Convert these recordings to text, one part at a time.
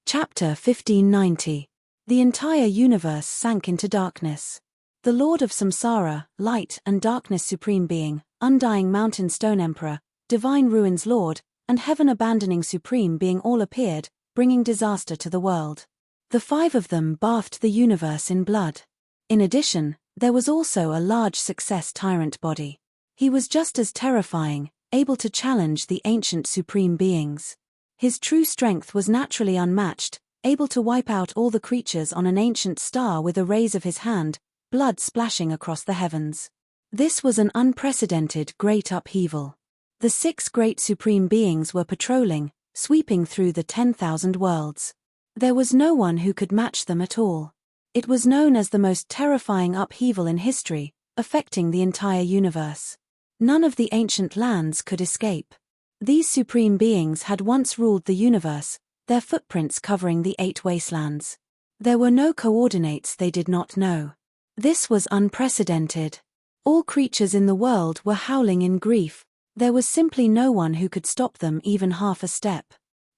Chapter 1590. The entire universe sank into darkness. The Lord of Samsara, Light and Darkness Supreme Being, Undying Mountain Stone Emperor, Divine Ruins Lord, and Heaven Abandoning Supreme Being all appeared, bringing disaster to the world. The five of them bathed the universe in blood. In addition, there was also a large success tyrant body. He was just as terrifying, able to challenge the ancient supreme beings. His true strength was naturally unmatched, able to wipe out all the creatures on an ancient star with a raise of his hand, blood splashing across the heavens. This was an unprecedented great upheaval. The six great supreme beings were patrolling, sweeping through the 10,000 worlds. There was no one who could match them at all. It was known as the most terrifying upheaval in history, affecting the entire universe. None of the ancient lands could escape. These supreme beings had once ruled the universe, their footprints covering the 8 wastelands. There were no coordinates they did not know. This was unprecedented. All creatures in the world were howling in grief. There was simply no one who could stop them even half a step.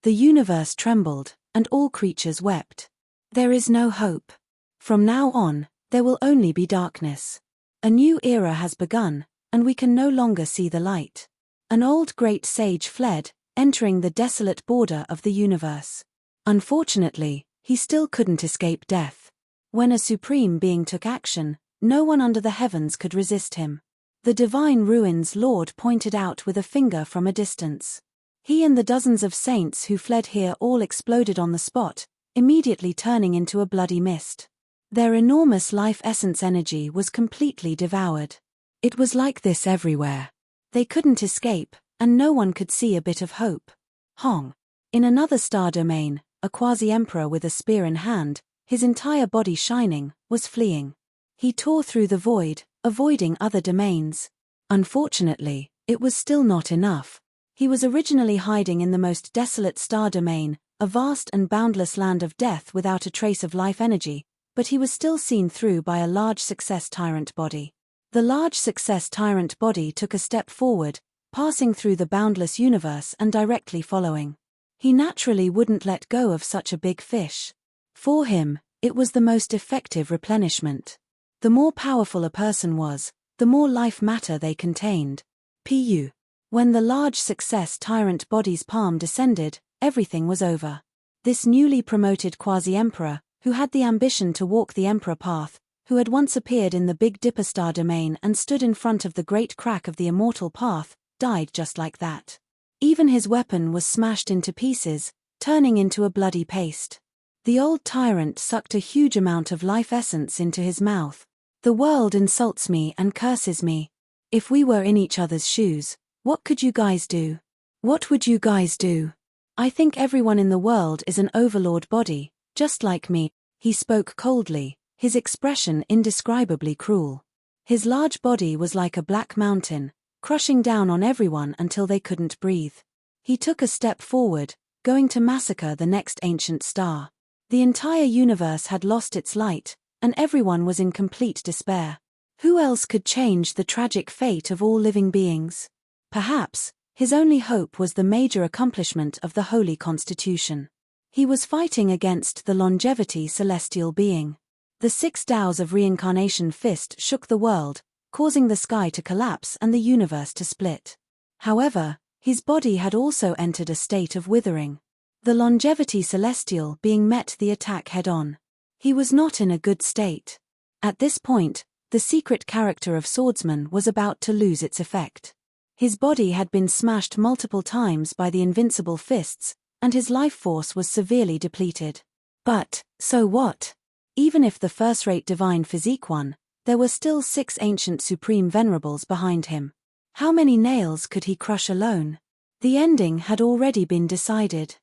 The universe trembled, and all creatures wept. There is no hope. From now on, there will only be darkness. A new era has begun, and we can no longer see the light. An old great sage fled, entering the desolate border of the universe. Unfortunately, he still couldn't escape death. When a supreme being took action, no one under the heavens could resist him. The Divine Ruins Lord pointed out with a finger from a distance. He and the dozens of saints who fled here all exploded on the spot, immediately turning into a bloody mist. Their enormous life essence energy was completely devoured. It was like this everywhere. They couldn't escape, and no one could see a bit of hope. Hong. In another star domain, a quasi-emperor with a spear in hand, his entire body shining, was fleeing. He tore through the void, avoiding other domains. Unfortunately, it was still not enough. He was originally hiding in the most desolate star domain, a vast and boundless land of death without a trace of life energy, but he was still seen through by a large success tyrant body. The large success tyrant body took a step forward, passing through the boundless universe and directly following. He naturally wouldn't let go of such a big fish. For him, it was the most effective replenishment. The more powerful a person was, the more life matter they contained. Pu. When the large success tyrant body's palm descended, everything was over. This newly promoted quasi-emperor, who had the ambition to walk the emperor path, who had once appeared in the Big Dipper star domain and stood in front of the great crack of the immortal path, died just like that. Even his weapon was smashed into pieces, turning into a bloody paste. The old tyrant sucked a huge amount of life essence into his mouth. The world insults me and curses me. If we were in each other's shoes, what could you guys do? What would you guys do? I think everyone in the world is an overlord body, just like me. He spoke coldly, his expression indescribably cruel. His large body was like a black mountain, crushing down on everyone until they couldn't breathe. He took a step forward, going to massacre the next ancient star. The entire universe had lost its light, and everyone was in complete despair. Who else could change the tragic fate of all living beings? Perhaps, his only hope was the major accomplishment of the Holy Constitution. He was fighting against the longevity celestial being. The 6 Taos of Reincarnation Fist shook the world, causing the sky to collapse and the universe to split. However, his body had also entered a state of withering. The longevity celestial being met the attack head-on. He was not in a good state. At this point, the secret character of Swordsman was about to lose its effect. His body had been smashed multiple times by the invincible fists, and his life force was severely depleted. But, so what? Even if the first-rate divine physique won, there were still 6 ancient supreme venerables behind him. How many nails could he crush alone? The ending had already been decided.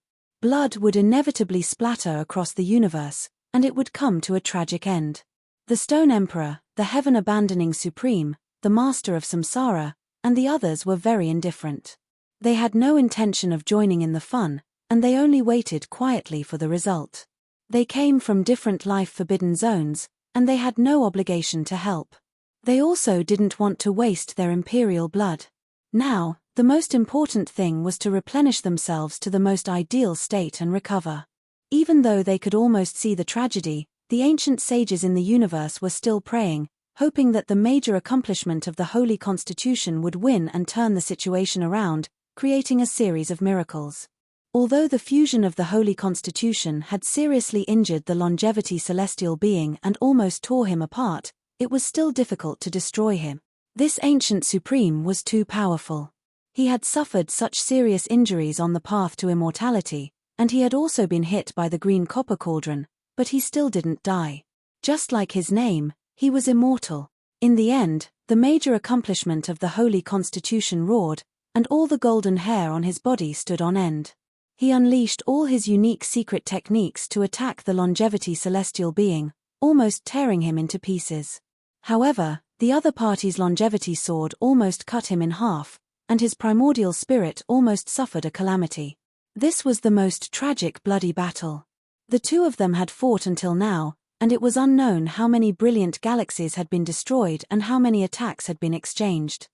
Blood would inevitably splatter across the universe, and it would come to a tragic end. The Stone Emperor, the heaven-abandoning supreme, the master of Samsara, and the others were very indifferent. They had no intention of joining in the fun, and they only waited quietly for the result. They came from different life-forbidden zones, and they had no obligation to help. They also didn't want to waste their imperial blood. Now, the most important thing was to replenish themselves to the most ideal state and recover. Even though they could almost see the tragedy, the ancient sages in the universe were still praying, hoping that the major accomplishment of the Holy Constitution would win and turn the situation around, creating a series of miracles. Although the fusion of the Holy Constitution had seriously injured the longevity celestial being and almost tore him apart, it was still difficult to destroy him. This ancient supreme was too powerful. He had suffered such serious injuries on the path to immortality, and he had also been hit by the green copper cauldron, but he still didn't die. Just like his name, he was immortal. In the end, the major accomplishment of the Holy Constitution roared, and all the golden hair on his body stood on end. He unleashed all his unique secret techniques to attack the longevity celestial being, almost tearing him into pieces. However, the other party's longevity sword almost cut him in half, and his primordial spirit almost suffered a calamity. This was the most tragic bloody battle. The two of them had fought until now, and it was unknown how many brilliant galaxies had been destroyed and how many attacks had been exchanged.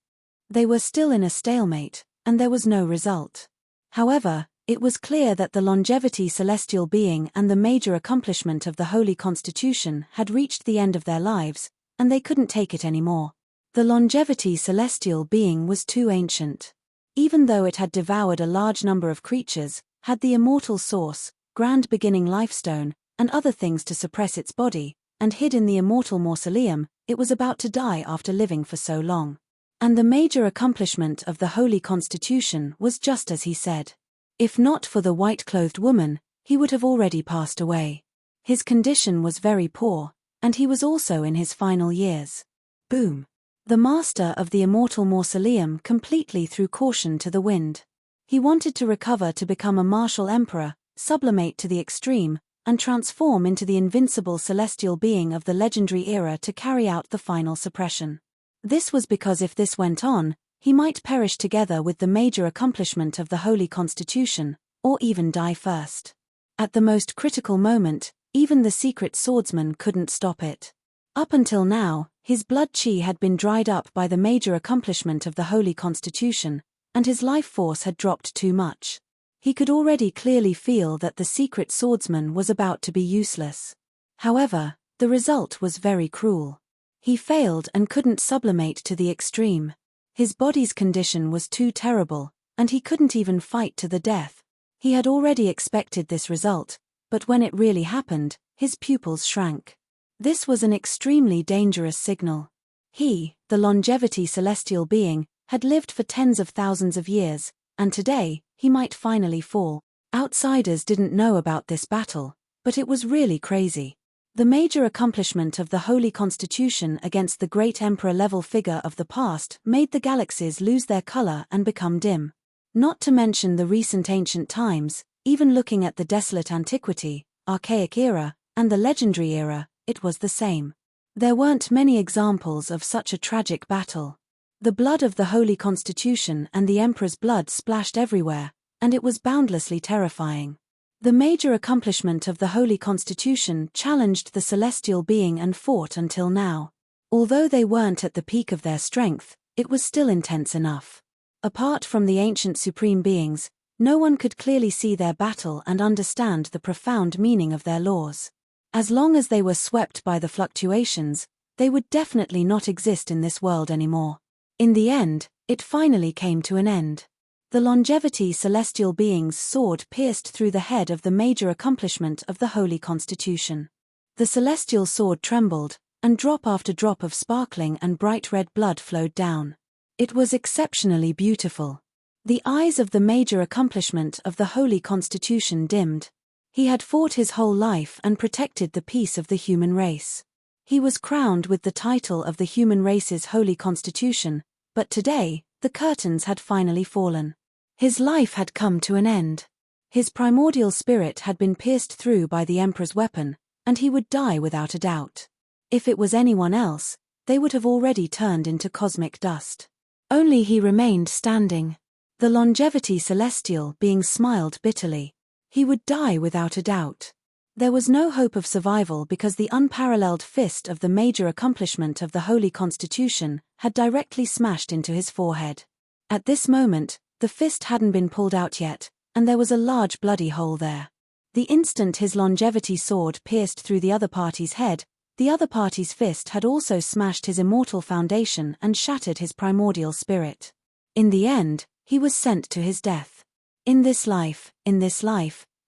They were still in a stalemate, and there was no result. However, it was clear that the longevity celestial being and the major accomplishment of the Holy Constitution had reached the end of their lives, and they couldn't take it anymore. The longevity celestial being was too ancient. Even though it had devoured a large number of creatures, had the immortal source, grand beginning lifestone, and other things to suppress its body, and hid in the immortal mausoleum, it was about to die after living for so long. And the major accomplishment of the Holy Constitution was just as he said. If not for the white-clothed woman, he would have already passed away. His condition was very poor, and he was also in his final years. Boom! The master of the immortal mausoleum completely threw caution to the wind. He wanted to recover to become a martial emperor, sublimate to the extreme, and transform into the invincible celestial being of the legendary era to carry out the final suppression. This was because if this went on, he might perish together with the major accomplishment of the Holy Constitution, or even die first. At the most critical moment, even the secret swordsman couldn't stop it. Up until now, his blood chi had been dried up by the major accomplishment of the Holy Constitution, and his life force had dropped too much. He could already clearly feel that the secret swordsman was about to be useless. However, the result was very cruel. He failed and couldn't sublimate to the extreme. His body's condition was too terrible, and he couldn't even fight to the death. He had already expected this result, but when it really happened, his pupils shrank. This was an extremely dangerous signal. He, the longevity celestial being, had lived for tens of thousands of years, and today, he might finally fall. Outsiders didn't know about this battle, but it was really crazy. The major accomplishment of the Holy Constitution against the great emperor-level figure of the past made the galaxies lose their color and become dim. Not to mention the recent ancient times, even looking at the desolate antiquity, archaic era, and the legendary era, it was the same. There weren't many examples of such a tragic battle. The blood of the Holy Constitution and the Emperor's blood splashed everywhere, and it was boundlessly terrifying. The major accomplishment of the Holy Constitution challenged the celestial being and fought until now. Although they weren't at the peak of their strength, it was still intense enough. Apart from the ancient supreme beings, no one could clearly see their battle and understand the profound meaning of their laws. As long as they were swept by the fluctuations, they would definitely not exist in this world anymore. In the end, it finally came to an end. The longevity celestial being's sword pierced through the head of the major accomplishment of the Holy Constitution. The celestial sword trembled, and drop after drop of sparkling and bright red blood flowed down. It was exceptionally beautiful. The eyes of the major accomplishment of the Holy Constitution dimmed. He had fought his whole life and protected the peace of the human race. He was crowned with the title of the human race's Holy Constitution, but today, the curtains had finally fallen. His life had come to an end. His primordial spirit had been pierced through by the Emperor's weapon, and he would die without a doubt. If it was anyone else, they would have already turned into cosmic dust. Only he remained standing. The longevity celestial being smiled bitterly. He would die without a doubt. There was no hope of survival because the unparalleled fist of the major accomplishment of the Holy Constitution had directly smashed into his forehead. At this moment, the fist hadn't been pulled out yet, and there was a large bloody hole there. The instant his longevity sword pierced through the other party's head, the other party's fist had also smashed his immortal foundation and shattered his primordial spirit. In the end, he was sent to his death. In this life,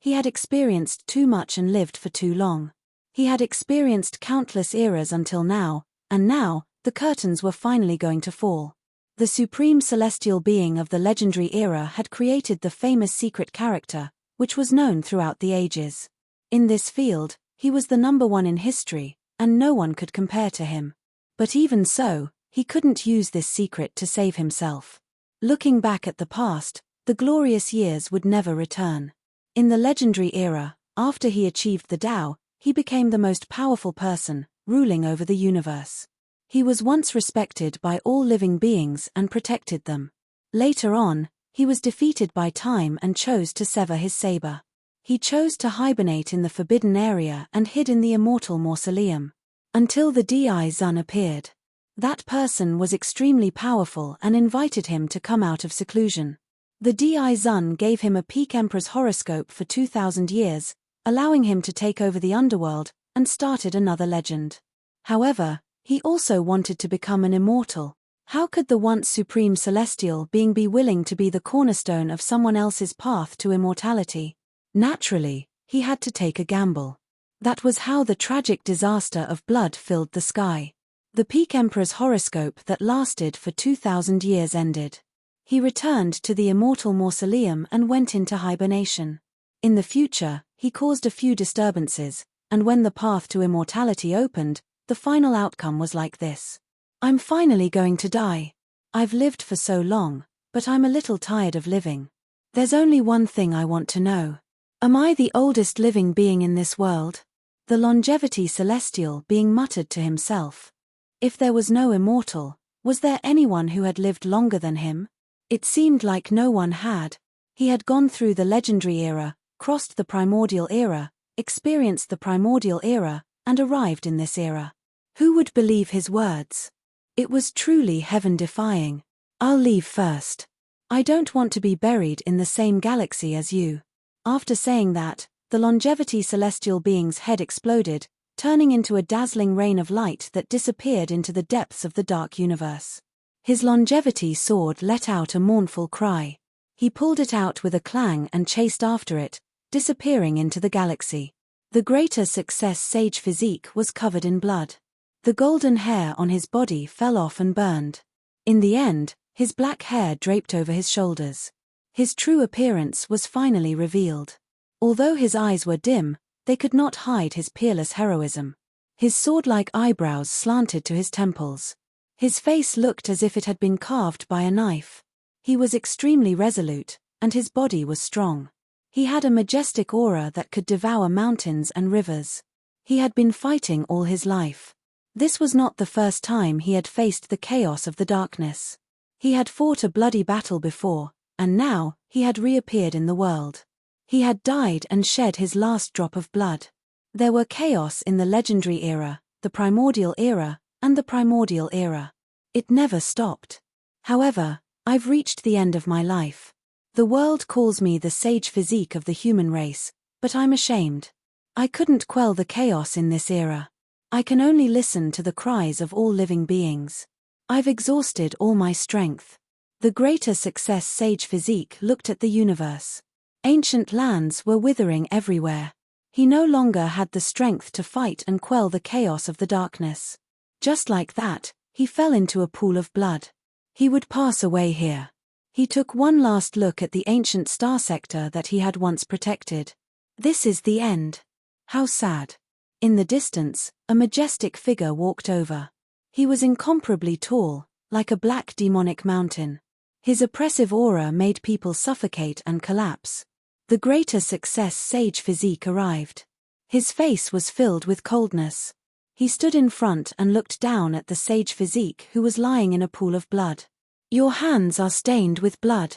he had experienced too much and lived for too long. He had experienced countless eras until now, and now, the curtains were finally going to fall. The supreme celestial being of the legendary era had created the famous secret character, which was known throughout the ages. In this field, he was the number one in history, and no one could compare to him. But even so, he couldn't use this secret to save himself. Looking back at the past, the glorious years would never return. In the legendary era, after he achieved the Tao, he became the most powerful person, ruling over the universe. He was once respected by all living beings and protected them. Later on, he was defeated by time and chose to sever his saber. He chose to hibernate in the forbidden area and hid in the immortal mausoleum. Until the Di Zun appeared. That person was extremely powerful and invited him to come out of seclusion. The Di Zun gave him a peak emperor's horoscope for 2,000 years, allowing him to take over the underworld, and started another legend. However, he also wanted to become an immortal. How could the once supreme celestial being be willing to be the cornerstone of someone else's path to immortality? Naturally, he had to take a gamble. That was how the tragic disaster of blood filled the sky. The peak emperor's horoscope that lasted for 2,000 years ended. He returned to the immortal mausoleum and went into hibernation. In the future, he caused a few disturbances, and when the path to immortality opened, the final outcome was like this. I'm finally going to die. I've lived for so long, but I'm a little tired of living. There's only one thing I want to know. Am I the oldest living being in this world? The longevity celestial being muttered to himself. If there was no immortal, was there anyone who had lived longer than him? It seemed like no one had. He had gone through the legendary era, crossed the primordial era, experienced the primordial era, and arrived in this era. Who would believe his words? It was truly heaven-defying. I'll leave first. I don't want to be buried in the same galaxy as you. After saying that, the longevity celestial being's head exploded, turning into a dazzling rain of light that disappeared into the depths of the dark universe. His longevity sword let out a mournful cry. He pulled it out with a clang and chased after it, disappearing into the galaxy. The greater success sage physique was covered in blood. The golden hair on his body fell off and burned. In the end, his black hair draped over his shoulders. His true appearance was finally revealed. Although his eyes were dim, they could not hide his peerless heroism. His sword-like eyebrows slanted to his temples. His face looked as if it had been carved by a knife. He was extremely resolute, and his body was strong. He had a majestic aura that could devour mountains and rivers. He had been fighting all his life. This was not the first time he had faced the chaos of the darkness. He had fought a bloody battle before, and now, he had reappeared in the world. He had died and shed his last drop of blood. There were chaos in the legendary era, the primordial era, and the primordial era. It never stopped. However, I've reached the end of my life. The world calls me the sage physique of the human race, but I'm ashamed. I couldn't quell the chaos in this era. I can only listen to the cries of all living beings. I've exhausted all my strength. The greater success sage physique looked at the universe. Ancient lands were withering everywhere. He no longer had the strength to fight and quell the chaos of the darkness. Just like that, he fell into a pool of blood. He would pass away here. He took one last look at the ancient star sector that he had once protected. This is the end. How sad. In the distance, a majestic figure walked over. He was incomparably tall, like a black demonic mountain. His oppressive aura made people suffocate and collapse. The greater success sage physique arrived. His face was filled with coldness. He stood in front and looked down at the sage physique who was lying in a pool of blood. Your hands are stained with blood.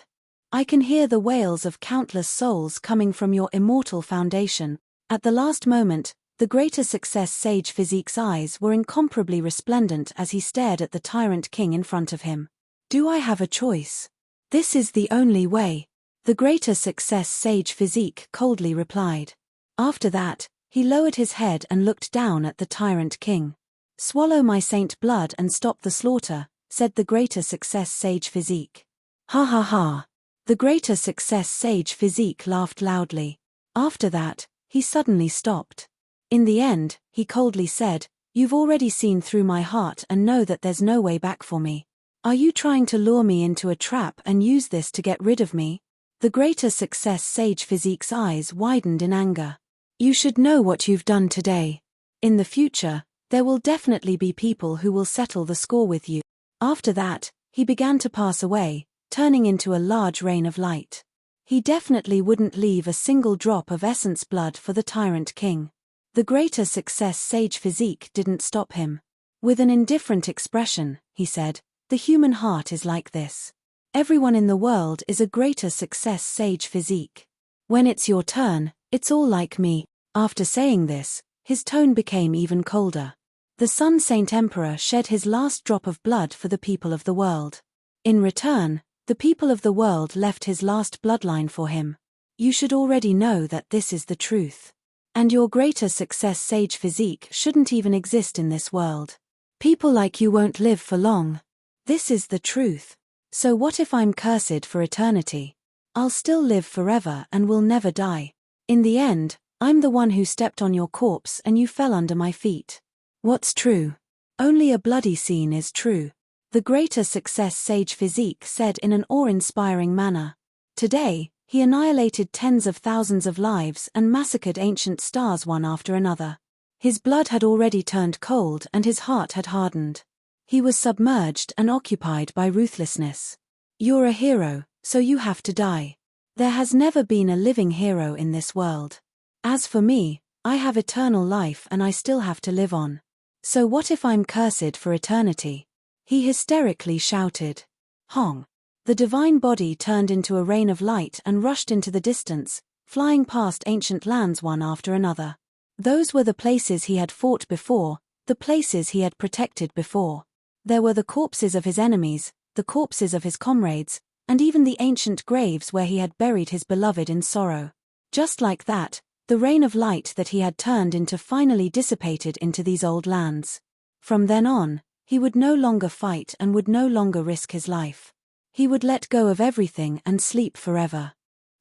I can hear the wails of countless souls coming from your immortal foundation. At the last moment, the greater success sage physique's eyes were incomparably resplendent as he stared at the tyrant king in front of him. Do I have a choice? This is the only way. The greater success sage physique coldly replied. After that, he lowered his head and looked down at the tyrant king. "Swallow my saint blood and stop the slaughter," said the greater success sage Physique. "Ha ha ha." The greater success sage Physique laughed loudly. After that, he suddenly stopped. In the end, he coldly said, "You've already seen through my heart and know that there's no way back for me. Are you trying to lure me into a trap and use this to get rid of me?" The greater success sage Physique's eyes widened in anger. "You should know what you've done today. In the future, there will definitely be people who will settle the score with you." After that, he began to pass away, turning into a large rain of light. He definitely wouldn't leave a single drop of essence blood for the tyrant king. The greater success sage Physique didn't stop him. With an indifferent expression, he said, "The human heart is like this. Everyone in the world is a greater success sage Physique. When it's your turn, it's all like me." After saying this, his tone became even colder. The Sun Saint Emperor shed his last drop of blood for the people of the world. In return, the people of the world left his last bloodline for him. You should already know that this is the truth. And your greater success sage Physique shouldn't even exist in this world. People like you won't live for long. This is the truth. So what if I'm cursed for eternity? I'll still live forever and will never die. In the end, I'm the one who stepped on your corpse and you fell under my feet. What's true? Only a bloody scene is true. The greater success sage Physique said in an awe-inspiring manner. Today, he annihilated tens of thousands of lives and massacred ancient stars one after another. His blood had already turned cold and his heart had hardened. He was submerged and occupied by ruthlessness. You're a hero, so you have to die. There has never been a living hero in this world. As for me, I have eternal life and I still have to live on. So what if I'm cursed for eternity? He hysterically shouted. Hong! The divine body turned into a rain of light and rushed into the distance, flying past ancient lands one after another. Those were the places he had fought before, the places he had protected before. There were the corpses of his enemies, the corpses of his comrades, and even the ancient graves where he had buried his beloved in sorrow. Just like that, the rain of light that he had turned into finally dissipated into these old lands. From then on, he would no longer fight and would no longer risk his life. He would let go of everything and sleep forever.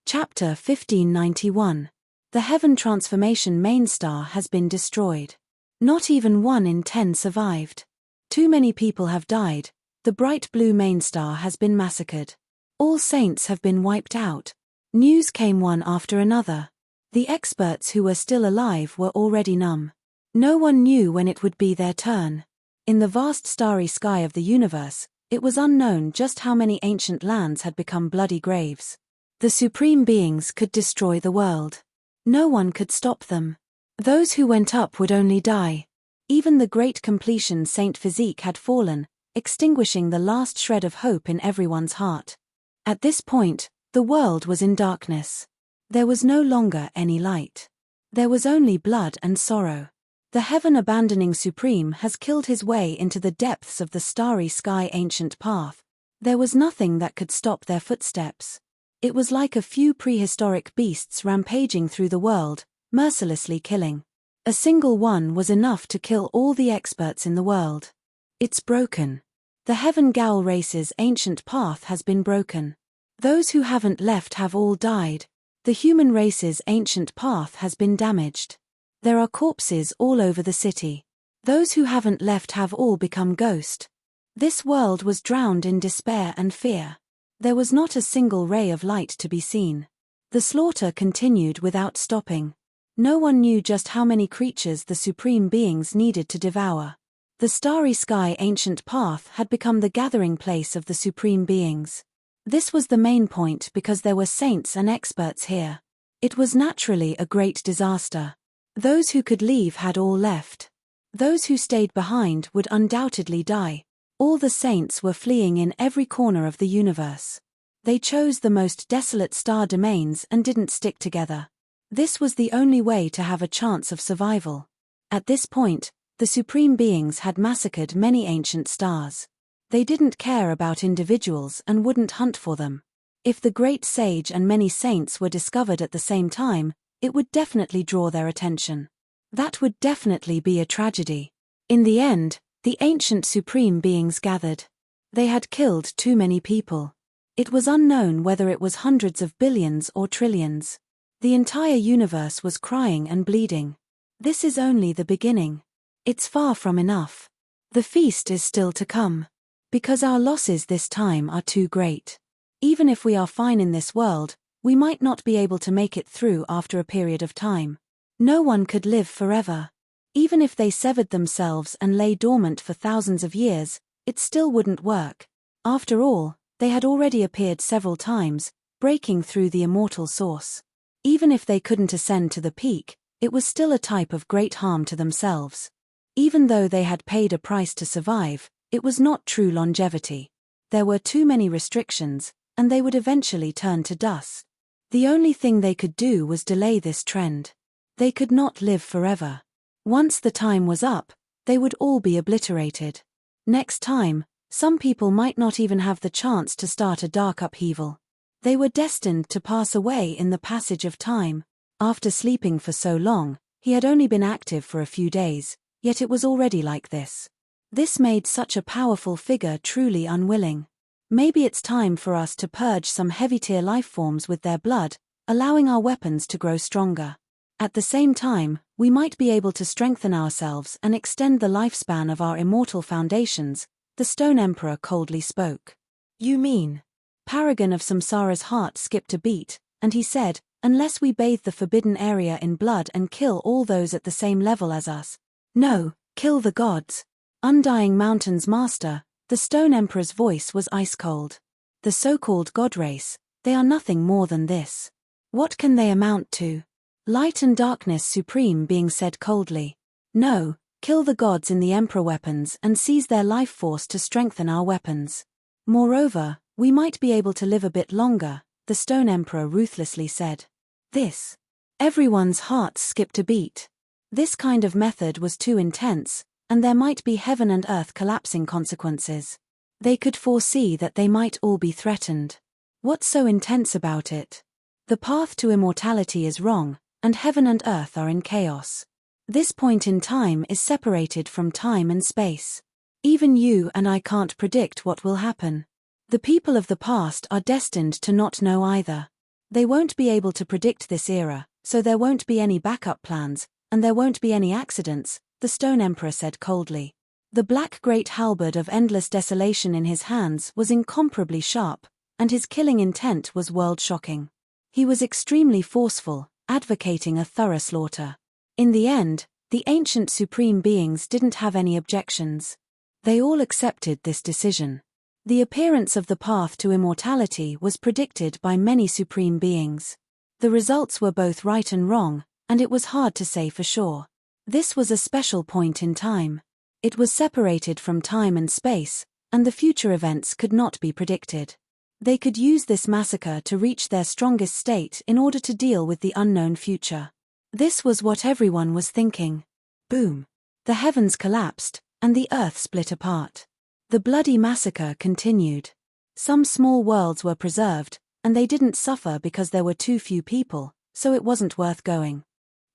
Chapter 1591. The Heaven Transformation main star has been destroyed. Not even 1 in 10 survived. Too many people have died. The bright blue main star has been massacred. All saints have been wiped out. News came one after another. The experts who were still alive were already numb. No one knew when it would be their turn. In the vast starry sky of the universe, it was unknown just how many ancient lands had become bloody graves. The supreme beings could destroy the world. No one could stop them. Those who went up would only die. Even the great completion Saint Physique had fallen, extinguishing the last shred of hope in everyone's heart. At this point, the world was in darkness. There was no longer any light. There was only blood and sorrow. The heaven-abandoning Supreme has killed his way into the depths of the starry sky ancient path. There was nothing that could stop their footsteps. It was like a few prehistoric beasts rampaging through the world, mercilessly killing. A single one was enough to kill all the experts in the world. It's broken. The Heaven Gowl race's ancient path has been broken. Those who haven't left have all died. The human race's ancient path has been damaged. There are corpses all over the city. Those who haven't left have all become ghost. This world was drowned in despair and fear. There was not a single ray of light to be seen. The slaughter continued without stopping. No one knew just how many creatures the supreme beings needed to devour. The starry sky ancient path had become the gathering place of the supreme beings. This was the main point because there were saints and experts here. It was naturally a great disaster. Those who could leave had all left. Those who stayed behind would undoubtedly die. All the saints were fleeing in every corner of the universe. They chose the most desolate star domains and didn't stick together. This was the only way to have a chance of survival. At this point, the supreme beings had massacred many ancient stars. They didn't care about individuals and wouldn't hunt for them. If the great sage and many saints were discovered at the same time, it would definitely draw their attention. That would definitely be a tragedy. In the end, the ancient supreme beings gathered. They had killed too many people. It was unknown whether it was hundreds of billions or trillions. The entire universe was crying and bleeding. This is only the beginning. It's far from enough. The feast is still to come. Because our losses this time are too great. Even if we are fine in this world, we might not be able to make it through after a period of time. No one could live forever. Even if they severed themselves and lay dormant for thousands of years, it still wouldn't work. After all, they had already appeared several times, breaking through the immortal source. Even if they couldn't ascend to the peak, it was still a type of great harm to themselves. Even though they had paid a price to survive, it was not true longevity. There were too many restrictions, and they would eventually turn to dust. The only thing they could do was delay this trend. They could not live forever. Once the time was up, they would all be obliterated. Next time, some people might not even have the chance to start a dark upheaval. They were destined to pass away in the passage of time. After sleeping for so long, he had only been active for a few days, yet it was already like this. This made such a powerful figure truly unwilling. Maybe it's time for us to purge some heavy-tier life forms with their blood, allowing our weapons to grow stronger. At the same time, we might be able to strengthen ourselves and extend the lifespan of our immortal foundations, the Stone Emperor coldly spoke. You mean? Paragon of Samsara's heart skipped a beat, and he said, unless we bathe the forbidden area in blood and kill all those at the same level as us. No, kill the gods. Undying Mountain's master, the Stone Emperor's voice was ice-cold. The so-called god race, they are nothing more than this. What can they amount to? Light and darkness supreme being said coldly. No, kill the gods in the Emperor weapons and seize their life force to strengthen our weapons. Moreover, we might be able to live a bit longer, the Stone Emperor ruthlessly said. This. Everyone's hearts skipped a beat. This kind of method was too intense, and there might be heaven and earth collapsing consequences. They could foresee that they might all be threatened. What's so intense about it? The path to immortality is wrong, and heaven and earth are in chaos. This point in time is separated from time and space. Even you and I can't predict what will happen. The people of the past are destined to not know either. They won't be able to predict this era, so there won't be any backup plans, and there won't be any accidents, the Stone Emperor said coldly. The black great halberd of endless desolation in his hands was incomparably sharp, and his killing intent was world-shocking. He was extremely forceful, advocating a thorough slaughter. In the end, the ancient supreme beings didn't have any objections. They all accepted this decision. The appearance of the path to immortality was predicted by many supreme beings. The results were both right and wrong, and it was hard to say for sure. This was a special point in time. It was separated from time and space, and the future events could not be predicted. They could use this massacre to reach their strongest state in order to deal with the unknown future. This was what everyone was thinking. Boom. The heavens collapsed, and the earth split apart. The bloody massacre continued. Some small worlds were preserved, and they didn't suffer because there were too few people, so it wasn't worth going.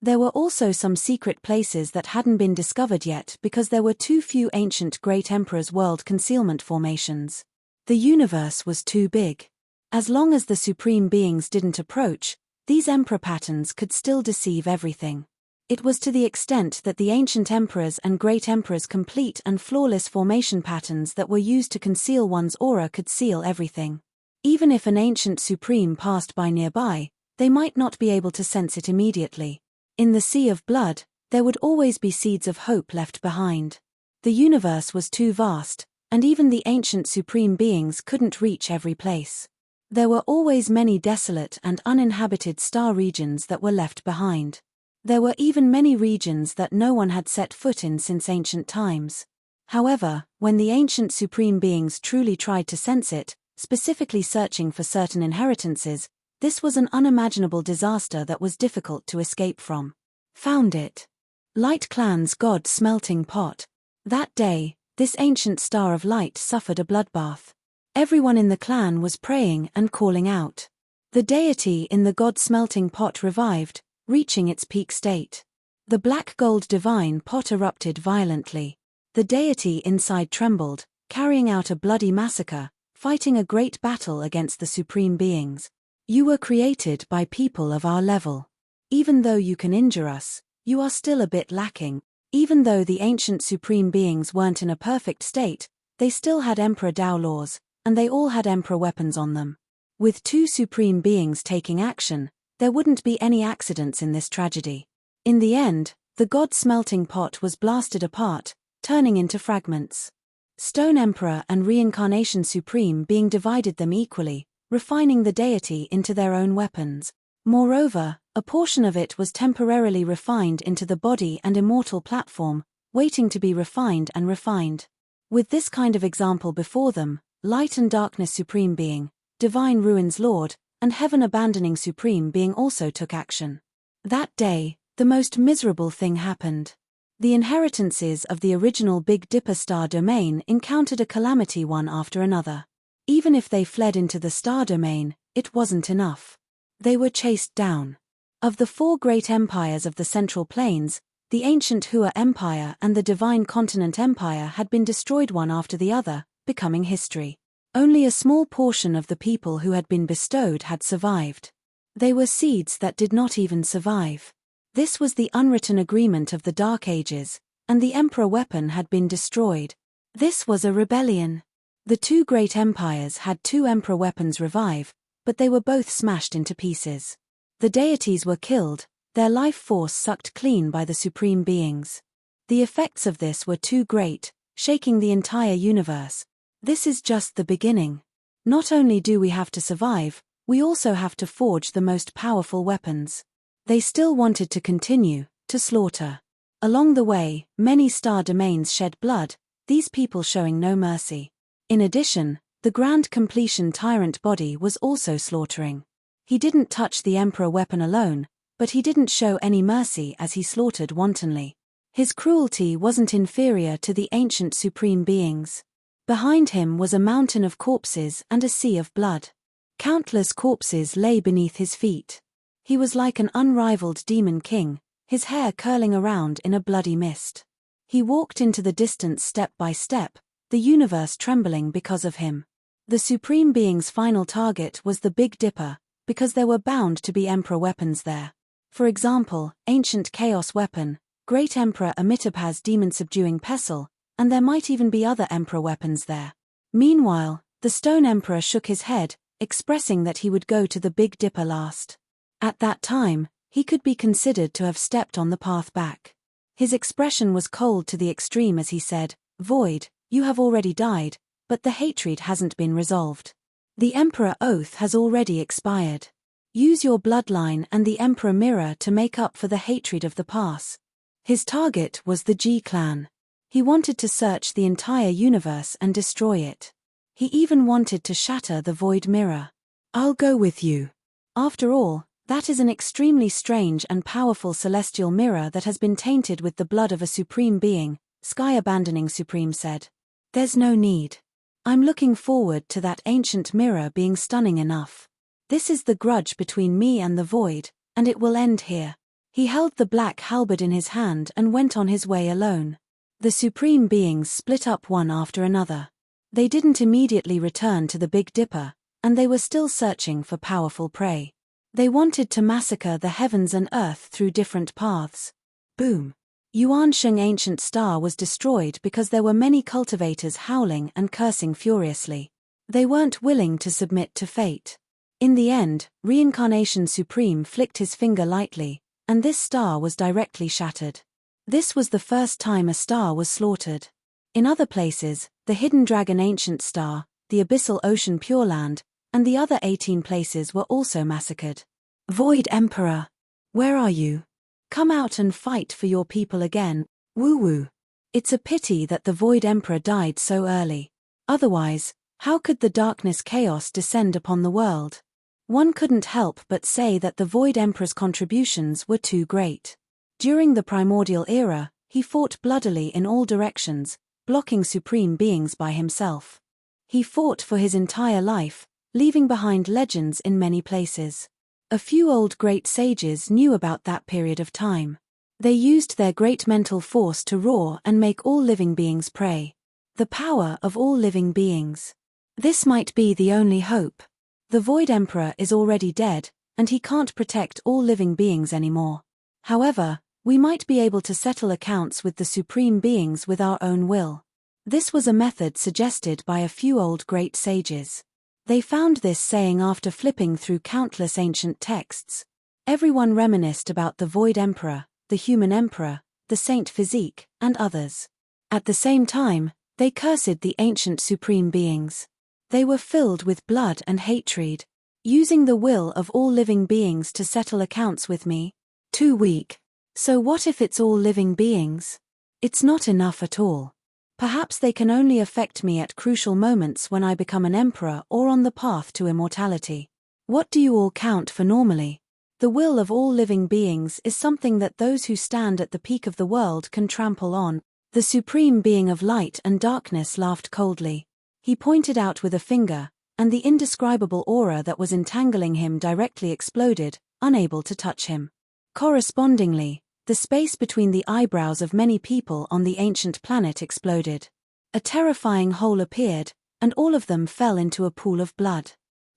There were also some secret places that hadn't been discovered yet because there were too few ancient Great Emperor's world concealment formations. The universe was too big. As long as the supreme beings didn't approach, these emperor patterns could still deceive everything. It was to the extent that the ancient emperors and great emperors' complete and flawless formation patterns that were used to conceal one's aura could seal everything. Even if an ancient supreme passed by nearby, they might not be able to sense it immediately. In the sea of blood, there would always be seeds of hope left behind. The universe was too vast, and even the ancient supreme beings couldn't reach every place. There were always many desolate and uninhabited star regions that were left behind. There were even many regions that no one had set foot in since ancient times. However, when the ancient supreme beings truly tried to sense it, specifically searching for certain inheritances, this was an unimaginable disaster that was difficult to escape from. Found it. Light Clan's god smelting pot. That day, this ancient star of light suffered a bloodbath. Everyone in the clan was praying and calling out. The deity in the god smelting pot revived, reaching its peak state. The black gold divine pot erupted violently. The deity inside trembled, carrying out a bloody massacre, fighting a great battle against the supreme beings. You were created by people of our level. Even though you can injure us, you are still a bit lacking. Even though the ancient supreme beings weren't in a perfect state, they still had Emperor Dao laws, and they all had Emperor weapons on them. With two supreme beings taking action, there wouldn't be any accidents in this tragedy. In the end, the god smelting pot was blasted apart, turning into fragments. Stone Emperor and Reincarnation Supreme being divided them equally, refining the deity into their own weapons. Moreover, a portion of it was temporarily refined into the body and immortal platform, waiting to be refined and refined. With this kind of example before them, Light and Darkness Supreme Being, Divine Ruins Lord, and Heaven Abandoning Supreme Being also took action. That day, the most miserable thing happened. The inheritances of the original Big Dipper star domain encountered a calamity one after another. Even if they fled into the star domain, it wasn't enough. They were chased down. Of the four great empires of the Central Plains, the ancient Hua Empire and the Divine Continent Empire had been destroyed one after the other, becoming history. Only a small portion of the people who had been bestowed had survived. They were seeds that did not even survive. This was the unwritten agreement of the Dark Ages, and the Emperor weapon had been destroyed. This was a rebellion. The two great empires had two Emperor weapons revive, but they were both smashed into pieces. The deities were killed, their life force sucked clean by the supreme beings. The effects of this were too great, shaking the entire universe. This is just the beginning. Not only do we have to survive, we also have to forge the most powerful weapons. They still wanted to continue, to slaughter. Along the way, many star domains shed blood, these people showing no mercy. In addition, the Grand Completion Tyrant body was also slaughtering. He didn't touch the Emperor weapon alone, but he didn't show any mercy as he slaughtered wantonly. His cruelty wasn't inferior to the ancient supreme beings. Behind him was a mountain of corpses and a sea of blood. Countless corpses lay beneath his feet. He was like an unrivaled demon king, his hair curling around in a bloody mist. He walked into the distance step by step, the universe trembling because of him. The supreme being's final target was the Big Dipper, because there were bound to be Emperor weapons there. For example, Ancient Chaos Weapon, Great Emperor Amitabha's demon-subduing pestle, and there might even be other Emperor weapons there. Meanwhile, the Stone Emperor shook his head, expressing that he would go to the Big Dipper last. At that time, he could be considered to have stepped on the path back. His expression was cold to the extreme as he said, "Void, you have already died, but the hatred hasn't been resolved. The Emperor Oath has already expired. Use your bloodline and the Emperor Mirror to make up for the hatred of the past." His target was the G-Clan. He wanted to search the entire universe and destroy it. He even wanted to shatter the Void Mirror. "I'll go with you. After all, that is an extremely strange and powerful celestial mirror that has been tainted with the blood of a supreme being," Sky Abandoning Supreme said. "There's no need. I'm looking forward to that ancient mirror being stunning enough. This is the grudge between me and the Void, and it will end here." He held the black halberd in his hand and went on his way alone. The supreme beings split up one after another. They didn't immediately return to the Big Dipper, and they were still searching for powerful prey. They wanted to massacre the heavens and earth through different paths. Boom. Yuansheng Ancient Star was destroyed because there were many cultivators howling and cursing furiously. They weren't willing to submit to fate. In the end, Reincarnation Supreme flicked his finger lightly, and this star was directly shattered. This was the first time a star was slaughtered. In other places, the Hidden Dragon Ancient Star, the Abyssal Ocean Pure Land, and the other 18 places were also massacred. "Void Emperor! Where are you? Come out and fight for your people again, woo-woo." It's a pity that the Void Emperor died so early. Otherwise, how could the darkness chaos descend upon the world? One couldn't help but say that the Void Emperor's contributions were too great. During the Primordial Era, he fought bloodily in all directions, blocking supreme beings by himself. He fought for his entire life, leaving behind legends in many places. A few old great sages knew about that period of time. They used their great mental force to roar and make all living beings pray. The power of all living beings. This might be the only hope. The Void Emperor is already dead, and he can't protect all living beings anymore. However, we might be able to settle accounts with the supreme beings with our own will. This was a method suggested by a few old great sages. They found this saying after flipping through countless ancient texts. Everyone reminisced about the Void Emperor, the Human Emperor, the Saint Physique, and others. At the same time, they cursed the ancient supreme beings. They were filled with blood and hatred. Using the will of all living beings to settle accounts with me? Too weak. So what if it's all living beings? It's not enough at all. Perhaps they can only affect me at crucial moments when I become an emperor or on the path to immortality. What do you all count for normally? The will of all living beings is something that those who stand at the peak of the world can trample on. The supreme being of light and darkness laughed coldly. He pointed out with a finger, and the indescribable aura that was entangling him directly exploded, unable to touch him. Correspondingly, the space between the eyebrows of many people on the ancient planet exploded. A terrifying hole appeared, and all of them fell into a pool of blood.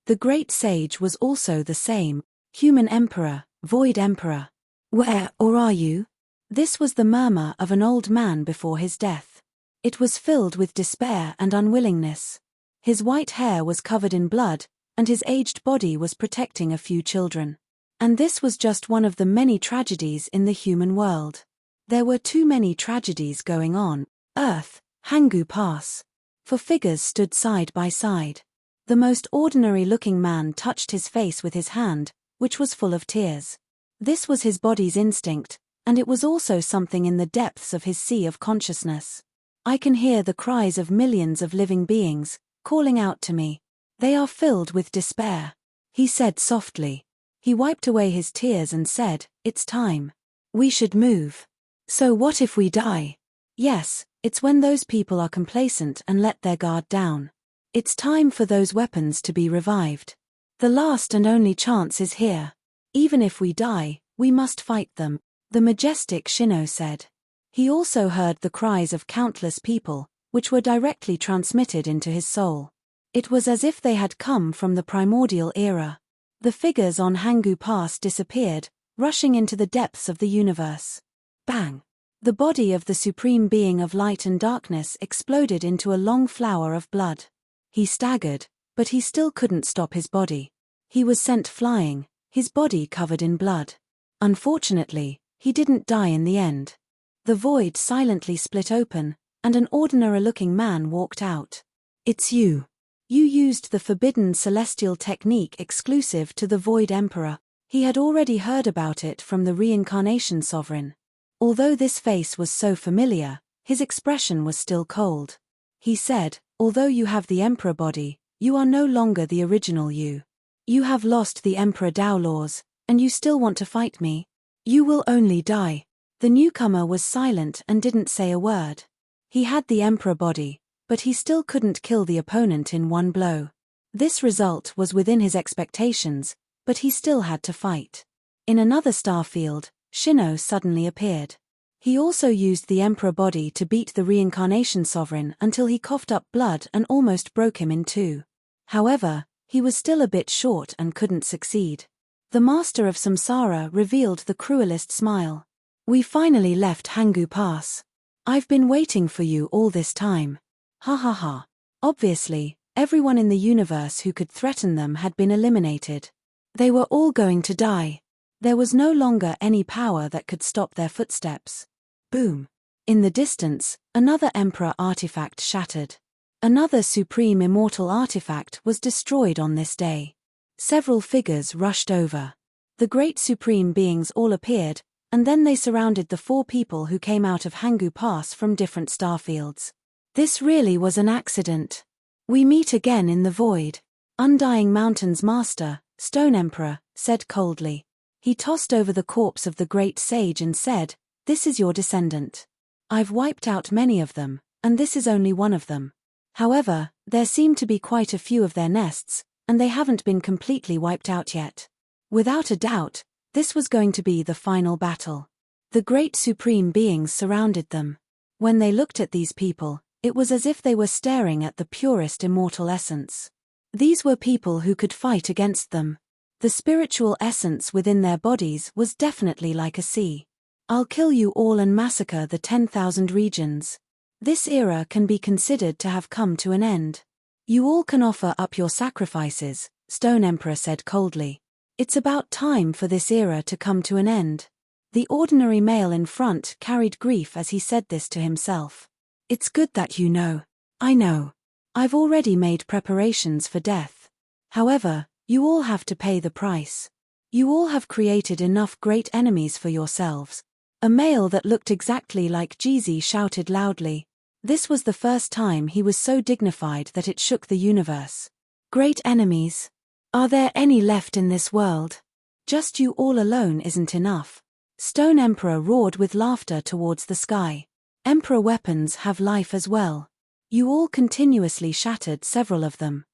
The great sage was also the same. Human Emperor, Void Emperor. Where, or are you? This was the murmur of an old man before his death. It was filled with despair and unwillingness. His white hair was covered in blood, and his aged body was protecting a few children. And this was just one of the many tragedies in the human world. There were too many tragedies going on. Earth, Hangu Pass. Four figures stood side by side. The most ordinary-looking man touched his face with his hand, which was full of tears. This was his body's instinct, and it was also something in the depths of his sea of consciousness. I can hear the cries of millions of living beings, calling out to me. They are filled with despair. He said softly. He wiped away his tears and said, "It's time. We should move." So what if we die? Yes, it's when those people are complacent and let their guard down. It's time for those weapons to be revived. The last and only chance is here. Even if we die, we must fight them, the majestic Shino said. He also heard the cries of countless people, which were directly transmitted into his soul. It was as if they had come from the primordial era. The figures on Hangu Pass disappeared, rushing into the depths of the universe. Bang! The body of the supreme being of light and darkness exploded into a long flower of blood. He staggered, but he still couldn't stop his body. He was sent flying, his body covered in blood. Unfortunately, he didn't die in the end. The void silently split open, and an ordinary-looking man walked out. "It's you. You used the forbidden celestial technique exclusive to the Void Emperor." He had already heard about it from the reincarnation sovereign. Although this face was so familiar, his expression was still cold. He said, "Although you have the Emperor body, you are no longer the original you. You have lost the Emperor Dao laws, and you still want to fight me? You will only die." The newcomer was silent and didn't say a word. He had the Emperor body, but he still couldn't kill the opponent in one blow. This result was within his expectations, but he still had to fight. In another starfield, Shino suddenly appeared. He also used the Emperor body to beat the reincarnation sovereign until he coughed up blood and almost broke him in two. However, he was still a bit short and couldn't succeed. The master of Samsara revealed the cruelest smile. "We finally left Hangu Pass. I've been waiting for you all this time. Ha ha ha." Obviously, everyone in the universe who could threaten them had been eliminated. They were all going to die. There was no longer any power that could stop their footsteps. Boom. In the distance, another Emperor artifact shattered. Another supreme immortal artifact was destroyed on this day. Several figures rushed over. The great supreme beings all appeared, and then they surrounded the four people who came out of Hangu Pass from different starfields. This really was an accident. "We meet again in the void." Undying Mountain's master, Stone Emperor, said coldly. He tossed over the corpse of the great sage and said, "This is your descendant. I've wiped out many of them, and this is only one of them. However, there seem to be quite a few of their nests, and they haven't been completely wiped out yet. Without a doubt, this was going to be the final battle. The great supreme beings surrounded them. When they looked at these people, it was as if they were staring at the purest immortal essence. These were people who could fight against them. The spiritual essence within their bodies was definitely like a sea. I'll kill you all and massacre the 10,000 regions. This era can be considered to have come to an end. You all can offer up your sacrifices, Stone Emperor said coldly. It's about time for this era to come to an end. The ordinary male in front carried grief as he said this to himself. It's good that you know. I know. I've already made preparations for death. However, you all have to pay the price. You all have created enough great enemies for yourselves. A male that looked exactly like Jeezy shouted loudly. This was the first time he was so dignified that it shook the universe. Great enemies? Are there any left in this world? Just you all alone isn't enough. Stone Emperor roared with laughter towards the sky. Emperor weapons have life as well. You all continuously shattered several of them.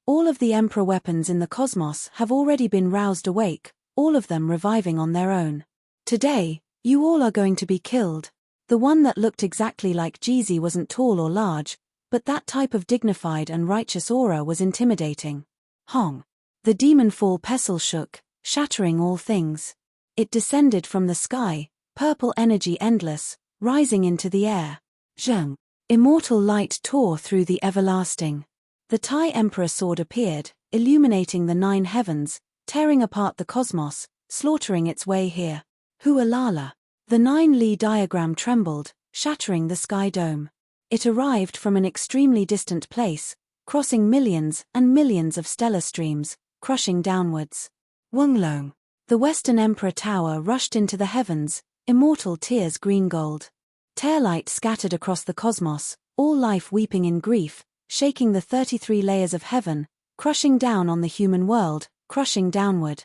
All of the Emperor weapons in the cosmos have already been roused awake, all of them reviving on their own. Today, you all are going to be killed. The one that looked exactly like Jeezy wasn't tall or large, but that type of dignified and righteous aura was intimidating. Hong. The demon fall pestle shook, shattering all things. It descended from the sky, purple energy endless, rising into the air. Zheng. Immortal light tore through the everlasting. The Tai Emperor sword appeared, illuminating the 9 heavens, tearing apart the cosmos, slaughtering its way here. Hualala. The 9 Li diagram trembled, shattering the sky dome. It arrived from an extremely distant place, crossing millions and millions of stellar streams, crushing downwards. Wunglong. The Western Emperor Tower rushed into the heavens, immortal tears green gold. Tearlight scattered across the cosmos, all life weeping in grief, shaking the 33 layers of heaven, crushing down on the human world, crushing downward.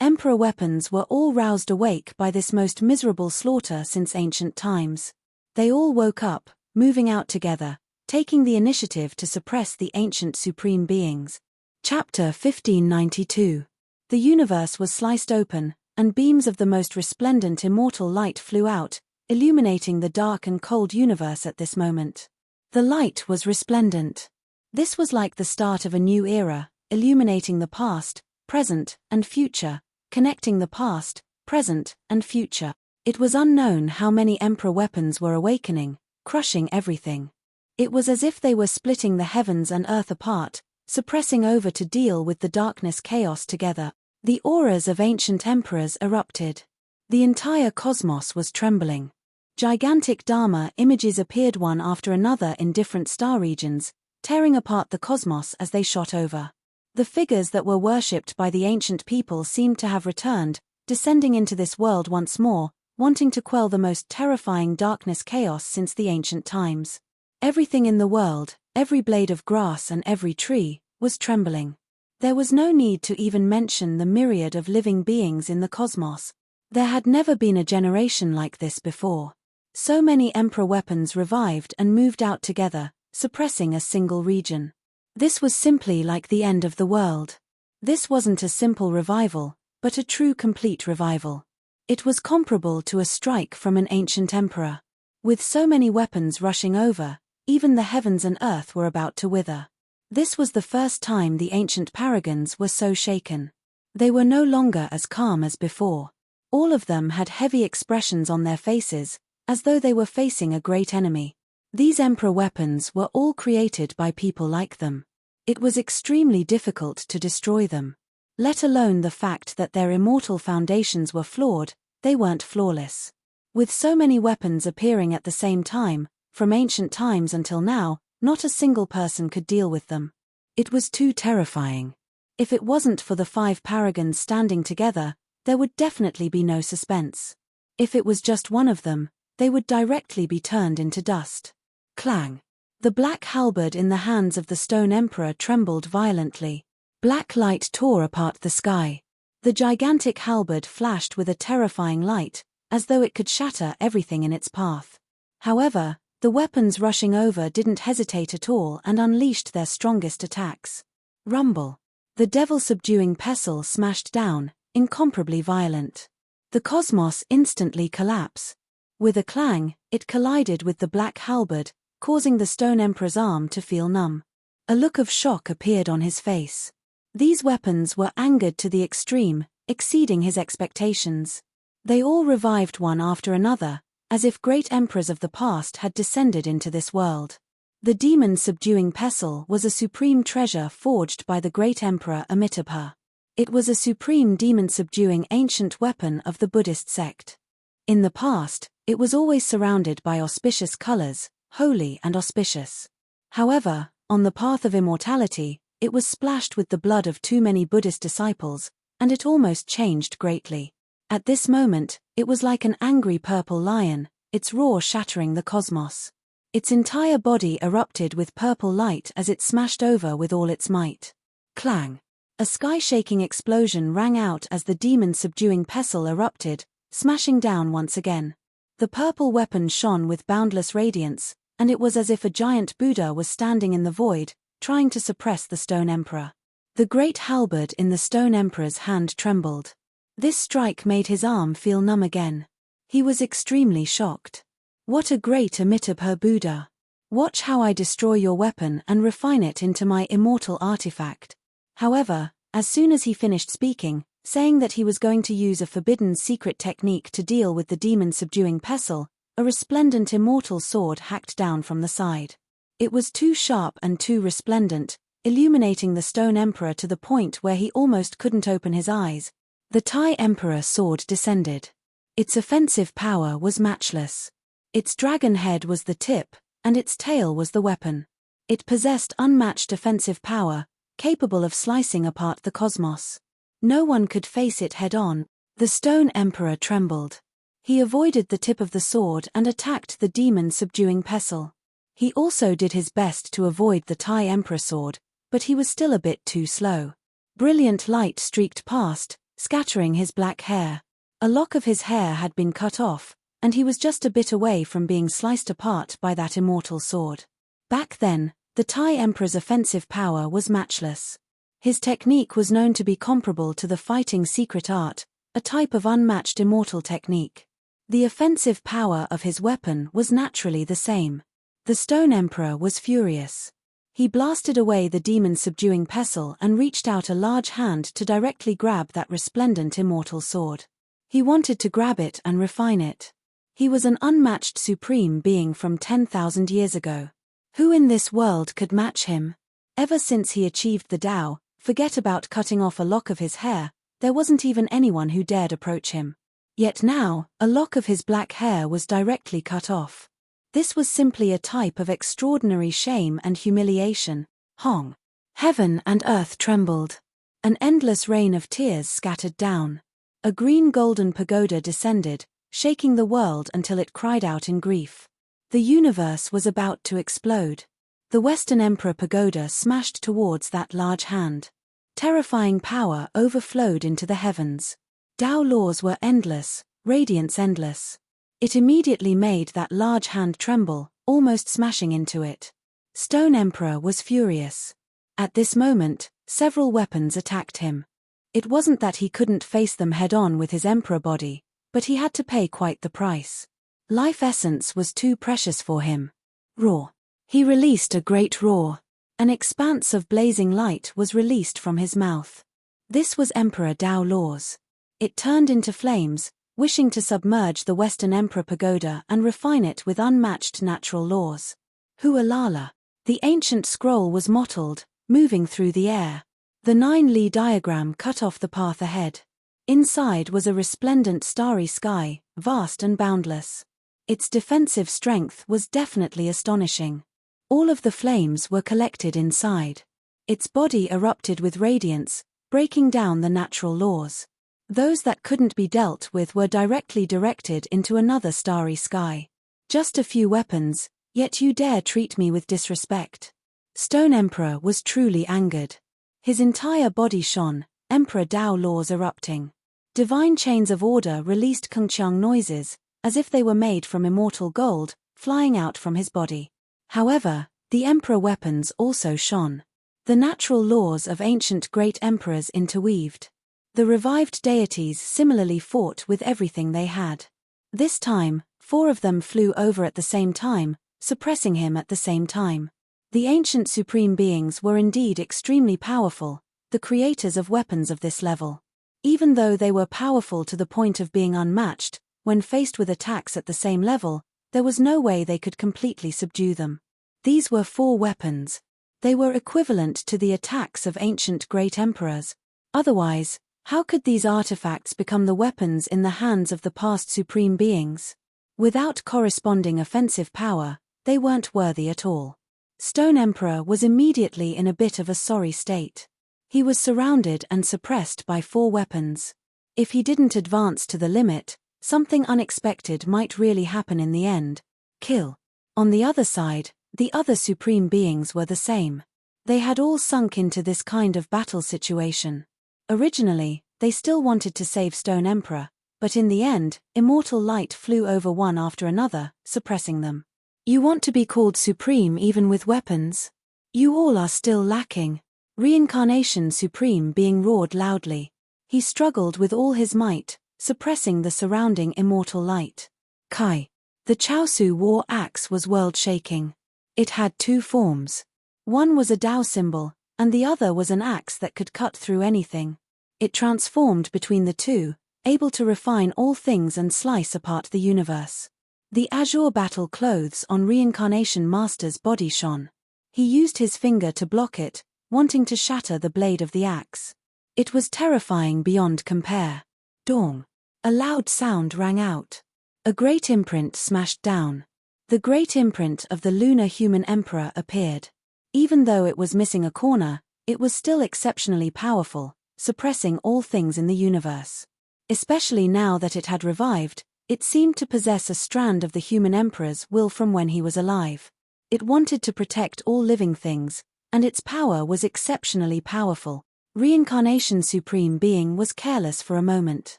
Emperor weapons were all roused awake by this most miserable slaughter since ancient times. They all woke up, moving out together, taking the initiative to suppress the ancient supreme beings. Chapter 1592. The universe was sliced open, and beams of the most resplendent immortal light flew out, illuminating the dark and cold universe at this moment. The light was resplendent. This was like the start of a new era, illuminating the past, present, and future, connecting the past, present, and future. It was unknown how many Emperor weapons were awakening, crushing everything. It was as if they were splitting the heavens and earth apart, suppressing over to deal with the darkness chaos together. The auras of ancient emperors erupted. The entire cosmos was trembling. Gigantic Dharma images appeared one after another in different star regions, tearing apart the cosmos as they shot over. The figures that were worshipped by the ancient people seemed to have returned, descending into this world once more, wanting to quell the most terrifying darkness chaos since the ancient times. Everything in the world, every blade of grass and every tree, was trembling. There was no need to even mention the myriad of living beings in the cosmos. There had never been a generation like this before. So many Emperor weapons revived and moved out together, suppressing a single region. This was simply like the end of the world. This wasn't a simple revival, but a true complete revival. It was comparable to a strike from an ancient emperor. With so many weapons rushing over, even the heavens and earth were about to wither. This was the first time the ancient paragons were so shaken. They were no longer as calm as before. All of them had heavy expressions on their faces, as though they were facing a great enemy. These emperor weapons were all created by people like them. It was extremely difficult to destroy them. Let alone the fact that their immortal foundations were flawed, they weren't flawless. With so many weapons appearing at the same time, from ancient times until now, not a single person could deal with them. It was too terrifying. If it wasn't for the 5 paragons standing together, there would definitely be no suspense. If it was just one of them, they would directly be turned into dust. Clang! The black halberd in the hands of the Stone Emperor trembled violently. Black light tore apart the sky. The gigantic halberd flashed with a terrifying light, as though it could shatter everything in its path. However, the weapons rushing over didn't hesitate at all and unleashed their strongest attacks. Rumble. The devil-subduing pestle smashed down, incomparably violent. The cosmos instantly collapsed. With a clang, it collided with the black halberd, causing the Stone Emperor's arm to feel numb. A look of shock appeared on his face. These weapons were angered to the extreme, exceeding his expectations. They all revived one after another, as if great emperors of the past had descended into this world. The demon-subduing pestle was a supreme treasure forged by the great emperor Amitabha. It was a supreme demon-subduing ancient weapon of the Buddhist sect. In the past, it was always surrounded by auspicious colors, holy and auspicious. However, on the path of immortality, it was splashed with the blood of too many Buddhist disciples, and it almost changed greatly. At this moment, it was like an angry purple lion, its roar shattering the cosmos. Its entire body erupted with purple light as it smashed over with all its might. Clang! A sky-shaking explosion rang out as the demon-subduing pestle erupted, smashing down once again. The purple weapon shone with boundless radiance, and it was as if a giant Buddha was standing in the void, trying to suppress the Stone Emperor. The great halberd in the Stone Emperor's hand trembled. This strike made his arm feel numb again. He was extremely shocked. What a great Amitabha Buddha! Watch how I destroy your weapon and refine it into my immortal artifact. However, as soon as he finished speaking, saying that he was going to use a forbidden secret technique to deal with the demon-subduing pestle, a resplendent immortal sword hacked down from the side. It was too sharp and too resplendent, illuminating the Stone Emperor to the point where he almost couldn't open his eyes. The Thai Emperor sword descended. Its offensive power was matchless. Its dragon head was the tip, and its tail was the weapon. It possessed unmatched offensive power, capable of slicing apart the cosmos. No one could face it head-on. The Stone Emperor trembled. He avoided the tip of the sword and attacked the demon-subduing pestle. He also did his best to avoid the Thai Emperor sword, but he was still a bit too slow. Brilliant light streaked past, scattering his black hair. A lock of his hair had been cut off, and he was just a bit away from being sliced apart by that immortal sword. Back then, the Thai Emperor's offensive power was matchless. His technique was known to be comparable to the fighting secret art, a type of unmatched immortal technique. The offensive power of his weapon was naturally the same. The Stone Emperor was furious. He blasted away the demon-subduing pestle and reached out a large hand to directly grab that resplendent immortal sword. He wanted to grab it and refine it. He was an unmatched supreme being from 10,000 years ago. Who in this world could match him? Ever since he achieved the Tao, forget about cutting off a lock of his hair, there wasn't even anyone who dared approach him. Yet now, a lock of his black hair was directly cut off. This was simply a type of extraordinary shame and humiliation. Hong! Heaven and earth trembled. An endless rain of tears scattered down. A green-golden pagoda descended, shaking the world until it cried out in grief. The universe was about to explode. The Western Emperor pagoda smashed towards that large hand. Terrifying power overflowed into the heavens. Tao laws were endless, radiance endless. It immediately made that large hand tremble, almost smashing into it. Stone Emperor was furious. At this moment, several weapons attacked him. It wasn't that he couldn't face them head-on with his emperor body, but he had to pay quite the price. Life essence was too precious for him. Roar! He released a great roar. An expanse of blazing light was released from his mouth. This was Emperor Tao laws. It turned into flames, wishing to submerge the Western Emperor pagoda and refine it with unmatched natural laws. Hualala! The ancient scroll was mottled, moving through the air. The 9-Li diagram cut off the path ahead. Inside was a resplendent starry sky, vast and boundless. Its defensive strength was definitely astonishing. All of the flames were collected inside. Its body erupted with radiance, breaking down the natural laws. Those that couldn't be dealt with were directly directed into another starry sky. Just a few weapons, yet you dare treat me with disrespect. Stone Emperor was truly angered. His entire body shone, Emperor Tao laws erupting. Divine chains of order released kungchiang noises, as if they were made from immortal gold, flying out from his body. However, the emperor weapons also shone. The natural laws of ancient great emperors interweaved. The revived deities similarly fought with everything they had. This time, 4 of them flew over at the same time, suppressing him at the same time. The ancient supreme beings were indeed extremely powerful, the creators of weapons of this level. Even though they were powerful to the point of being unmatched, when faced with attacks at the same level, there was no way they could completely subdue them. These were 4 weapons. They were equivalent to the attacks of ancient great emperors. Otherwise, how could these artifacts become the weapons in the hands of the past supreme beings? Without corresponding offensive power, they weren't worthy at all. Stone Emperor was immediately in a bit of a sorry state. He was surrounded and suppressed by 4 weapons. If he didn't advance to the limit, something unexpected might really happen in the end. Kill. On the other side, the other supreme beings were the same. They had all sunk into this kind of battle situation. Originally, they still wanted to save Stone Emperor, but in the end, immortal light flew over one after another, suppressing them. You want to be called supreme even with weapons? You all are still lacking. Reincarnation Supreme Being roared loudly. He struggled with all his might, suppressing the surrounding immortal light. Kai. The Chaosu war axe was world-shaking. It had 2 forms. One was a Tao symbol, and the other was an axe that could cut through anything. It transformed between the 2, able to refine all things and slice apart the universe. The azure battle clothes on Reincarnation Master's body shone. He used his finger to block it, wanting to shatter the blade of the axe. It was terrifying beyond compare. Dong. A loud sound rang out. A great imprint smashed down. The great imprint of the lunar human emperor appeared. Even though it was missing a corner, it was still exceptionally powerful, suppressing all things in the universe. Especially now that it had revived, it seemed to possess a strand of the human emperor's will from when he was alive. It wanted to protect all living things, and its power was exceptionally powerful. Reincarnation Supreme Being was careless for a moment.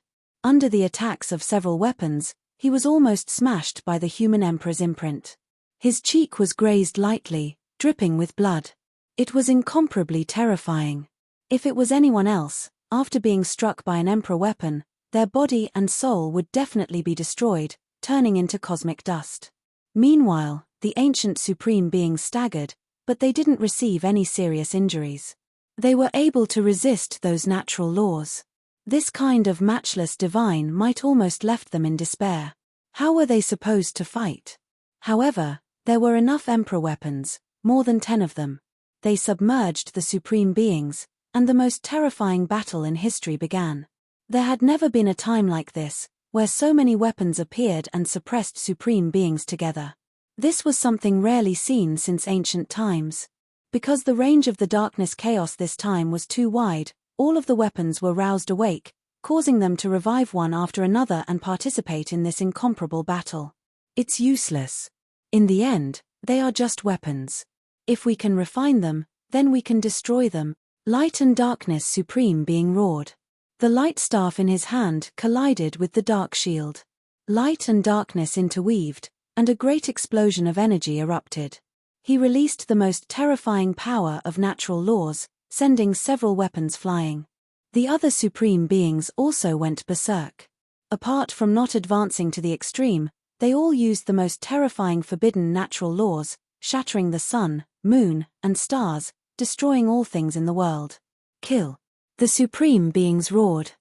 Under the attacks of several weapons, he was almost smashed by the human emperor's imprint. His cheek was grazed lightly, dripping with blood. It was incomparably terrifying. If it was anyone else, after being struck by an emperor weapon, their body and soul would definitely be destroyed, turning into cosmic dust. Meanwhile, the ancient supreme beings staggered, but they didn't receive any serious injuries. They were able to resist those natural laws. This kind of matchless divine might almost left them in despair. How were they supposed to fight? However, there were enough emperor weapons, more than 10 of them. They submerged the supreme beings, and the most terrifying battle in history began. There had never been a time like this, where so many weapons appeared and suppressed supreme beings together. This was something rarely seen since ancient times. Because the range of the darkness chaos this time was too wide, all of the weapons were roused awake, causing them to revive one after another and participate in this incomparable battle. It's useless. In the end, they are just weapons. If we can refine them, then we can destroy them. Light and darkness Supreme Being roared. The light staff in his hand collided with the dark shield. Light and darkness interweaved, and a great explosion of energy erupted. He released the most terrifying power of natural laws, sending several weapons flying. The other supreme beings also went berserk. Apart from not advancing to the extreme, they all used the most terrifying forbidden natural laws, shattering the sun, moon, and stars, destroying all things in the world. Kill. The supreme beings roared.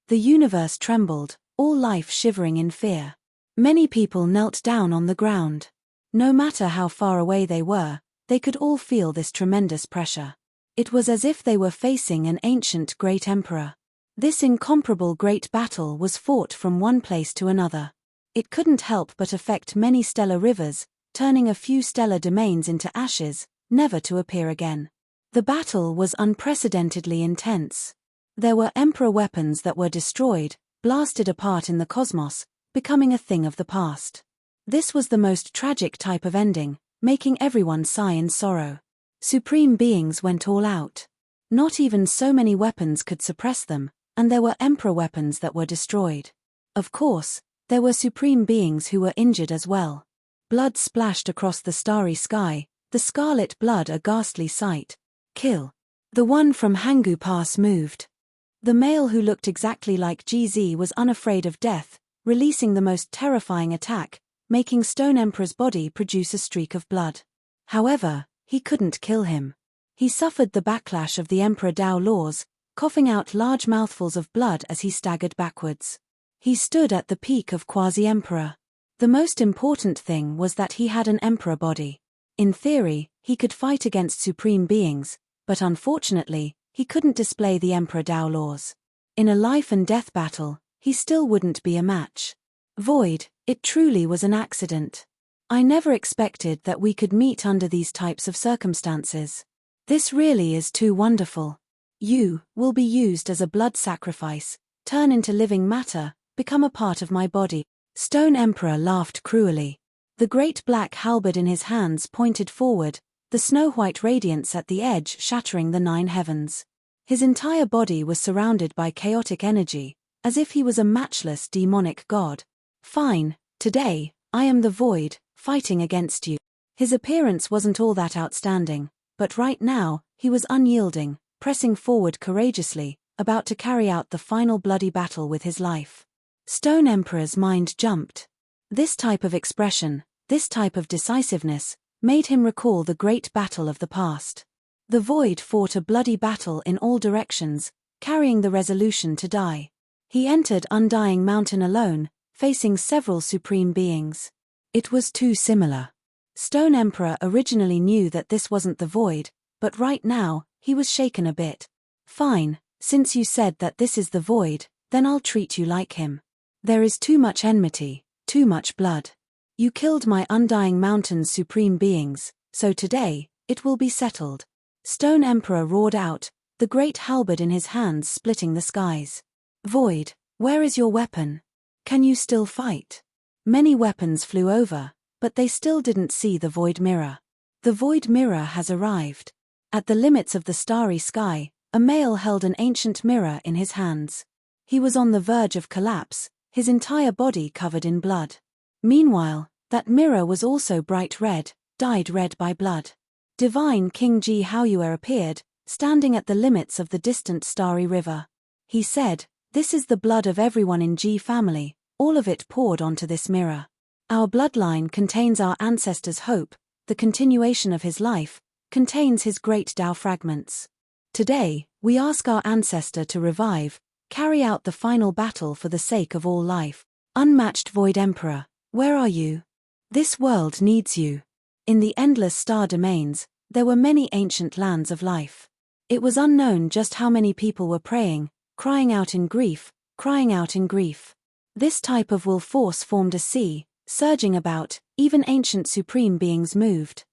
The universe trembled, all life shivering in fear. Many people knelt down on the ground. No matter how far away they were, they could all feel this tremendous pressure. It was as if they were facing an ancient great emperor. This incomparable great battle was fought from one place to another. It couldn't help but affect many stellar rivers, turning a few stellar domains into ashes, never to appear again. The battle was unprecedentedly intense. There were emperor weapons that were destroyed, blasted apart in the cosmos, becoming a thing of the past. This was the most tragic type of ending, making everyone sigh in sorrow. Supreme beings went all out. Not even so many weapons could suppress them, and there were emperor weapons that were destroyed. Of course, there were supreme beings who were injured as well. Blood splashed across the starry sky, the scarlet blood a ghastly sight. Kill. The one from Hangu Pass moved. The male who looked exactly like GZ was unafraid of death, releasing the most terrifying attack, making Stone Emperor's body produce a streak of blood. However, he couldn't kill him. He suffered the backlash of the Emperor Dao laws, coughing out large mouthfuls of blood as he staggered backwards. He stood at the peak of Quasi-Emperor. The most important thing was that he had an Emperor body. In theory, he could fight against supreme beings, but unfortunately, he couldn't display the Emperor Dao laws. In a life and death battle, he still wouldn't be a match. Void, it truly was an accident. I never expected that we could meet under these types of circumstances. This really is too wonderful. You will be used as a blood sacrifice, turn into living matter, become a part of my body. Stone Emperor laughed cruelly. The great black halberd in his hands pointed forward, the snow-white radiance at the edge shattering the 9 heavens. His entire body was surrounded by chaotic energy, as if he was a matchless demonic god. Fine, today, I am the Void, fighting against you. His appearance wasn't all that outstanding, but right now, he was unyielding, pressing forward courageously, about to carry out the final bloody battle with his life. Stone Emperor's mind jumped. This type of expression, this type of decisiveness, made him recall the great battle of the past. The Void fought a bloody battle in all directions, carrying the resolution to die. He entered Undying Mountain alone, facing several supreme beings. It was too similar. Stone Emperor originally knew that this wasn't the Void, but right now, he was shaken a bit. Fine, since you said that this is the Void, then I'll treat you like him. There is too much enmity, too much blood. You killed my Undying Mountain's supreme beings, so today, it will be settled. Stone Emperor roared out, the great halberd in his hands splitting the skies. Void, where is your weapon? Can you still fight? Many weapons flew over, but they still didn't see the Void Mirror. The Void Mirror has arrived. At the limits of the starry sky, a male held an ancient mirror in his hands. He was on the verge of collapse, his entire body covered in blood. Meanwhile, that mirror was also bright red, dyed red by blood. Divine King Ji Haoyue appeared, standing at the limits of the distant starry river. He said, "This is the blood of everyone in Ji family, all of it poured onto this mirror. Our bloodline contains our ancestors' hope, the continuation of his life, contains his great Tao fragments. Today, we ask our ancestor to revive, carry out the final battle for the sake of all life. Unmatched Void Emperor, where are you? This world needs you." In the endless star domains, there were many ancient lands of life. It was unknown just how many people were praying, crying out in grief, crying out in grief. This type of will force formed a sea, surging about, even ancient supreme beings moved.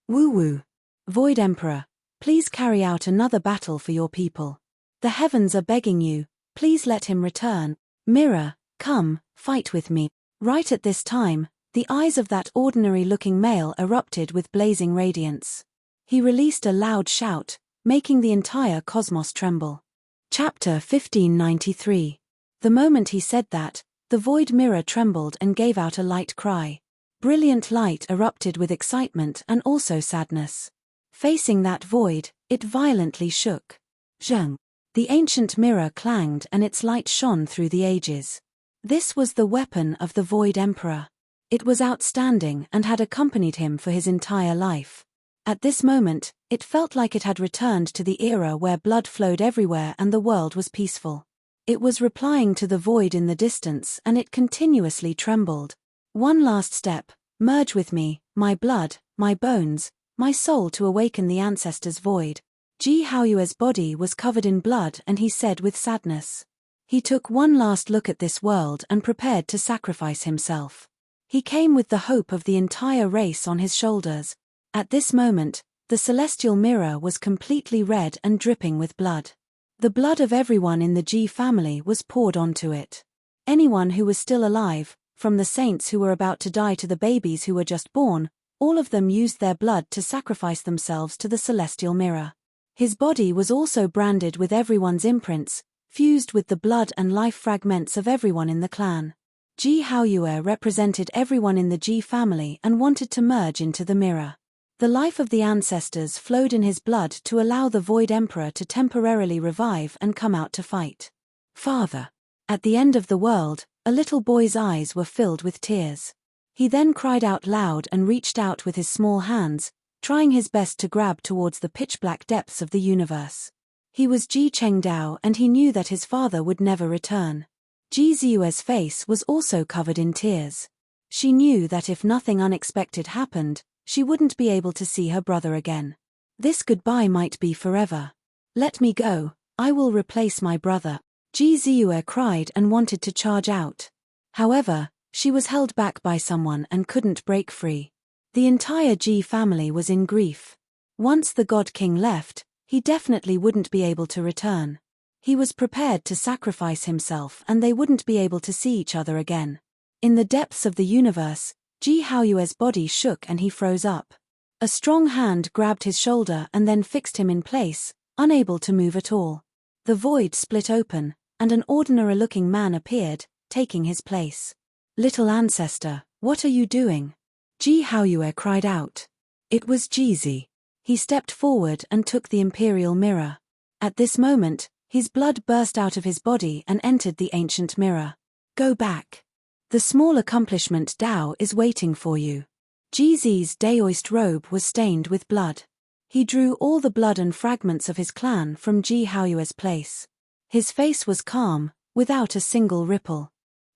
Woo-woo. Void Emperor, please carry out another battle for your people. The heavens are begging you, please let him return. Mirror, come, fight with me. Right at this time, the eyes of that ordinary-looking male erupted with blazing radiance. He released a loud shout, making the entire cosmos tremble. Chapter 1593. The moment he said that, the Void Mirror trembled and gave out a light cry. Brilliant light erupted with excitement and also sadness. Facing that void, it violently shook. Zheng. The ancient mirror clanged and its light shone through the ages. This was the weapon of the Void Emperor. It was outstanding and had accompanied him for his entire life. At this moment, it felt like it had returned to the era where blood flowed everywhere and the world was peaceful. It was replying to the void in the distance and it continuously trembled. One last step, merge with me, my blood, my bones, my soul to awaken the ancestors' void. Ji Haoyue's body was covered in blood and he said with sadness. He took one last look at this world and prepared to sacrifice himself. He came with the hope of the entire race on his shoulders. At this moment, the celestial mirror was completely red and dripping with blood. The blood of everyone in the Ji family was poured onto it. Anyone who was still alive, from the saints who were about to die to the babies who were just born, all of them used their blood to sacrifice themselves to the celestial mirror. His body was also branded with everyone's imprints, fused with the blood and life fragments of everyone in the clan. Ji Haoyue represented everyone in the Ji family and wanted to merge into the mirror. The life of the ancestors flowed in his blood to allow the Void Emperor to temporarily revive and come out to fight. Father. At the end of the world, a little boy's eyes were filled with tears. He then cried out loud and reached out with his small hands, trying his best to grab towards the pitch-black depths of the universe. He was Ji Chengdao and he knew that his father would never return. Ji Ziyue's face was also covered in tears. She knew that if nothing unexpected happened, she wouldn't be able to see her brother again. This goodbye might be forever. Let me go, I will replace my brother. Ji Ziyue cried and wanted to charge out. However, she was held back by someone and couldn't break free. The entire Ji family was in grief. Once the God King left, he definitely wouldn't be able to return. He was prepared to sacrifice himself and they wouldn't be able to see each other again. In the depths of the universe, Ji Haoyue's body shook and he froze up. A strong hand grabbed his shoulder and then fixed him in place, unable to move at all. The void split open, and an ordinary-looking man appeared, taking his place. Little ancestor, what are you doing? Ji Haoyue cried out. It was Jizi. He stepped forward and took the imperial mirror. At this moment, his blood burst out of his body and entered the ancient mirror. Go back. The small accomplishment Dao is waiting for you. Jizi's Daoist robe was stained with blood. He drew all the blood and fragments of his clan from Ji Haoyue's place. His face was calm, without a single ripple.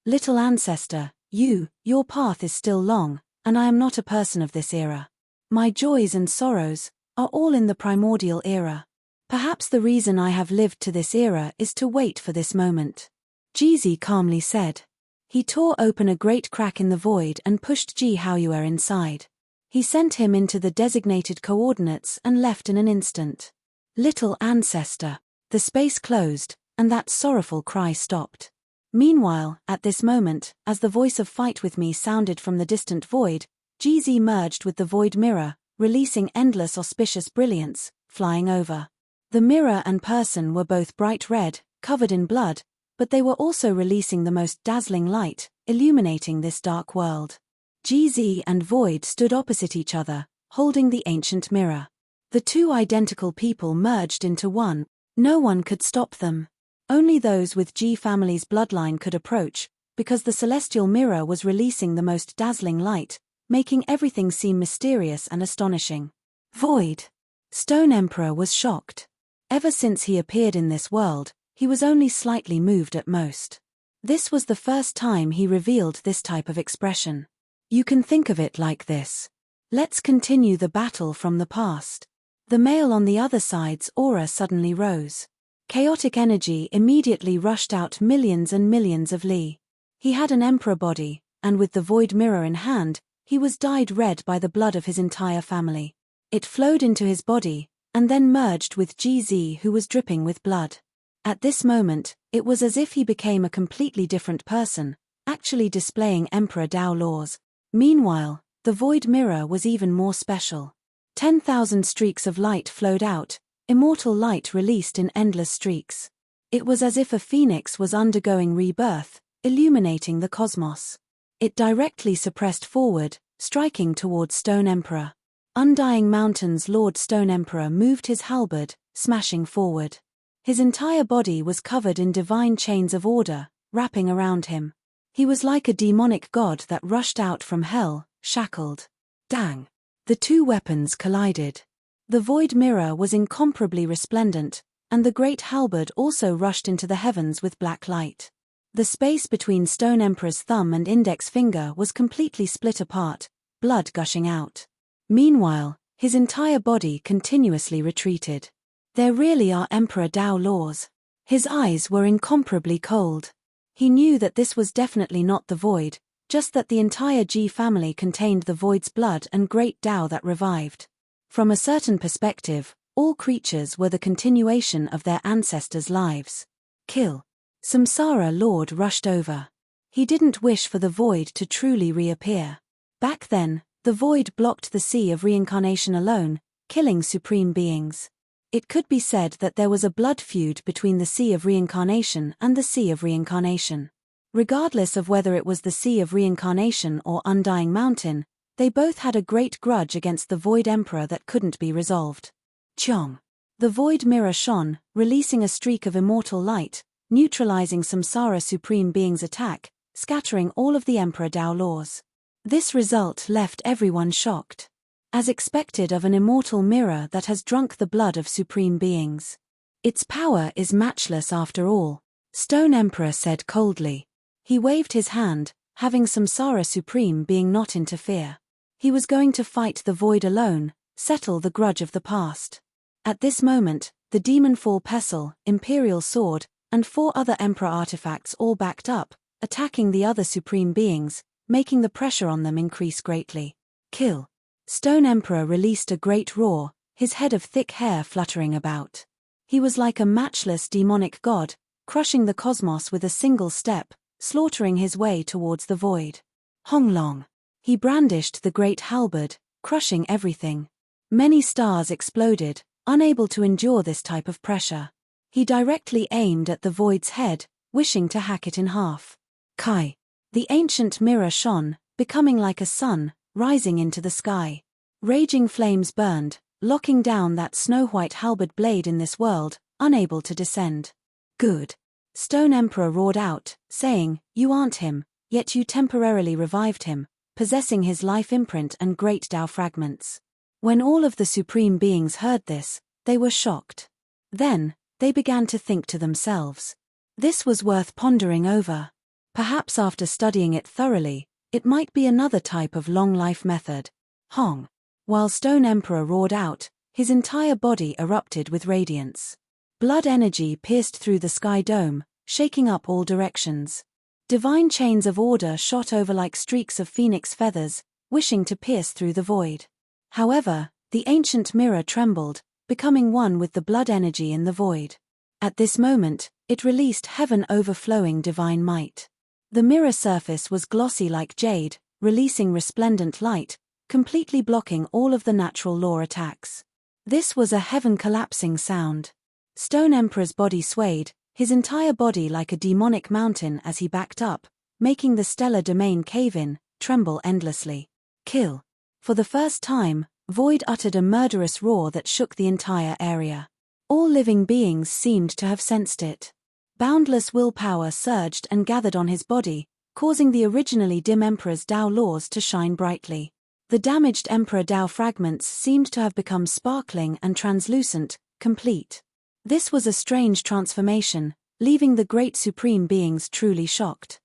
Little ancestor, your path is still long, and I am not a person of this era. My joys and sorrows are all in the primordial era. Perhaps the reason I have lived to this era is to wait for this moment. Jizi calmly said. He tore open a great crack in the void and pushed Ji Haoyue inside. He sent him into the designated coordinates and left in an instant. Little ancestor. The space closed, and that sorrowful cry stopped. Meanwhile, at this moment, as the voice of "Fight with me" sounded from the distant void, Jizi merged with the void mirror, releasing endless auspicious brilliance, flying over. The mirror and person were both bright red, covered in blood, but they were also releasing the most dazzling light, illuminating this dark world. Jizi and Void stood opposite each other, holding the ancient mirror. The two identical people merged into one. No one could stop them. Only those with Ji family's bloodline could approach, because the celestial mirror was releasing the most dazzling light, making everything seem mysterious and astonishing. Void. Stone Emperor was shocked. Ever since he appeared in this world, he was only slightly moved at most. This was the first time he revealed this type of expression. You can think of it like this. Let's continue the battle from the past. The male on the other side's aura suddenly rose. Chaotic energy immediately rushed out millions and millions of li. He had an emperor body, and with the void mirror in hand, he was dyed red by the blood of his entire family. It flowed into his body, and then merged with GZ, who was dripping with blood. At this moment, it was as if he became a completely different person, actually displaying Emperor Dao laws. Meanwhile, the void mirror was even more special. 10,000 streaks of light flowed out, immortal light released in endless streaks. It was as if a phoenix was undergoing rebirth, illuminating the cosmos. It directly suppressed forward, striking towards Stone Emperor. Undying Mountain's Lord Stone Emperor moved his halberd, smashing forward. His entire body was covered in divine chains of order, wrapping around him. He was like a demonic god that rushed out from hell, shackled. Dang! The two weapons collided. The void mirror was incomparably resplendent, and the great halberd also rushed into the heavens with black light. The space between Stone Emperor's thumb and index finger was completely split apart, blood gushing out. Meanwhile, his entire body continuously retreated. There really are Emperor Dao laws. His eyes were incomparably cold. He knew that this was definitely not the void, just that the entire Ji family contained the void's blood and great Dao that revived. From a certain perspective, all creatures were the continuation of their ancestors' lives. Kill. Samsara Lord rushed over. He didn't wish for the void to truly reappear. Back then, the void blocked the sea of reincarnation alone, killing supreme beings. It could be said that there was a blood feud between the Sea of Reincarnation and the Sea of Reincarnation. Regardless of whether it was the Sea of Reincarnation or Undying Mountain, They both had a great grudge against the Void Emperor that couldn't be resolved. Chong. The Void Mirror shone, releasing a streak of immortal light, neutralizing Samsara Supreme Being's attack, scattering all of the Emperor Dao laws. This result left everyone shocked. As expected of an immortal mirror that has drunk the blood of Supreme Beings. Its power is matchless after all, Stone Emperor said coldly. He waved his hand, having Samsara Supreme Being not interfere. He was going to fight the void alone, settle the grudge of the past. At this moment, the Demon Fall Pestle, Imperial Sword, and 4 other Emperor artifacts all backed up, attacking the other Supreme Beings, making the pressure on them increase greatly. Kill. Stone Emperor released a great roar, his head of thick hair fluttering about. He was like a matchless demonic god, crushing the cosmos with a single step, slaughtering his way towards the void. Honglong. He brandished the great halberd, crushing everything. Many stars exploded, unable to endure this type of pressure. He directly aimed at the void's head, wishing to hack it in half. Kai. The ancient mirror shone, becoming like a sun, rising into the sky. Raging flames burned, locking down that snow-white halberd blade in this world, unable to descend. Good. Stone Emperor roared out, saying, "You aren't him, yet you temporarily revived him, possessing his life imprint and great Tao fragments." When all of the Supreme Beings heard this, they were shocked. Then, they began to think to themselves. This was worth pondering over. Perhaps after studying it thoroughly, it might be another type of long life method. Hong. While Stone Emperor roared out, his entire body erupted with radiance. Blood energy pierced through the sky dome, shaking up all directions. Divine chains of order shot over like streaks of phoenix feathers, wishing to pierce through the void. However, the ancient mirror trembled, becoming one with the blood energy in the void. At this moment, it released heaven-overflowing divine might. The mirror surface was glossy like jade, releasing resplendent light, completely blocking all of the natural law attacks. This was a heaven-collapsing sound. Stone Emperor's body swayed, his entire body like a demonic mountain as he backed up, making the stellar domain cave in, tremble endlessly. Kill. For the first time, Void uttered a murderous roar that shook the entire area. All living beings seemed to have sensed it. Boundless willpower surged and gathered on his body, causing the originally dim Emperor's Tao laws to shine brightly. The damaged Emperor Tao fragments seemed to have become sparkling and translucent, complete. This was a strange transformation, leaving the great Supreme Beings truly shocked.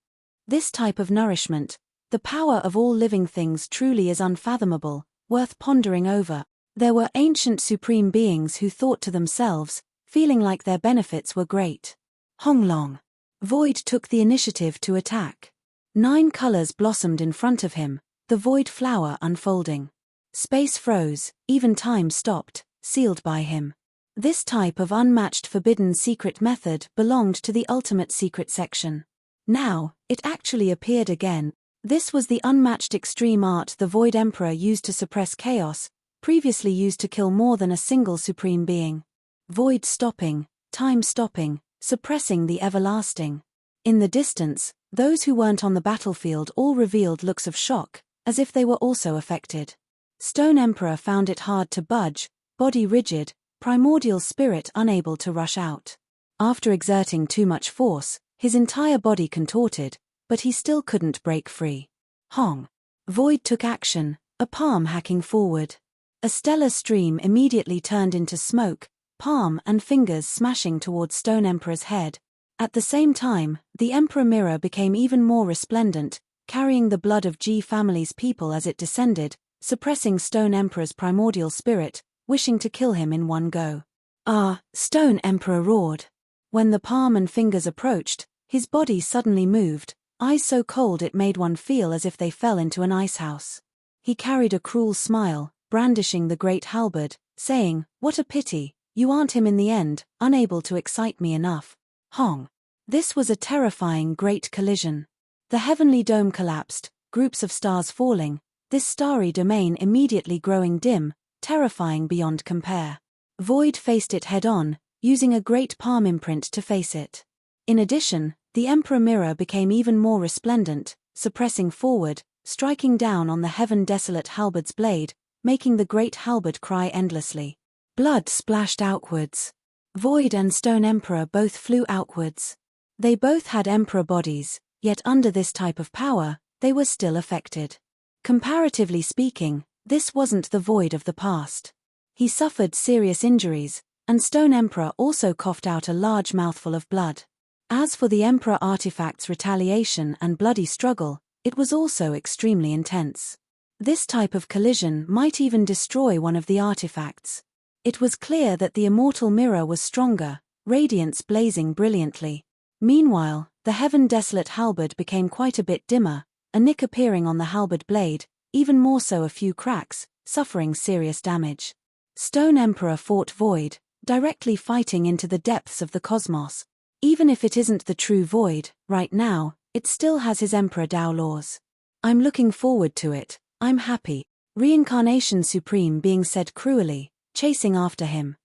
This type of nourishment, the power of all living things, truly is unfathomable, worth pondering over. There were ancient Supreme Beings who thought to themselves, feeling like their benefits were great. Honglong. Void took the initiative to attack. 9 colors blossomed in front of him, the void flower unfolding. Space froze, even time stopped, sealed by him. This type of unmatched forbidden secret method belonged to the ultimate secret section. Now, it actually appeared again. This was the unmatched extreme art the Void Emperor used to suppress chaos, previously used to kill more than a single Supreme Being. Void stopping, time stopping, suppressing the everlasting. In the distance, those who weren't on the battlefield all revealed looks of shock, as if they were also affected. Stone Emperor found it hard to budge, body rigid, primordial spirit unable to rush out. After exerting too much force, his entire body contorted, but he still couldn't break free. Hong. Void took action, a palm hacking forward. A stellar stream immediately turned into smoke, palm and fingers smashing towards Stone Emperor's head. At the same time, the Emperor Mirror became even more resplendent, carrying the blood of G family's people as it descended, suppressing Stone Emperor's primordial spirit, wishing to kill him in one go. "Ah!" Stone Emperor roared. When the palm and fingers approached, his body suddenly moved, eyes so cold it made one feel as if they fell into an icehouse. He carried a cruel smile, brandishing the great halberd, saying, "What a pity, you aren't him in the end, unable to excite me enough." Hong. This was a terrifying great collision. The heavenly dome collapsed, groups of stars falling, this starry domain immediately growing dim, terrifying beyond compare. Void faced it head-on, using a great palm imprint to face it. In addition, the Emperor Mirror became even more resplendent, suppressing forward, striking down on the heaven-desolate halberd's blade, making the great halberd cry endlessly. Blood splashed outwards. Void and Stone Emperor both flew outwards. They both had emperor bodies, yet under this type of power, they were still affected. Comparatively speaking, this wasn't the Void of the past. He suffered serious injuries, and Stone Emperor also coughed out a large mouthful of blood. As for the Emperor Artifact's retaliation and bloody struggle, it was also extremely intense. This type of collision might even destroy one of the artifacts. It was clear that the immortal mirror was stronger, radiance blazing brilliantly. Meanwhile, the heaven-desolate halberd became quite a bit dimmer, a nick appearing on the halberd blade, even more so a few cracks, suffering serious damage. Stone Emperor fought Void, directly fighting into the depths of the cosmos. Even if it isn't the true Void, right now, it still has his Emperor Dao laws. I'm looking forward to it, I'm happy. Reincarnation Supreme being said cruelly, chasing after him.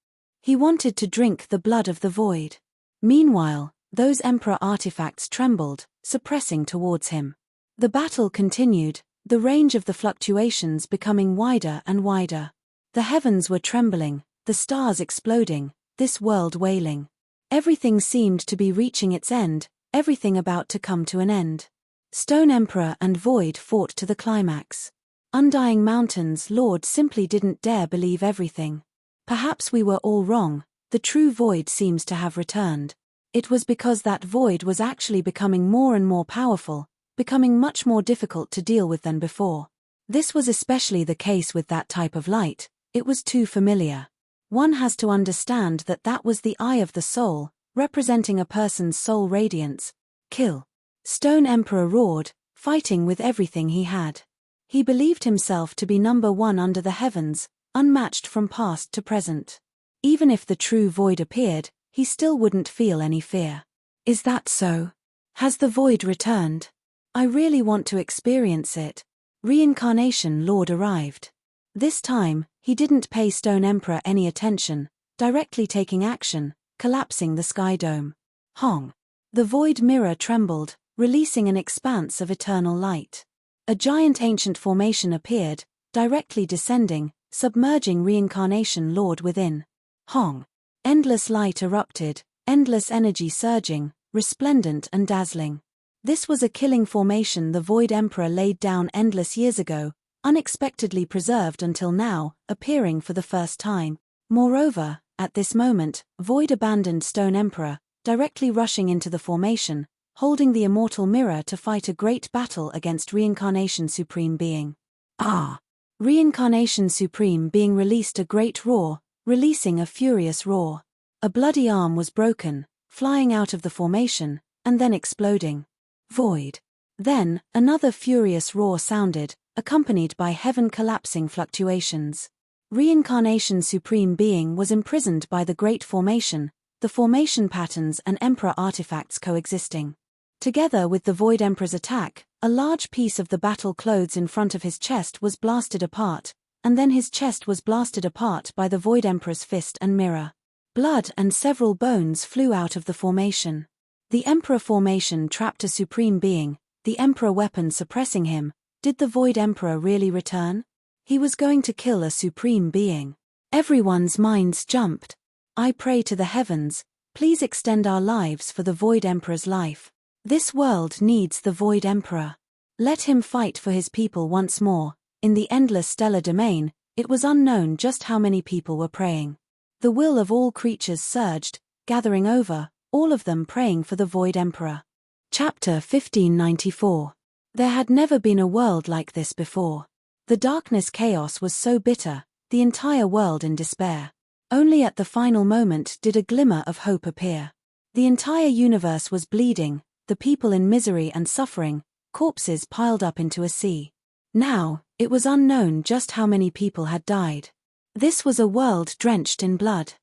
He wanted to drink the blood of the Void. Meanwhile, those Emperor artifacts trembled, suppressing towards him. The battle continued, the range of the fluctuations becoming wider and wider. The heavens were trembling, the stars exploding, this world wailing. Everything seemed to be reaching its end, everything about to come to an end. Stone Emperor and Void fought to the climax. Undying Mountain's Lord simply didn't dare believe everything. Perhaps we were all wrong, the true Void seems to have returned. It was because that Void was actually becoming more and more powerful, becoming much more difficult to deal with than before. This was especially the case with that type of light, it was too familiar. One has to understand that that was the eye of the soul, representing a person's soul radiance. Kill. Stone Emperor roared, fighting with everything he had. He believed himself to be number one under the heavens, unmatched from past to present. Even if the true Void appeared, he still wouldn't feel any fear. Is that so? Has the Void returned? I really want to experience it. Reincarnation Lord arrived. This time, he didn't pay Stone Emperor any attention, directly taking action, collapsing the sky dome. Hong. The Void mirror trembled, releasing an expanse of eternal light. A giant ancient formation appeared, directly descending, submerging Reincarnation Lord within. Hong. Endless light erupted, endless energy surging, resplendent and dazzling. This was a killing formation the Void Emperor laid down endless years ago, unexpectedly preserved until now, appearing for the first time. Moreover, at this moment, Void abandoned Stone Emperor, directly rushing into the formation, holding the immortal mirror to fight a great battle against Reincarnation Supreme Being. Ah! Reincarnation Supreme Being released a great roar, releasing a furious roar. A bloody arm was broken, flying out of the formation, and then exploding. Void. Then, another furious roar sounded, accompanied by heaven-collapsing fluctuations. Reincarnation Supreme Being was imprisoned by the Great Formation, the formation patterns and Emperor artifacts coexisting. Together with the Void Emperor's attack, a large piece of the battle clothes in front of his chest was blasted apart, and then his chest was blasted apart by the Void Emperor's fist and mirror. Blood and several bones flew out of the formation. The Emperor formation trapped a Supreme Being, the Emperor weapon suppressing him. Did the Void Emperor really return? He was going to kill a Supreme Being. Everyone's minds jumped. I pray to the heavens, please extend our lives for the Void Emperor's life. This world needs the Void Emperor. Let him fight for his people once more. In the endless stellar domain, it was unknown just how many people were praying. The will of all creatures surged, gathering over, all of them praying for the Void Emperor. Chapter 1594. There had never been a world like this before. The darkness chaos was so bitter, the entire world in despair. Only at the final moment did a glimmer of hope appear. The entire universe was bleeding, the people in misery and suffering, corpses piled up into a sea. Now, it was unknown just how many people had died. This was a world drenched in blood.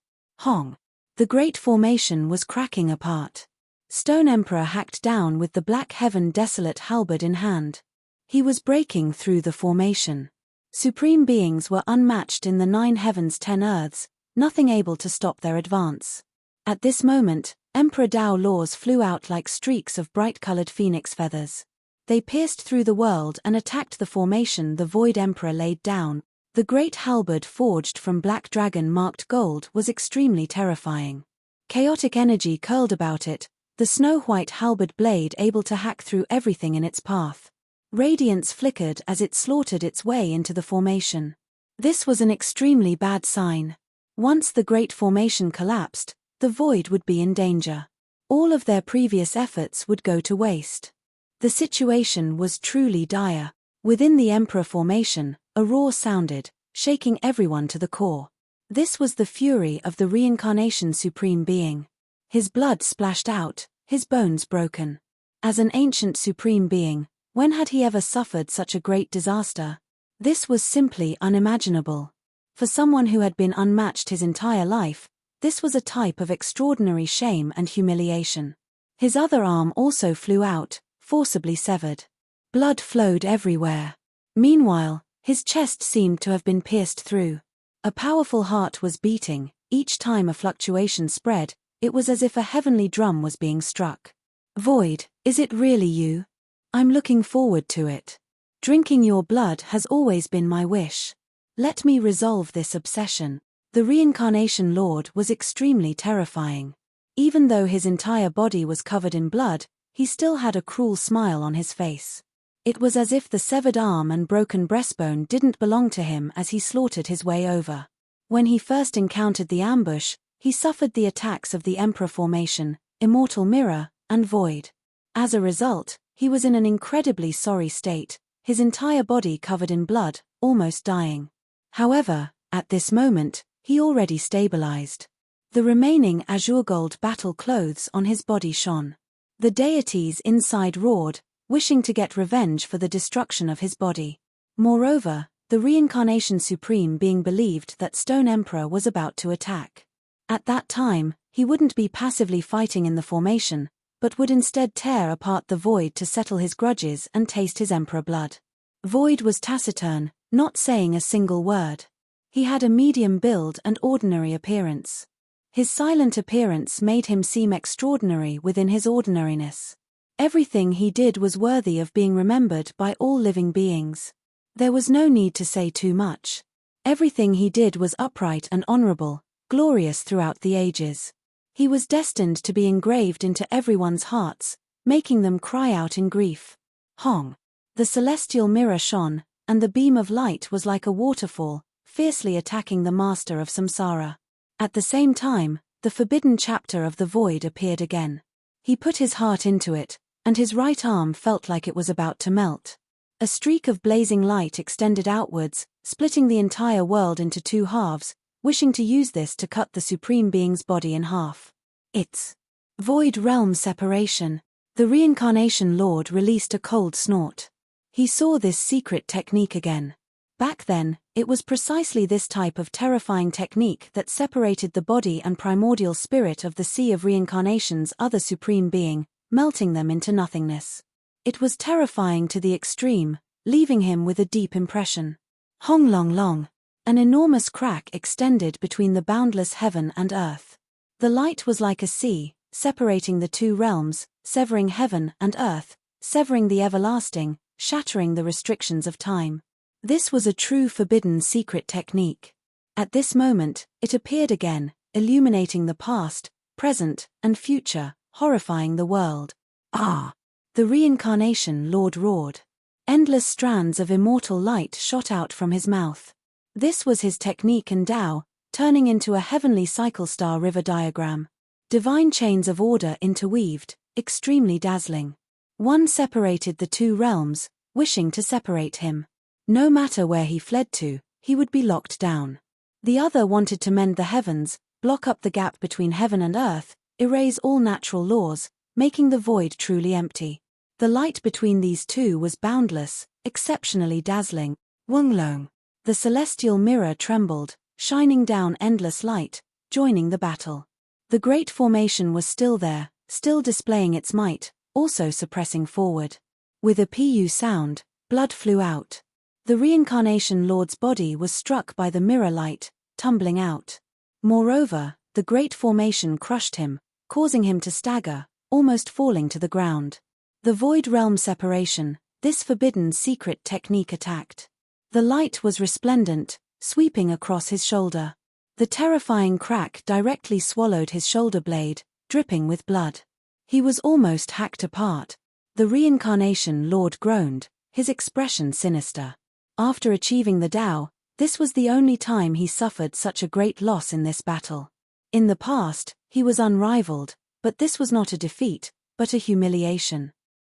Hong. The Great Formation was cracking apart. Stone Emperor hacked down with the black heaven desolate halberd in hand. He was breaking through the formation. Supreme beings were unmatched in the 9 heavens 10 earths, nothing able to stop their advance. At this moment, Emperor Dao laws flew out like streaks of bright-colored phoenix feathers. They pierced through the world and attacked the formation the Void Emperor laid down. The great halberd forged from black dragon-marked gold was extremely terrifying. Chaotic energy curled about it, the snow-white halberd blade able to hack through everything in its path. Radiance flickered as it slaughtered its way into the formation. This was an extremely bad sign. Once the great formation collapsed, the Void would be in danger. All of their previous efforts would go to waste. The situation was truly dire. Within the Emperor formation, a roar sounded, shaking everyone to the core. This was the fury of the reincarnation Supreme Being. His blood splashed out, his bones broken. As an ancient Supreme Being, when had he ever suffered such a great disaster? This was simply unimaginable. For someone who had been unmatched his entire life, this was a type of extraordinary shame and humiliation. His other arm also flew out, forcibly severed. Blood flowed everywhere. Meanwhile, his chest seemed to have been pierced through. A powerful heart was beating. Each time a fluctuation spread, it was as if a heavenly drum was being struck. Void, is it really you? I'm looking forward to it. Drinking your blood has always been my wish. Let me resolve this obsession. The Reincarnation Lord was extremely terrifying. Even though his entire body was covered in blood, he still had a cruel smile on his face. It was as if the severed arm and broken breastbone didn't belong to him as he slaughtered his way over. When he first encountered the ambush, he suffered the attacks of the Emperor formation, Immortal Mirror, and Void. As a result, he was in an incredibly sorry state, his entire body covered in blood, almost dying. However, at this moment, he already stabilized. The remaining azure gold battle clothes on his body shone. The deities inside roared, wishing to get revenge for the destruction of his body. Moreover, the Reincarnation Supreme Being believed that Stone Emperor was about to attack. At that time, he wouldn't be passively fighting in the formation, but would instead tear apart the Void to settle his grudges and taste his Emperor blood. Void was taciturn, not saying a single word. He had a medium build and ordinary appearance. His silent appearance made him seem extraordinary within his ordinariness. Everything he did was worthy of being remembered by all living beings. There was no need to say too much. Everything he did was upright and honorable, glorious throughout the ages. He was destined to be engraved into everyone's hearts, making them cry out in grief. Hong! The celestial mirror shone, and the beam of light was like a waterfall, fiercely attacking the master of samsara. At the same time, the forbidden chapter of the Void appeared again. He put his heart into it, and his right arm felt like it was about to melt. A streak of blazing light extended outwards, splitting the entire world into two halves, wishing to use this to cut the Supreme Being's body in half. It's Void Realm Separation. The Reincarnation Lord released a cold snort. He saw this secret technique again. Back then, it was precisely this type of terrifying technique that separated the body and primordial spirit of the Sea of Reincarnation's other Supreme Being, melting them into nothingness. It was terrifying to the extreme, leaving him with a deep impression. Hong Long Long. An enormous crack extended between the boundless heaven and earth. The light was like a sea, separating the two realms, severing heaven and earth, severing the everlasting, shattering the restrictions of time. This was a true forbidden secret technique. At this moment, it appeared again, illuminating the past, present, and future, horrifying the world. Ah! The Reincarnation Lord roared. Endless strands of immortal light shot out from his mouth. This was his technique and Tao, turning into a heavenly cycle star river diagram. Divine chains of order interweaved, extremely dazzling. One separated the two realms, wishing to separate him. No matter where he fled to, he would be locked down. The other wanted to mend the heavens, block up the gap between heaven and earth, erase all natural laws, making the void truly empty. The light between these two was boundless, exceptionally dazzling. Wunglong. The celestial mirror trembled, shining down endless light, joining the battle. The great formation was still there, still displaying its might, also suppressing forward. With a pu sound, blood flew out. The Reincarnation Lord's body was struck by the mirror light, tumbling out. Moreover, the great formation crushed him, causing him to stagger, almost falling to the ground. The void realm separation, this forbidden secret technique attacked. The light was resplendent, sweeping across his shoulder. The terrifying crack directly swallowed his shoulder blade, dripping with blood. He was almost hacked apart. The reincarnation lord groaned, his expression sinister. After achieving the Tao, this was the only time he suffered such a great loss in this battle. In the past, he was unrivaled, but this was not a defeat, but a humiliation.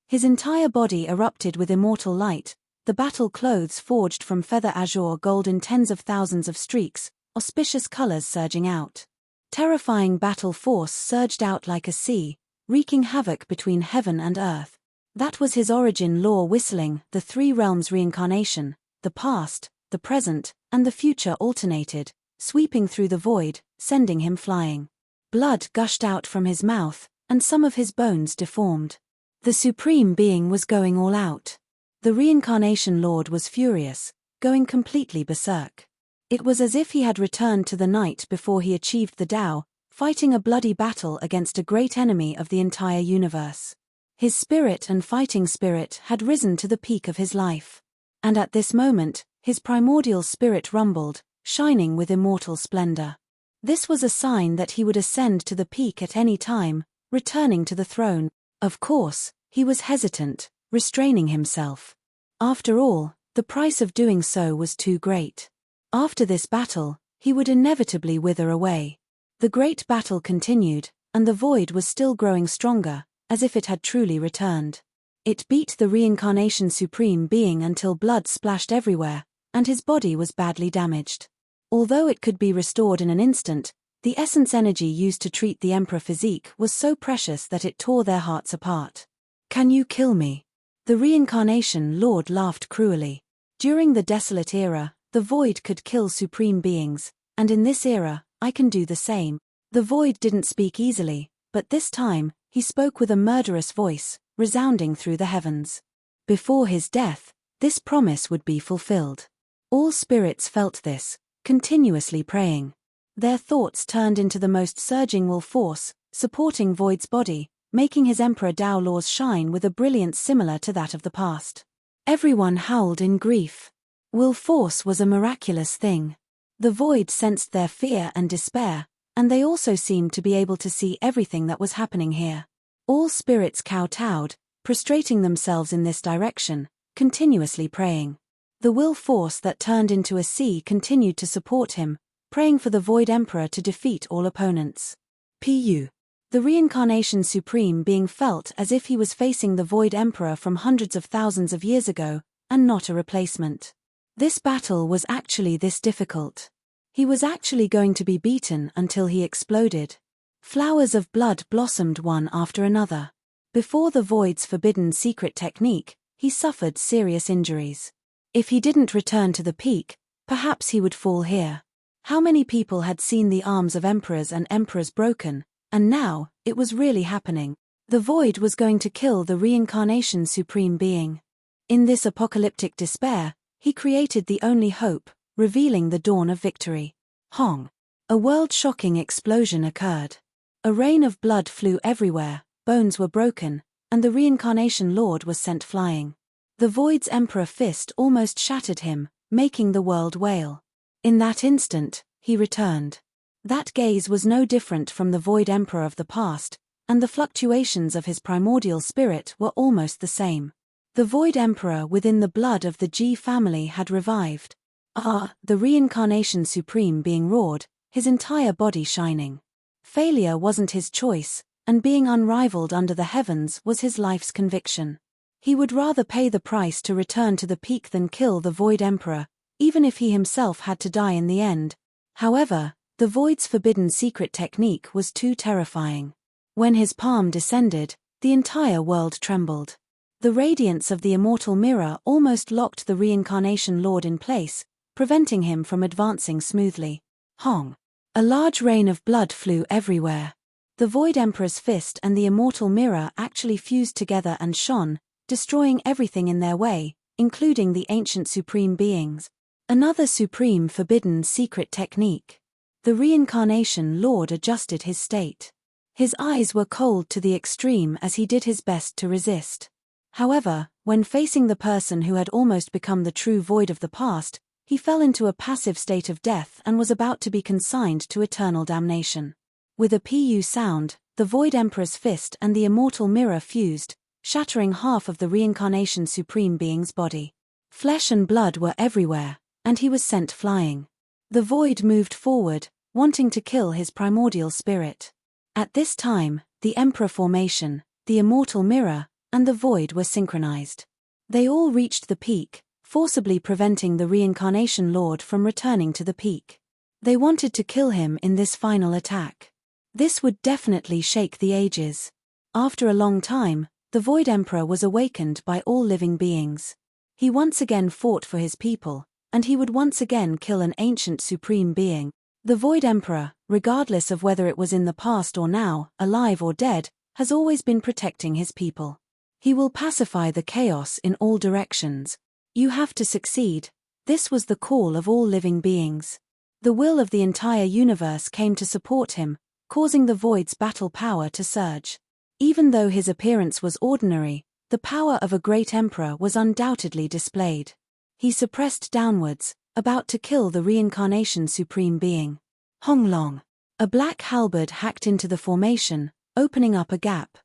His entire body erupted with immortal light, the battle clothes forged from feather azure gold in tens of thousands of streaks, auspicious colors surging out. Terrifying battle force surged out like a sea, wreaking havoc between heaven and earth. That was his origin lore whistling, the three realms reincarnation, the past, the present, and the future alternated, sweeping through the void, sending him flying. Blood gushed out from his mouth, and some of his bones deformed. The Supreme Being was going all out. The Reincarnation Lord was furious, going completely berserk. It was as if he had returned to the night before he achieved the Tao, fighting a bloody battle against a great enemy of the entire universe. His spirit and fighting spirit had risen to the peak of his life. And at this moment, his primordial spirit rumbled, shining with immortal splendor. This was a sign that he would ascend to the peak at any time, returning to the throne. Of course, he was hesitant, restraining himself. After all, the price of doing so was too great. After this battle, he would inevitably wither away. The great battle continued, and the void was still growing stronger, as if it had truly returned. It beat the Reincarnation Supreme Being until blood splashed everywhere, and his body was badly damaged. Although it could be restored in an instant, the essence energy used to treat the Emperor physique was so precious that it tore their hearts apart. "Can you kill me?" The Reincarnation Lord laughed cruelly. During the Desolate Era, the Void could kill supreme beings, and in this era, I can do the same. The Void didn't speak easily, but this time, he spoke with a murderous voice, resounding through the heavens. Before his death, this promise would be fulfilled. All spirits felt this, continuously praying. Their thoughts turned into the most surging will force, supporting Void's body, making his Emperor Tao laws shine with a brilliance similar to that of the past. Everyone howled in grief. Will force was a miraculous thing. The Void sensed their fear and despair, and they also seemed to be able to see everything that was happening here. All spirits kowtowed, prostrating themselves in this direction, continuously praying. The will force that turned into a sea continued to support him, praying for the Void Emperor to defeat all opponents. Pu. The Reincarnation Supreme Being felt as if he was facing the Void Emperor from hundreds of thousands of years ago, and not a replacement. This battle was actually this difficult. He was actually going to be beaten until he exploded. Flowers of blood blossomed one after another. Before the Void's forbidden secret technique, he suffered serious injuries. If he didn't return to the peak, perhaps he would fall here. How many people had seen the arms of emperors and emperors broken, and now, it was really happening. The Void was going to kill the Reincarnation Supreme Being. In this apocalyptic despair, he created the only hope, revealing the dawn of victory. Hong. A world-shocking explosion occurred. A rain of blood flew everywhere, bones were broken, and the Reincarnation Lord was sent flying. The Void's Emperor fist almost shattered him, making the world wail. In that instant, he returned. That gaze was no different from the Void Emperor of the past, and the fluctuations of his primordial spirit were almost the same. The Void Emperor within the blood of the G family had revived. The Reincarnation Supreme Being roared, his entire body shining. Failure wasn't his choice, and being unrivaled under the heavens was his life's conviction. He would rather pay the price to return to the peak than kill the Void Emperor, even if he himself had to die in the end. However, the Void's forbidden secret technique was too terrifying. When his palm descended, the entire world trembled. The radiance of the immortal mirror almost locked the Reincarnation Lord in place, preventing him from advancing smoothly. Hong. A large rain of blood flew everywhere. The Void Emperor's fist and the immortal mirror actually fused together and shone, destroying everything in their way, including the ancient supreme beings. Another supreme forbidden secret technique. The Reincarnation Lord adjusted his state. His eyes were cold to the extreme as he did his best to resist. However, when facing the person who had almost become the true void of the past, he fell into a passive state of death and was about to be consigned to eternal damnation. With a pu sound, the Void Emperor's fist and the immortal mirror fused, shattering half of the reincarnation Supreme Being's body. Flesh and blood were everywhere, and he was sent flying. The Void moved forward, wanting to kill his primordial spirit. At this time, the Emperor formation, the immortal mirror, and the Void were synchronized. They all reached the peak, forcibly preventing the reincarnation Lord from returning to the peak. They wanted to kill him in this final attack. This would definitely shake the ages. After a long time, the Void Emperor was awakened by all living beings. He once again fought for his people, and he would once again kill an ancient supreme being. The Void Emperor, regardless of whether it was in the past or now, alive or dead, has always been protecting his people. He will pacify the chaos in all directions. You have to succeed. This was the call of all living beings. The will of the entire universe came to support him, causing the Void's battle power to surge. Even though his appearance was ordinary, the power of a great emperor was undoubtedly displayed. He suppressed downwards, about to kill the reincarnation Supreme Being. Honglong. A black halberd hacked into the formation, opening up a gap.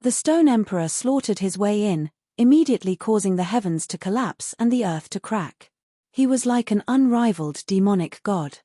The Stone Emperor slaughtered his way in, immediately causing the heavens to collapse and the earth to crack. He was like an unrivaled demonic god.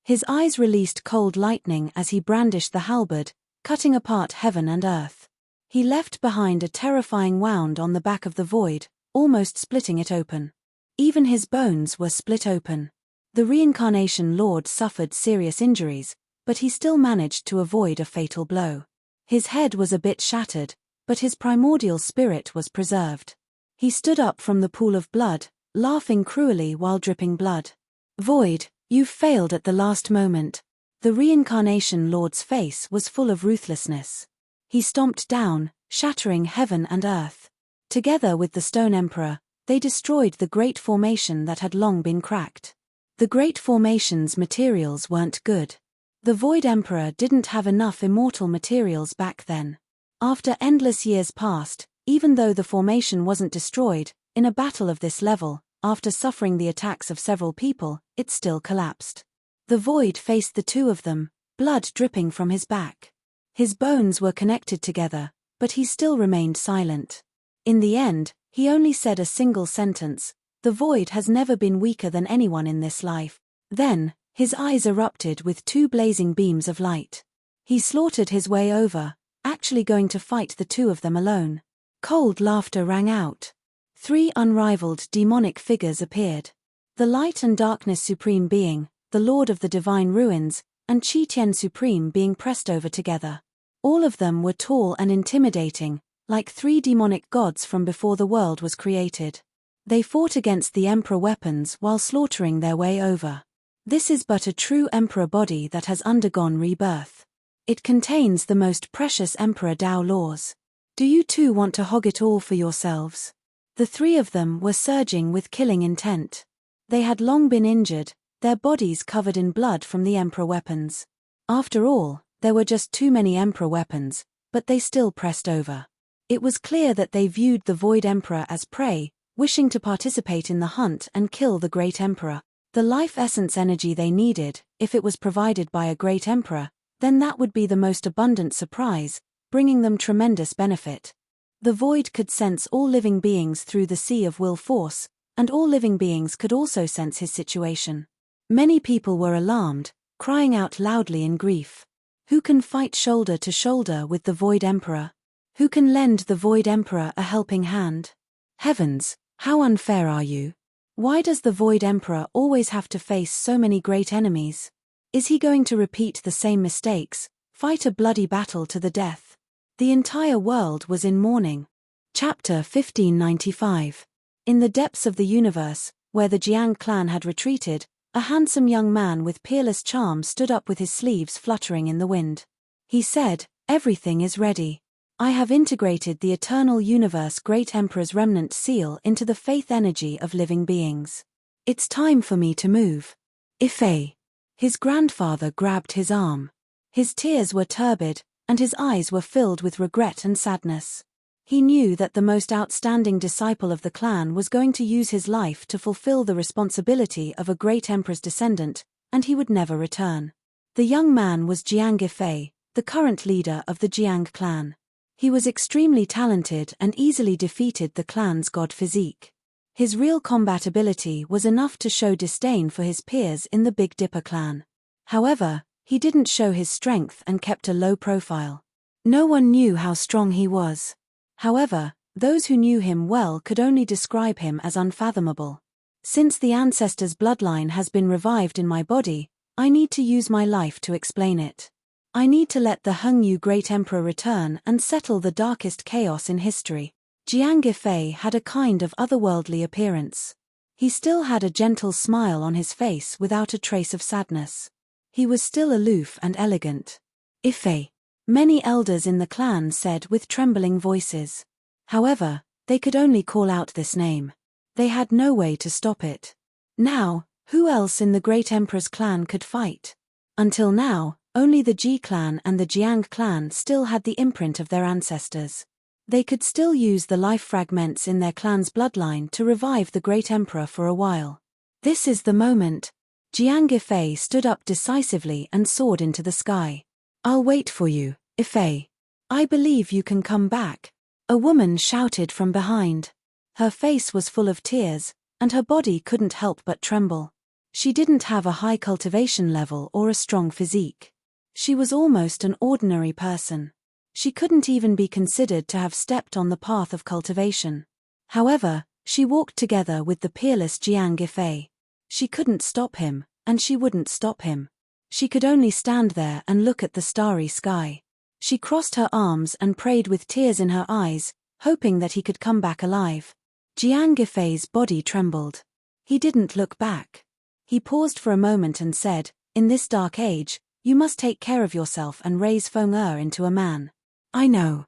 His eyes released cold lightning as he brandished the halberd, cutting apart heaven and earth. He left behind a terrifying wound on the back of the Void, almost splitting it open. Even his bones were split open. The reincarnation Lord suffered serious injuries, but he still managed to avoid a fatal blow. His head was a bit shattered, but his primordial spirit was preserved. He stood up from the pool of blood, laughing cruelly while dripping blood. Void, you've failed at the last moment. The reincarnation Lord's face was full of ruthlessness. He stomped down, shattering heaven and earth. Together with the Stone Emperor, they destroyed the Great Formation that had long been cracked. The Great Formation's materials weren't good. The Void Emperor didn't have enough immortal materials back then. After endless years passed, even though the formation wasn't destroyed, in a battle of this level, after suffering the attacks of several people, it still collapsed. The Void faced the two of them, blood dripping from his back. His bones were connected together, but he still remained silent. In the end, he only said a single sentence: "The Void has never been weaker than anyone in this life." Then, his eyes erupted with two blazing beams of light. He slaughtered his way over, actually going to fight the two of them alone. Cold laughter rang out. 3 unrivaled demonic figures appeared. The Light and Darkness Supreme Being, the Lord of the Divine Ruins, and Qi-Tian Supreme Being pressed over together. All of them were tall and intimidating, like 3 demonic gods from before the world was created. They fought against the Emperor weapons while slaughtering their way over. This is but a true Emperor body that has undergone rebirth. It contains the most precious Emperor Dao laws. Do you too want to hog it all for yourselves? The 3 of them were surging with killing intent. They had long been injured, their bodies covered in blood from the Emperor weapons. After all, there were just too many Emperor weapons, but they still pressed over. It was clear that they viewed the Void Emperor as prey, wishing to participate in the hunt and kill the Great Emperor. The life essence energy they needed, if it was provided by a Great Emperor, then that would be the most abundant surprise, bringing them tremendous benefit. The Void could sense all living beings through the sea of will force, and all living beings could also sense his situation. Many people were alarmed, crying out loudly in grief. Who can fight shoulder to shoulder with the Void Emperor? Who can lend the Void Emperor a helping hand? Heavens, how unfair are you? Why does the Void Emperor always have to face so many great enemies? Is he going to repeat the same mistakes, fight a bloody battle to the death? The entire world was in mourning. Chapter 1595. In the depths of the universe, where the Jiang clan had retreated, a handsome young man with peerless charm stood up with his sleeves fluttering in the wind. He said, "Everything is ready. I have integrated the eternal universe Great Emperor's remnant seal into the faith energy of living beings. It's time for me to move." Ife. His grandfather grabbed his arm. His tears were turbid, and his eyes were filled with regret and sadness. He knew that the most outstanding disciple of the clan was going to use his life to fulfill the responsibility of a great emperor's descendant, and he would never return. The young man was Jiang Gefei, the current leader of the Jiang clan. He was extremely talented and easily defeated the clan's god physique. His real combat ability was enough to show disdain for his peers in the Big Dipper clan. However, he didn't show his strength and kept a low profile. No one knew how strong he was. However, those who knew him well could only describe him as unfathomable. Since the ancestor's bloodline has been revived in my body, I need to use my life to explain it. I need to let the Hengyu Great Emperor return and settle the darkest chaos in history. Jiang Gefei had a kind of otherworldly appearance. He still had a gentle smile on his face without a trace of sadness. He was still aloof and elegant. Ife. Many elders in the clan said with trembling voices. However, they could only call out this name. They had no way to stop it. Now, who else in the Great Emperor's clan could fight? Until now, only the Ji clan and the Jiang clan still had the imprint of their ancestors. They could still use the life fragments in their clan's bloodline to revive the Great Emperor for a while. This is the moment. Jiang Gefei stood up decisively and soared into the sky. I'll wait for you, Ife. I believe you can come back. A woman shouted from behind. Her face was full of tears, and her body couldn't help but tremble. She didn't have a high cultivation level or a strong physique. She was almost an ordinary person. She couldn't even be considered to have stepped on the path of cultivation. However, she walked together with the peerless Jiang Gefei. She couldn't stop him, and she wouldn't stop him. She could only stand there and look at the starry sky. She crossed her arms and prayed with tears in her eyes, hoping that he could come back alive. Jiang Gefei's body trembled. He didn't look back. He paused for a moment and said, "In this dark age, you must take care of yourself and raise Feng into a man." I know.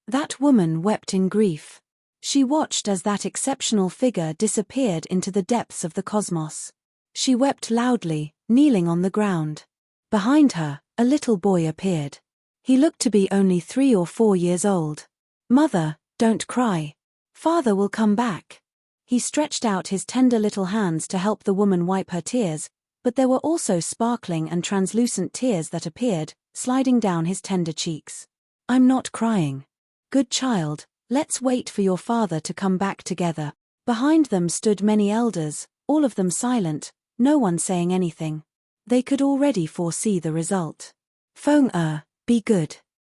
That woman wept in grief. She watched as that exceptional figure disappeared into the depths of the cosmos. She wept loudly, kneeling on the ground. Behind her, a little boy appeared. He looked to be only 3 or 4 years old. "Mother, don't cry. Father will come back." He stretched out his tender little hands to help the woman wipe her tears, but there were also sparkling and translucent tears that appeared, sliding down his tender cheeks. "I'm not crying. Good child, let's wait for your father to come back together." Behind them stood many elders, all of them silent, no one saying anything. They could already foresee the result. "Feng, be good."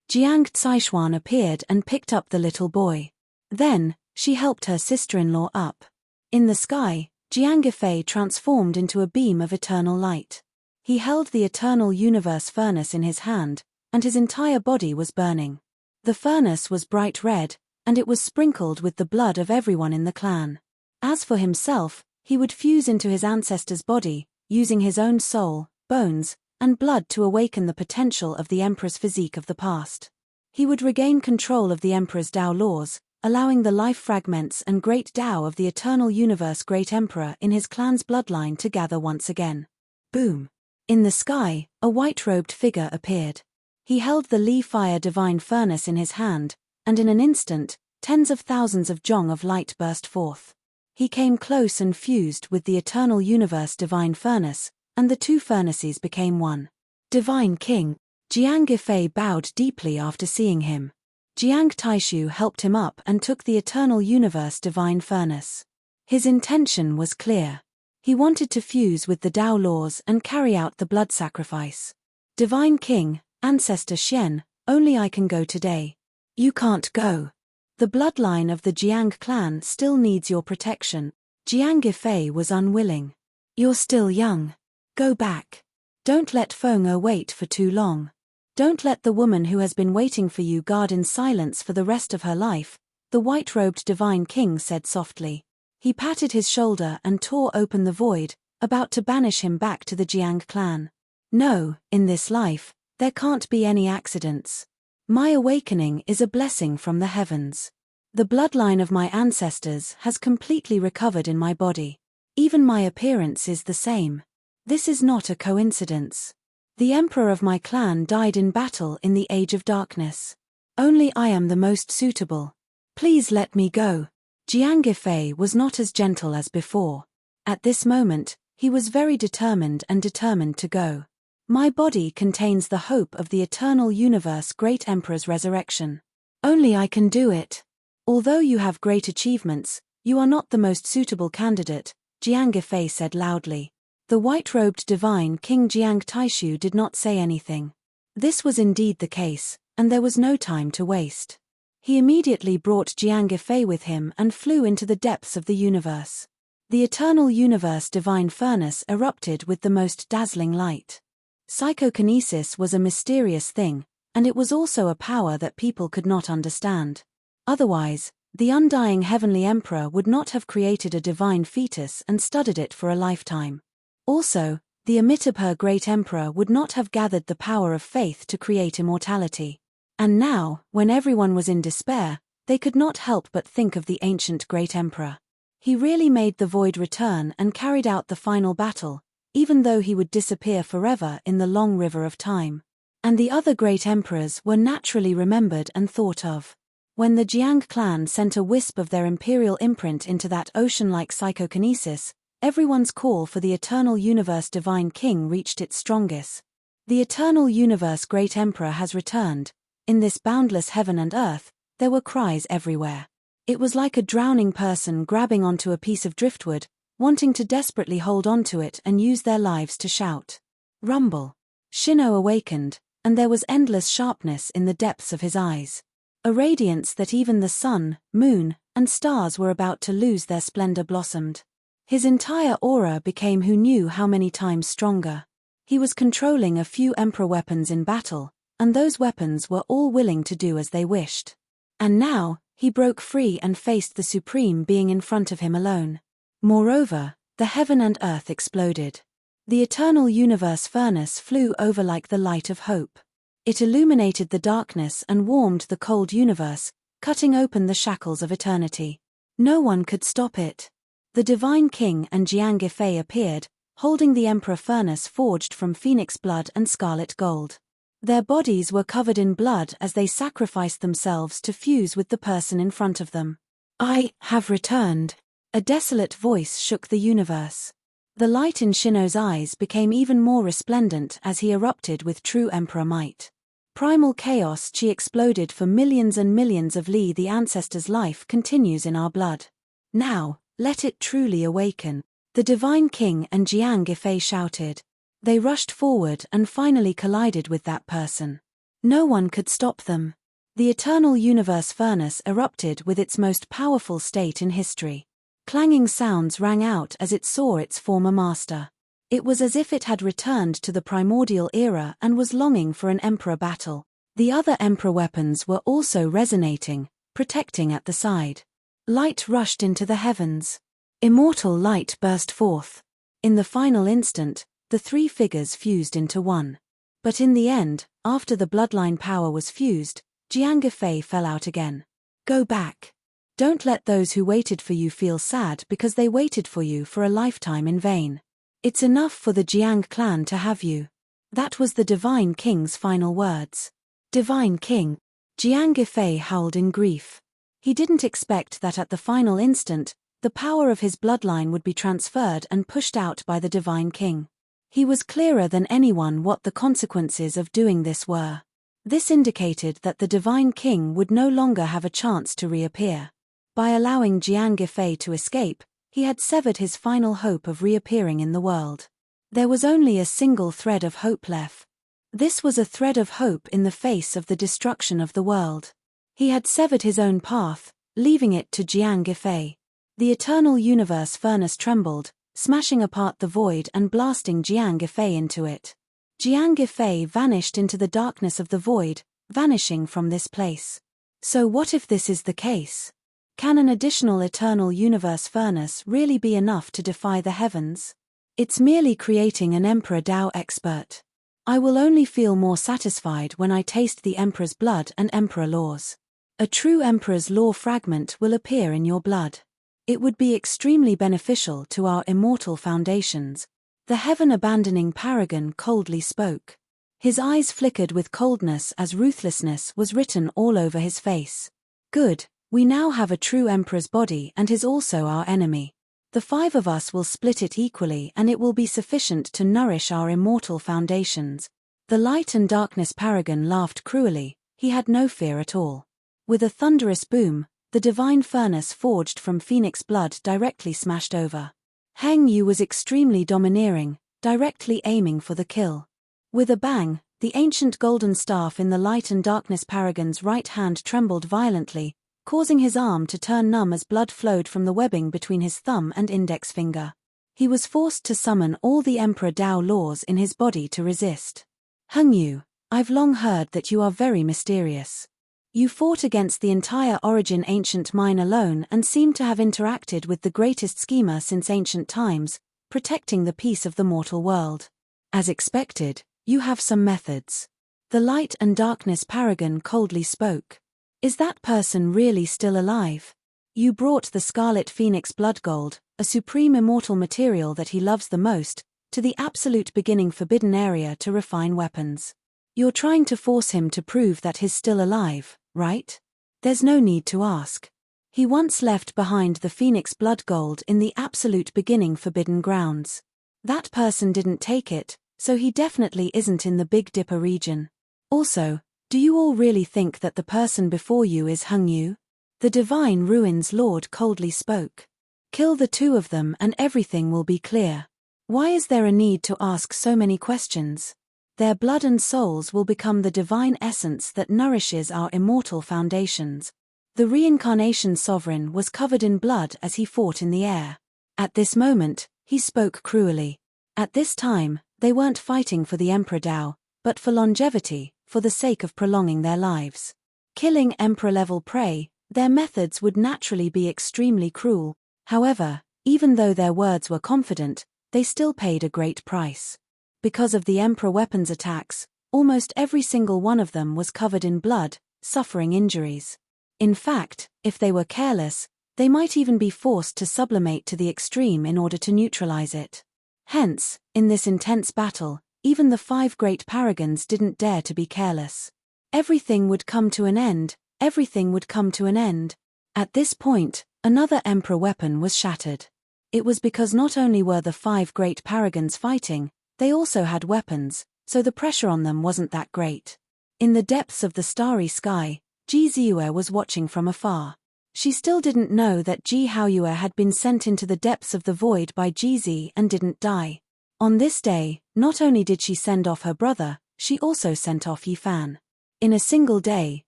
Jiang Caishuan appeared and picked up the little boy. Then, she helped her sister-in-law up. In the sky, Jiang Gefei transformed into a beam of eternal light. He held the eternal universe furnace in his hand, and his entire body was burning. The furnace was bright red, and it was sprinkled with the blood of everyone in the clan. As for himself, he would fuse into his ancestor's body, using his own soul, bones, and blood to awaken the potential of the emperor's physique of the past. He would regain control of the emperor's Tao laws, allowing the life fragments and great Tao of the eternal universe Great Emperor in his clan's bloodline to gather once again. Boom! In the sky, a white-robed figure appeared. He held the Li Fire Divine Furnace in his hand, and in an instant, tens of thousands of Zhong of light burst forth. He came close and fused with the eternal universe Divine Furnace, and the two furnaces became one. Divine King, Jiang Gefei bowed deeply after seeing him. Jiang Taishu helped him up and took the eternal universe Divine Furnace. His intention was clear. He wanted to fuse with the Tao laws and carry out the blood sacrifice. Divine King, Ancestor Xian, only I can go today. You can't go. The bloodline of the Jiang clan still needs your protection. Jiang Gefei was unwilling. You're still young. Go back. Don't let Feng wait for too long. Don't let the woman who has been waiting for you guard in silence for the rest of her life, the white-robed Divine King said softly. He patted his shoulder and tore open the void, about to banish him back to the Jiang clan. No, in this life, there can't be any accidents. My awakening is a blessing from the heavens. The bloodline of my ancestors has completely recovered in my body. Even my appearance is the same. This is not a coincidence. The emperor of my clan died in battle in the Age of Darkness. Only I am the most suitable. Please let me go. Jiang Gefei was not as gentle as before. At this moment, he was very determined to go. My body contains the hope of the eternal universe great emperor's resurrection. Only I can do it. Although you have great achievements, you are not the most suitable candidate, Jiang Gefei said loudly. The white-robed divine King Jiang Taishu did not say anything. This was indeed the case, and there was no time to waste. He immediately brought Jiang Gefei with him and flew into the depths of the universe. The eternal universe divine furnace erupted with the most dazzling light. Psychokinesis was a mysterious thing, and it was also a power that people could not understand. Otherwise, the undying heavenly emperor would not have created a divine fetus and studied it for a lifetime. Also, the Amitabha great emperor would not have gathered the power of faith to create immortality. And now, when everyone was in despair, they could not help but think of the ancient great emperor. He really made the void return and carried out the final battle, even though he would disappear forever in the long river of time. And the other great emperors were naturally remembered and thought of. When the Jiang clan sent a wisp of their imperial imprint into that ocean-like psychokinesis, everyone's call for the eternal universe divine king reached its strongest. The eternal universe great emperor has returned. In this boundless heaven and earth, there were cries everywhere. It was like a drowning person grabbing onto a piece of driftwood, wanting to desperately hold onto it and use their lives to shout. Rumble. Shino awakened, and there was endless sharpness in the depths of his eyes. A radiance that even the sun, moon, and stars were about to lose their splendor blossomed. His entire aura became who knew how many times stronger. He was controlling a few emperor weapons in battle, and those weapons were all willing to do as they wished. And now, he broke free and faced the supreme being in front of him alone. Moreover, the heaven and earth exploded. The eternal universe furnace flew over like the light of hope. It illuminated the darkness and warmed the cold universe, cutting open the shackles of eternity. No one could stop it. The divine king and Jiang Gefei appeared, holding the emperor furnace forged from phoenix blood and scarlet gold. Their bodies were covered in blood as they sacrificed themselves to fuse with the person in front of them. I have returned. A desolate voice shook the universe. The light in Shino's eyes became even more resplendent as he erupted with true emperor might. Primal chaos chi exploded for millions and millions of li. The ancestor's life continues in our blood. Now, let it truly awaken. The divine king and Jiang Gefei shouted. They rushed forward and finally collided with that person. No one could stop them. The eternal universe furnace erupted with its most powerful state in history. Clanging sounds rang out as it saw its former master. It was as if it had returned to the primordial era and was longing for an emperor battle. The other emperor weapons were also resonating, protecting at the side. Light rushed into the heavens. Immortal light burst forth. In the final instant, the three figures fused into one. But in the end, after the bloodline power was fused, Jiang Gefei fell out again. Go back. Don't let those who waited for you feel sad because they waited for you for a lifetime in vain. It's enough for the Jiang clan to have you. That was the divine king's final words. Divine king. Jiang Gefei howled in grief. He didn't expect that at the final instant, the power of his bloodline would be transferred and pushed out by the divine king. He was clearer than anyone what the consequences of doing this were. This indicated that the divine king would no longer have a chance to reappear. By allowing Jiang Gefei to escape, he had severed his final hope of reappearing in the world. There was only a single thread of hope left. This was a thread of hope in the face of the destruction of the world. He had severed his own path, leaving it to Jiang Gefei. The eternal universe furnace trembled, smashing apart the void and blasting Jiang Gefei into it. Jiang Gefei vanished into the darkness of the void, vanishing from this place. So what if this is the case? Can an additional eternal universe furnace really be enough to defy the heavens? It's merely creating an Emperor Dao expert. I will only feel more satisfied when I taste the Emperor's blood and Emperor laws. A true Emperor's law fragment will appear in your blood. It would be extremely beneficial to our immortal foundations. The heaven-abandoning paragon coldly spoke. His eyes flickered with coldness as ruthlessness was written all over his face. Good, we now have a true emperor's body and is also our enemy. The 5 of us will split it equally and it will be sufficient to nourish our immortal foundations. The light and darkness paragon laughed cruelly, he had no fear at all. With a thunderous boom, the divine furnace forged from phoenix blood directly smashed over. Heng Yu was extremely domineering, directly aiming for the kill. With a bang, the ancient golden staff in the light and darkness paragon's right hand trembled violently, causing his arm to turn numb as blood flowed from the webbing between his thumb and index finger. He was forced to summon all the Emperor Dao laws in his body to resist. Heng Yu, I've long heard that you are very mysterious. You fought against the entire Origin ancient mine alone and seem to have interacted with the greatest schemer since ancient times, protecting the peace of the mortal world. As expected, you have some methods. The light and darkness paragon coldly spoke. Is that person really still alive? You brought the scarlet phoenix blood gold, a supreme immortal material that he loves the most, to the absolute beginning forbidden area to refine weapons. You're trying to force him to prove that he's still alive, right? There's no need to ask. He once left behind the phoenix blood gold in the absolute beginning forbidden grounds. That person didn't take it, so he definitely isn't in the Big Dipper region. Also, do you all really think that the person before you is Heng Yu? The Divine Ruins Lord coldly spoke. Kill the 2 of them and everything will be clear. Why is there a need to ask so many questions? Their blood and souls will become the divine essence that nourishes our immortal foundations. The reincarnation sovereign was covered in blood as he fought in the air. At this moment, he spoke cruelly. At this time, they weren't fighting for the Emperor Dao, but for longevity, for the sake of prolonging their lives. Killing Emperor-level prey, their methods would naturally be extremely cruel. However, even though their words were confident, they still paid a great price. Because of the Emperor weapons attacks, almost every single one of them was covered in blood, suffering injuries. In fact, if they were careless, they might even be forced to sublimate to the extreme in order to neutralize it. Hence, in this intense battle, even the 5 great paragons didn't dare to be careless. Everything would come to an end, everything would come to an end. At this point, another Emperor weapon was shattered. It was because not only were the 5 great paragons fighting, they also had weapons, so the pressure on them wasn't that great. In the depths of the starry sky, Ji Ziyue was watching from afar. She still didn't know that Ji Haoyue had been sent into the depths of the void by Ji Zi and didn't die. On this day, not only did she send off her brother, she also sent off Yi Fan. In a single day,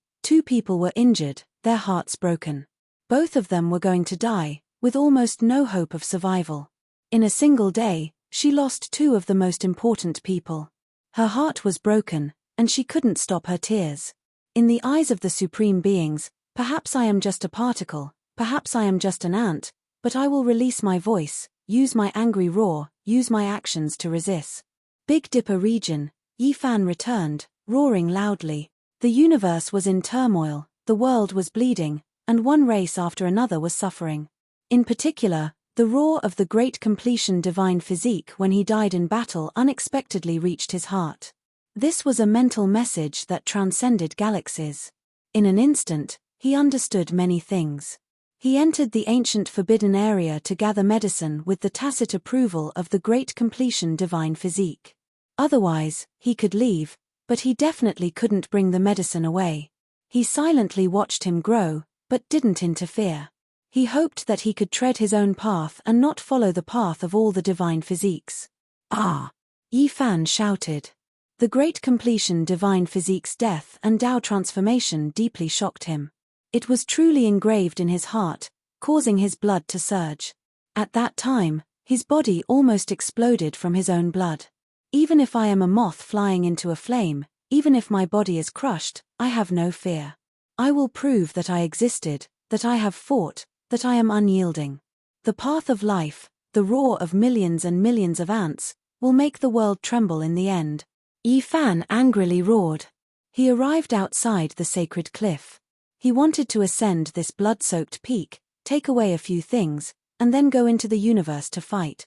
2 people were injured, their hearts broken. Both of them were going to die, with almost no hope of survival. In a single day, she lost 2 of the most important people. Her heart was broken, and she couldn't stop her tears. In the eyes of the supreme beings, perhaps I am just a particle, perhaps I am just an ant, but I will release my voice, use my angry roar, use my actions to resist. Big Dipper region, Yi Fan returned, roaring loudly. The universe was in turmoil, the world was bleeding, and one race after another was suffering. In particular, the roar of the great completion divine physique when he died in battle unexpectedly reached his heart. This was a mental message that transcended galaxies. In an instant, he understood many things. He entered the ancient forbidden area to gather medicine with the tacit approval of the great completion divine physique. Otherwise, he could leave, but he definitely couldn't bring the medicine away. He silently watched him grow, but didn't interfere. He hoped that he could tread his own path and not follow the path of all the divine physiques. Ah! Yi Fan shouted. The great completion divine physique's death and Tao transformation deeply shocked him. It was truly engraved in his heart, causing his blood to surge. At that time, his body almost exploded from his own blood. Even if I am a moth flying into a flame, even if my body is crushed, I have no fear. I will prove that I existed, that I have fought, that I am unyielding. The path of life, the roar of millions and millions of ants, will make the world tremble in the end. Yi Fan angrily roared. He arrived outside the sacred cliff. He wanted to ascend this blood-soaked peak, take away a few things, and then go into the universe to fight.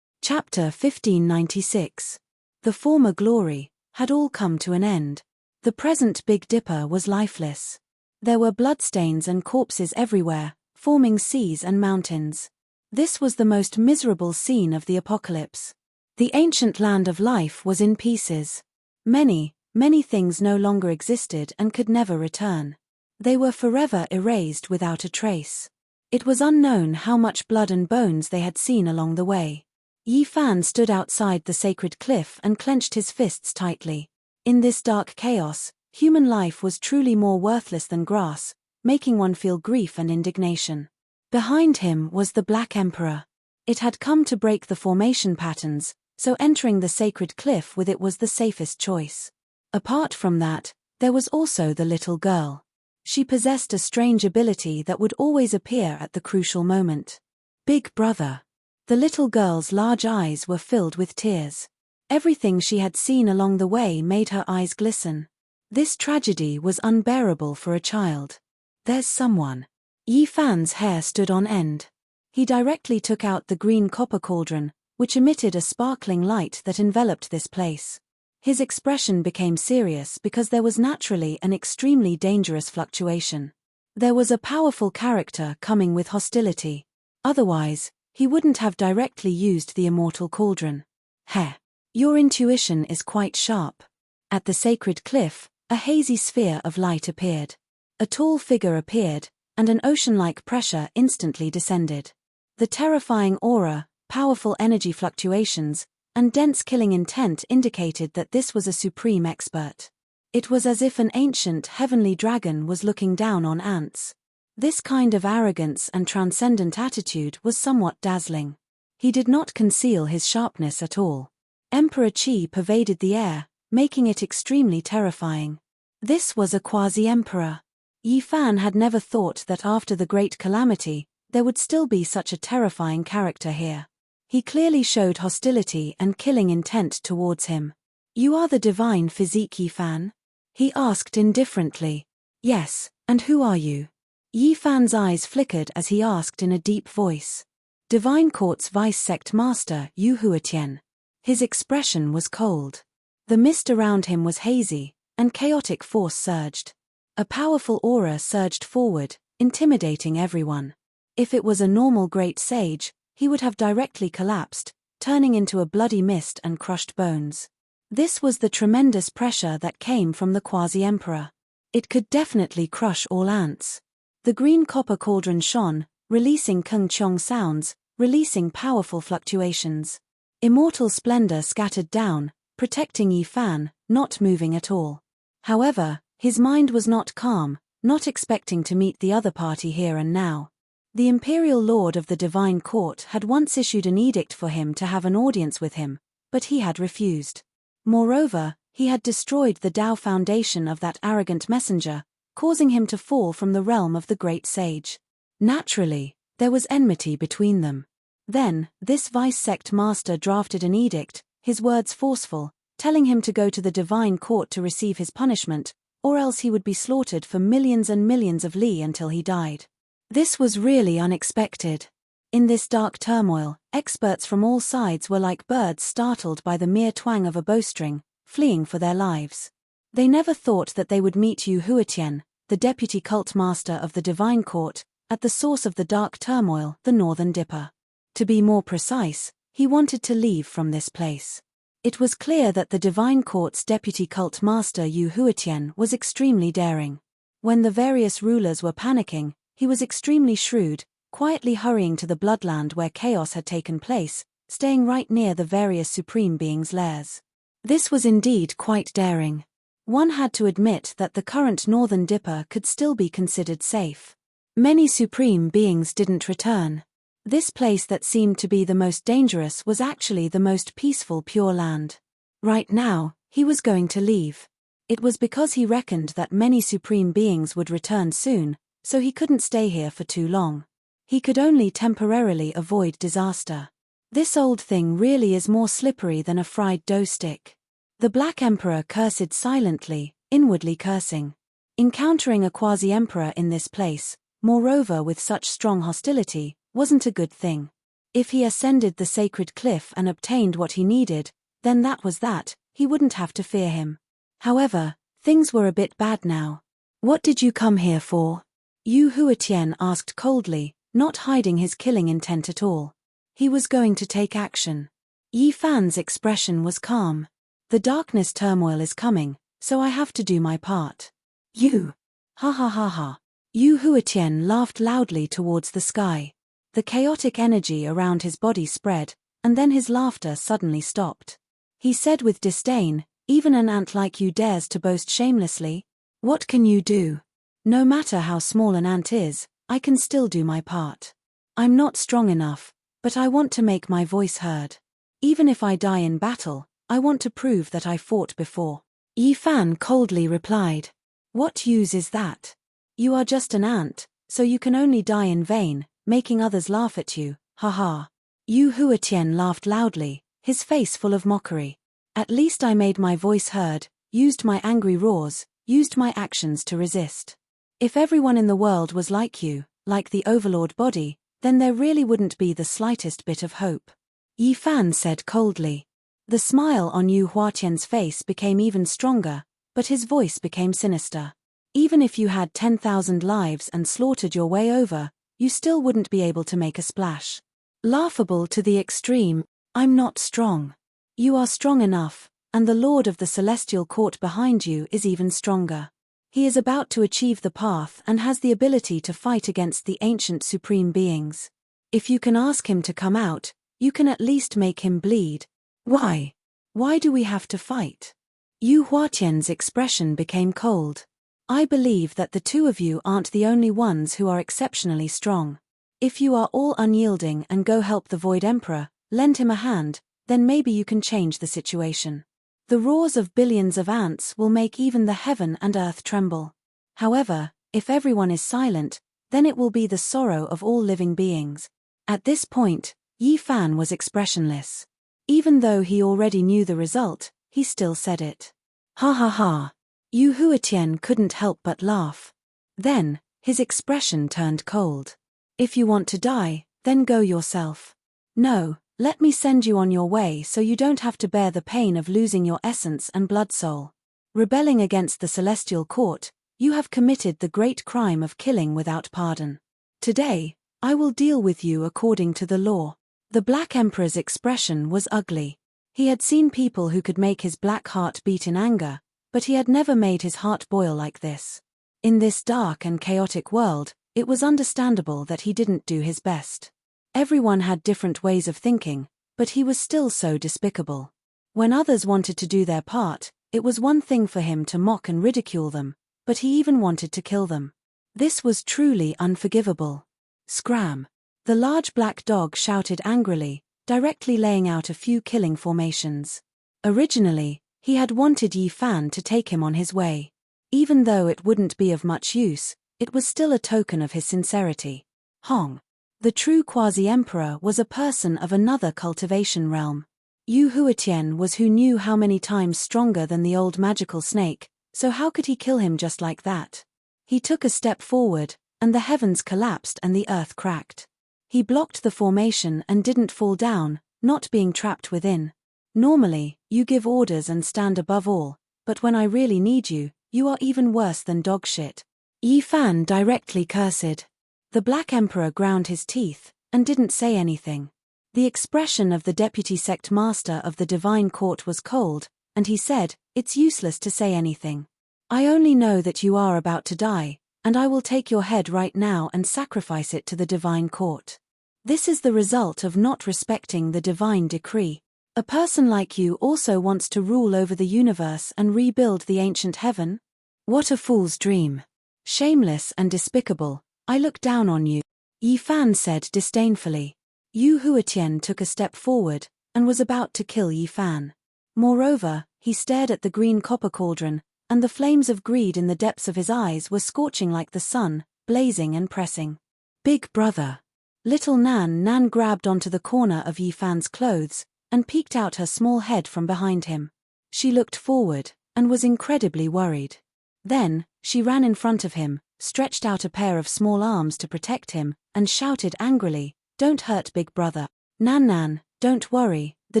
Chapter 1596. The former glory, had all come to an end. The present Big Dipper was lifeless. There were bloodstains and corpses everywhere, forming seas and mountains. This was the most miserable scene of the apocalypse. The ancient land of life was in pieces. Many, many things no longer existed and could never return. They were forever erased without a trace. It was unknown how much blood and bones they had seen along the way. Yi Fan stood outside the sacred cliff and clenched his fists tightly. In this dark chaos, human life was truly more worthless than grass, making one feel grief and indignation. Behind him was the Black Emperor. It had come to break the formation patterns, so entering the sacred cliff with it was the safest choice. Apart from that, there was also the little girl. She possessed a strange ability that would always appear at the crucial moment. Big Brother. The little girl's large eyes were filled with tears. Everything she had seen along the way made her eyes glisten. This tragedy was unbearable for a child. There's someone. Yi Fan's hair stood on end. He directly took out the green copper cauldron, which emitted a sparkling light that enveloped this place. His expression became serious because there was naturally an extremely dangerous fluctuation. There was a powerful character coming with hostility. Otherwise, he wouldn't have directly used the immortal cauldron. Heh. Your intuition is quite sharp. At the sacred cliff, a hazy sphere of light appeared. A tall figure appeared, and an ocean-like pressure instantly descended. The terrifying aura, powerful energy fluctuations, and dense killing intent indicated that this was a supreme expert. It was as if an ancient heavenly dragon was looking down on ants. This kind of arrogance and transcendent attitude was somewhat dazzling. He did not conceal his sharpness at all. Emperor Qi pervaded the air, making it extremely terrifying. This was a quasi-emperor. Yi Fan had never thought that after the Great Calamity, there would still be such a terrifying character here. He clearly showed hostility and killing intent towards him. You are the divine physique Yi Fan? He asked indifferently. Yes, and who are you? Yi Fan's eyes flickered as he asked in a deep voice. Divine Court's Vice Sect Master Yu Huatian. His expression was cold. The mist around him was hazy, and chaotic force surged. A powerful aura surged forward, intimidating everyone. If it was a normal great sage, he would have directly collapsed, turning into a bloody mist and crushed bones. This was the tremendous pressure that came from the quasi-emperor. It could definitely crush all ants. The green copper cauldron shone, releasing kung chong sounds, releasing powerful fluctuations. Immortal splendor scattered down, protecting Yi Fan, not moving at all. However, his mind was not calm, not expecting to meet the other party here and now. The Imperial Lord of the Divine Court had once issued an edict for him to have an audience with him, but he had refused. Moreover, he had destroyed the Tao foundation of that arrogant messenger, causing him to fall from the realm of the great sage. Naturally, there was enmity between them. Then, this vice sect master drafted an edict, his words forceful, telling him to go to the divine court to receive his punishment, or else he would be slaughtered for millions and millions of li until he died. This was really unexpected. In this dark turmoil, experts from all sides were like birds startled by the mere twang of a bowstring, fleeing for their lives. They never thought that they would meet Yu Huatian, the deputy cult master of the divine court, at the source of the dark turmoil, the Northern Dipper. To be more precise, he wanted to leave from this place. It was clear that the Divine Court's deputy cult master Yu Huatian was extremely daring. When the various rulers were panicking, he was extremely shrewd, quietly hurrying to the bloodland where chaos had taken place, staying right near the various supreme beings' lairs. This was indeed quite daring. One had to admit that the current Northern Dipper could still be considered safe. Many supreme beings didn't return. This place that seemed to be the most dangerous was actually the most peaceful Pure Land. Right now, he was going to leave. It was because he reckoned that many supreme beings would return soon, so he couldn't stay here for too long. He could only temporarily avoid disaster. This old thing really is more slippery than a fried dough stick. The Black Emperor cursed silently, inwardly cursing. Encountering a quasi-emperor in this place, moreover with such strong hostility, wasn't a good thing. If he ascended the sacred cliff and obtained what he needed, then that was that, he wouldn't have to fear him. However, things were a bit bad now. What did you come here for? Yu Huatian asked coldly, not hiding his killing intent at all. He was going to take action. Yi Fan's expression was calm. The darkness turmoil is coming, so I have to do my part. You! Ha ha ha ha. Yu Huatian laughed loudly towards the sky. The chaotic energy around his body spread, and then his laughter suddenly stopped. He said with disdain, even an ant like you dares to boast shamelessly? What can you do? No matter how small an ant is, I can still do my part. I'm not strong enough, but I want to make my voice heard. Even if I die in battle, I want to prove that I fought before. Yi Fan coldly replied. What use is that? You are just an ant, so you can only die in vain, making others laugh at you, ha. Yu Huatian laughed loudly, his face full of mockery. At least I made my voice heard, used my angry roars, used my actions to resist. If everyone in the world was like you, like the overlord body, then there really wouldn't be the slightest bit of hope. Yi Fan said coldly. The smile on Yu Huatian's face became even stronger, but his voice became sinister. Even if you had 10,000 lives and slaughtered your way over, you still wouldn't be able to make a splash. Laughable to the extreme, I'm not strong. You are strong enough, and the Lord of the Celestial Court behind you is even stronger. He is about to achieve the path and has the ability to fight against the ancient supreme beings. If you can ask him to come out, you can at least make him bleed. Why? Why do we have to fight? Yu Huatian's expression became cold. I believe that the two of you aren't the only ones who are exceptionally strong. If you are all unyielding and go help the Void Emperor, lend him a hand, then maybe you can change the situation. The roars of billions of ants will make even the heaven and earth tremble. However, if everyone is silent, then it will be the sorrow of all living beings. At this point, Yi Fan was expressionless. Even though he already knew the result, he still said it. Ha ha ha. Yu Huatian couldn't help but laugh. Then, his expression turned cold. If you want to die, then go yourself. No, let me send you on your way so you don't have to bear the pain of losing your essence and blood soul. Rebelling against the Celestial Court, you have committed the great crime of killing without pardon. Today, I will deal with you according to the law. The Black Emperor's expression was ugly. He had seen people who could make his black heart beat in anger, but he had never made his heart boil like this. In this dark and chaotic world, it was understandable that he didn't do his best. Everyone had different ways of thinking, but he was still so despicable. When others wanted to do their part, it was one thing for him to mock and ridicule them, but he even wanted to kill them. This was truly unforgivable. Scram! The large black dog shouted angrily, directly laying out a few killing formations. Originally, he had wanted Yi Fan to take him on his way. Even though it wouldn't be of much use, it was still a token of his sincerity. Hong. The true quasi-emperor was a person of another cultivation realm. Yu Huatian was who knew how many times stronger than the old magical snake, so how could he kill him just like that? He took a step forward, and the heavens collapsed and the earth cracked. He blocked the formation and didn't fall down, not being trapped within. Normally, you give orders and stand above all, but when I really need you, you are even worse than dog shit. Yi Fan directly cursed. The Black Emperor ground his teeth, and didn't say anything. The expression of the deputy sect master of the Divine Court was cold, and he said, "It's useless to say anything. I only know that you are about to die, and I will take your head right now and sacrifice it to the Divine Court. This is the result of not respecting the divine decree. A person like you also wants to rule over the universe and rebuild the ancient heaven? What a fool's dream. Shameless and despicable, I look down on you," Yi Fan said disdainfully. Yu Huatian took a step forward, and was about to kill Yi Fan. Moreover, he stared at the green copper cauldron, and the flames of greed in the depths of his eyes were scorching like the sun, blazing and pressing. Big brother. Little Nan grabbed onto the corner of Yi Fan's clothes, and peeked out her small head from behind him. She looked forward, and was incredibly worried. Then, she ran in front of him, stretched out a pair of small arms to protect him, and shouted angrily, "Don't hurt big brother. Nan, don't worry, the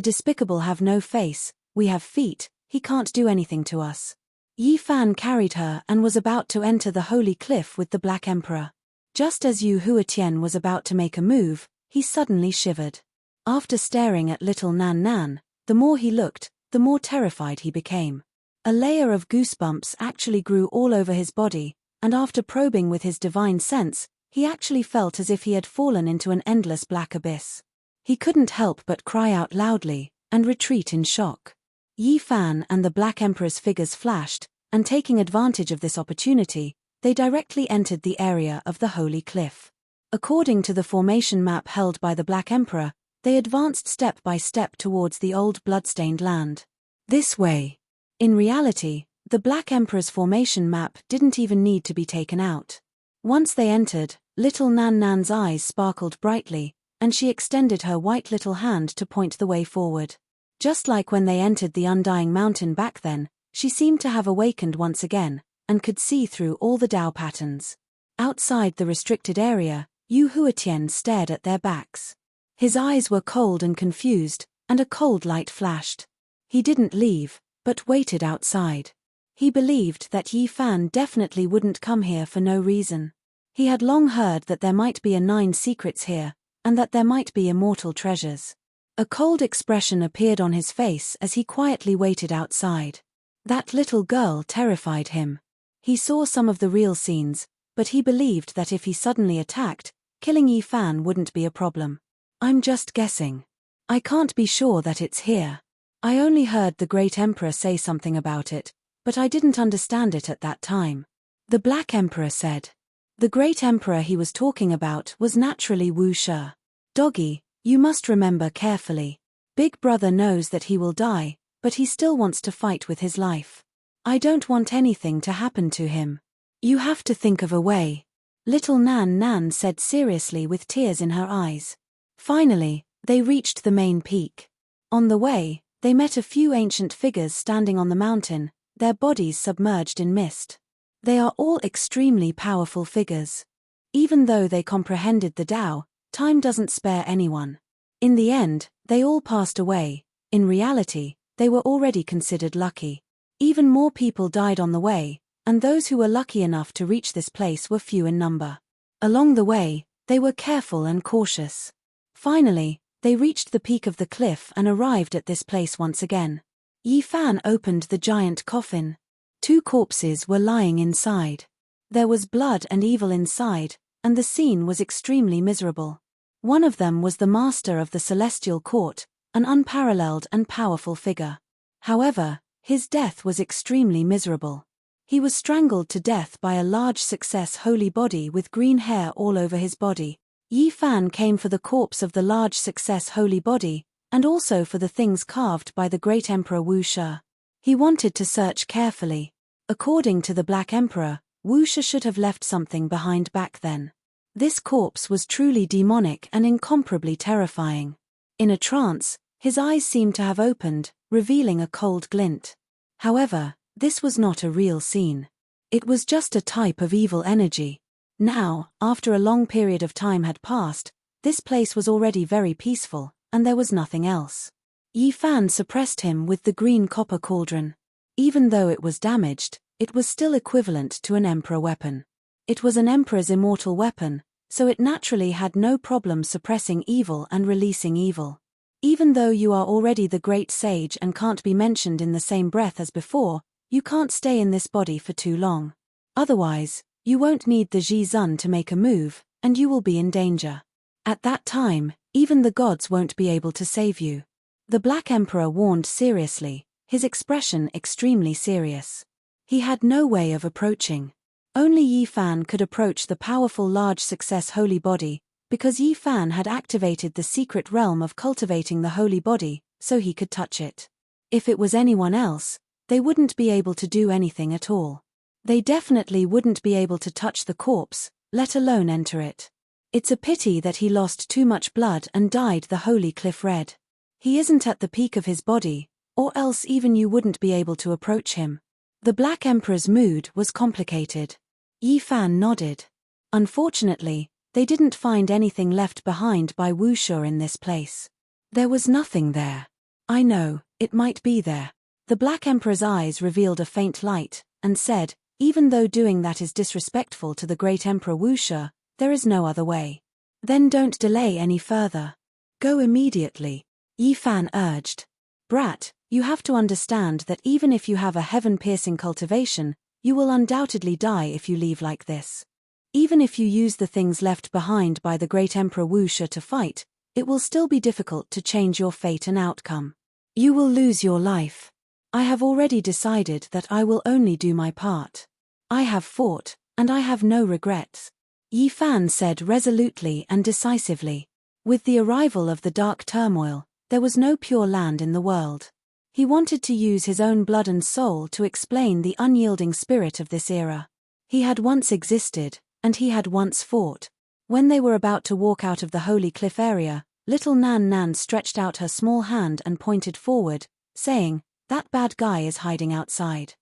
despicable have no face, we have feet," he can't do anything to us. Yi Fan carried her and was about to enter the holy cliff with the Black Emperor. Just as Yu Huatian was about to make a move, he suddenly shivered. After staring at little Nan Nan, the more he looked, the more terrified he became. A layer of goosebumps actually grew all over his body, and after probing with his divine sense, he actually felt as if he had fallen into an endless black abyss. He couldn't help but cry out loudly, and retreat in shock. Yi Fan and the Black Emperor's figures flashed, and taking advantage of this opportunity, they directly entered the area of the Holy Cliff. According to the formation map held by the Black Emperor, they advanced step by step towards the old bloodstained land. This way. In reality, the Black Emperor's formation map didn't even need to be taken out. Once they entered, little Nan Nan's eyes sparkled brightly, and she extended her white little hand to point the way forward. Just like when they entered the Undying Mountain back then, she seemed to have awakened once again, and could see through all the Dao patterns. Outside the restricted area, Yu Huatian stared at their backs. His eyes were cold and confused, and a cold light flashed. He didn't leave, but waited outside. He believed that Yi Fan definitely wouldn't come here for no reason. He had long heard that there might be 9 secrets here, and that there might be immortal treasures. A cold expression appeared on his face as he quietly waited outside. That little girl terrified him. He saw some of the real scenes, but he believed that if he suddenly attacked, killing Yi Fan wouldn't be a problem. I'm just guessing. I can't be sure that it's here. I only heard the Great Emperor say something about it, but I didn't understand it at that time. The Black Emperor said. The Great Emperor he was talking about was naturally Wu Shi. Doggy, you must remember carefully. Big Brother knows that he will die, but he still wants to fight with his life. I don't want anything to happen to him. You have to think of a way. Little Nan Nan said seriously with tears in her eyes. Finally, they reached the main peak. On the way, they met a few ancient figures standing on the mountain, their bodies submerged in mist. They are all extremely powerful figures. Even though they comprehended the Tao, time doesn't spare anyone. In the end, they all passed away. In reality, they were already considered lucky. Even more people died on the way, and those who were lucky enough to reach this place were few in number. Along the way, they were careful and cautious. Finally, they reached the peak of the cliff and arrived at this place once again. Yi Fan opened the giant coffin. 2 corpses were lying inside. There was blood and evil inside, and the scene was extremely miserable. One of them was the master of the celestial court, an unparalleled and powerful figure. However, his death was extremely miserable. He was strangled to death by a large success holy body with green hair all over his body. Yi Fan came for the corpse of the large success holy body, and also for the things carved by the great Emperor Wu Shi. He wanted to search carefully. According to the Black Emperor, Wu Shi should have left something behind back then. This corpse was truly demonic and incomparably terrifying. In a trance, his eyes seemed to have opened, revealing a cold glint. However, this was not a real scene. It was just a type of evil energy. Now, after a long period of time had passed, this place was already very peaceful, and there was nothing else. Yi Fan suppressed him with the green copper cauldron. Even though it was damaged, it was still equivalent to an emperor weapon. It was an emperor's immortal weapon, so it naturally had no problem suppressing evil and releasing evil. Even though you are already the great sage and can't be mentioned in the same breath as before, you can't stay in this body for too long. Otherwise, you won't need the Ji Zun to make a move, and you will be in danger. At that time, even the gods won't be able to save you. The Black Emperor warned seriously, his expression extremely serious. He had no way of approaching. Only Yi Fan could approach the powerful large success holy body, because Yi Fan had activated the secret realm of cultivating the holy body, so he could touch it. If it was anyone else, they wouldn't be able to do anything at all. They definitely wouldn't be able to touch the corpse, let alone enter it. It's a pity that he lost too much blood and dyed the holy cliff red. He isn't at the peak of his body, or else even you wouldn't be able to approach him. The Black Emperor's mood was complicated. Yi Fan nodded. Unfortunately, they didn't find anything left behind by Wu Shi in this place. There was nothing there. I know, it might be there. The Black Emperor's eyes revealed a faint light, and said, "Even though doing that is disrespectful to the great Emperor Wuxia, there is no other way. Then don't delay any further. Go immediately," Yi Fan urged. "Brat, you have to understand that even if you have a heaven-piercing cultivation, you will undoubtedly die if you leave like this. Even if you use the things left behind by the great Emperor Wuxia to fight, it will still be difficult to change your fate and outcome. You will lose your life. I have already decided that I will only do my part. I have fought, and I have no regrets," Yi Fan said resolutely and decisively. With the arrival of the dark turmoil, there was no pure land in the world. He wanted to use his own blood and soul to explain the unyielding spirit of this era. He had once existed, and he had once fought. When they were about to walk out of the holy cliff area, little Nan Nan stretched out her small hand and pointed forward, saying, "That bad guy is hiding outside."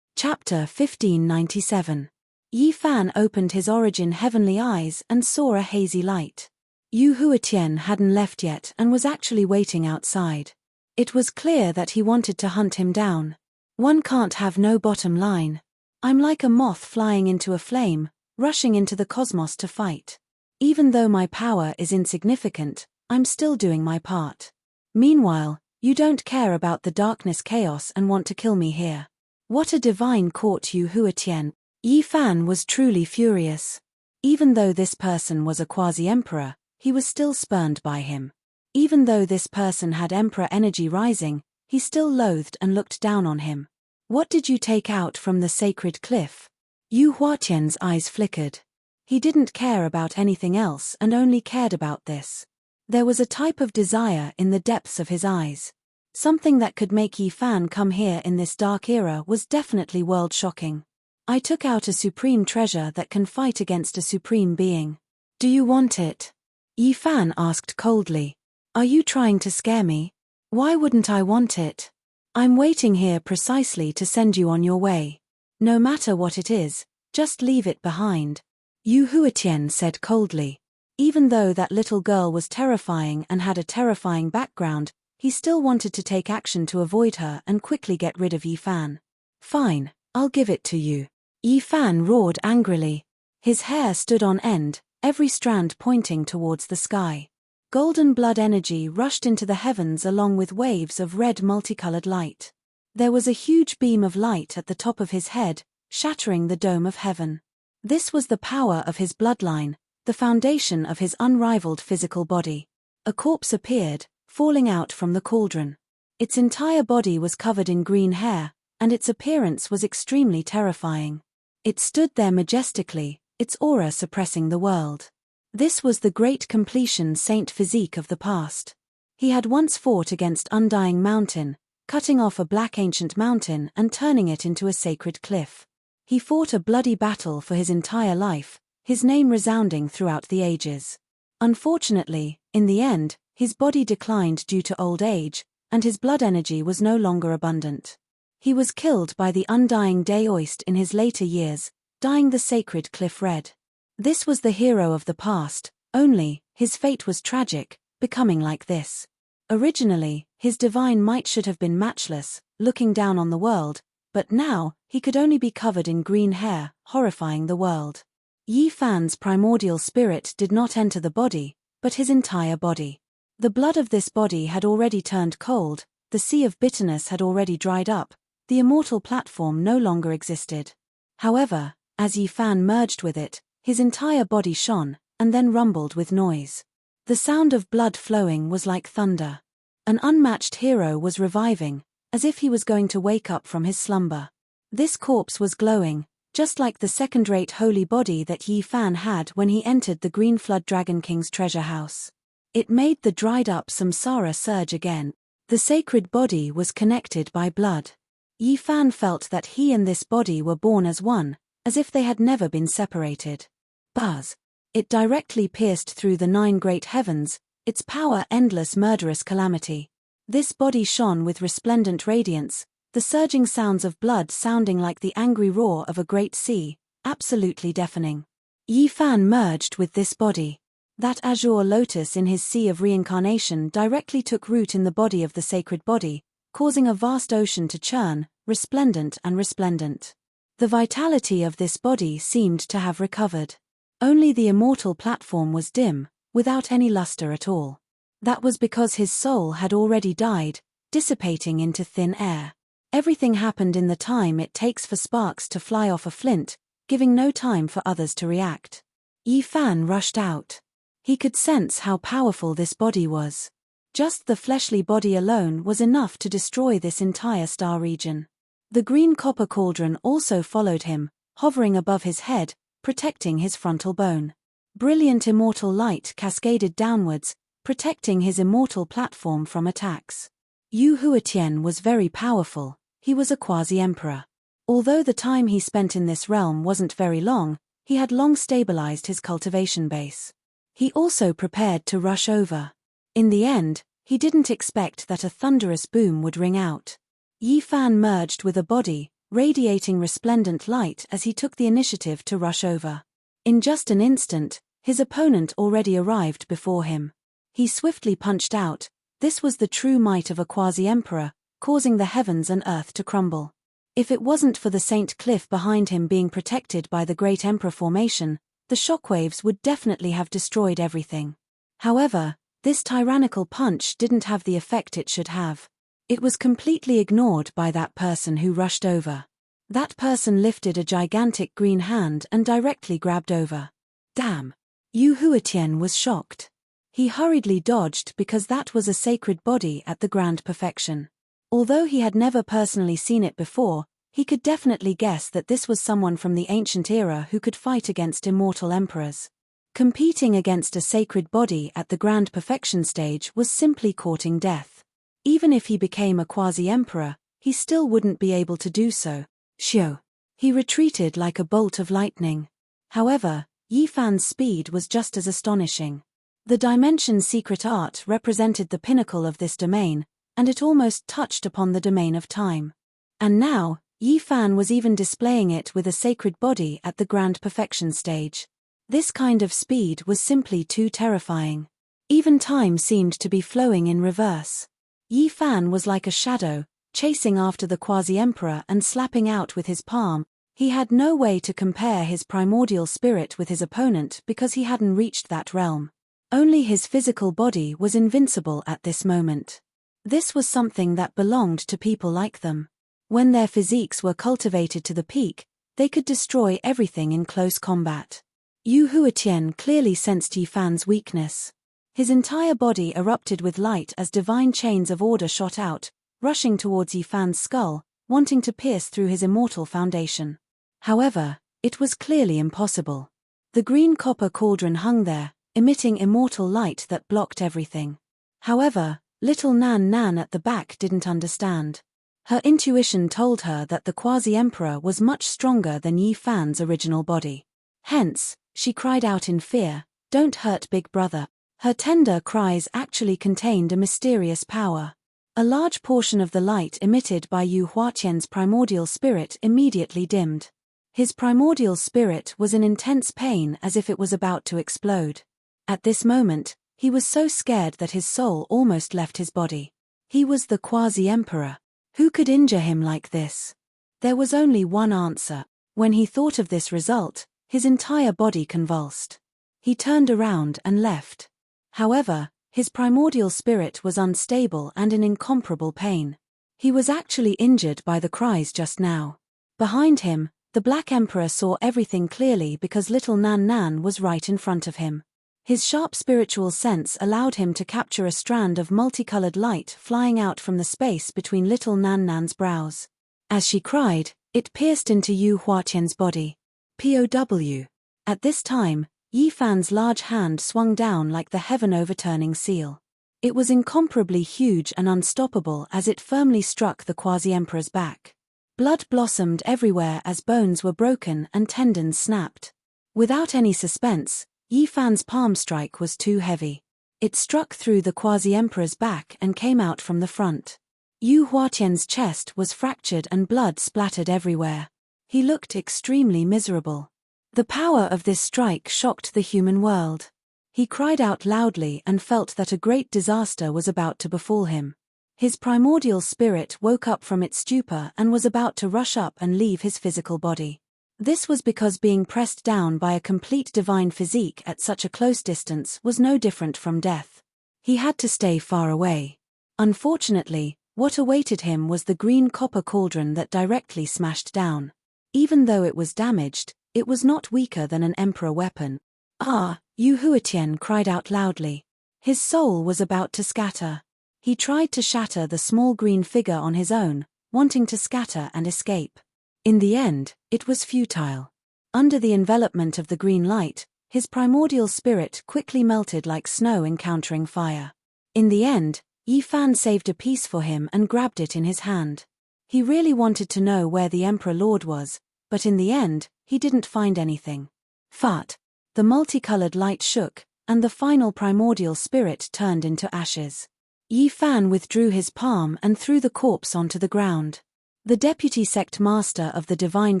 Chapter 1597. Yi Fan opened his origin heavenly eyes and saw a hazy light. Yu Huatian hadn't left yet and was actually waiting outside. It was clear that he wanted to hunt him down. One can't have no bottom line. I'm like a moth flying into a flame, rushing into the cosmos to fight. Even though my power is insignificant, I'm still doing my part. Meanwhile, you don't care about the darkness chaos and want to kill me here. What a divine court, Yu Huatian. Yi Fan was truly furious. Even though this person was a quasi-emperor, he was still spurned by him. Even though this person had emperor energy rising, he still loathed and looked down on him. What did you take out from the sacred cliff? Yu Huatian's eyes flickered. He didn't care about anything else and only cared about this. There was a type of desire in the depths of his eyes. Something that could make Yi Fan come here in this dark era was definitely world-shocking. I took out a supreme treasure that can fight against a supreme being. Do you want it? Yi Fan asked coldly. Are you trying to scare me? Why wouldn't I want it? I'm waiting here precisely to send you on your way. No matter what it is, just leave it behind. Yu Huatian said coldly. Even though that little girl was terrifying and had a terrifying background, he still wanted to take action to avoid her and quickly get rid of Yi Fan. Fine, I'll give it to you. Yi Fan roared angrily. His hair stood on end, every strand pointing towards the sky. Golden blood energy rushed into the heavens along with waves of red multicolored light. There was a huge beam of light at the top of his head, shattering the dome of heaven. This was the power of his bloodline, the foundation of his unrivaled physical body. A corpse appeared, falling out from the cauldron. Its entire body was covered in green hair, and its appearance was extremely terrifying. It stood there majestically, its aura suppressing the world. This was the great completion saint physique of the past. He had once fought against Undying Mountain, cutting off a black ancient mountain and turning it into a sacred cliff. He fought a bloody battle for his entire life, his name resounding throughout the ages. Unfortunately, in the end, his body declined due to old age, and his blood energy was no longer abundant. He was killed by the undying Daoist in his later years, dyeing the sacred cliff red. This was the hero of the past, only, his fate was tragic, becoming like this. Originally, his divine might should have been matchless, looking down on the world, but now, he could only be covered in green hair, horrifying the world. Yi Fan's primordial spirit did not enter the body, but his entire body. The blood of this body had already turned cold, the sea of bitterness had already dried up, the immortal platform no longer existed. However, as Yi Fan merged with it, his entire body shone, and then rumbled with noise. The sound of blood flowing was like thunder. An unmatched hero was reviving, as if he was going to wake up from his slumber. This corpse was glowing, just like the second-rate holy body that Yi Fan had when he entered the Green Flood Dragon King's treasure house. It made the dried-up samsara surge again. The sacred body was connected by blood. Yi Fan felt that he and this body were born as one, as if they had never been separated. Buzz. It directly pierced through the 9 great heavens, its power endless murderous calamity. This body shone with resplendent radiance, the surging sounds of blood sounding like the angry roar of a great sea, absolutely deafening. Yi Fan merged with this body. That azure lotus in his sea of reincarnation directly took root in the body of the sacred body, causing a vast ocean to churn, resplendent and resplendent. The vitality of this body seemed to have recovered. Only the immortal platform was dim, without any luster at all. That was because his soul had already died, dissipating into thin air. Everything happened in the time it takes for sparks to fly off a flint, giving no time for others to react. Yi Fan rushed out. He could sense how powerful this body was. Just the fleshly body alone was enough to destroy this entire star region. The green copper cauldron also followed him, hovering above his head, protecting his frontal bone. Brilliant immortal light cascaded downwards, protecting his immortal platform from attacks. Yu Huatian was very powerful. He was a quasi-emperor. Although the time he spent in this realm wasn't very long, he had long stabilized his cultivation base. He also prepared to rush over. In the end, he didn't expect that a thunderous boom would ring out. Yi Fan merged with a body, radiating resplendent light as he took the initiative to rush over. In just an instant, his opponent already arrived before him. He swiftly punched out. This was the true might of a quasi-emperor, causing the heavens and earth to crumble. If it wasn't for the Saint Cliff behind him being protected by the Great Emperor formation, the shockwaves would definitely have destroyed everything. However, this tyrannical punch didn't have the effect it should have. It was completely ignored by that person who rushed over. That person lifted a gigantic green hand and directly grabbed over. Damn! Yu Huatian was shocked. He hurriedly dodged because that was a sacred body at the grand perfection. Although he had never personally seen it before, he could definitely guess that this was someone from the ancient era who could fight against immortal emperors. Competing against a sacred body at the grand perfection stage was simply courting death. Even if he became a quasi-emperor, he still wouldn't be able to do so. Shio! He retreated like a bolt of lightning. However, Yi Fan's speed was just as astonishing. The Dimension's secret art represented the pinnacle of this domain, and it almost touched upon the domain of time. And now, Yi Fan was even displaying it with a sacred body at the grand perfection stage. This kind of speed was simply too terrifying. Even time seemed to be flowing in reverse. Yi Fan was like a shadow, chasing after the quasi-emperor and slapping out with his palm. He had no way to compare his primordial spirit with his opponent because he hadn't reached that realm. Only his physical body was invincible at this moment. This was something that belonged to people like them. When their physiques were cultivated to the peak, they could destroy everything in close combat. Yu Huatian clearly sensed Yi Fan's weakness. His entire body erupted with light as divine chains of order shot out, rushing towards Yi Fan's skull, wanting to pierce through his immortal foundation. However, it was clearly impossible. The green copper cauldron hung there, emitting immortal light that blocked everything. However, little Nan Nan at the back didn't understand. Her intuition told her that the quasi-emperor was much stronger than Yi Fan's original body. Hence, she cried out in fear, "Don't hurt Big Brother." Her tender cries actually contained a mysterious power. A large portion of the light emitted by Yu Huatian's primordial spirit immediately dimmed. His primordial spirit was in intense pain as if it was about to explode. At this moment, he was so scared that his soul almost left his body. He was the quasi-emperor. Who could injure him like this? There was only one answer. When he thought of this result, his entire body convulsed. He turned around and left. However, his primordial spirit was unstable and in incomparable pain. He was actually injured by the cries just now. Behind him, the Black Emperor saw everything clearly because little Nan Nan was right in front of him. His sharp spiritual sense allowed him to capture a strand of multicolored light flying out from the space between little Nan Nan's brows. As she cried, it pierced into Yu Huatian's body. POW. At this time, Yi Fan's large hand swung down like the heaven-overturning seal. It was incomparably huge and unstoppable as it firmly struck the quasi-emperor's back. Blood blossomed everywhere as bones were broken and tendons snapped. Without any suspense, Yi Fan's palm strike was too heavy. It struck through the quasi-emperor's back and came out from the front. Yu Huatian's chest was fractured and blood splattered everywhere. He looked extremely miserable. The power of this strike shocked the human world. He cried out loudly and felt that a great disaster was about to befall him. His primordial spirit woke up from its stupor and was about to rush up and leave his physical body. This was because being pressed down by a complete divine physique at such a close distance was no different from death. He had to stay far away. Unfortunately, what awaited him was the green copper cauldron that directly smashed down. Even though it was damaged, it was not weaker than an emperor weapon. "Ah!" Yu Huitian cried out loudly. His soul was about to scatter. He tried to shatter the small green figure on his own, wanting to scatter and escape. In the end, it was futile. Under the envelopment of the green light, his primordial spirit quickly melted like snow encountering fire. In the end, Yi Fan saved a piece for him and grabbed it in his hand. He really wanted to know where the Emperor Lord was, but in the end, he didn't find anything. Fart! The multicolored light shook, and the final primordial spirit turned into ashes. Yi Fan withdrew his palm and threw the corpse onto the ground. The deputy sect master of the Divine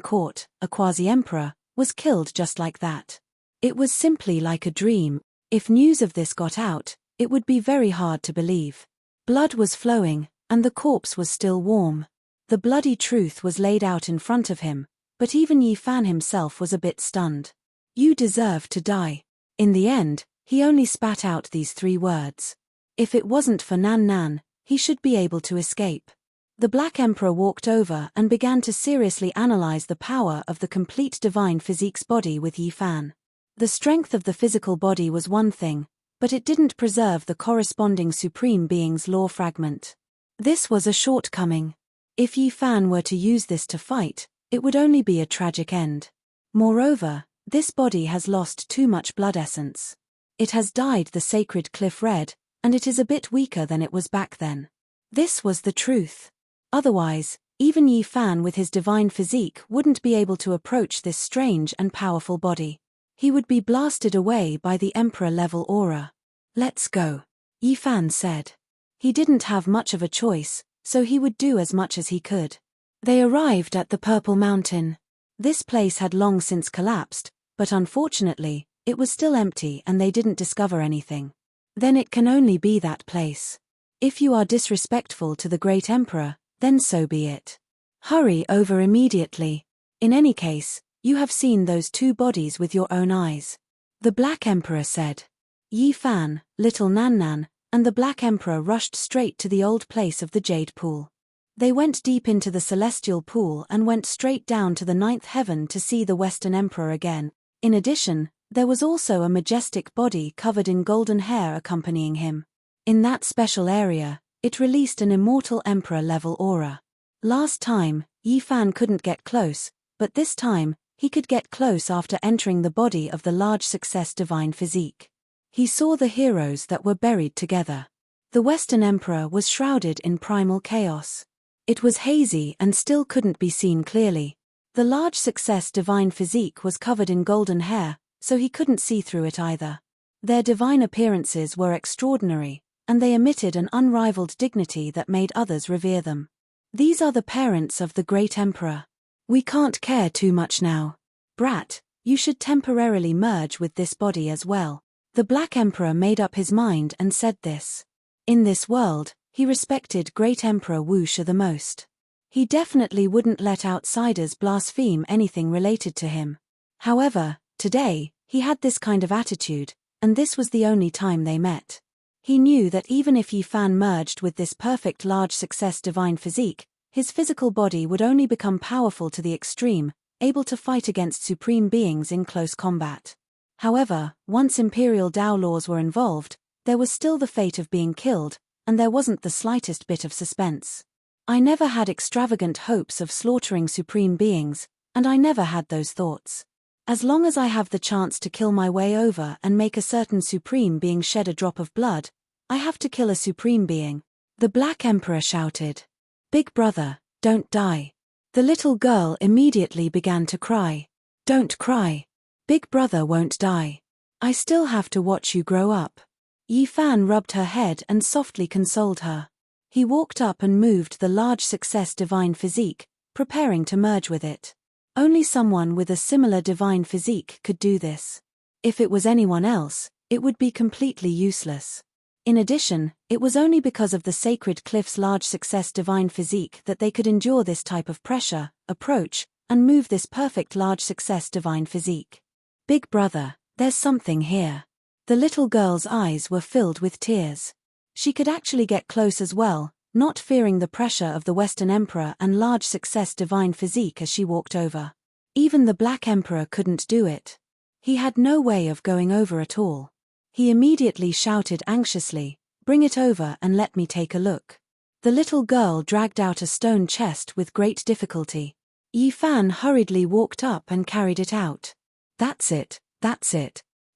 Court, a quasi-emperor, was killed just like that. It was simply like a dream. If news of this got out, it would be very hard to believe. Blood was flowing, and the corpse was still warm. The bloody truth was laid out in front of him, but even Yi Fan himself was a bit stunned. "You deserve to die." In the end, he only spat out these 3 words. If it wasn't for Nan Nan, he should be able to escape. The Black Emperor walked over and began to seriously analyze the power of the complete divine physique's body with Yi Fan. The strength of the physical body was one thing, but it didn't preserve the corresponding Supreme Being's law fragment. This was a shortcoming. If Yi Fan were to use this to fight, it would only be a tragic end. Moreover, this body has lost too much blood essence. It has dyed the sacred cliff red, and it is a bit weaker than it was back then. This was the truth. Otherwise, even Yi Fan with his divine physique wouldn't be able to approach this strange and powerful body. He would be blasted away by the Emperor-level aura. "Let's go," Yi Fan said. He didn't have much of a choice, so he would do as much as he could. They arrived at the Purple Mountain. This place had long since collapsed, but unfortunately, it was still empty and they didn't discover anything. Then it can only be that place. If you are disrespectful to the Great Emperor, then so be it. Hurry over immediately. In any case, you have seen those 2 bodies with your own eyes. The Black Emperor said. Yi Fan, little Nan Nan, and the Black Emperor rushed straight to the old place of the Jade Pool. They went deep into the celestial pool and went straight down to the 9th heaven to see the Western Emperor again. In addition, there was also a majestic body covered in golden hair accompanying him. In that special area, it released an immortal Emperor-level aura. Last time, Yi Fan couldn't get close, but this time, he could get close after entering the body of the large success divine physique. He saw the heroes that were buried together. The Western Emperor was shrouded in primal chaos. It was hazy and still couldn't be seen clearly. The large success divine physique was covered in golden hair, so he couldn't see through it either. Their divine appearances were extraordinary, and they emitted an unrivaled dignity that made others revere them. These are the parents of the Great Emperor. We can't care too much now. Brat, you should temporarily merge with this body as well. The Black Emperor made up his mind and said this. In this world, he respected Great Emperor Wu Shi the most. He definitely wouldn't let outsiders blaspheme anything related to him. However, today, he had this kind of attitude, and this was the only time they met. He knew that even if Yi Fan merged with this perfect large success divine physique, his physical body would only become powerful to the extreme, able to fight against supreme beings in close combat. However, once Imperial Dao laws were involved, there was still the fate of being killed, and there wasn't the slightest bit of suspense. I never had extravagant hopes of slaughtering supreme beings, and I never had those thoughts. As long as I have the chance to kill my way over and make a certain supreme being shed a drop of blood, I have to kill a supreme being. The Black Emperor shouted. Big brother, don't die. The little girl immediately began to cry. Don't cry. Big brother won't die. I still have to watch you grow up. Yi Fan rubbed her head and softly consoled her. He walked up and moved the large success divine physique, preparing to merge with it. Only someone with a similar divine physique could do this. If it was anyone else, it would be completely useless. In addition, it was only because of the sacred cliff's large success divine physique that they could endure this type of pressure, approach, and move this perfect large success divine physique. Big brother, there's something here. The little girl's eyes were filled with tears. She could actually get close as well, not fearing the pressure of the Western Emperor and large success divine physique as she walked over. Even the Black Emperor couldn't do it. He had no way of going over at all. He immediately shouted anxiously, "Bring it over and let me take a look." The little girl dragged out a stone chest with great difficulty. Yi Fan hurriedly walked up and carried it out. That's it.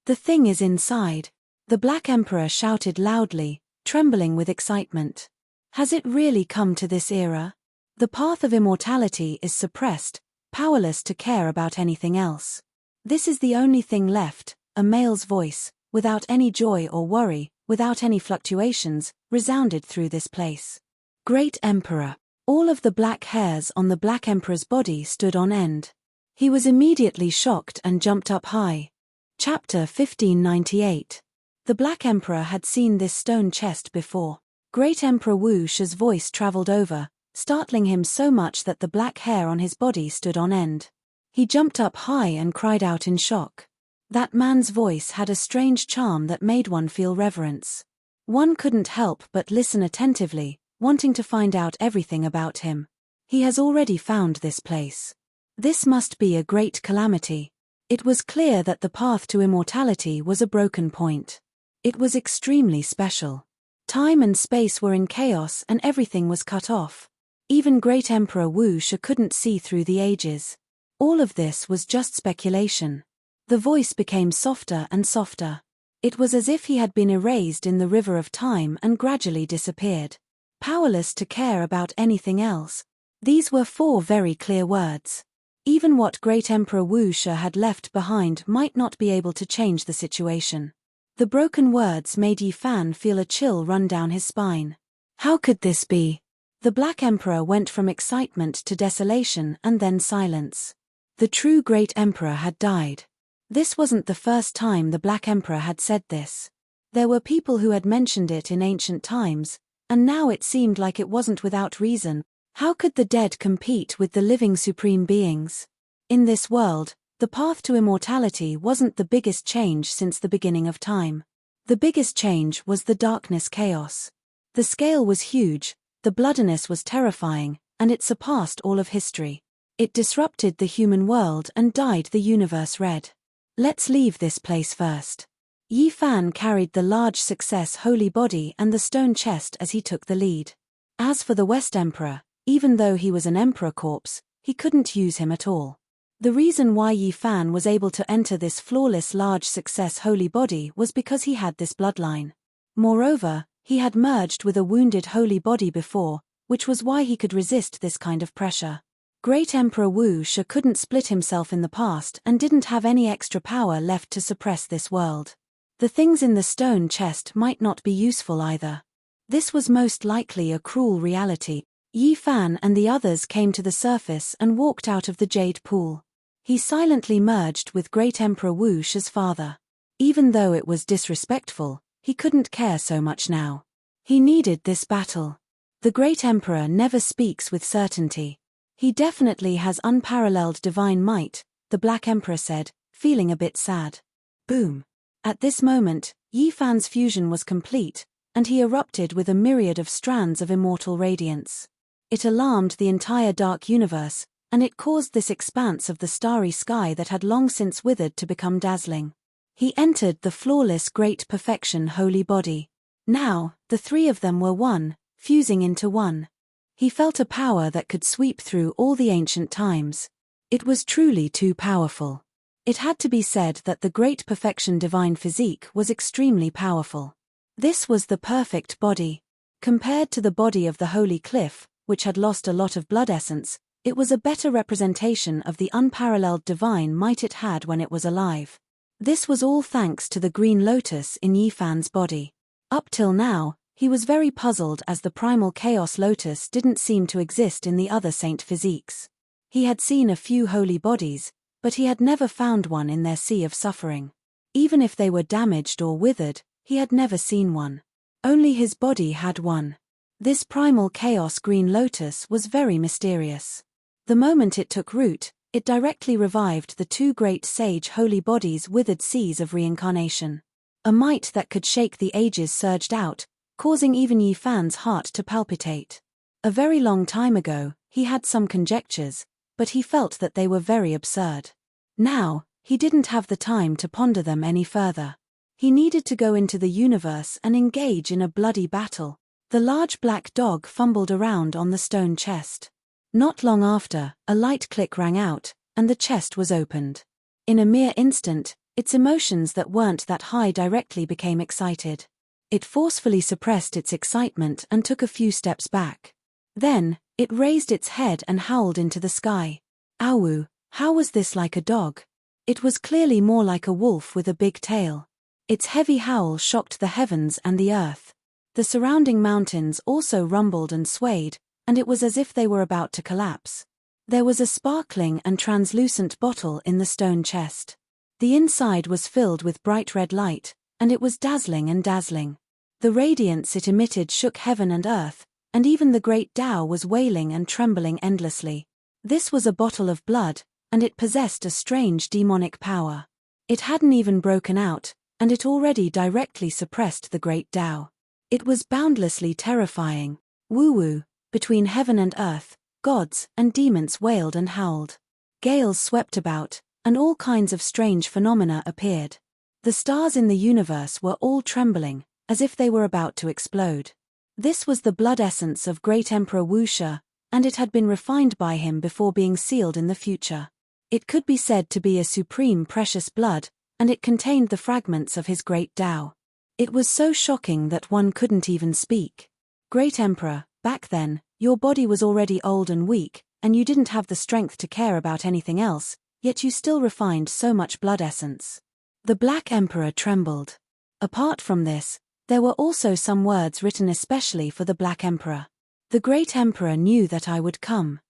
The thing is inside. The Black Emperor shouted loudly, trembling with excitement. Has it really come to this era? The path of immortality is suppressed, powerless to care about anything else. This is the only thing left, a male's voice, without any joy or worry, without any fluctuations, resounded through this place. Great Emperor. All of the black hairs on the Black Emperor's body stood on end. He was immediately shocked and jumped up high. Chapter 1598. The Black Emperor had seen this stone chest before. Great Emperor Wu Shi's voice traveled over, startling him so much that the black hair on his body stood on end. He jumped up high and cried out in shock. That man's voice had a strange charm that made one feel reverence. One couldn't help but listen attentively, wanting to find out everything about him. He has already found this place. This must be a great calamity. It was clear that the path to immortality was a broken point. It was extremely special. Time and space were in chaos and everything was cut off. Even Great Emperor Wu Shi couldn't see through the ages. All of this was just speculation. The voice became softer and softer. It was as if he had been erased in the river of time and gradually disappeared. Powerless to care about anything else. These were 4 very clear words. Even what Great Emperor Wu Shi had left behind might not be able to change the situation. The broken words made Yi Fan feel a chill run down his spine. How could this be? The Black Emperor went from excitement to desolation and then silence. The true Great Emperor had died. This wasn't the first time the Black Emperor had said this. There were people who had mentioned it in ancient times, and now it seemed like it wasn't without reason. How could the dead compete with the living supreme beings? In this world, the path to immortality wasn't the biggest change since the beginning of time. The biggest change was the darkness chaos. The scale was huge, the bloodiness was terrifying, and it surpassed all of history. It disrupted the human world and dyed the universe red. Let's leave this place first. Yi Fan carried the large success holy body and the stone chest as he took the lead. As for the West Emperor, even though he was an emperor corpse, he couldn't use him at all. The reason why Yi Fan was able to enter this flawless large success holy body was because he had this bloodline. Moreover, he had merged with a wounded holy body before, which was why he could resist this kind of pressure. Great Emperor Wu Shi couldn't split himself in the past and didn't have any extra power left to suppress this world. The things in the stone chest might not be useful either. This was most likely a cruel reality. Yi Fan and the others came to the surface and walked out of the jade pool. He silently merged with Great Emperor Wu Shi's father. Even though it was disrespectful, he couldn't care so much now. He needed this battle. The Great Emperor never speaks with certainty. He definitely has unparalleled divine might, the Black Emperor said, feeling a bit sad. Boom. At this moment, Yi Fan's fusion was complete, and he erupted with a myriad of strands of immortal radiance. It alarmed the entire dark universe, and it caused this expanse of the starry sky that had long since withered to become dazzling. He entered the flawless great perfection holy body. Now, the 3 of them were one, fusing into one. He felt a power that could sweep through all the ancient times. It was truly too powerful. It had to be said that the great perfection divine physique was extremely powerful. This was the perfect body. Compared to the body of the holy cliff, which had lost a lot of blood essence, it was a better representation of the unparalleled divine might it had when it was alive. This was all thanks to the green lotus in Yi Fan's body. Up till now, he was very puzzled as the primal chaos lotus didn't seem to exist in the other saint physiques. He had seen a few holy bodies, but he had never found one in their sea of suffering. Even if they were damaged or withered, he had never seen one. Only his body had one. This primal chaos green lotus was very mysterious. The moment it took root, it directly revived the two great sage holy bodies' withered seas of reincarnation. A might that could shake the ages surged out, causing even Yi Fan's heart to palpitate. A very long time ago, he had some conjectures, but he felt that they were very absurd. Now, he didn't have the time to ponder them any further. He needed to go into the universe and engage in a bloody battle. The large black dog fumbled around on the stone chest. Not long after, a light click rang out, and the chest was opened. In a mere instant, its emotions that weren't that high directly became excited. It forcefully suppressed its excitement and took a few steps back. Then, it raised its head and howled into the sky. Ow! How was this like a dog? It was clearly more like a wolf with a big tail. Its heavy howl shocked the heavens and the earth. The surrounding mountains also rumbled and swayed, and it was as if they were about to collapse. There was a sparkling and translucent bottle in the stone chest. The inside was filled with bright red light, and it was dazzling and dazzling. The radiance it emitted shook heaven and earth, and even the great Tao was wailing and trembling endlessly. This was a bottle of blood, and it possessed a strange demonic power. It hadn't even broken out, and it already directly suppressed the great Tao. It was boundlessly terrifying. Woo-woo, between heaven and earth, gods and demons wailed and howled. Gales swept about, and all kinds of strange phenomena appeared. The stars in the universe were all trembling, as if they were about to explode. This was the blood essence of great Emperor Wuxia, and it had been refined by him before being sealed in the future. It could be said to be a supreme precious blood, and it contained the fragments of his great Tao. It was so shocking that one couldn't even speak. Great Emperor, back then, your body was already old and weak, and you didn't have the strength to care about anything else, yet you still refined so much blood essence. The Black Emperor trembled. Apart from this, there were also some words written especially for the Black Emperor. The Great Emperor knew that I would come.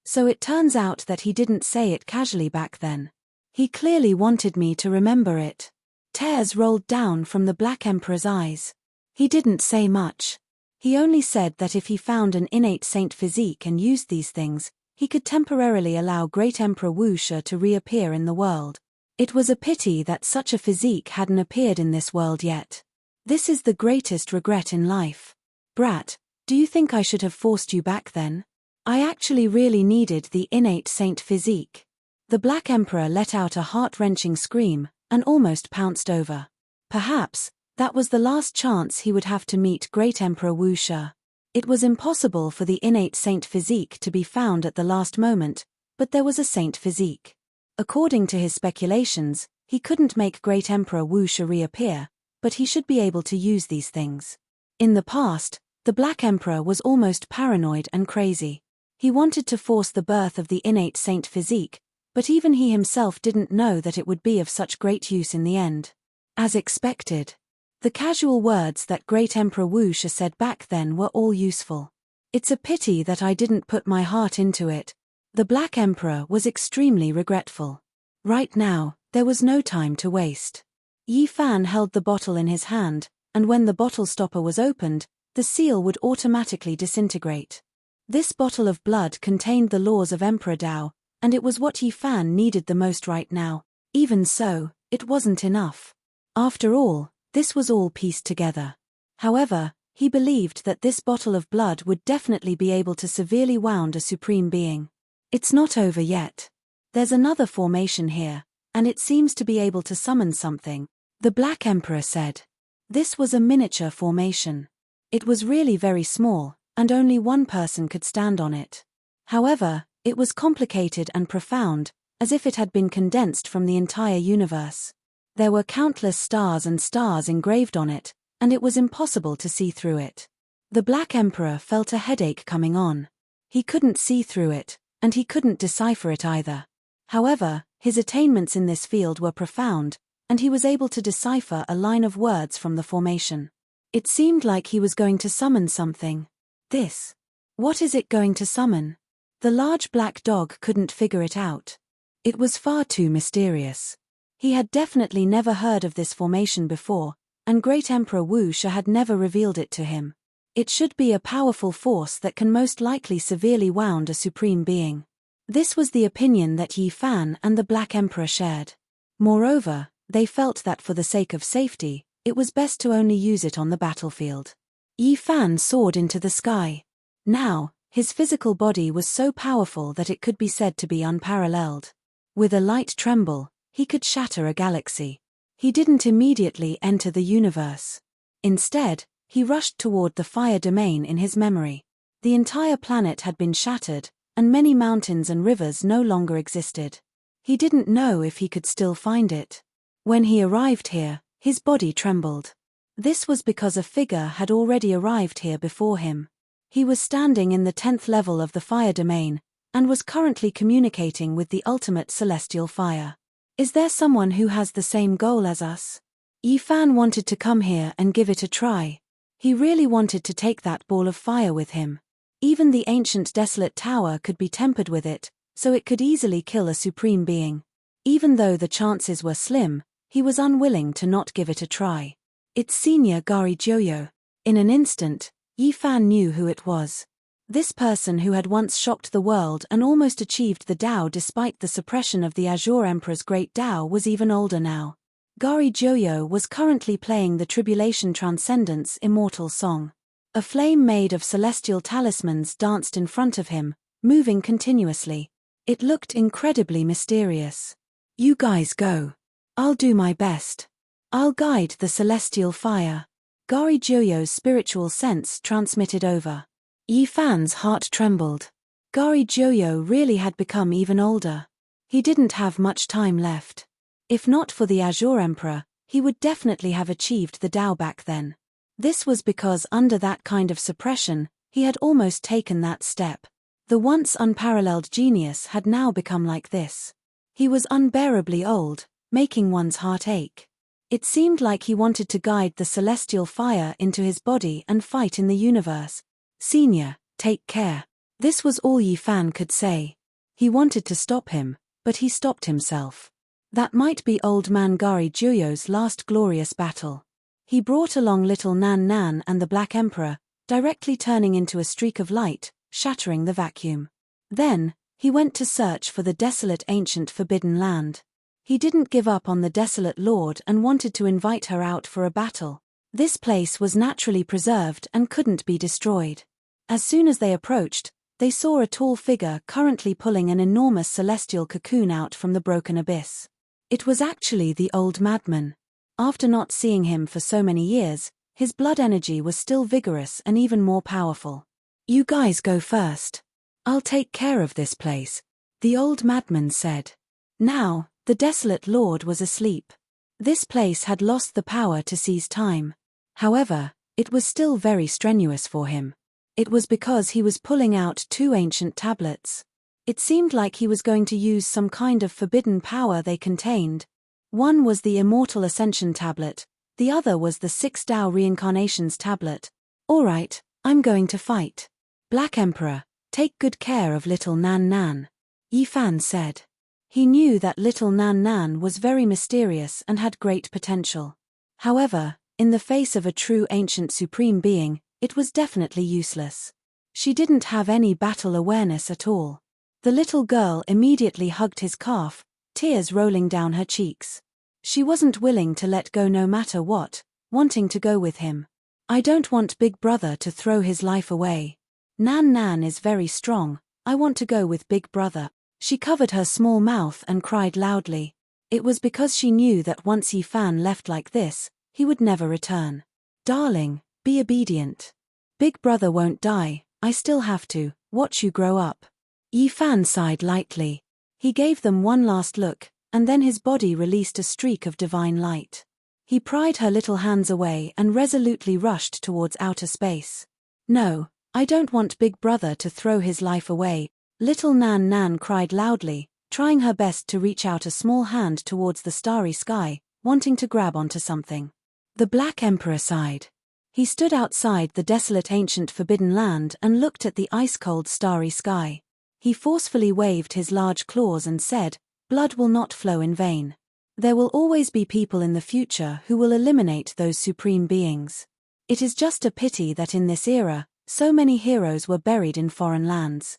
So it turns out that he didn't say it casually back then. He clearly wanted me to remember it. Tears rolled down from the Black Emperor's eyes. He didn't say much. He only said that if he found an innate saint physique and used these things, he could temporarily allow Great Emperor Wuxia to reappear in the world. It was a pity that such a physique hadn't appeared in this world yet. This is the greatest regret in life. Brat, do you think I should have forced you back then? I actually really needed the innate saint physique. The Black Emperor let out a heart-wrenching scream, and almost pounced over. Perhaps, that was the last chance he would have to meet Great Emperor Wuxia. It was impossible for the innate saint physique to be found at the last moment, but there was a saint physique. According to his speculations, he couldn't make Great Emperor Wuxia reappear, but he should be able to use these things. In the past, the Black Emperor was almost paranoid and crazy. He wanted to force the birth of the innate saint physique, but even he himself didn't know that it would be of such great use in the end. As expected. The casual words that Great Emperor Wuxia said back then were all useful. It's a pity that I didn't put my heart into it. The Black Emperor was extremely regretful. Right now, there was no time to waste. Yi Fan held the bottle in his hand, and when the bottle stopper was opened, the seal would automatically disintegrate. This bottle of blood contained the laws of Emperor Tao, and it was what Yi Fan needed the most right now. Even so, it wasn't enough. After all, this was all pieced together. However, he believed that this bottle of blood would definitely be able to severely wound a supreme being. It's not over yet. There's another formation here, and it seems to be able to summon something, the Black Emperor said. This was a miniature formation. It was really very small, and only one person could stand on it. However, it was complicated and profound, as if it had been condensed from the entire universe. There were countless stars and stars engraved on it, and it was impossible to see through it. The Black Emperor felt a headache coming on. He couldn't see through it, and he couldn't decipher it either. However, his attainments in this field were profound, and he was able to decipher a line of words from the formation. It seemed like he was going to summon something. This. What is it going to summon? The large black dog couldn't figure it out. It was far too mysterious. He had definitely never heard of this formation before, and Great Emperor Wu Shi had never revealed it to him. It should be a powerful force that can most likely severely wound a supreme being. This was the opinion that Yi Fan and the Black Emperor shared. Moreover, they felt that for the sake of safety, it was best to only use it on the battlefield. Yi Fan soared into the sky. Now, his physical body was so powerful that it could be said to be unparalleled. With a light tremble, he could shatter a galaxy. He didn't immediately enter the universe. Instead, he rushed toward the fire domain in his memory. The entire planet had been shattered, and many mountains and rivers no longer existed. He didn't know if he could still find it. When he arrived here, his body trembled. This was because a figure had already arrived here before him. He was standing in the 10th level of the fire domain, and was currently communicating with the ultimate celestial fire. Is there someone who has the same goal as us? Yi Fan wanted to come here and give it a try. He really wanted to take that ball of fire with him. Even the ancient desolate tower could be tempered with it, so it could easily kill a supreme being. Even though the chances were slim, he was unwilling to not give it a try. It's Senior Gari Joyo. In an instant, Yi Fan knew who it was. This person who had once shocked the world and almost achieved the Tao despite the suppression of the Azure Emperor's great Tao was even older now. Gari Joyo was currently playing the Tribulation Transcendence Immortal song. A flame made of celestial talismans danced in front of him, moving continuously. It looked incredibly mysterious. You guys go. I'll do my best. I'll guide the celestial fire. Gari Joyo's spiritual sense transmitted over. Yi Fan's heart trembled. Gari Joyo really had become even older. He didn't have much time left. If not for the Azure Emperor, he would definitely have achieved the Tao back then. This was because under that kind of suppression, he had almost taken that step. The once unparalleled genius had now become like this. He was unbearably old, making one's heart ache. It seemed like he wanted to guide the celestial fire into his body and fight in the universe. Senior, take care. This was all Yi Fan could say. He wanted to stop him, but he stopped himself. That might be old man Gari Joyo's last glorious battle. He brought along little Nan Nan and the Black Emperor, directly turning into a streak of light, shattering the vacuum. Then, he went to search for the desolate ancient forbidden land. He didn't give up on the desolate lord and wanted to invite her out for a battle. This place was naturally preserved and couldn't be destroyed. As soon as they approached, they saw a tall figure currently pulling an enormous celestial cocoon out from the broken abyss. It was actually the old madman. After not seeing him for so many years, his blood energy was still vigorous and even more powerful. You guys go first. I'll take care of this place, the old madman said. Now, the desolate lord was asleep. This place had lost the power to seize time. However, it was still very strenuous for him. It was because he was pulling out 2 ancient tablets. It seemed like he was going to use some kind of forbidden power they contained. One was the Immortal Ascension tablet, the other was the 6 Tao Reincarnations tablet. Alright, I'm going to fight. Black Emperor, take good care of little Nan Nan, Yi Fan said. He knew that little Nan Nan was very mysterious and had great potential. However, in the face of a true ancient supreme being, it was definitely useless. She didn't have any battle awareness at all. The little girl immediately hugged his calf, tears rolling down her cheeks. She wasn't willing to let go no matter what, wanting to go with him. I don't want Big Brother to throw his life away. Nan Nan is very strong, I want to go with Big Brother. She covered her small mouth and cried loudly. It was because she knew that once Yi Fan left like this, he would never return. Darling, be obedient. Big Brother won't die, I still have to watch you grow up. Yi Fan sighed lightly. He gave them one last look, and then his body released a streak of divine light. He pried her little hands away and resolutely rushed towards outer space. No, I don't want Big Brother to throw his life away, little Nan Nan cried loudly, trying her best to reach out a small hand towards the starry sky, wanting to grab onto something. The Black Emperor sighed. He stood outside the desolate ancient forbidden land and looked at the ice-cold starry sky. He forcefully waved his large claws and said, blood will not flow in vain. There will always be people in the future who will eliminate those supreme beings. It is just a pity that in this era, so many heroes were buried in foreign lands.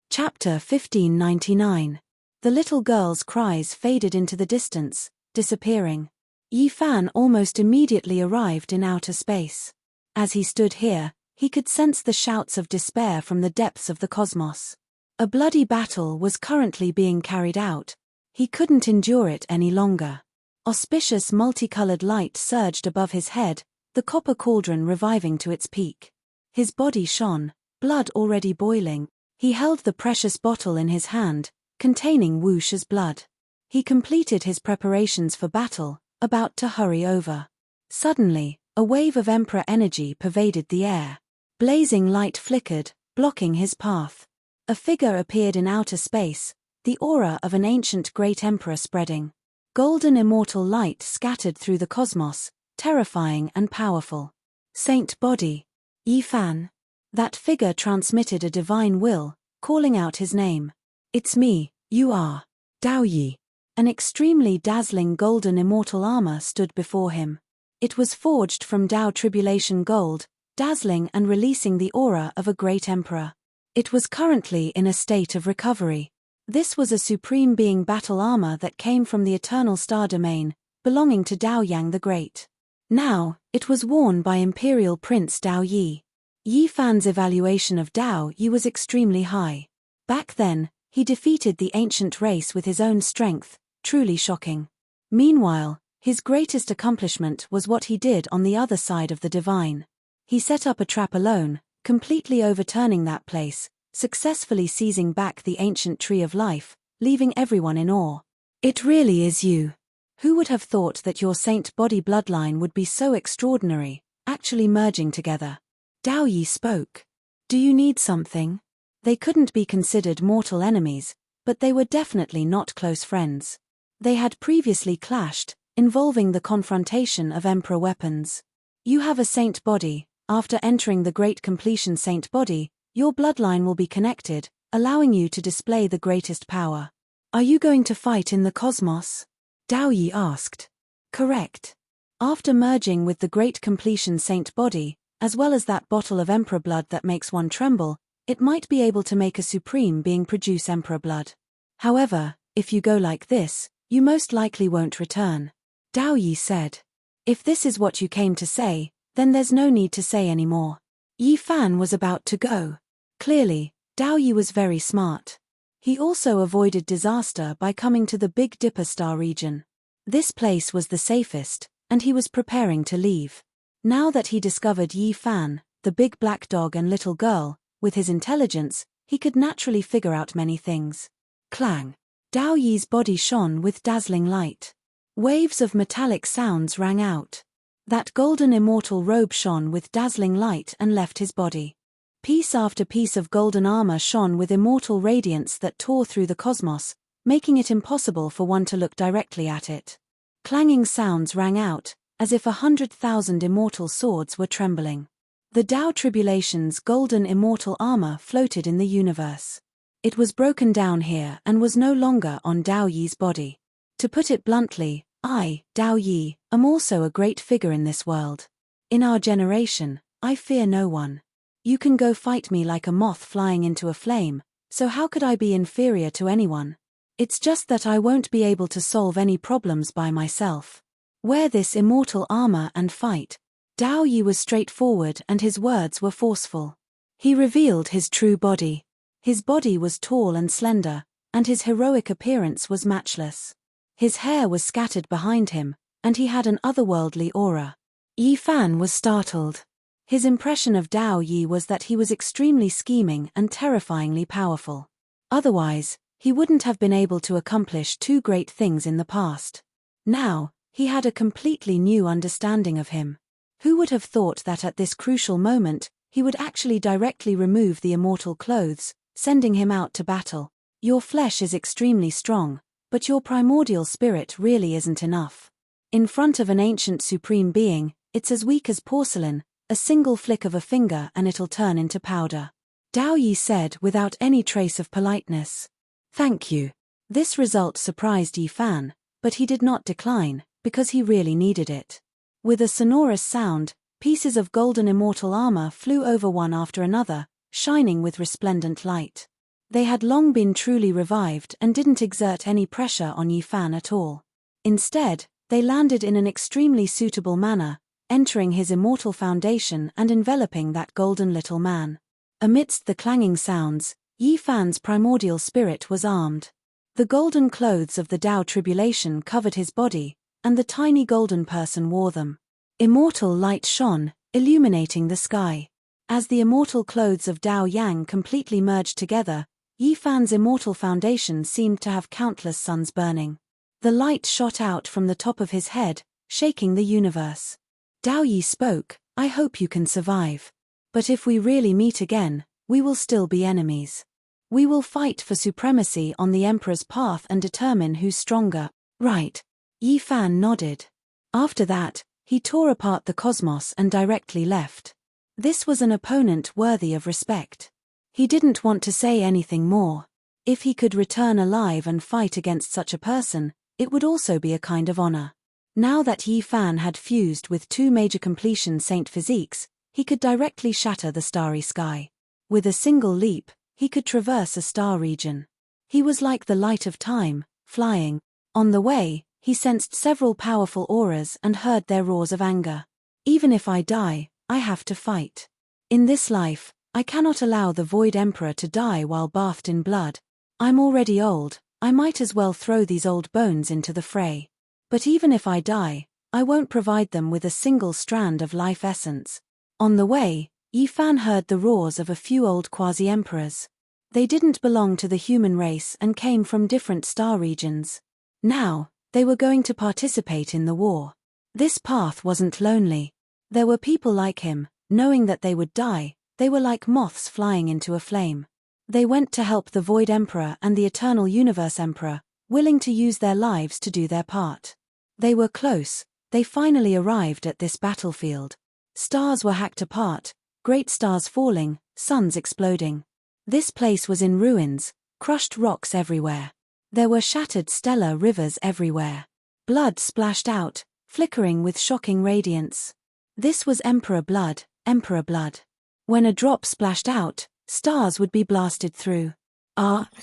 Chapter 1599. The little girl's cries faded into the distance, disappearing. Yi Fan almost immediately arrived in outer space. As he stood here, he could sense the shouts of despair from the depths of the cosmos. A bloody battle was currently being carried out. He couldn't endure it any longer. Auspicious multicolored light surged above his head, the copper cauldron reviving to its peak. His body shone, blood already boiling. He held the precious bottle in his hand, containing Wu Shi's blood. He completed his preparations for battle, about to hurry over. Suddenly, a wave of Emperor energy pervaded the air. Blazing light flickered, blocking his path. A figure appeared in outer space, the aura of an ancient great emperor spreading. Golden immortal light scattered through the cosmos, terrifying and powerful. Saint Body. Yi Fan. That figure transmitted a divine will, calling out his name. It's me, you are. Dao Yi. An extremely dazzling golden immortal armor stood before him. It was forged from Dao Tribulation gold, dazzling and releasing the aura of a great emperor. It was currently in a state of recovery. This was a supreme being battle armor that came from the eternal star domain, belonging to Dao Yang the Great. Now, it was worn by Imperial Prince Dao Yi. Yi Fan's evaluation of Dao Yi was extremely high. Back then, he defeated the ancient race with his own strength, truly shocking. Meanwhile, his greatest accomplishment was what he did on the other side of the divine. He set up a trap alone, completely overturning that place, successfully seizing back the ancient tree of life, leaving everyone in awe. It really is you. Who would have thought that your Saint Body bloodline would be so extraordinary, actually merging together? Dao Yi spoke. Do you need something? They couldn't be considered mortal enemies, but they were definitely not close friends. They had previously clashed, involving the confrontation of Emperor weapons. You have a Saint Body. After entering the Great Completion Saint Body, your bloodline will be connected, allowing you to display the greatest power. Are you going to fight in the cosmos? Dao Yi asked. Correct. After merging with the Great Completion Saint Body, as well as that bottle of Emperor blood that makes one tremble, it might be able to make a supreme being produce Emperor blood. However, if you go like this, you most likely won't return. Dao Yi said. If this is what you came to say, then there's no need to say any more. Yi Fan was about to go. Clearly, Dao Yi was very smart. He also avoided disaster by coming to the Big Dipper Star region. This place was the safest, and he was preparing to leave. Now that he discovered Yi Fan, the big black dog and little girl, with his intelligence, he could naturally figure out many things. Clang. Dao Yi's body shone with dazzling light. Waves of metallic sounds rang out. That golden immortal robe shone with dazzling light and left his body. Piece after piece of golden armor shone with immortal radiance that tore through the cosmos, making it impossible for one to look directly at it. Clanging sounds rang out, as if 100,000 immortal swords were trembling. The Dao Tribulation's golden immortal armor floated in the universe. It was broken down here and was no longer on Dao Yi's body. To put it bluntly, I, Dao Yi, am also a great figure in this world. In our generation, I fear no one. You can go fight me like a moth flying into a flame, so how could I be inferior to anyone? It's just that I won't be able to solve any problems by myself. Wear this immortal armor and fight. Dao Yi was straightforward and his words were forceful. He revealed his true body. His body was tall and slender, and his heroic appearance was matchless. His hair was scattered behind him, and he had an otherworldly aura. Yi Fan was startled. His impression of Dao Yi was that he was extremely scheming and terrifyingly powerful. Otherwise, he wouldn't have been able to accomplish two great things in the past. Now, he had a completely new understanding of him. Who would have thought that at this crucial moment, he would actually directly remove the immortal clothes, sending him out to battle? Your flesh is extremely strong, but your primordial spirit really isn't enough. In front of an ancient supreme being, it's as weak as porcelain, a single flick of a finger and it'll turn into powder. Dao Yi said without any trace of politeness. Thank you. This result surprised Yi Fan, But he did not decline, because he really needed it. With a sonorous sound, pieces of golden immortal armor flew over one after another, shining with resplendent light. They had long been truly revived and didn't exert any pressure on Yi Fan at all. Instead, they landed in an extremely suitable manner, entering his immortal foundation and enveloping that golden little man. Amidst the clanging sounds, Yi Fan's primordial spirit was armed. The golden clothes of the Tao tribulation covered his body, and the tiny golden person wore them. Immortal light shone, illuminating the sky. As the immortal clothes of Tao Yang completely merged together, Yi Fan's immortal foundation seemed to have countless suns burning. The light shot out from the top of his head, shaking the universe. Dao Yi spoke, "I hope you can survive. But if we really meet again, we will still be enemies. We will fight for supremacy on the Emperor's path and determine who's stronger." "Right." Yi Fan nodded. After that, he tore apart the cosmos and directly left. This was an opponent worthy of respect. He didn't want to say anything more. If he could return alive and fight against such a person, it would also be a kind of honor. Now that Yi Fan had fused with two major completion saint physiques, he could directly shatter the starry sky. With a single leap, he could traverse a star region. He was like the light of time, flying. On the way, he sensed several powerful auras and heard their roars of anger. "Even if I die, I have to fight. In this life, I cannot allow the Void Emperor to die while bathed in blood. I'm already old, I might as well throw these old bones into the fray. But even if I die, I won't provide them with a single strand of life essence." On the way, Yi Fan heard the roars of a few old quasi-emperors. They didn't belong to the human race and came from different star regions. Now, they were going to participate in the war. This path wasn't lonely. There were people like him, knowing that they would die. They were like moths flying into a flame. They went to help the Void Emperor and the Eternal Universe Emperor, willing to use their lives to do their part. They were close. They finally arrived at this battlefield. Stars were hacked apart, great stars falling, suns exploding. This place was in ruins, crushed rocks everywhere. There were shattered stellar rivers everywhere. Blood splashed out, flickering with shocking radiance. This was Emperor blood, Emperor blood. When a drop splashed out, stars would be blasted through.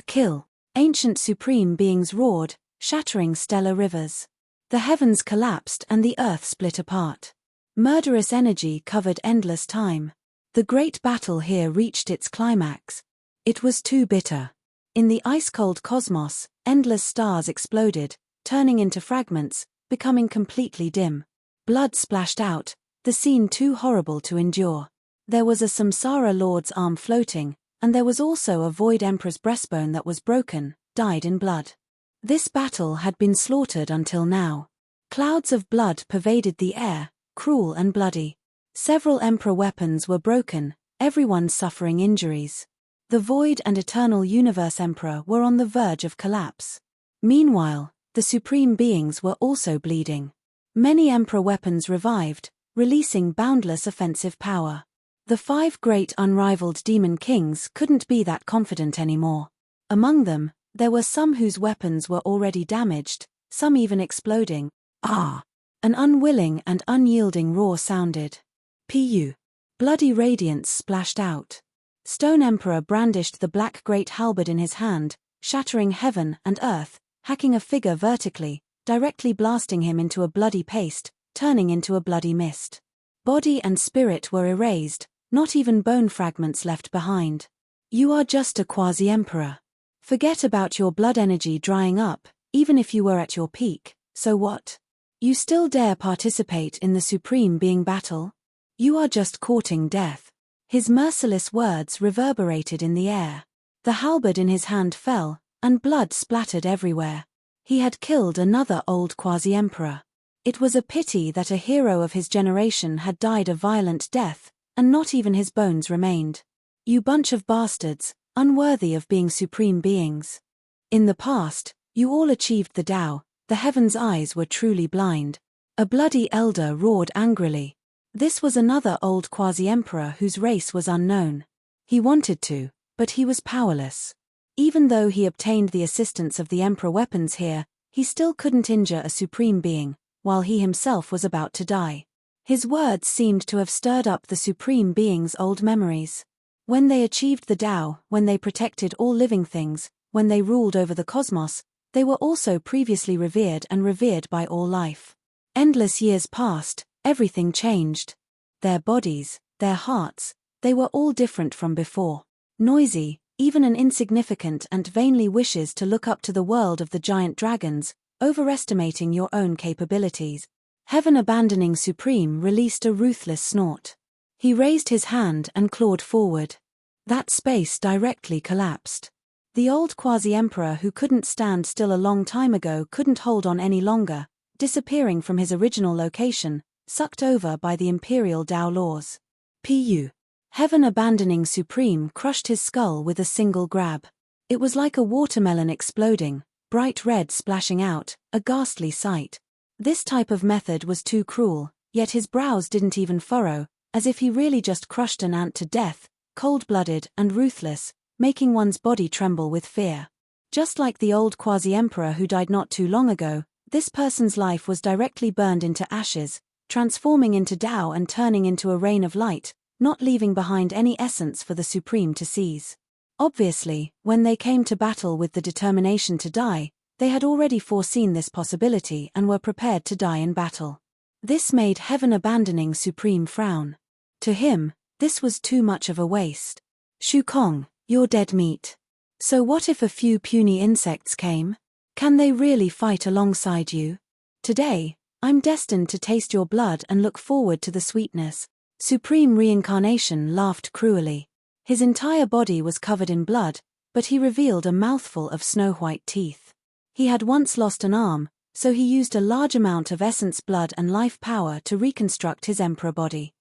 Kill. Ancient supreme beings roared, shattering stellar rivers. The heavens collapsed and the earth split apart. Murderous energy covered endless time. The great battle here reached its climax. It was too bitter. In the ice-cold cosmos, endless stars exploded, turning into fragments, becoming completely dim. Blood splashed out, the scene too horrible to endure. There was a Samsara Lord's arm floating, and there was also a Void Emperor's breastbone that was broken, dyed in blood. This battle had been slaughtered until now. Clouds of blood pervaded the air, cruel and bloody. Several Emperor weapons were broken, everyone suffering injuries. The Void and Eternal Universe Emperor were on the verge of collapse. Meanwhile, the Supreme Beings were also bleeding. Many Emperor weapons revived, releasing boundless offensive power. The 5 great unrivaled demon kings couldn't be that confident anymore. Among them, there were some whose weapons were already damaged, some even exploding. An unwilling and unyielding roar sounded. Pu. Bloody radiance splashed out. Stone Emperor brandished the black great halberd in his hand, shattering heaven and earth, hacking a figure vertically, directly blasting him into a bloody paste, turning into a bloody mist. Body and spirit were erased, not even bone fragments left behind. You are just a quasi-emperor. Forget about your blood energy drying up, even if you were at your peak, so what? You still dare participate in the Supreme Being battle? You are just courting death. His merciless words reverberated in the air. The halberd in his hand fell, and blood splattered everywhere. He had killed another old quasi-emperor. It was a pity that a hero of his generation had died a violent death, and not even his bones remained. You bunch of bastards, unworthy of being supreme beings. In the past, you all achieved the Tao, the heaven's eyes were truly blind. A bloody elder roared angrily. This was another old quasi-emperor whose race was unknown. He wanted to, but he was powerless. Even though he obtained the assistance of the emperor weapons here, He still couldn't injure a supreme being, while he himself was about to die. His words seemed to have stirred up the supreme being's old memories. When they achieved the Tao, when they protected all living things, when they ruled over the cosmos, they were also previously revered and revered by all life. Endless years passed, everything changed. Their bodies, their hearts, they were all different from before. Noisy, even an insignificant ant vainly wishes to look up to the world of the giant dragons, overestimating your own capabilities. Heaven abandoning Supreme released a ruthless snort. He raised his hand and clawed forward. That space directly collapsed. The old quasi-emperor who couldn't stand still a long time ago couldn't hold on any longer, disappearing from his original location, sucked over by the imperial Tao laws. Pu. Heaven abandoning Supreme crushed his skull with a single grab. It was like a watermelon exploding, bright red splashing out, a ghastly sight. This type of method was too cruel, yet his brows didn't even furrow, as if he really just crushed an ant to death, cold-blooded and ruthless, making one's body tremble with fear. Just like the old quasi-emperor who died not too long ago, this person's life was directly burned into ashes, transforming into Tao and turning into a rain of light, not leaving behind any essence for the Supreme to seize. Obviously, when they came to battle with the determination to die, they had already foreseen this possibility and were prepared to die in battle. This made Heaven abandoning Supreme frown. To him, this was too much of a waste. Shukong, you're dead meat. So what if a few puny insects came? Can they really fight alongside you? Today, I'm destined to taste your blood and look forward to the sweetness. Supreme Reincarnation laughed cruelly. His entire body was covered in blood, but he revealed a mouthful of snow-white teeth. He had once lost an arm, so he used a large amount of essence blood and life power to reconstruct his emperor body.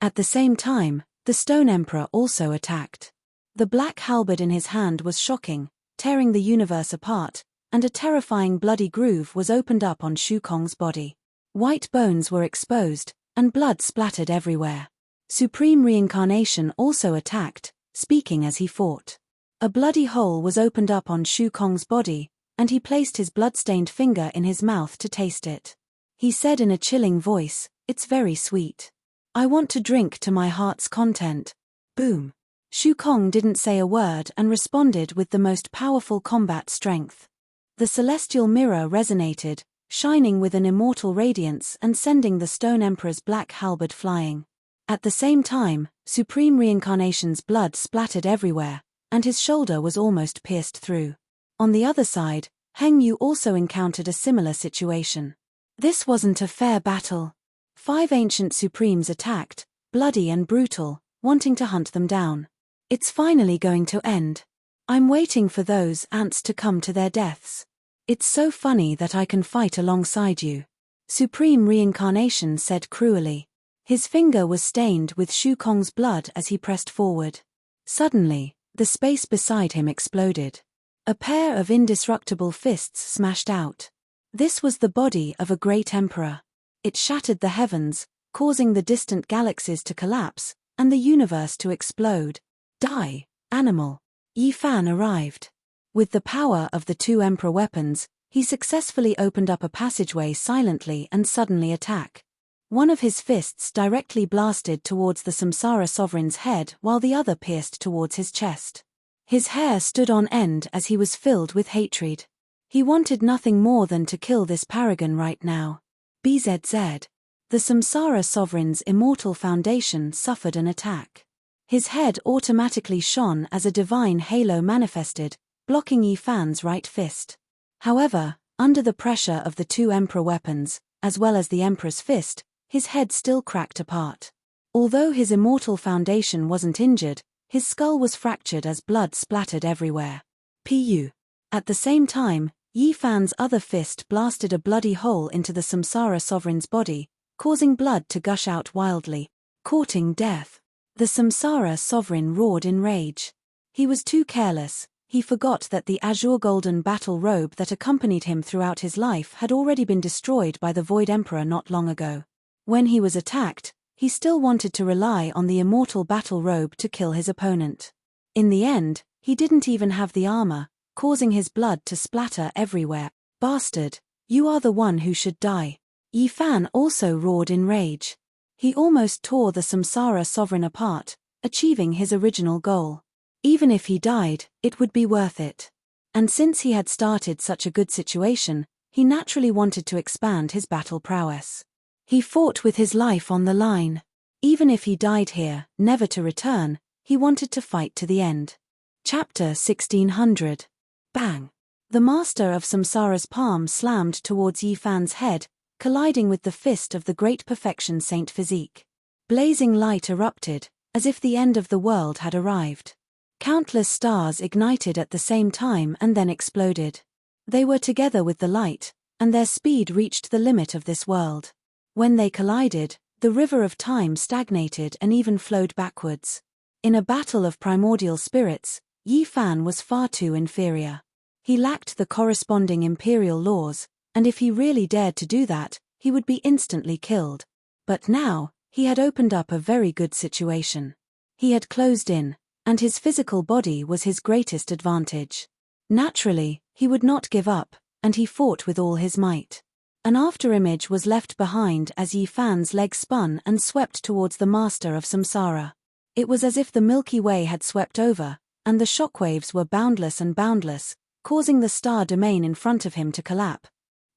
At the same time, the Stone Emperor also attacked. The black halberd in his hand was shocking, tearing the universe apart, and a terrifying bloody groove was opened up on Shukong's body. White bones were exposed, and blood splattered everywhere. Supreme Reincarnation also attacked, speaking as he fought. A bloody hole was opened up on Shukong's body, and he placed his blood-stained finger in his mouth to taste it. He said in a chilling voice, "It's very sweet. I want to drink to my heart's content." Boom. Shukong didn't say a word and responded with the most powerful combat strength. The celestial mirror resonated, shining with an immortal radiance and sending the Stone Emperor's black halberd flying. At the same time, Supreme Reincarnation's blood splattered everywhere, and his shoulder was almost pierced through. On the other side, Heng Yu also encountered a similar situation. This wasn't a fair battle. 5 ancient Supremes attacked, bloody and brutal, wanting to hunt them down. It's finally going to end. I'm waiting for those ants to come to their deaths. It's so funny that I can fight alongside you. Supreme Reincarnation said cruelly. His finger was stained with Shukong's blood as he pressed forward. Suddenly, the space beside him exploded. A pair of indestructible fists smashed out. This was the body of a great emperor. It shattered the heavens, causing the distant galaxies to collapse, and the universe to explode. Die, animal. Yi Fan arrived. With the power of the 2 emperor weapons, he successfully opened up a passageway silently and suddenly attack. One of his fists directly blasted towards the Samsara sovereign's head while the other pierced towards his chest. His hair stood on end as he was filled with hatred. He wanted nothing more than to kill this paragon right now. BZZ. The Samsara sovereign's immortal foundation suffered an attack. His head automatically shone as a divine halo manifested, blocking Yi Fan's right fist. However, under the pressure of the 2 emperor weapons, as well as the emperor's fist, his head still cracked apart. Although his immortal foundation wasn't injured, his skull was fractured as blood splattered everywhere. Pu. At the same time, Yi Fan's other fist blasted a bloody hole into the Samsara sovereign's body, causing blood to gush out wildly, courting death. The Samsara sovereign roared in rage. He was too careless. He forgot that the azure golden battle robe that accompanied him throughout his life had already been destroyed by the Void Emperor not long ago. When he was attacked, he still wanted to rely on the immortal battle robe to kill his opponent. In the end, he didn't even have the armor, causing his blood to splatter everywhere. Bastard, you are the one who should die. Yi Fan also roared in rage. He almost tore the Samsara sovereign apart, achieving his original goal. Even if he died, it would be worth it. And since he had started such a good situation, he naturally wanted to expand his battle prowess. He fought with his life on the line. Even if he died here, never to return, he wanted to fight to the end. Chapter 1600. Bang! The master of Samsara's palm slammed towards Yi Fan's head, colliding with the fist of the great perfection Saint Physique. Blazing light erupted, as if the end of the world had arrived. Countless stars ignited at the same time and then exploded. They were together with the light, and their speed reached the limit of this world. When they collided, the river of time stagnated and even flowed backwards. In a battle of primordial spirits, Yi Fan was far too inferior. He lacked the corresponding imperial laws, and if he really dared to do that, he would be instantly killed. But now, he had opened up a very good situation. He had closed in, and his physical body was his greatest advantage. Naturally, he would not give up, and he fought with all his might. An afterimage was left behind as Yi Fan's leg spun and swept towards the master of Samsara. It was as if the Milky Way had swept over, and the shockwaves were boundless and boundless, causing the star domain in front of him to collapse.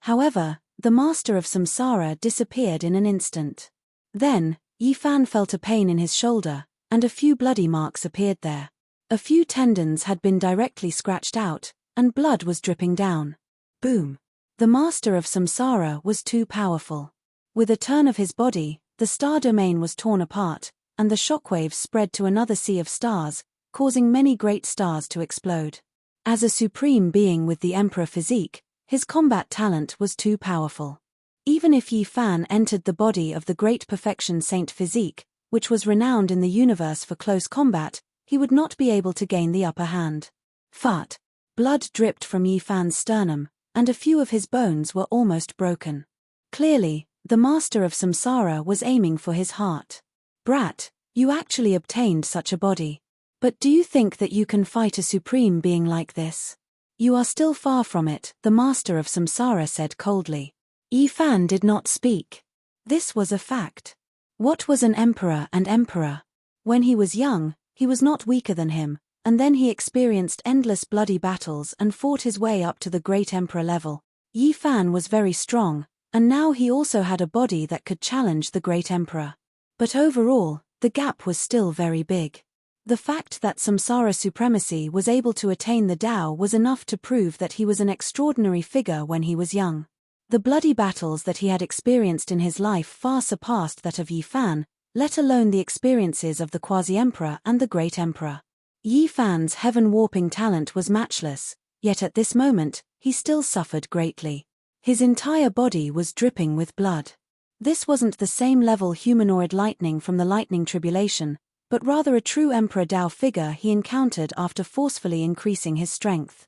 However, the master of Samsara disappeared in an instant. Then, Yi Fan felt a pain in his shoulder, and a few bloody marks appeared there. A few tendons had been directly scratched out, and blood was dripping down. Boom! The master of Samsara was too powerful. With a turn of his body, the star domain was torn apart, and the shockwaves spread to another sea of stars, causing many great stars to explode. As a supreme being with the Emperor physique, his combat talent was too powerful. Even if Yi Fan entered the body of the great perfection Saint Physique, which was renowned in the universe for close combat, he would not be able to gain the upper hand. Fart! Blood dripped from Yi Fan's sternum, and a few of his bones were almost broken. Clearly, the master of Samsara was aiming for his heart. Brat, you actually obtained such a body. But do you think that you can fight a supreme being like this? You are still far from it, the master of Samsara said coldly. Yi Fan did not speak. This was a fact. What was an emperor and emperor? When he was young, he was not weaker than him, and then he experienced endless bloody battles and fought his way up to the great emperor level. Yi Fan was very strong, and now he also had a body that could challenge the great emperor. But overall, the gap was still very big. The fact that Samsara supremacy was able to attain the Tao was enough to prove that he was an extraordinary figure when he was young. The bloody battles that he had experienced in his life far surpassed that of Yi Fan, let alone the experiences of the quasi-emperor and the great emperor. Yi Fan's heaven-warping talent was matchless, yet at this moment, he still suffered greatly. His entire body was dripping with blood. This wasn't the same level humanoid lightning from the lightning tribulation, but rather a true Emperor Tao figure he encountered after forcefully increasing his strength.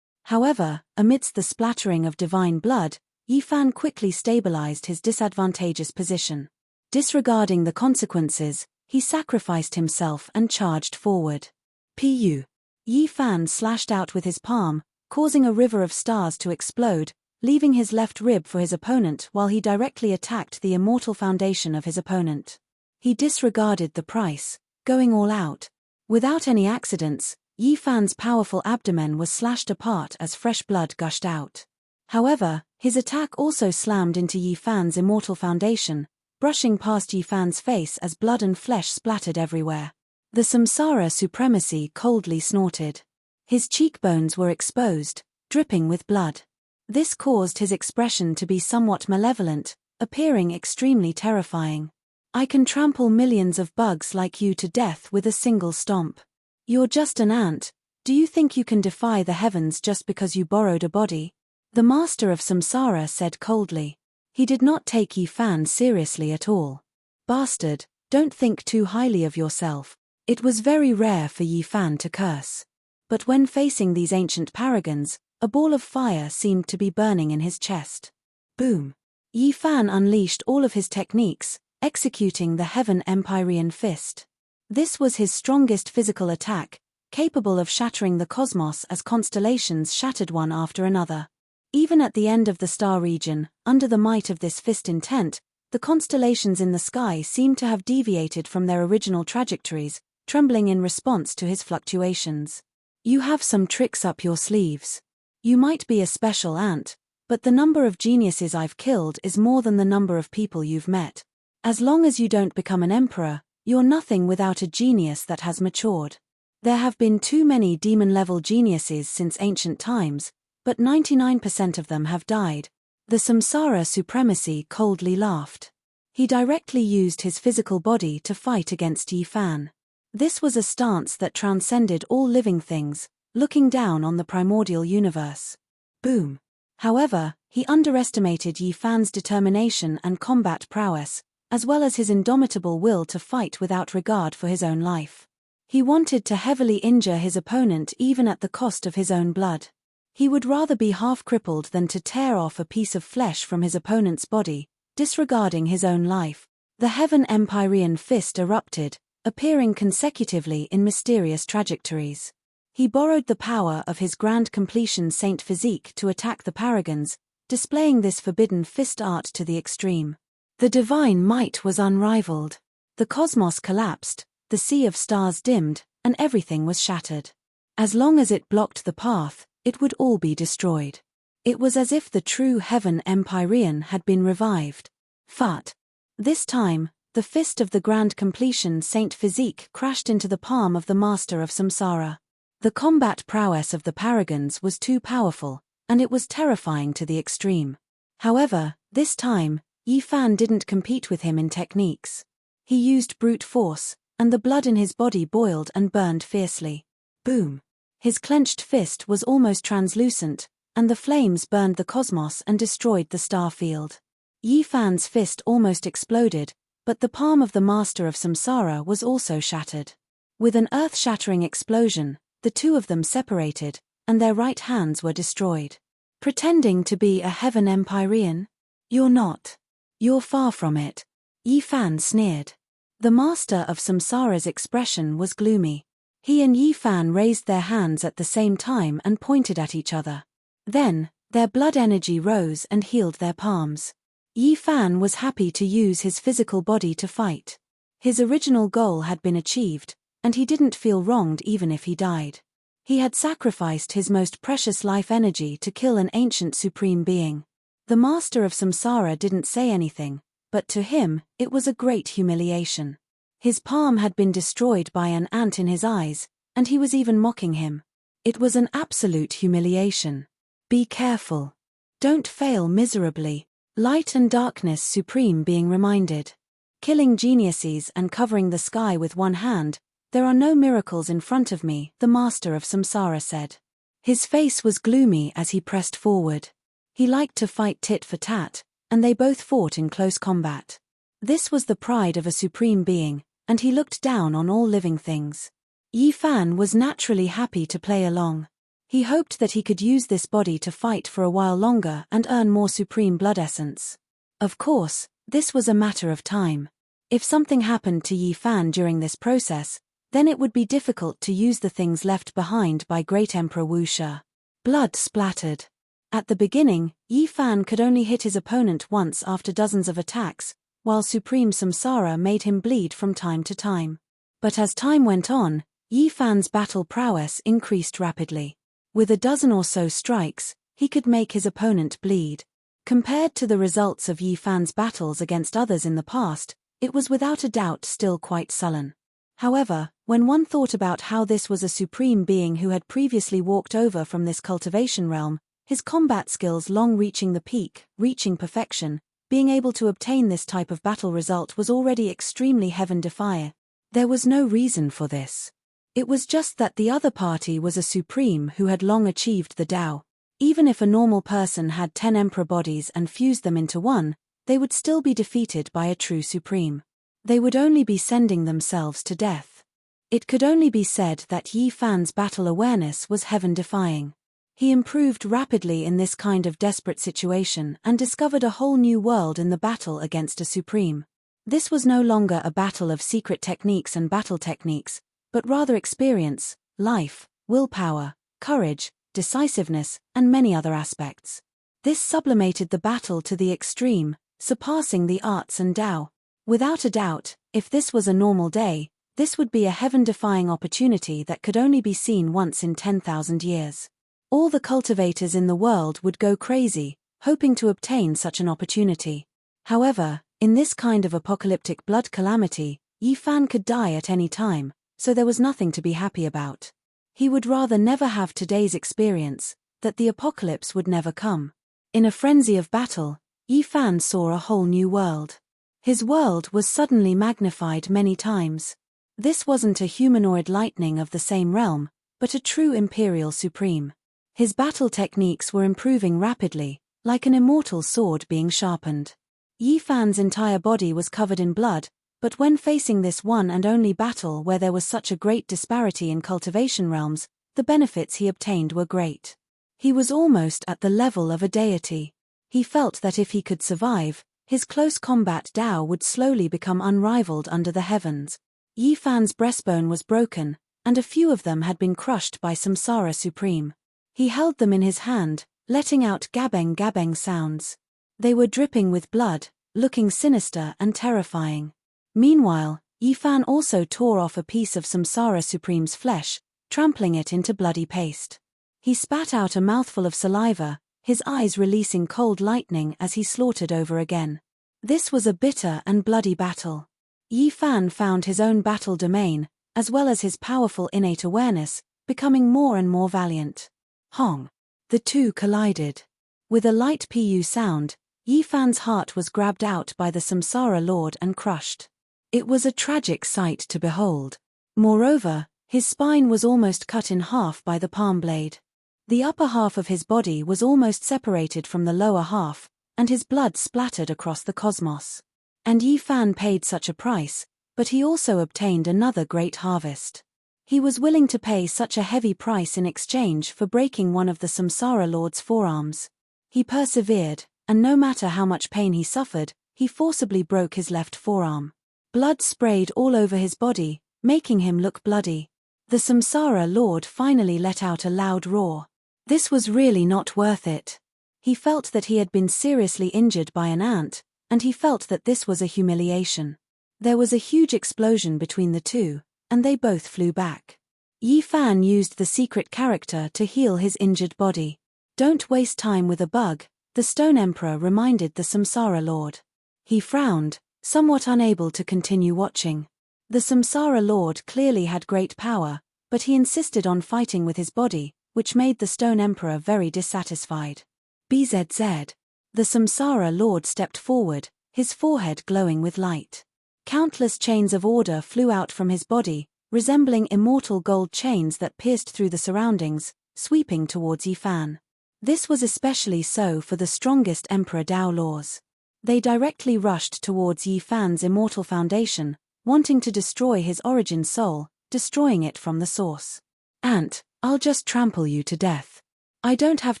However, amidst the splattering of divine blood, Yi Fan quickly stabilized his disadvantageous position. Disregarding the consequences, he sacrificed himself and charged forward. Pu. Yi Fan slashed out with his palm, causing a river of stars to explode, leaving his left rib for his opponent while he directly attacked the immortal foundation of his opponent. He disregarded the price, going all out. Without any accidents, Yi Fan's powerful abdomen was slashed apart as fresh blood gushed out. However, his attack also slammed into Yi Fan's immortal foundation, brushing past Yi Fan's face as blood and flesh splattered everywhere. The Samsara supremacy coldly snorted. His cheekbones were exposed, dripping with blood. This caused his expression to be somewhat malevolent, appearing extremely terrifying. I can trample millions of bugs like you to death with a single stomp. You're just an ant. Do you think you can defy the heavens just because you borrowed a body? The master of Samsara said coldly. He did not take Yi Fan seriously at all. Bastard, don't think too highly of yourself. It was very rare for Yi Fan to curse. But when facing these ancient paragons, a ball of fire seemed to be burning in his chest. Boom! Yi Fan unleashed all of his techniques, executing the Heaven Empyrean Fist. This was his strongest physical attack, capable of shattering the cosmos as constellations shattered one after another. Even at the end of the star region, under the might of this fist intent, the constellations in the sky seemed to have deviated from their original trajectories, trembling in response to his fluctuations. You have some tricks up your sleeves. You might be a special ant, but the number of geniuses I've killed is more than the number of people you've met. As long as you don't become an emperor, you're nothing without a genius that has matured. There have been too many demon-level geniuses since ancient times, but 99% of them have died. The Samsara supremacy coldly laughed. He directly used his physical body to fight against Yi Fan. This was a stance that transcended all living things, looking down on the primordial universe. Boom. However, he underestimated Yi Fan's determination and combat prowess, as well as his indomitable will to fight without regard for his own life. He wanted to heavily injure his opponent even at the cost of his own blood. He would rather be half-crippled than to tear off a piece of flesh from his opponent's body, disregarding his own life. The Heaven Empyrean fist erupted, appearing consecutively in mysterious trajectories. He borrowed the power of his grand completion Saint physique to attack the paragons, displaying this forbidden fist art to the extreme. The divine might was unrivaled. The cosmos collapsed, the sea of stars dimmed, and everything was shattered. As long as it blocked the path, it would all be destroyed. It was as if the true Heaven Empyrean had been revived. Fut. This time, the fist of the grand completion Saint physique crashed into the palm of the master of Samsara. The combat prowess of the paragons was too powerful, and it was terrifying to the extreme. However, this time, Yi Fan didn't compete with him in techniques. He used brute force, and the blood in his body boiled and burned fiercely. Boom. His clenched fist was almost translucent, and the flames burned the cosmos and destroyed the star field. Yi Fan's fist almost exploded, but the palm of the master of Samsara was also shattered. With an earth-shattering explosion, the two of them separated, and their right hands were destroyed. Pretending to be a Heaven Empyrean? You're not. You're far from it. Yi Fan sneered. The master of Samsara's expression was gloomy. He and Yi Fan raised their hands at the same time and pointed at each other. Then, their blood energy rose and healed their palms. Yi Fan was happy to use his physical body to fight. His original goal had been achieved, and he didn't feel wronged even if he died. He had sacrificed his most precious life energy to kill an ancient supreme being. The master of Samsara didn't say anything, but to him, it was a great humiliation. His palm had been destroyed by an ant in his eyes, and he was even mocking him. It was an absolute humiliation. Be careful. Don't fail miserably. Light and darkness supreme being reminded. Killing geniuses and covering the sky with one hand, there are no miracles in front of me, the master of Samsara said. His face was gloomy as he pressed forward. He liked to fight tit for tat, and they both fought in close combat. This was the pride of a supreme being, and he looked down on all living things. Yi Fan was naturally happy to play along. He hoped that he could use this body to fight for a while longer and earn more supreme blood essence. Of course, this was a matter of time. If something happened to Yi Fan during this process, then it would be difficult to use the things left behind by Great Emperor Wu Shi. Blood splattered. At the beginning, Yi Fan could only hit his opponent once after dozens of attacks, while Supreme Samsara made him bleed from time to time. But as time went on, Yi Fan's battle prowess increased rapidly. With a dozen or so strikes, he could make his opponent bleed. Compared to the results of Yi Fan's battles against others in the past, it was without a doubt still quite sullen. However, when one thought about how this was a supreme being who had previously walked over from this cultivation realm, his combat skills long reaching the peak, reaching perfection, being able to obtain this type of battle result was already extremely heaven-defying. There was no reason for this. It was just that the other party was a supreme who had long achieved the Tao. Even if a normal person had 10 emperor bodies and fused them into one, they would still be defeated by a true supreme. They would only be sending themselves to death. It could only be said that Yi Fan's battle awareness was heaven-defying. He improved rapidly in this kind of desperate situation and discovered a whole new world in the battle against a supreme. This was no longer a battle of secret techniques and battle techniques, but rather experience, life, willpower, courage, decisiveness, and many other aspects. This sublimated the battle to the extreme, surpassing the arts and Tao. Without a doubt, if this was a normal day, this would be a heaven-defying opportunity that could only be seen once in 10,000 years. All the cultivators in the world would go crazy, hoping to obtain such an opportunity. However, in this kind of apocalyptic blood calamity, Yi Fan could die at any time, so there was nothing to be happy about. He would rather never have today's experience, that the apocalypse would never come. In a frenzy of battle, Yi Fan saw a whole new world. His world was suddenly magnified many times. This wasn't a humanoid lightning of the same realm, but a true imperial supreme. His battle techniques were improving rapidly, like an immortal sword being sharpened. Yi Fan's entire body was covered in blood, but when facing this one and only battle where there was such a great disparity in cultivation realms, the benefits he obtained were great. He was almost at the level of a deity. He felt that if he could survive, his close combat Tao would slowly become unrivaled under the heavens. Yi Fan's breastbone was broken, and a few of them had been crushed by Samsara Supreme. He held them in his hand, letting out gabeng-gabeng sounds. They were dripping with blood, looking sinister and terrifying. Meanwhile, Yi Fan also tore off a piece of Samsara Supreme's flesh, trampling it into bloody paste. He spat out a mouthful of saliva, his eyes releasing cold lightning as he slaughtered over again. This was a bitter and bloody battle. Yi Fan found his own battle domain, as well as his powerful innate awareness, becoming more and more valiant. Hong! The two collided. With a light pu sound, Yi Fan's heart was grabbed out by the Samsara Lord and crushed. It was a tragic sight to behold. Moreover, his spine was almost cut in half by the palm blade. The upper half of his body was almost separated from the lower half, and his blood splattered across the cosmos. And Yi Fan paid such a price, but he also obtained another great harvest. He was willing to pay such a heavy price in exchange for breaking one of the Samsara Lord's forearms. He persevered, and no matter how much pain he suffered, he forcibly broke his left forearm. Blood sprayed all over his body, making him look bloody. The Samsara Lord finally let out a loud roar. This was really not worth it. He felt that he had been seriously injured by an ant, and he felt that this was a humiliation. There was a huge explosion between the two, and they both flew back. Yi Fan used the secret character to heal his injured body. Don't waste time with a bug, the Stone Emperor reminded the Samsara Lord. He frowned, somewhat unable to continue watching. The Samsara Lord clearly had great power, but he insisted on fighting with his body, which made the Stone Emperor very dissatisfied. BZZ. The Samsara Lord stepped forward, his forehead glowing with light. Countless chains of order flew out from his body, resembling immortal gold chains that pierced through the surroundings, sweeping towards Yi Fan. This was especially so for the strongest Emperor Dao laws. They directly rushed towards Yi Fan's immortal foundation, wanting to destroy his origin soul, destroying it from the source. Ant, I'll just trample you to death. I don't have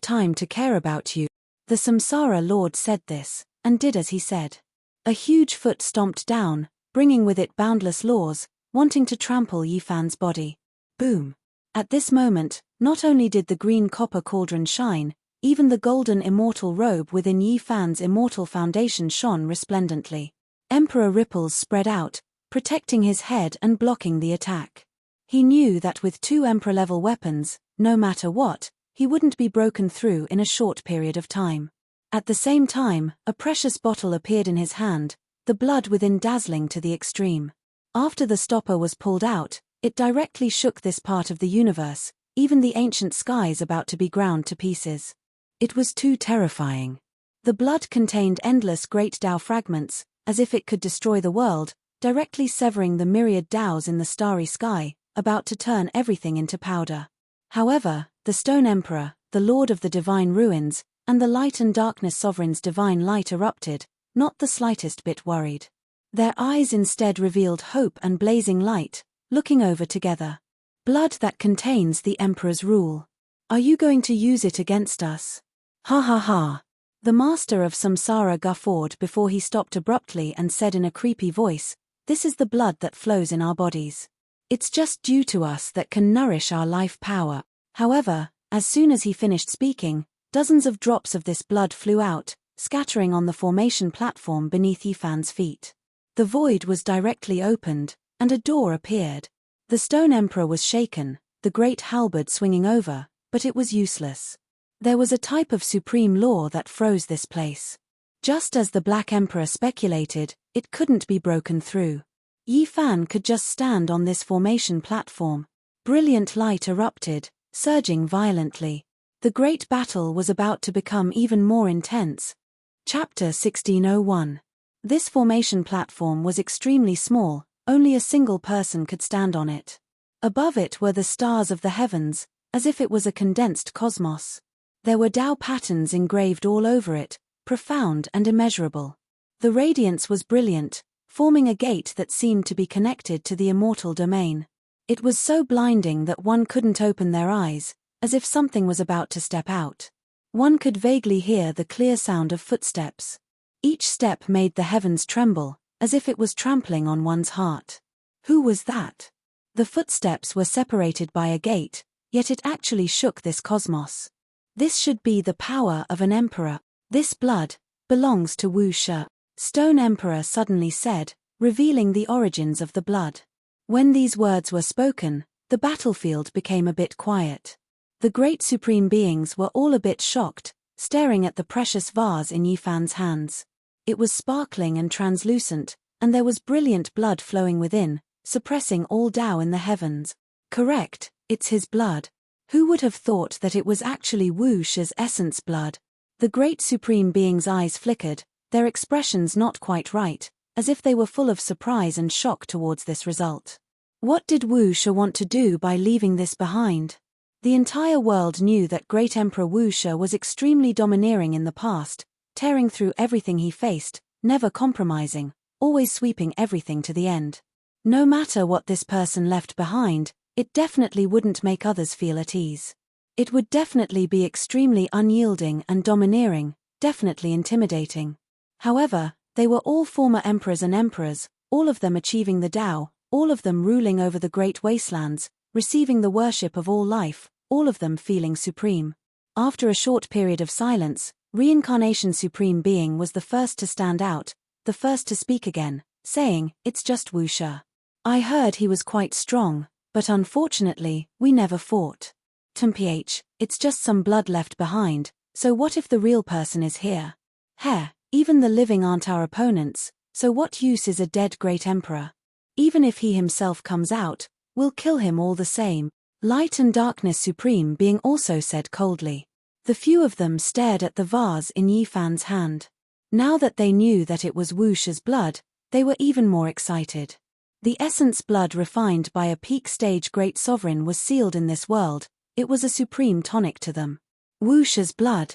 time to care about you. The Samsara Lord said this, and did as he said. A huge foot stomped down, bringing with it boundless laws, wanting to trample Yi Fan's body. Boom! At this moment, not only did the green copper cauldron shine, even the golden immortal robe within Yi Fan's immortal foundation shone resplendently. Emperor ripples spread out, protecting his head and blocking the attack. He knew that with two Emperor-level weapons, no matter what, he wouldn't be broken through in a short period of time. At the same time, a precious bottle appeared in his hand, the blood within dazzling to the extreme. After the stopper was pulled out, it directly shook this part of the universe, even the ancient skies about to be ground to pieces. It was too terrifying. The blood contained endless great Tao fragments, as if it could destroy the world, directly severing the myriad Taos in the starry sky, about to turn everything into powder. However, the Stone Emperor, the Lord of the Divine Ruins, and the Light and Darkness Sovereign's divine light erupted, not the slightest bit worried. Their eyes instead revealed hope and blazing light, looking over together. Blood that contains the Emperor's rule. Are you going to use it against us? Ha ha ha. The master of Samsara guffawed before he stopped abruptly and said in a creepy voice, "This is the blood that flows in our bodies. It's just due to us that can nourish our life power." However, as soon as he finished speaking, Dozens of drops of this blood flew out, scattering on the formation platform beneath Yifan's feet. The void was directly opened, and a door appeared. The Stone Emperor was shaken, the great halberd swinging over, but it was useless. There was a type of supreme law that froze this place. Just as the Black Emperor speculated, it couldn't be broken through. Yifan could just stand on this formation platform. Brilliant light erupted, surging violently. The great battle was about to become even more intense. Chapter 1601. This formation platform was extremely small, only a single person could stand on it. Above it were the stars of the heavens, as if it was a condensed cosmos. There were Tao patterns engraved all over it, profound and immeasurable. The radiance was brilliant, forming a gate that seemed to be connected to the immortal domain. It was so blinding that one couldn't open their eyes, as if something was about to step out. One could vaguely hear the clear sound of footsteps. Each step made the heavens tremble, as if it was trampling on one's heart. Who was that? The footsteps were separated by a gate, yet it actually shook this cosmos. This should be the power of an emperor. This blood belongs to Wu Shi. Stone Emperor suddenly said, revealing the origins of the blood. When these words were spoken, the battlefield became a bit quiet. The great supreme beings were all a bit shocked, staring at the precious vase in Yifan's hands. It was sparkling and translucent, and there was brilliant blood flowing within, suppressing all Tao in the heavens. Correct, it's his blood. Who would have thought that it was actually Wu Shi's essence blood? The great supreme being's eyes flickered, their expressions not quite right, as if they were full of surprise and shock towards this result. What did Wu Shi want to do by leaving this behind? The entire world knew that Great Emperor Wu Shi was extremely domineering in the past, tearing through everything he faced, never compromising, always sweeping everything to the end. No matter what this person left behind, it definitely wouldn't make others feel at ease. It would definitely be extremely unyielding and domineering, definitely intimidating. However, they were all former emperors and emperors, all of them achieving the Tao, all of them ruling over the great wastelands, receiving the worship of all life, all of them feeling supreme. After a short period of silence, Reincarnation Supreme Being was the first to stand out, the first to speak again, saying, "It's just Wu Shi. I heard he was quite strong, but unfortunately, we never fought. It's just some blood left behind, so what if the real person is here? Even the living aren't our opponents, so what use is a dead great emperor? Even if he himself comes out, we'll kill him all the same." Light and Darkness Supreme Being also said coldly. The few of them stared at the vase in Yifan's hand. Now that they knew that it was Wu Shi's blood, they were even more excited. The essence blood refined by a peak stage great sovereign was sealed in this world, it was a supreme tonic to them. Wu Shi's blood.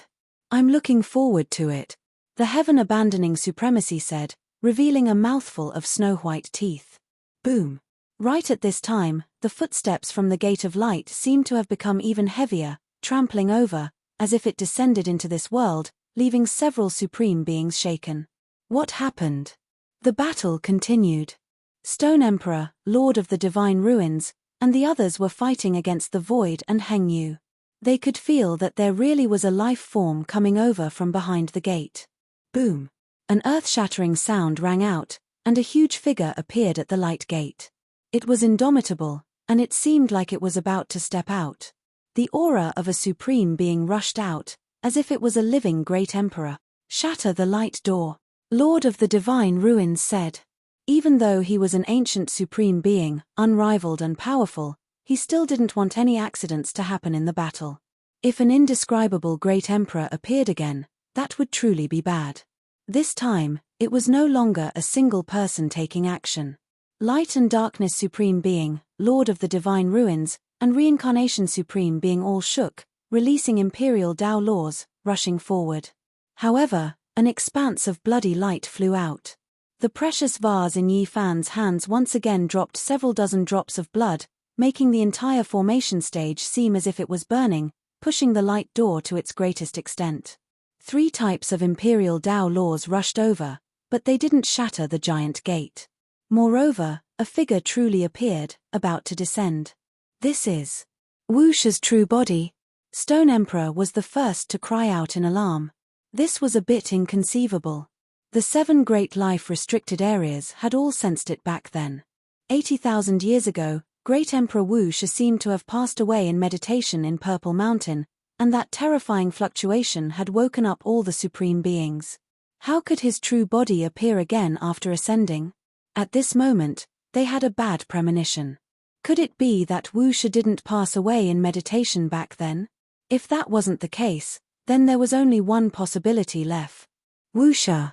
I'm looking forward to it, the heaven-abandoning supremacy said, revealing a mouthful of snow-white teeth. Boom. Right at this time, the footsteps from the Gate of Light seemed to have become even heavier, trampling over, as if it descended into this world, leaving several supreme beings shaken. What happened? The battle continued. Stone Emperor, Lord of the Divine Ruins, and the others were fighting against the Void and Hengyu. They could feel that there really was a life form coming over from behind the gate. Boom. An earth-shattering sound rang out, and a huge figure appeared at the light gate. It was indomitable, and it seemed like it was about to step out. The aura of a supreme being rushed out, as if it was a living great emperor. Shatter the light door, Lord of the Divine Ruins said. Even though he was an ancient supreme being, unrivaled and powerful, he still didn't want any accidents to happen in the battle. If an indescribable great emperor appeared again, that would truly be bad. This time, it was no longer a single person taking action. Light and Darkness Supreme Being, Lord of the Divine Ruins, and Reincarnation Supreme Being all shook, releasing imperial Tao laws, rushing forward. However, an expanse of bloody light flew out. The precious vase in Yifan's hands once again dropped several dozen drops of blood, making the entire formation stage seem as if it was burning, pushing the light door to its greatest extent. 3 types of imperial Tao laws rushed over, but they didn't shatter the giant gate. Moreover, a figure truly appeared, about to descend. This is Wu Shi's true body. Stone Emperor was the first to cry out in alarm. This was a bit inconceivable. The 7 great life-restricted areas had all sensed it back then. 80,000 years ago, Great Emperor Wu Shi seemed to have passed away in meditation in Purple Mountain, and that terrifying fluctuation had woken up all the supreme beings. How could his true body appear again after ascending? At this moment, they had a bad premonition. Could it be that Wu Shi didn't pass away in meditation back then? If that wasn't the case, then there was only one possibility left. Wu Shi.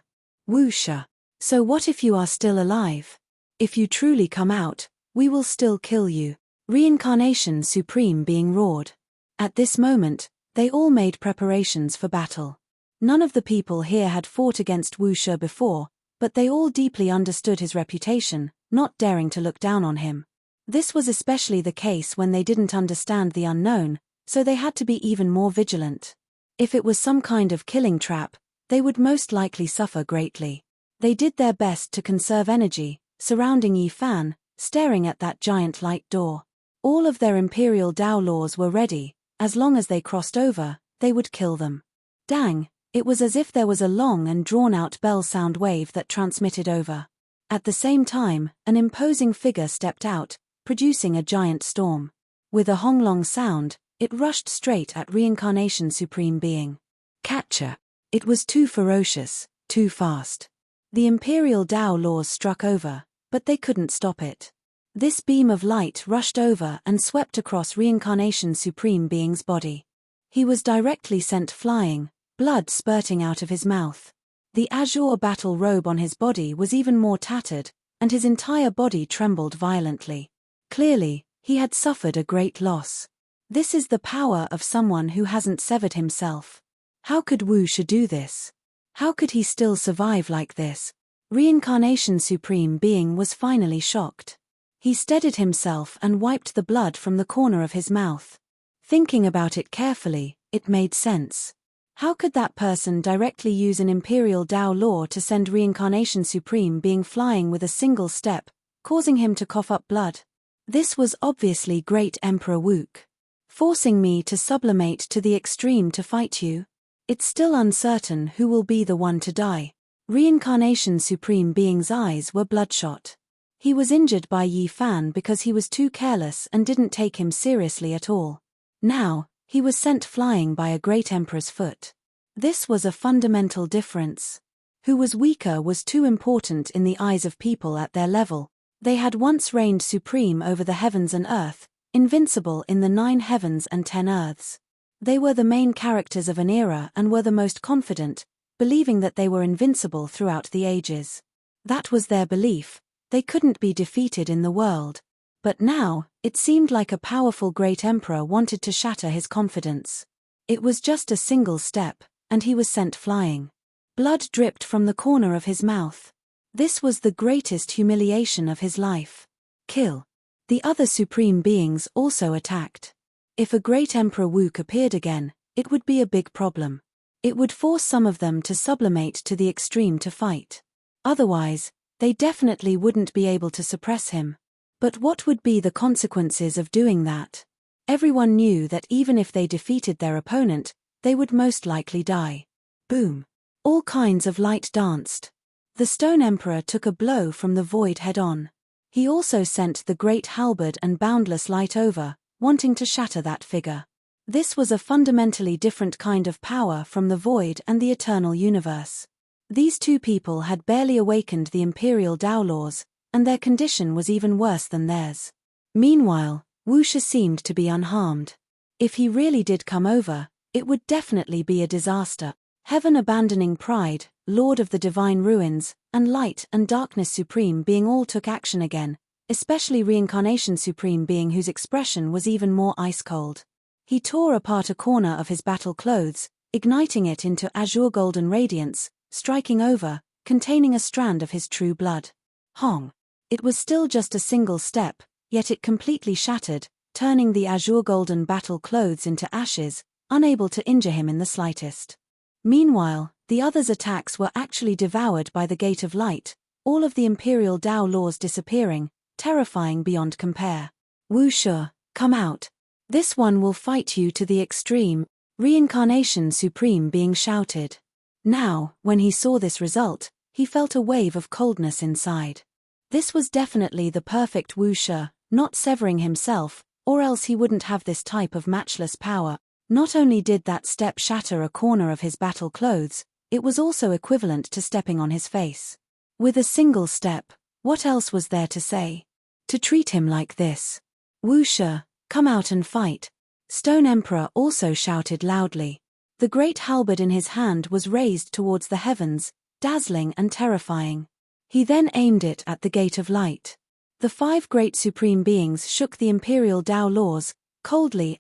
Wu Shi. So what if you are still alive? If you truly come out, we will still kill you. Reincarnation Supreme Being roared. At this moment, they all made preparations for battle. None of the people here had fought against Wu Shi before, but they all deeply understood his reputation, not daring to look down on him. This was especially the case when they didn't understand the unknown, so they had to be even more vigilant. If it was some kind of killing trap, they would most likely suffer greatly. They did their best to conserve energy, surrounding Yi Fan, staring at that giant light door. All of their imperial Dao laws were ready. As long as they crossed over, they would kill them. Dang, it was as if there was a long and drawn-out bell sound wave that transmitted over. At the same time, an imposing figure stepped out, producing a giant storm. With a honglong sound, it rushed straight at Reincarnation Supreme Being. Catcher. It was too ferocious, too fast. The imperial Dao laws struck over, but they couldn't stop it. This beam of light rushed over and swept across Reincarnation Supreme Being's body. He was directly sent flying, blood spurting out of his mouth. The azure battle robe on his body was even more tattered, and his entire body trembled violently. Clearly, he had suffered a great loss. This is the power of someone who hasn't severed himself. How could Wu Shi do this? How could he still survive like this? Reincarnation Supreme Being was finally shocked. He steadied himself and wiped the blood from the corner of his mouth. Thinking about it carefully, it made sense. How could that person directly use an imperial Dao law to send Reincarnation Supreme Being flying with a single step, causing him to cough up blood? This was obviously Great Emperor Wook. Forcing me to sublimate to the extreme to fight you? It's still uncertain who will be the one to die. Reincarnation Supreme Being's eyes were bloodshot. He was injured by Yi Fan because he was too careless and didn't take him seriously at all. Now, he was sent flying by a great emperor's foot. This was a fundamental difference. Who was weaker was too important in the eyes of people at their level. They had once reigned supreme over the heavens and earth, invincible in the 9 heavens and 10 earths. They were the main characters of an era and were the most confident, believing that they were invincible throughout the ages. That was their belief. They couldn't be defeated in the world. But now, it seemed like a powerful great emperor wanted to shatter his confidence. It was just a single step, and he was sent flying. Blood dripped from the corner of his mouth. This was the greatest humiliation of his life. Kill. The other supreme beings also attacked. If a great Emperor Wook appeared again, it would be a big problem. It would force some of them to sublimate to the extreme to fight. Otherwise, they definitely wouldn't be able to suppress him. But what would be the consequences of doing that? Everyone knew that even if they defeated their opponent, they would most likely die. Boom. All kinds of light danced. The Stone Emperor took a blow from the void head-on. He also sent the great halberd and boundless light over, wanting to shatter that figure. This was a fundamentally different kind of power from the void and the eternal universe. These two people had barely awakened the imperial Dao laws, and their condition was even worse than theirs. Meanwhile, Wu Shi seemed to be unharmed. If he really did come over, it would definitely be a disaster. Heaven abandoning pride, Lord of the divine ruins, and light and darkness supreme being all took action again, especially Reincarnation Supreme Being whose expression was even more ice-cold. He tore apart a corner of his battle clothes, igniting it into azure golden radiance, striking over, containing a strand of his true blood. Hong. It was still just a single step, yet it completely shattered, turning the azure golden battle clothes into ashes, unable to injure him in the slightest. Meanwhile, the others' attacks were actually devoured by the Gate of Light, all of the imperial Dao laws disappearing, terrifying beyond compare. Wu Shi, come out. This one will fight you to the extreme, Reincarnation Supreme Being shouted. Now, when he saw this result, he felt a wave of coldness inside. This was definitely the perfect wuxia, not severing himself, or else he wouldn't have this type of matchless power. Not only did that step shatter a corner of his battle clothes, it was also equivalent to stepping on his face. With a single step, what else was there to say? To treat him like this. Wuxia, come out and fight. Stone Emperor also shouted loudly. The great halberd in his hand was raised towards the heavens, dazzling and terrifying. He then aimed it at the Gate of Light. The 5 great supreme beings shook the imperial Tao laws, coldly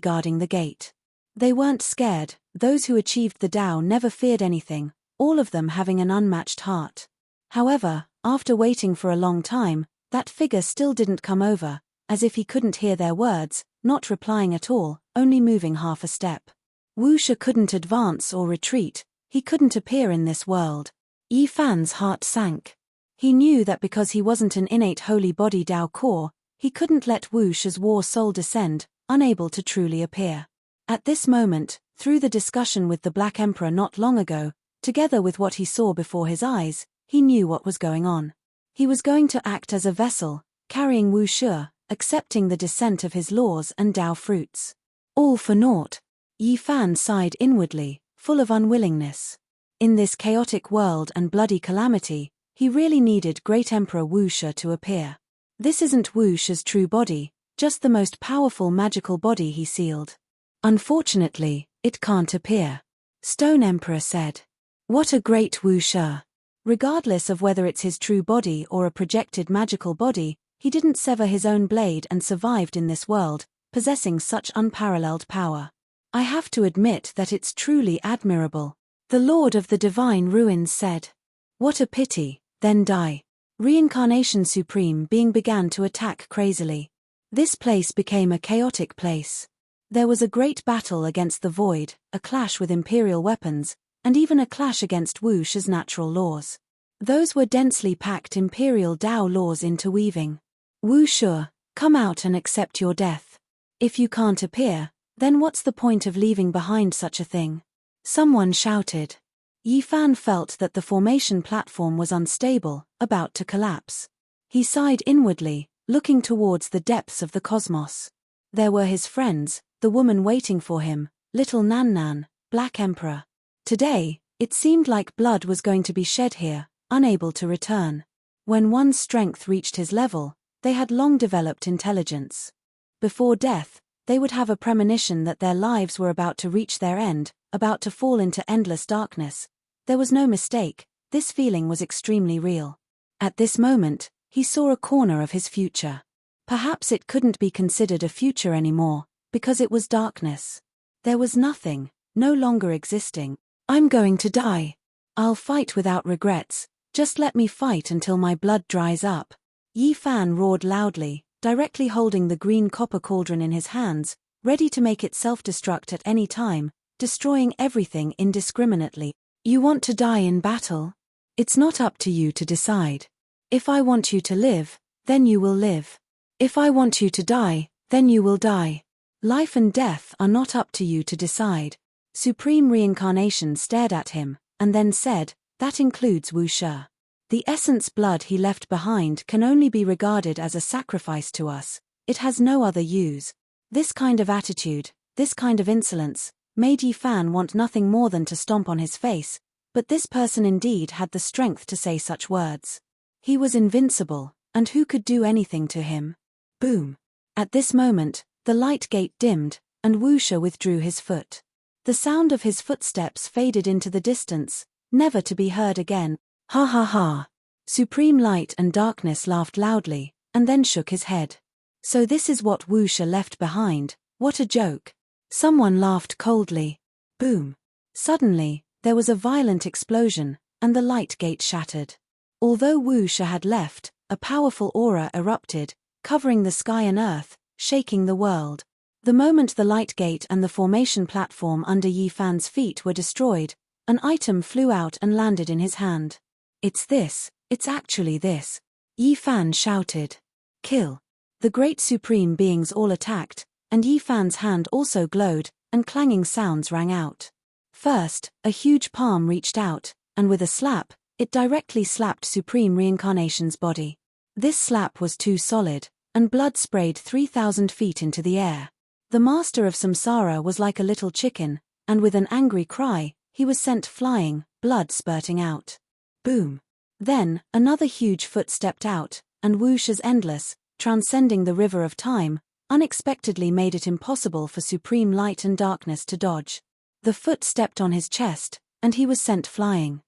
guarding the gate. They weren't scared. Those who achieved the Tao never feared anything, all of them having an unmatched heart. However, after waiting for a long time, that figure still didn't come over, as if he couldn't hear their words, not replying at all, only moving half a step. Wuxia couldn't advance or retreat, he couldn't appear in this world. Yi Fan's heart sank. He knew that because he wasn't an innate holy body Tao core, he couldn't let Wuxia's war soul descend, unable to truly appear. At this moment, through the discussion with the Black Emperor not long ago, together with what he saw before his eyes, he knew what was going on. He was going to act as a vessel, carrying wuxia, accepting the descent of his laws and Tao fruits. All for naught. Yi Fan sighed inwardly, full of unwillingness. In this chaotic world and bloody calamity, he really needed Great Emperor Wuxia to appear. This isn't Wuxia's true body, just the most powerful magical body he sealed. Unfortunately, it can't appear. Stone Emperor said. What a great wuxia. Regardless of whether it's his true body or a projected magical body, he didn't sever his own blade and survived in this world, possessing such unparalleled power. I have to admit that it's truly admirable. The Lord of the Divine Ruins said. What a pity, then die. Reincarnation Supreme Being began to attack crazily. This place became a chaotic place. There was a great battle against the void, a clash with imperial weapons, and even a clash against Wuxia's natural laws. Those were densely packed imperial Tao laws interweaving. Wuxia, come out and accept your death. If you can't appear, then what's the point of leaving behind such a thing? Someone shouted. Yi Fan felt that the formation platform was unstable, about to collapse. He sighed inwardly, looking towards the depths of the cosmos. There were his friends, the woman waiting for him, little Nan Nan, Black Emperor. Today, it seemed like blood was going to be shed here, unable to return. When one's strength reached his level, they had long developed intelligence. Before death, they would have a premonition that their lives were about to reach their end, about to fall into endless darkness. There was no mistake, this feeling was extremely real. At this moment, he saw a corner of his future. Perhaps it couldn't be considered a future anymore, because it was darkness. There was nothing, no longer existing. I'm going to die. I'll fight without regrets, just let me fight until my blood dries up. Yi Fan roared loudly, directly holding the green copper cauldron in his hands, ready to make it self-destruct at any time, destroying everything indiscriminately. You want to die in battle? It's not up to you to decide. If I want you to live, then you will live. If I want you to die, then you will die. Life and death are not up to you to decide. Supreme Reincarnation stared at him, and then said, that includes wuxia. The essence blood he left behind can only be regarded as a sacrifice to us, it has no other use. This kind of attitude, this kind of insolence, made Yi Fan want nothing more than to stomp on his face, but this person indeed had the strength to say such words. He was invincible, and who could do anything to him? Boom. At this moment, the light gate dimmed, and wuxia withdrew his foot. The sound of his footsteps faded into the distance, never to be heard again. Ha ha ha. Supreme Light and Darkness laughed loudly, and then shook his head. So this is what wuxia left behind, what a joke. Someone laughed coldly. Boom. Suddenly, there was a violent explosion, and the light gate shattered. Although wuxia had left, a powerful aura erupted, covering the sky and earth, shaking the world. The moment the light gate and the formation platform under Yi Fan's feet were destroyed, an item flew out and landed in his hand. It's this, it's actually this. Yi Fan shouted. Kill. The great supreme beings all attacked, and Yi Fan's hand also glowed, and clanging sounds rang out. First, a huge palm reached out, and with a slap, it directly slapped Supreme Reincarnation's body. This slap was too solid, and blood sprayed 3,000 feet into the air. The master of Samsara was like a little chicken, and with an angry cry, he was sent flying, blood spurting out. Boom! Then, another huge foot stepped out, and Wux's endless, transcending the river of time, unexpectedly made it impossible for supreme light and darkness to dodge. The foot stepped on his chest, and he was sent flying.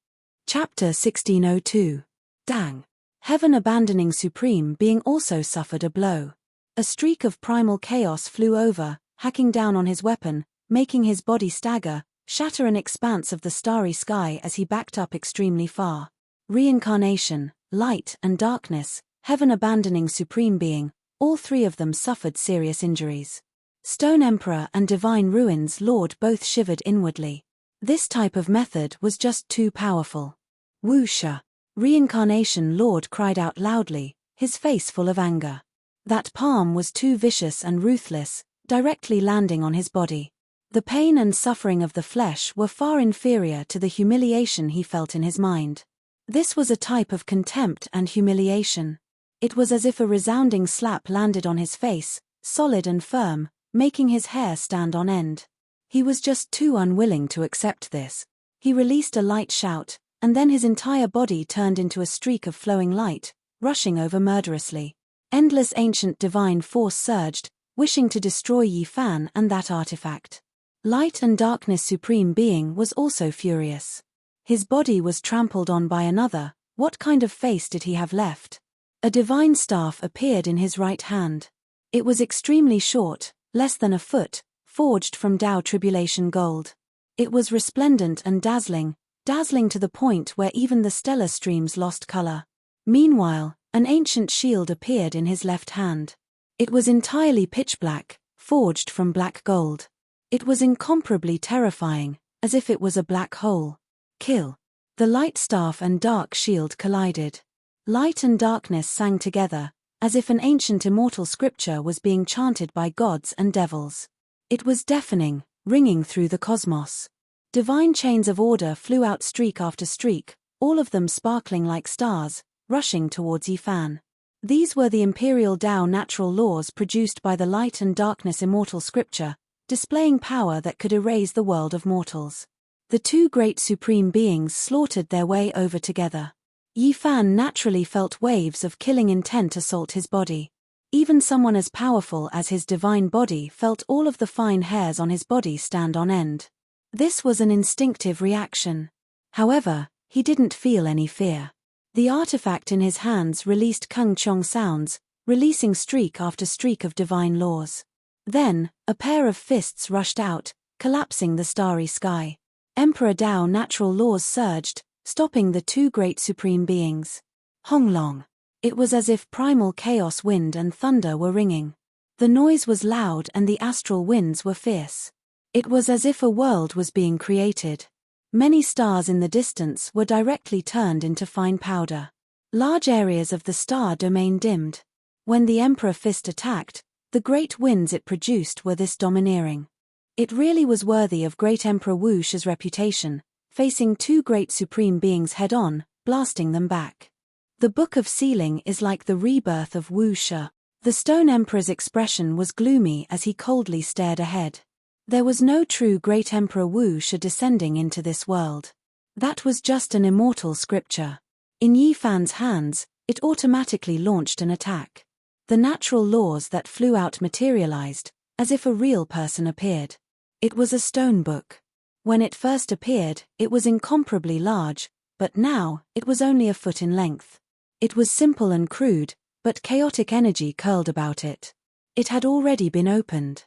Chapter 1602. Dang! Heaven abandoning Supreme Being also suffered a blow. A streak of primal chaos flew over, hacking down on his weapon, making his body stagger, shatter an expanse of the starry sky as he backed up extremely far. Reincarnation, light and darkness, heaven abandoning Supreme Being, all three of them suffered serious injuries. Stone Emperor and Divine Ruins Lord both shivered inwardly. This type of method was just too powerful. Wuxia. Reincarnation Lord cried out loudly, his face full of anger. That palm was too vicious and ruthless, directly landing on his body. The pain and suffering of the flesh were far inferior to the humiliation he felt in his mind. This was a type of contempt and humiliation. It was as if a resounding slap landed on his face, solid and firm, making his hair stand on end. He was just too unwilling to accept this. He released a light shout, and then his entire body turned into a streak of flowing light, rushing over murderously. Endless ancient divine force surged, wishing to destroy Yi Fan and that artifact. Light and darkness Supreme Being was also furious. His body was trampled on by another. What kind of face did he have left? A divine staff appeared in his right hand. It was extremely short, less than a foot, forged from Tao Tribulation gold. It was resplendent and dazzling to the point where even the stellar streams lost color. Meanwhile, an ancient shield appeared in his left hand. It was entirely pitch black, forged from black gold. It was incomparably terrifying, as if it was a black hole. Kill. The light staff and dark shield collided. Light and darkness sang together, as if an ancient immortal scripture was being chanted by gods and devils. It was deafening, ringing through the cosmos. Divine chains of order flew out streak after streak, all of them sparkling like stars, rushing towards Yi Fan. These were the imperial Tao natural laws produced by the light and darkness immortal scripture, displaying power that could erase the world of mortals. The two great supreme beings slaughtered their way over together. Yi Fan naturally felt waves of killing intent assault his body. Even someone as powerful as his divine body felt all of the fine hairs on his body stand on end. This was an instinctive reaction. However, he didn't feel any fear. The artifact in his hands released Kung Chong sounds, releasing streak after streak of divine laws. Then, a pair of fists rushed out, collapsing the starry sky. Emperor Tao natural laws surged, stopping the two great supreme beings. Honglong. It was as if primal chaos wind and thunder were ringing. The noise was loud and the astral winds were fierce. It was as if a world was being created. Many stars in the distance were directly turned into fine powder. Large areas of the star domain dimmed. When the Emperor Fist attacked, the great winds it produced were this domineering. It really was worthy of great Emperor Wux's reputation, facing two great supreme beings head-on, blasting them back. The Book of Sealing is like the rebirth of Wuxia. The Stone Emperor's expression was gloomy as he coldly stared ahead. There was no true great Emperor Wuxia descending into this world. That was just an immortal scripture. In Yi Fan's hands, it automatically launched an attack. The natural laws that flew out materialized, as if a real person appeared. It was a stone book. When it first appeared, it was incomparably large, but now, it was only a foot in length. It was simple and crude, but chaotic energy curled about it. It had already been opened.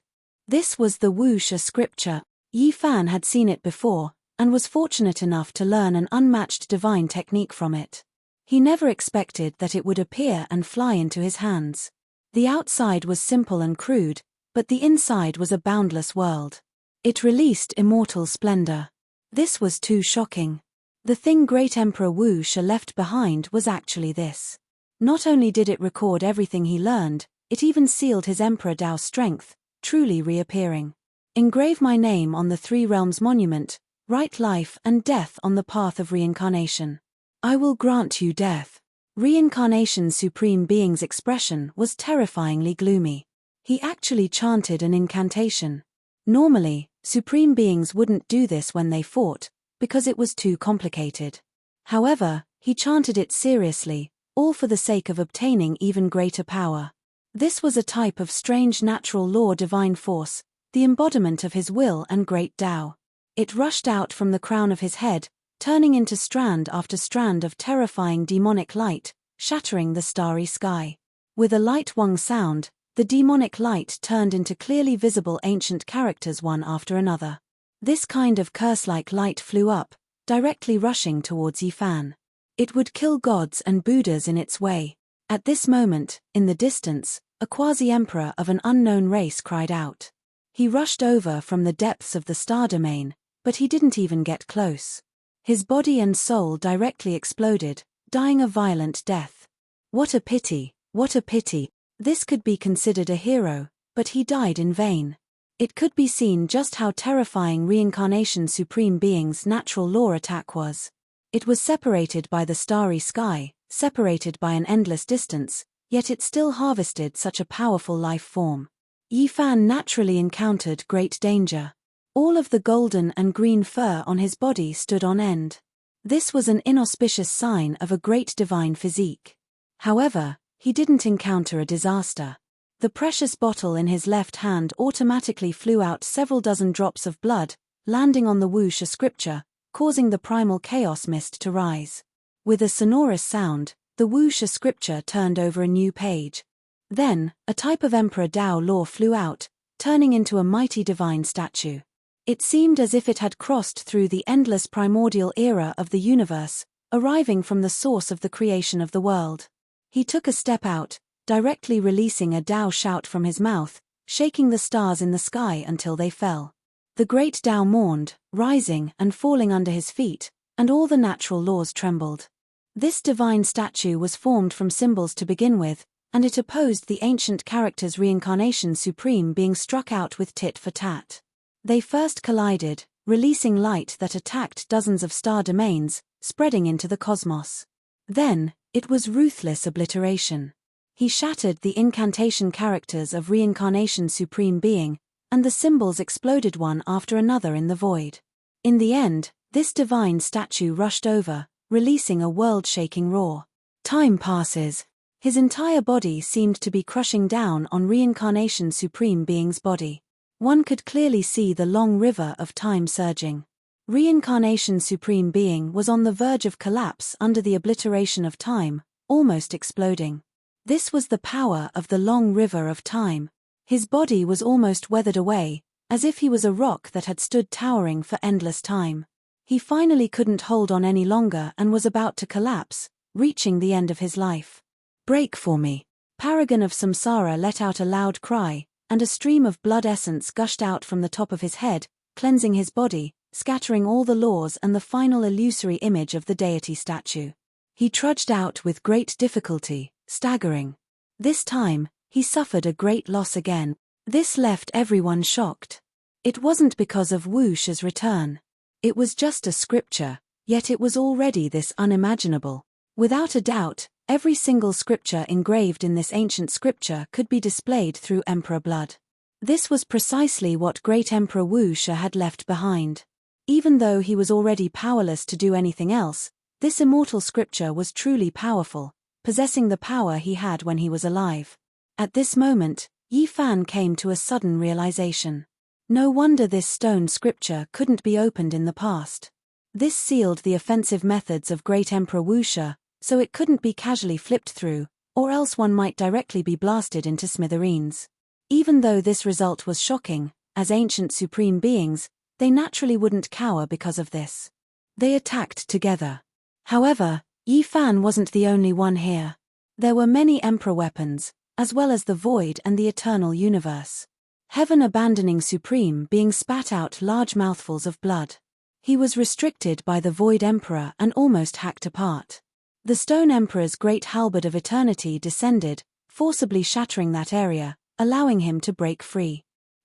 This was the Wuxia scripture. Yi Fan had seen it before, and was fortunate enough to learn an unmatched divine technique from it. He never expected that it would appear and fly into his hands. The outside was simple and crude, but the inside was a boundless world. It released immortal splendor. This was too shocking. The thing great Emperor Wuxia left behind was actually this. Not only did it record everything he learned, it even sealed his Emperor Dao's strength, truly reappearing. Engrave my name on the Three Realms monument, write life and death on the path of reincarnation. I will grant you death. Reincarnation's Supreme Being's expression was terrifyingly gloomy. He actually chanted an incantation. Normally, Supreme Beings wouldn't do this when they fought, because it was too complicated. However, he chanted it seriously, all for the sake of obtaining even greater power. This was a type of strange natural law divine force, the embodiment of his will and great Tao. It rushed out from the crown of his head, turning into strand after strand of terrifying demonic light, shattering the starry sky. With a light wong sound, the demonic light turned into clearly visible ancient characters one after another. This kind of curse-like light flew up, directly rushing towards Yifan. It would kill gods and Buddhas in its way. At this moment, in the distance, a quasi-emperor of an unknown race cried out. He rushed over from the depths of the star domain, but he didn't even get close. His body and soul directly exploded, dying a violent death. What a pity, what a pity. This could be considered a hero, but he died in vain. It could be seen just how terrifying reincarnation Supreme Being's natural law attack was. It was separated by the starry sky, separated by an endless distance, yet it still harvested such a powerful life form. Yifan naturally encountered great danger. All of the golden and green fur on his body stood on end. This was an inauspicious sign of a great divine physique. However, he didn't encounter a disaster. The precious bottle in his left hand automatically flew out several dozen drops of blood, landing on the wuxia scripture, causing the primal chaos mist to rise. With a sonorous sound, the wuxia scripture turned over a new page. Then, a type of Emperor Dao law flew out, turning into a mighty divine statue. It seemed as if it had crossed through the endless primordial era of the universe, arriving from the source of the creation of the world. He took a step out, directly releasing a Dao shout from his mouth, shaking the stars in the sky until they fell. The great Dao mourned, rising and falling under his feet, and all the natural laws trembled. This divine statue was formed from symbols to begin with, and it opposed the ancient character's reincarnation Supreme Being struck out with tit for tat. They first collided, releasing light that attacked dozens of star domains, spreading into the cosmos. Then, it was ruthless obliteration. He shattered the incantation characters of reincarnation Supreme Being, and the symbols exploded one after another in the void. In the end, this divine statue rushed over, releasing a world-shaking roar. Time passes. His entire body seemed to be crushing down on reincarnation Supreme Being's body. One could clearly see the long river of time surging. Reincarnation Supreme Being was on the verge of collapse under the obliteration of time, almost exploding. This was the power of the long river of time. His body was almost weathered away, as if he was a rock that had stood towering for endless time. He finally couldn't hold on any longer and was about to collapse, reaching the end of his life. Break for me. Paragon of Samsara let out a loud cry, and a stream of blood essence gushed out from the top of his head, cleansing his body, scattering all the laws and the final illusory image of the deity statue. He trudged out with great difficulty, staggering. This time, he suffered a great loss again. This left everyone shocked. It wasn't because of wuxia's return. It was just a scripture, yet it was already this unimaginable. Without a doubt, every single scripture engraved in this ancient scripture could be displayed through Emperor blood. This was precisely what great Emperor Wuxia had left behind. Even though he was already powerless to do anything else, this immortal scripture was truly powerful, possessing the power he had when he was alive. At this moment, Yifan came to a sudden realization. No wonder this stone scripture couldn't be opened in the past. This sealed the offensive methods of great Emperor Wuxia, so it couldn't be casually flipped through, or else one might directly be blasted into smithereens. Even though this result was shocking, as ancient Supreme Beings, they naturally wouldn't cower because of this. They attacked together. However, Yifan wasn't the only one here. There were many Emperor weapons, as well as the Void and the Eternal Universe. Heaven-abandoning Supreme Being spat out large mouthfuls of blood. He was restricted by the Void Emperor and almost hacked apart. The Stone Emperor's great halberd of eternity descended, forcibly shattering that area, allowing him to break free.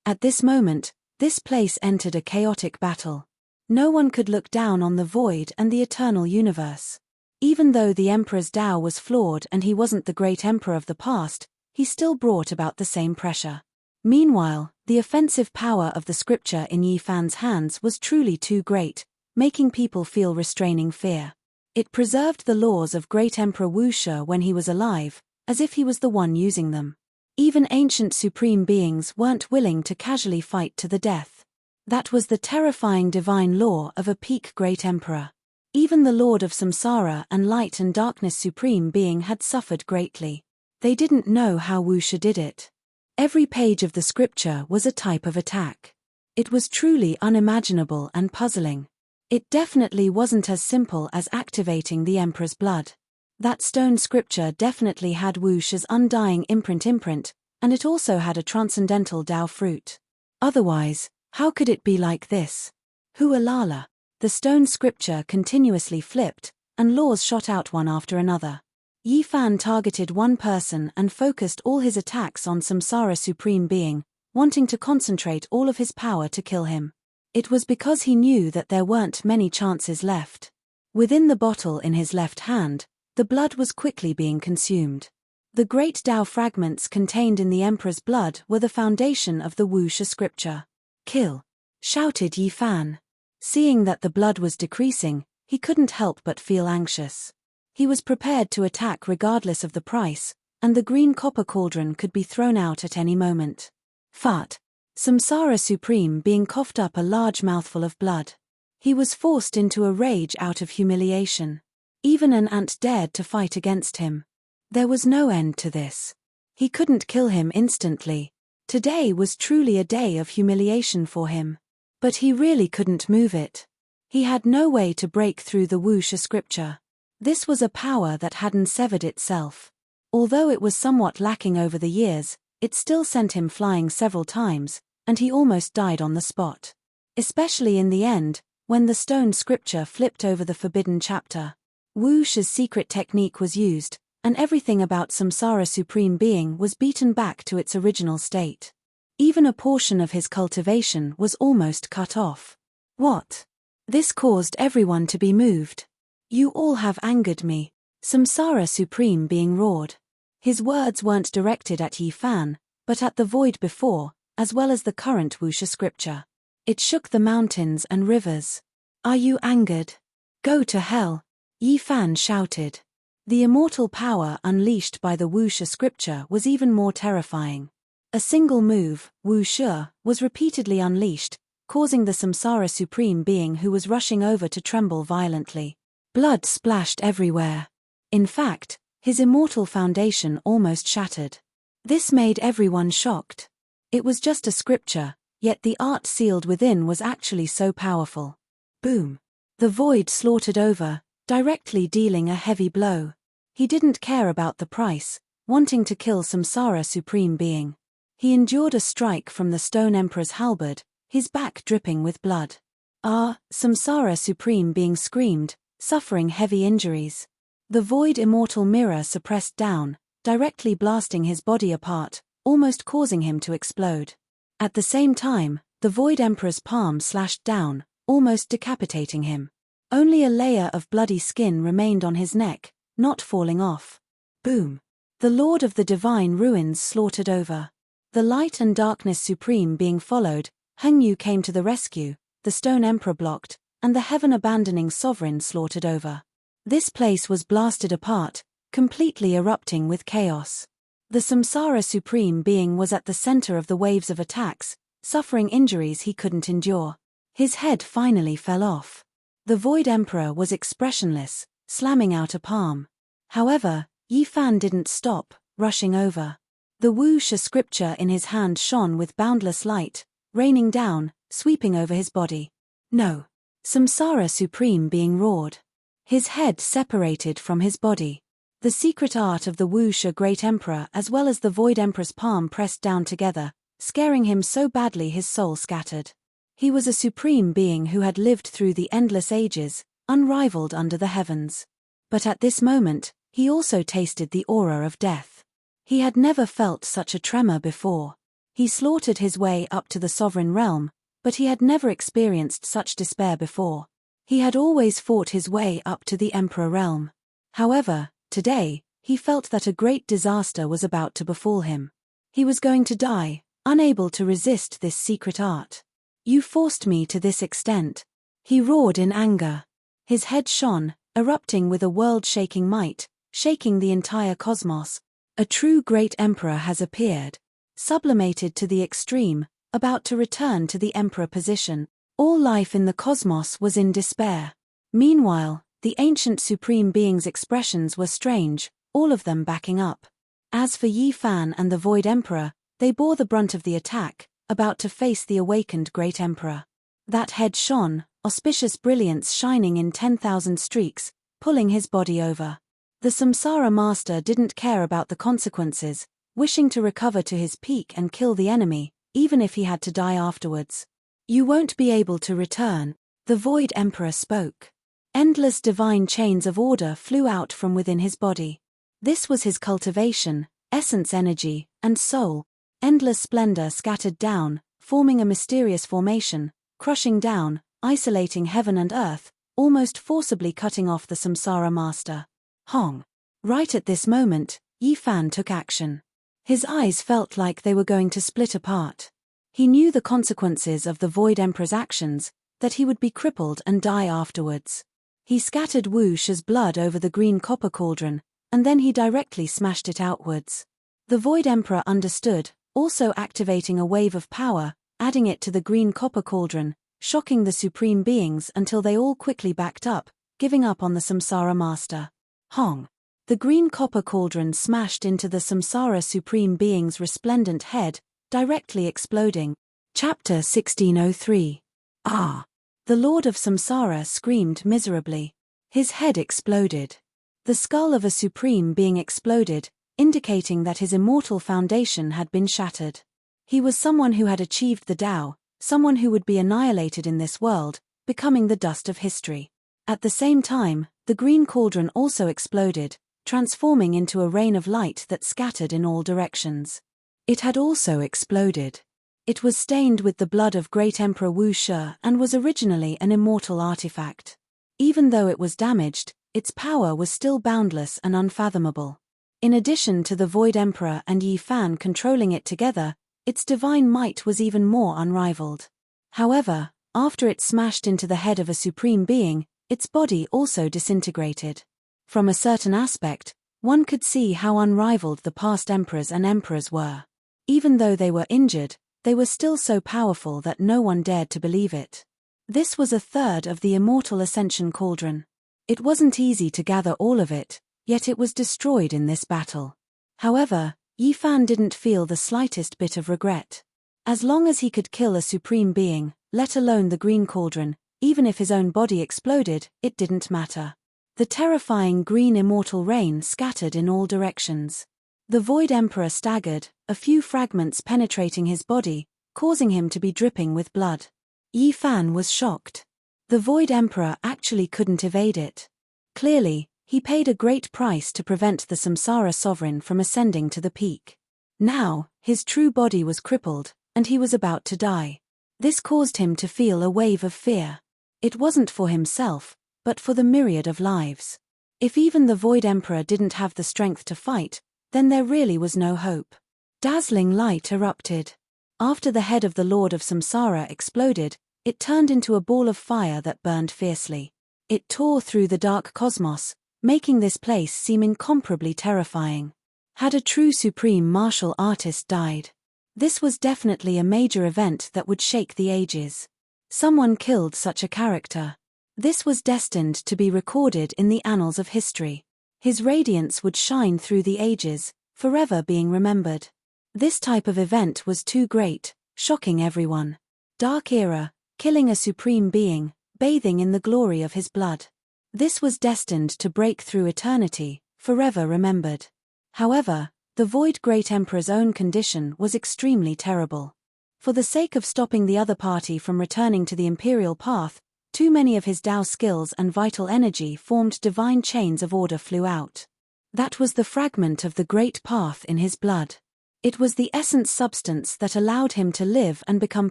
At this moment, this place entered a chaotic battle. No one could look down on the void and the eternal universe. Even though the emperor's Tao was flawed and he wasn't the great emperor of the past, he still brought about the same pressure. Meanwhile, the offensive power of the scripture in Yi Fan's hands was truly too great, making people feel restraining fear. It preserved the laws of great Emperor Wu Shi when he was alive, as if he was the one using them. Even ancient supreme beings weren't willing to casually fight to the death. That was the terrifying divine law of a peak great emperor. Even the Lord of Samsara and Light and Darkness Supreme Being had suffered greatly. They didn't know how Wu Shi did it. Every page of the scripture was a type of attack. It was truly unimaginable and puzzling. It definitely wasn't as simple as activating the emperor's blood. That stone scripture definitely had Wu Shi's undying imprint, and it also had a transcendental Tao fruit. Otherwise, how could it be like this? Hualala. The stone scripture continuously flipped, and laws shot out one after another. Yi Fan targeted one person and focused all his attacks on Samsara Supreme Being, wanting to concentrate all of his power to kill him. It was because he knew that there weren't many chances left. Within the bottle in his left hand, the blood was quickly being consumed. The great Tao fragments contained in the emperor's blood were the foundation of the Wu Shi scripture. "Kill!" shouted Yi Fan. Seeing that the blood was decreasing, he couldn't help but feel anxious. He was prepared to attack regardless of the price, and the green copper cauldron could be thrown out at any moment. Fart! Samsara Supreme Being coughed up a large mouthful of blood. He was forced into a rage out of humiliation. Even an ant dared to fight against him. There was no end to this. He couldn't kill him instantly. Today was truly a day of humiliation for him. But he really couldn't move it. He had no way to break through the Wu Shi scripture. This was a power that hadn't severed itself. Although it was somewhat lacking over the years, it still sent him flying several times, and he almost died on the spot. Especially in the end, when the stone scripture flipped over the forbidden chapter. Wu Shi's secret technique was used, and everything about Samsara Supreme Being was beaten back to its original state. Even a portion of his cultivation was almost cut off. What? This caused everyone to be moved. "You all have angered me," Samsara Supreme Being roared. His words weren't directed at Yi Fan, but at the void before, as well as the current Wu Shi scripture. It shook the mountains and rivers. "Are you angered? Go to hell!" Yi Fan shouted. The immortal power unleashed by the Wu Shi scripture was even more terrifying. A single move, Wu Shi, was repeatedly unleashed, causing the Samsara Supreme Being who was rushing over to tremble violently. Blood splashed everywhere. In fact, his immortal foundation almost shattered. This made everyone shocked. It was just a scripture, yet the art sealed within was actually so powerful. Boom! The void slaughtered over, directly dealing a heavy blow. He didn't care about the price, wanting to kill Samsara Supreme Being. He endured a strike from the Stone Emperor's halberd, his back dripping with blood. "Ah!" Samsara Supreme Being screamed, suffering heavy injuries. The void immortal mirror suppressed down, directly blasting his body apart, almost causing him to explode. At the same time, the void emperor's palm slashed down, almost decapitating him. Only a layer of bloody skin remained on his neck, not falling off. Boom! The Lord of the Divine Ruins slaughtered over. The Light and Darkness Supreme Being followed, Hengyu came to the rescue, the Stone Emperor blocked, and the heaven-abandoning sovereign slaughtered over. This place was blasted apart, completely erupting with chaos. The Samsara Supreme Being was at the center of the waves of attacks, suffering injuries he couldn't endure. His head finally fell off. The Void Emperor was expressionless, slamming out a palm. However, Yi Fan didn't stop, rushing over. The Wu Shi scripture in his hand shone with boundless light, raining down, sweeping over his body. "No!" Samsara Supreme Being roared. His head separated from his body. The secret art of the Wu Shi Great Emperor as well as the Void Emperor's palm pressed down together, scaring him so badly his soul scattered. He was a supreme being who had lived through the endless ages, unrivaled under the heavens. But at this moment, he also tasted the aura of death. He had never felt such a tremor before. He slaughtered his way up to the sovereign realm, but he had never experienced such despair before. He had always fought his way up to the emperor realm. However, today, he felt that a great disaster was about to befall him. He was going to die, unable to resist this secret art. "You forced me to this extent," he roared in anger. His head shone, erupting with a world-shaking might, shaking the entire cosmos. A true great emperor has appeared. Sublimated to the extreme, about to return to the emperor position. All life in the cosmos was in despair. Meanwhile, the ancient supreme being's expressions were strange, all of them backing up. As for Yi Fan and the Void Emperor, they bore the brunt of the attack, about to face the awakened great emperor. That head shone, auspicious brilliance shining in 10,000 streaks, pulling his body over. The Samsara master didn't care about the consequences, wishing to recover to his peak and kill the enemy, even if he had to die afterwards. "You won't be able to return," the Void Emperor spoke. Endless divine chains of order flew out from within his body. This was his cultivation, essence energy, and soul. Endless splendor scattered down, forming a mysterious formation, crushing down, isolating heaven and earth, almost forcibly cutting off the Samsara master. Hong. Right at this moment, Yi Fan took action. His eyes felt like they were going to split apart. He knew the consequences of the Void Emperor's actions, that he would be crippled and die afterwards. He scattered Wu Shi's blood over the green copper cauldron, and then he directly smashed it outwards. The Void Emperor understood, also activating a wave of power, adding it to the green copper cauldron, shocking the supreme beings until they all quickly backed up, giving up on the Samsara master. Hong. The green copper cauldron smashed into the Samsara supreme being's resplendent head, directly exploding. Chapter 1603. Ah! The Lord of Samsara screamed miserably. His head exploded. The skull of a supreme being exploded, indicating that his immortal foundation had been shattered. He was someone who had achieved the Tao, someone who would be annihilated in this world, becoming the dust of history. At the same time, the green cauldron also exploded, transforming into a rain of light that scattered in all directions. It had also exploded. It was stained with the blood of Great Emperor Wu Shi and was originally an immortal artifact. Even though it was damaged, its power was still boundless and unfathomable. In addition to the Void Emperor and Yi Fan controlling it together, its divine might was even more unrivaled. However, after it smashed into the head of a supreme being, its body also disintegrated. From a certain aspect, one could see how unrivaled the past emperors and emperors were. Even though they were injured, they were still so powerful that no one dared to believe it. This was a third of the immortal ascension cauldron. It wasn't easy to gather all of it, yet it was destroyed in this battle. However, Yi Fan didn't feel the slightest bit of regret. As long as he could kill a supreme being, let alone the green cauldron, even if his own body exploded, it didn't matter. The terrifying green immortal rain scattered in all directions. The Void Emperor staggered, a few fragments penetrating his body, causing him to be dripping with blood. Yi Fan was shocked. The Void Emperor actually couldn't evade it. Clearly, he paid a great price to prevent the Samsara sovereign from ascending to the peak. Now, his true body was crippled, and he was about to die. This caused him to feel a wave of fear. It wasn't for himself, but for the myriad of lives. If even the Void Emperor didn't have the strength to fight, then there really was no hope. Dazzling light erupted. After the head of the Lord of Samsara exploded, it turned into a ball of fire that burned fiercely. It tore through the dark cosmos, making this place seem incomparably terrifying. Had a true supreme martial artist died? This was definitely a major event that would shake the ages. Someone killed such a character. This was destined to be recorded in the annals of history. His radiance would shine through the ages, forever being remembered. This type of event was too great, shocking everyone. Dark era, killing a supreme being, bathing in the glory of his blood. This was destined to break through eternity, forever remembered. However, the Void Great Emperor's own condition was extremely terrible. For the sake of stopping the other party from returning to the imperial path, too many of his Tao skills and vital energy formed divine chains of order flew out. That was the fragment of the great path in his blood. It was the essence substance that allowed him to live and become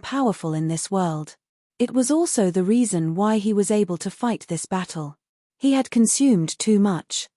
powerful in this world. It was also the reason why he was able to fight this battle. He had consumed too much.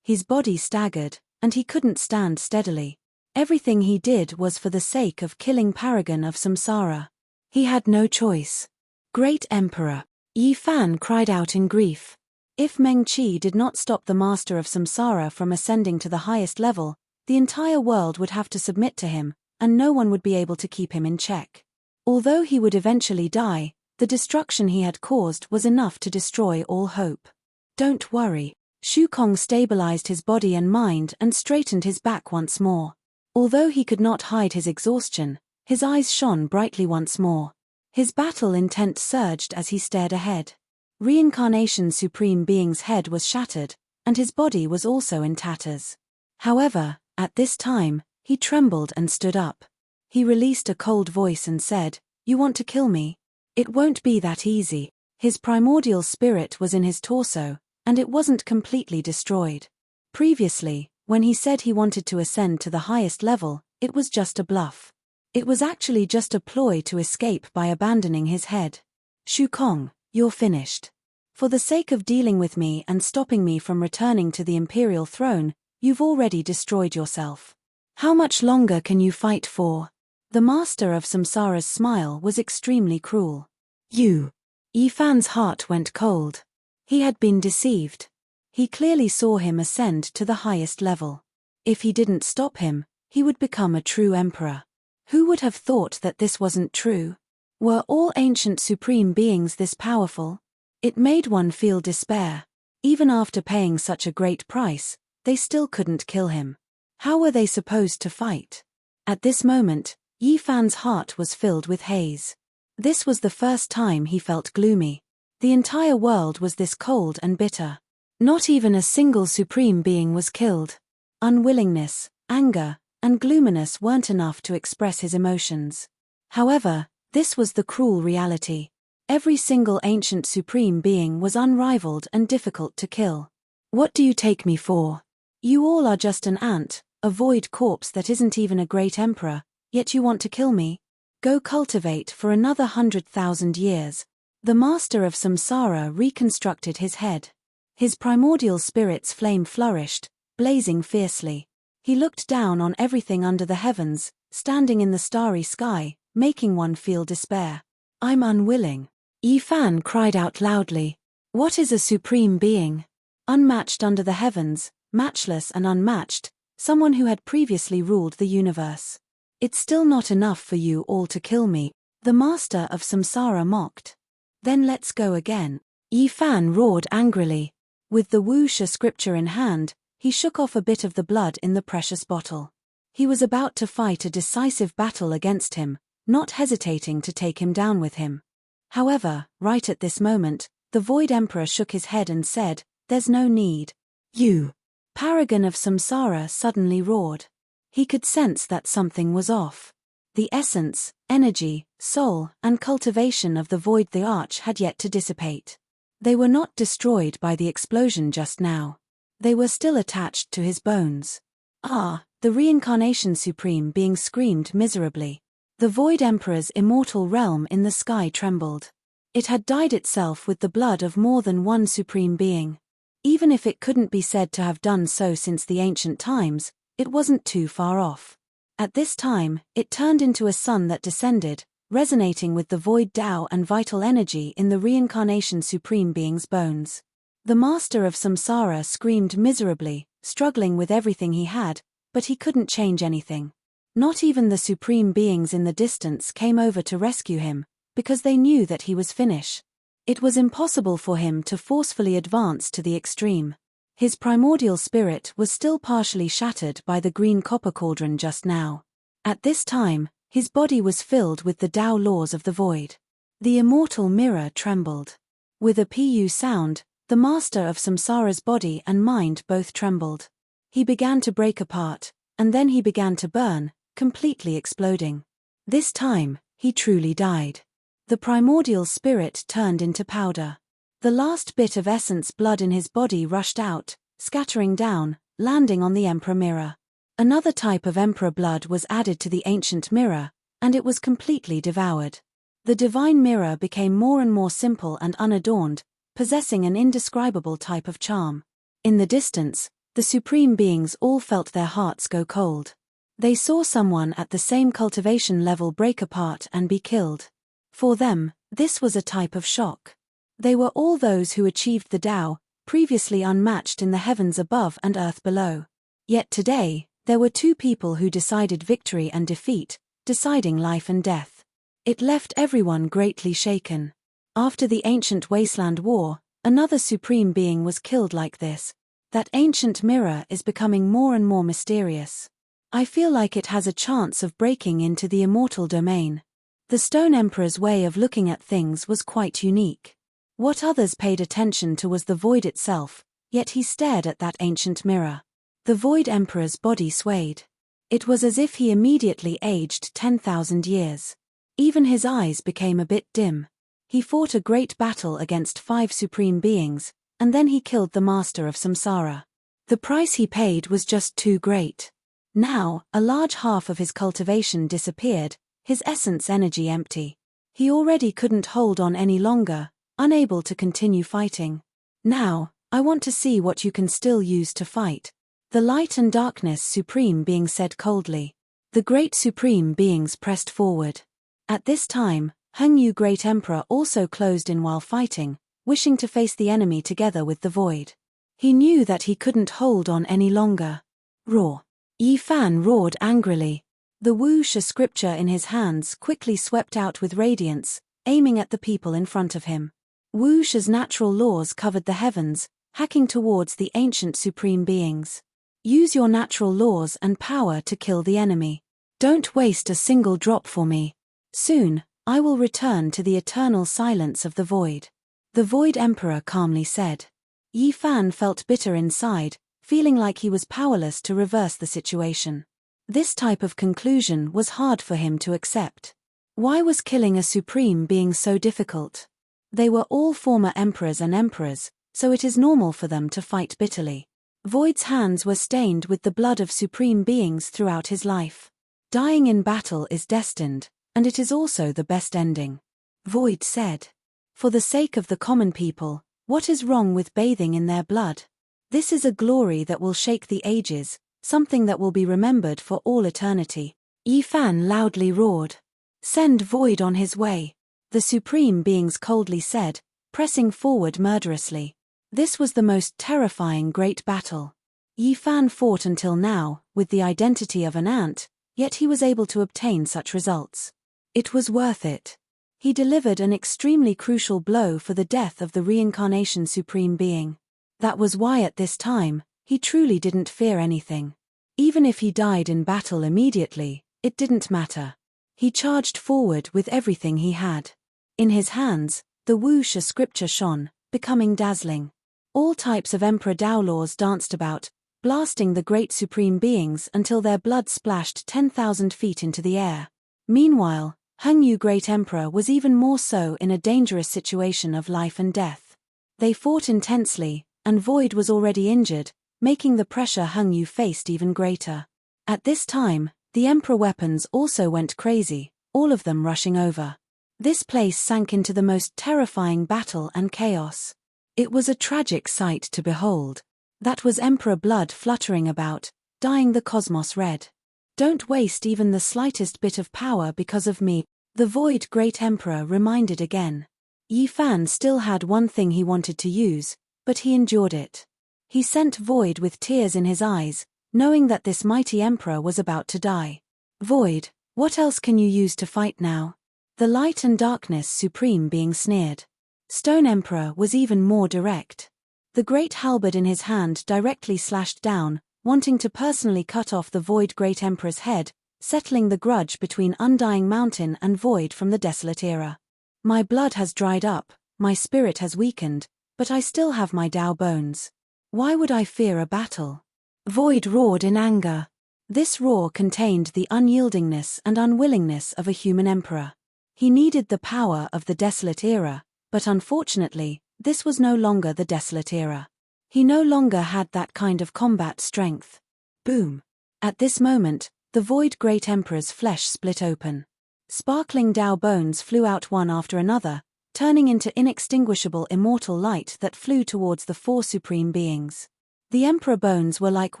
His body staggered, and he couldn't stand steadily. Everything he did was for the sake of killing Paragon of Samsara. He had no choice. Great Emperor! Yi Fan cried out in grief. If Meng Qi did not stop the master of Samsara from ascending to the highest level, the entire world would have to submit to him, and no one would be able to keep him in check. Although he would eventually die, the destruction he had caused was enough to destroy all hope. Don't worry. Shu Kong stabilized his body and mind and straightened his back once more. Although he could not hide his exhaustion, his eyes shone brightly once more. His battle intent surged as he stared ahead. Reincarnation Supreme Being's head was shattered, and his body was also in tatters. However, at this time, he trembled and stood up. He released a cold voice and said, "You want to kill me? It won't be that easy." His primordial spirit was in his torso, and it wasn't completely destroyed. Previously, when he said he wanted to ascend to the highest level, it was just a bluff. It was actually just a ploy to escape by abandoning his head. Shu Kong, you're finished. For the sake of dealing with me and stopping me from returning to the imperial throne, you've already destroyed yourself. How much longer can you fight for? The master of Samsara's smile was extremely cruel. You. Yi Fan's heart went cold. He had been deceived. He clearly saw him ascend to the highest level. If he didn't stop him, he would become a true emperor. Who would have thought that this wasn't true? Were all ancient supreme beings this powerful? It made one feel despair. Even after paying such a great price, they still couldn't kill him. How were they supposed to fight? At this moment, Yi Fan's heart was filled with haze. This was the first time he felt gloomy. The entire world was this cold and bitter. Not even a single supreme being was killed. Unwillingness, anger, and gloominess weren't enough to express his emotions. However, this was the cruel reality. Every single ancient supreme being was unrivaled and difficult to kill. What do you take me for? You all are just an ant, a void corpse that isn't even a great emperor, yet you want to kill me? Go cultivate for another 100,000 years. The master of Samsara reconstructed his head. His primordial spirit's flame flourished, blazing fiercely. He looked down on everything under the heavens, standing in the starry sky, making one feel despair. I'm unwilling. Yi Fan cried out loudly. What is a supreme being? Unmatched under the heavens, matchless and unmatched, someone who had previously ruled the universe. It's still not enough for you all to kill me, the master of Samsara mocked. Then let's go again. Yi Fan roared angrily. With the Wuxia scripture in hand, he shook off a bit of the blood in the precious bottle. He was about to fight a decisive battle against him, not hesitating to take him down with him. However, right at this moment, the Void Emperor shook his head and said, "There's no need." You. Paragon of Samsara suddenly roared. He could sense that something was off. The essence, energy, soul, and cultivation of the Void the Arch had yet to dissipate. They were not destroyed by the explosion just now. They were still attached to his bones. Ah, the Reincarnation Supreme Being screamed miserably. The Void Emperor's immortal realm in the sky trembled. It had dyed itself with the blood of more than one Supreme Being. Even if it couldn't be said to have done so since the ancient times, it wasn't too far off. At this time, it turned into a sun that descended, resonating with the void Tao and vital energy in the Reincarnation Supreme Being's bones. The master of Samsara screamed miserably, struggling with everything he had, but he couldn't change anything. Not even the supreme beings in the distance came over to rescue him, because they knew that he was finished. It was impossible for him to forcefully advance to the extreme. His primordial spirit was still partially shattered by the green copper cauldron just now. At this time, his body was filled with the Tao laws of the void. The immortal mirror trembled. With a pu sound, the master of Samsara's body and mind both trembled. He began to break apart, and then he began to burn, completely exploding. This time, he truly died. The primordial spirit turned into powder. The last bit of essence blood in his body rushed out, scattering down, landing on the Emperor mirror. Another type of emperor blood was added to the ancient mirror, and it was completely devoured. The divine mirror became more and more simple and unadorned, possessing an indescribable type of charm. In the distance, the supreme beings all felt their hearts go cold. They saw someone at the same cultivation level break apart and be killed. For them, this was a type of shock. They were all those who achieved the Tao, previously unmatched in the heavens above and earth below. Yet today, there were two people who decided victory and defeat, deciding life and death. It left everyone greatly shaken. After the ancient wasteland war, another supreme being was killed like this. That ancient mirror is becoming more and more mysterious. I feel like it has a chance of breaking into the immortal domain. The Stone Emperor's way of looking at things was quite unique. What others paid attention to was the void itself, yet he stared at that ancient mirror. The Void Emperor's body swayed. It was as if he immediately aged 10,000 years. Even his eyes became a bit dim. He fought a great battle against 5 supreme beings, and then he killed the master of samsara. The price he paid was just too great. Now, a large half of his cultivation disappeared, his essence energy empty. He already couldn't hold on any longer, unable to continue fighting. Now, I want to see what you can still use to fight. The Light and Darkness Supreme Being said coldly. The great Supreme Beings pressed forward. At this time, Hengyu Great Emperor also closed in while fighting, wishing to face the enemy together with the void. He knew that he couldn't hold on any longer. Roar! Yi Fan roared angrily. The wuxia scripture in his hands quickly swept out with radiance, aiming at the people in front of him. Wuxia's natural laws covered the heavens, hacking towards the ancient supreme beings. Use your natural laws and power to kill the enemy. Don't waste a single drop for me. Soon, I will return to the eternal silence of the void. The Void Emperor calmly said. Yi Fan felt bitter inside, feeling like he was powerless to reverse the situation. This type of conclusion was hard for him to accept. Why was killing a supreme being so difficult? They were all former emperors and emperors, so it is normal for them to fight bitterly. Void's hands were stained with the blood of supreme beings throughout his life. Dying in battle is destined, and it is also the best ending. Void said. For the sake of the common people, what is wrong with bathing in their blood? This is a glory that will shake the ages, something that will be remembered for all eternity. Yi Fan loudly roared. Send Void on his way. The supreme beings coldly said, pressing forward murderously. This was the most terrifying great battle. Yi Fan fought until now, with the identity of an ant, yet he was able to obtain such results. It was worth it. He delivered an extremely crucial blow for the death of the reincarnation supreme being. That was why at this time, he truly didn't fear anything. Even if he died in battle immediately, it didn't matter. He charged forward with everything he had. In his hands, the wuxia scripture shone, becoming dazzling. All types of Emperor Dao laws danced about, blasting the great supreme beings until their blood splashed 10,000 feet into the air. Meanwhile, Hengyu Great Emperor was even more so in a dangerous situation of life and death. They fought intensely, and Void was already injured, making the pressure Hengyu faced even greater. At this time, the Emperor weapons also went crazy, all of them rushing over. This place sank into the most terrifying battle and chaos. It was a tragic sight to behold. That was Emperor blood fluttering about, dyeing the cosmos red. Don't waste even the slightest bit of power because of me, the Void Great Emperor reminded again. Yi Fan still had one thing he wanted to use, but he endured it. He sent Void with tears in his eyes, knowing that this mighty emperor was about to die. Void, what else can you use to fight now? The Light and Darkness Supreme Being sneered. Stone Emperor was even more direct. The great halberd in his hand directly slashed down, wanting to personally cut off the Void Great Emperor's head, settling the grudge between Undying Mountain and Void from the desolate era. My blood has dried up, my spirit has weakened, but I still have my Tao bones. Why would I fear a battle? Void roared in anger. This roar contained the unyieldingness and unwillingness of a human emperor. He needed the power of the desolate era, but unfortunately, this was no longer the desolate era. He no longer had that kind of combat strength. Boom! At this moment, the Void Great Emperor's flesh split open. Sparkling Tao bones flew out one after another, turning into inextinguishable immortal light that flew towards the four supreme beings. The Emperor bones were like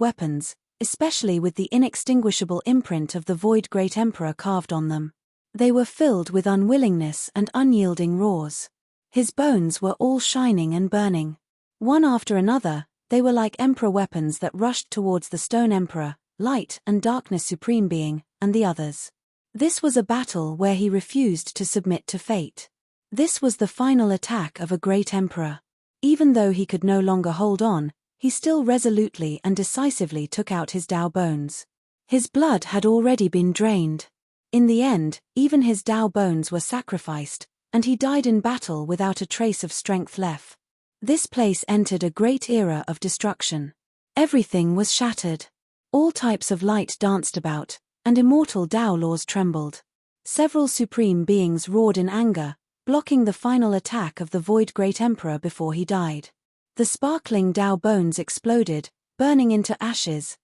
weapons, especially with the inextinguishable imprint of the Void Great Emperor carved on them. They were filled with unwillingness and unyielding roars. His bones were all shining and burning. One after another, they were like Emperor weapons that rushed towards the Stone Emperor, Light and Darkness Supreme Being, and the others. This was a battle where he refused to submit to fate. This was the final attack of a great emperor. Even though he could no longer hold on, he still resolutely and decisively took out his Tao bones. His blood had already been drained. In the end, even his Tao bones were sacrificed, and he died in battle without a trace of strength left. This place entered a great era of destruction. Everything was shattered. All types of light danced about, and immortal Tao laws trembled. Several supreme beings roared in anger, blocking the final attack of the Void Great Emperor before he died. The sparkling Tao bones exploded, burning into ashes.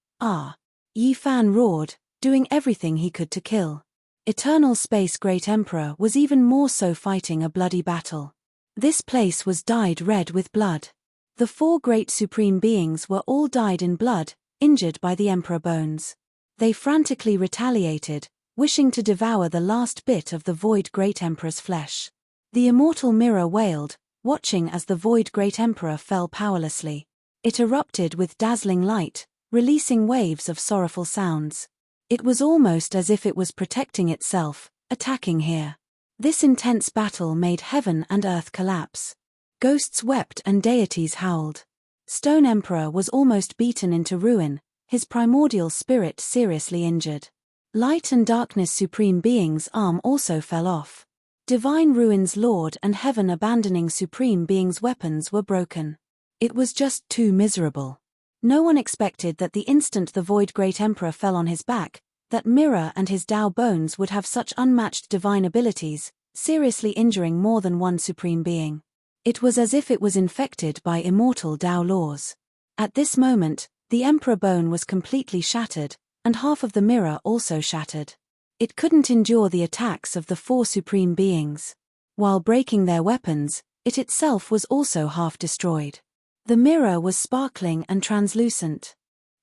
Yi Fan roared, doing everything he could to kill. Eternal Space Great Emperor was even more so, fighting a bloody battle. This place was dyed red with blood. The four great supreme beings were all dyed in blood, injured by the Emperor bones. They frantically retaliated, wishing to devour the last bit of the Void Great Emperor's flesh. The immortal mirror wailed, watching as the Void Great Emperor fell powerlessly. It erupted with dazzling light, releasing waves of sorrowful sounds. It was almost as if it was protecting itself, attacking here. This intense battle made heaven and earth collapse. Ghosts wept and deities howled. Stone Emperor was almost beaten into ruin, his primordial spirit seriously injured. Light and Darkness Supreme Being's arm also fell off. Divine Ruin's Lord and Heaven Abandoning Supreme Being's weapons were broken. It was just too miserable. No one expected that the instant the Void Great Emperor fell on his back, that Mirror and his Tao bones would have such unmatched divine abilities, seriously injuring more than one Supreme Being. It was as if it was infected by immortal Tao laws. At this moment, the Emperor bone was completely shattered, and half of the mirror also shattered. It couldn't endure the attacks of the four supreme beings. While breaking their weapons, it itself was also half destroyed. The mirror was sparkling and translucent.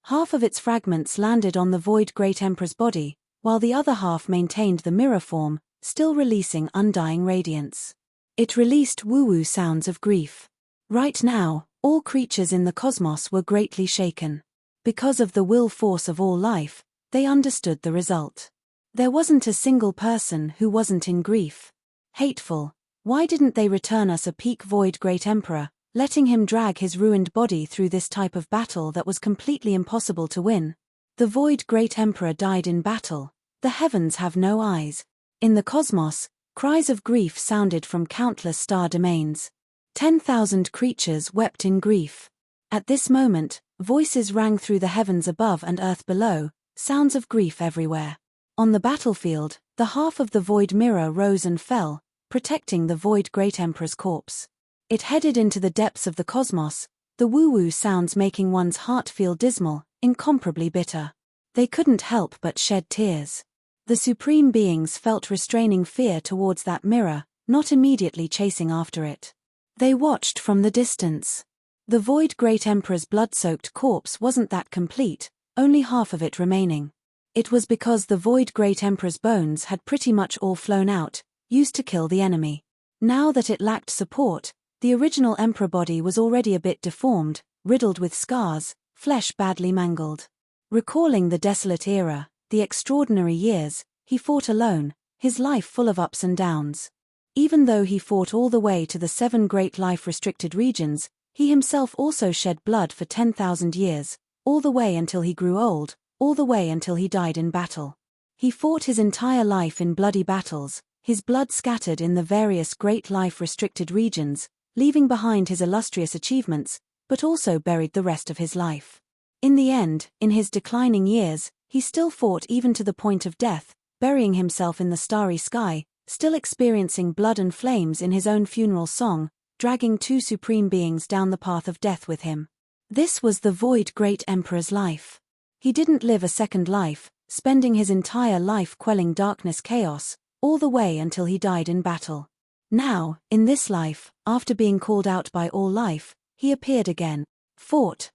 Half of its fragments landed on the Void Great Emperor's body, while the other half maintained the mirror form, still releasing undying radiance. It released woo-woo sounds of grief. Right now, all creatures in the cosmos were greatly shaken. Because of the will force of all life, they understood the result. There wasn't a single person who wasn't in grief. Hateful, why didn't they return us a peak Void Great Emperor, letting him drag his ruined body through this type of battle that was completely impossible to win? The Void Great Emperor died in battle. The heavens have no eyes. In the cosmos, cries of grief sounded from countless star domains. 10,000 creatures wept in grief. At this moment, voices rang through the heavens above and earth below, sounds of grief everywhere. On the battlefield, the half of the Void Mirror rose and fell, protecting the Void Great Emperor's corpse. It headed into the depths of the cosmos, the woo-woo sounds making one's heart feel dismal, incomparably bitter. They couldn't help but shed tears. The Supreme Beings felt restraining fear towards that mirror, not immediately chasing after it. They watched from the distance. The Void Great Emperor's blood-soaked corpse wasn't that complete, only half of it remaining. It was because the Void Great Emperor's bones had pretty much all flown out, used to kill the enemy. Now that it lacked support, the original Emperor body was already a bit deformed, riddled with scars, flesh badly mangled. Recalling the desolate era, the extraordinary years, he fought alone, his life full of ups and downs. Even though he fought all the way to the 7 great life-restricted regions, he himself also shed blood for 10,000 years, all the way until he grew old, all the way until he died in battle. He fought his entire life in bloody battles, his blood scattered in the various great life-restricted regions, leaving behind his illustrious achievements, but also buried the rest of his life. In the end, in his declining years, he still fought even to the point of death, burying himself in the starry sky, still experiencing blood and flames in his own funeral song, dragging 2 supreme beings down the path of death with him. This was the Void Great Emperor's life. He didn't live a second life, spending his entire life quelling darkness chaos, all the way until he died in battle. Now, in this life, after being called out by all life, he appeared again. Fought.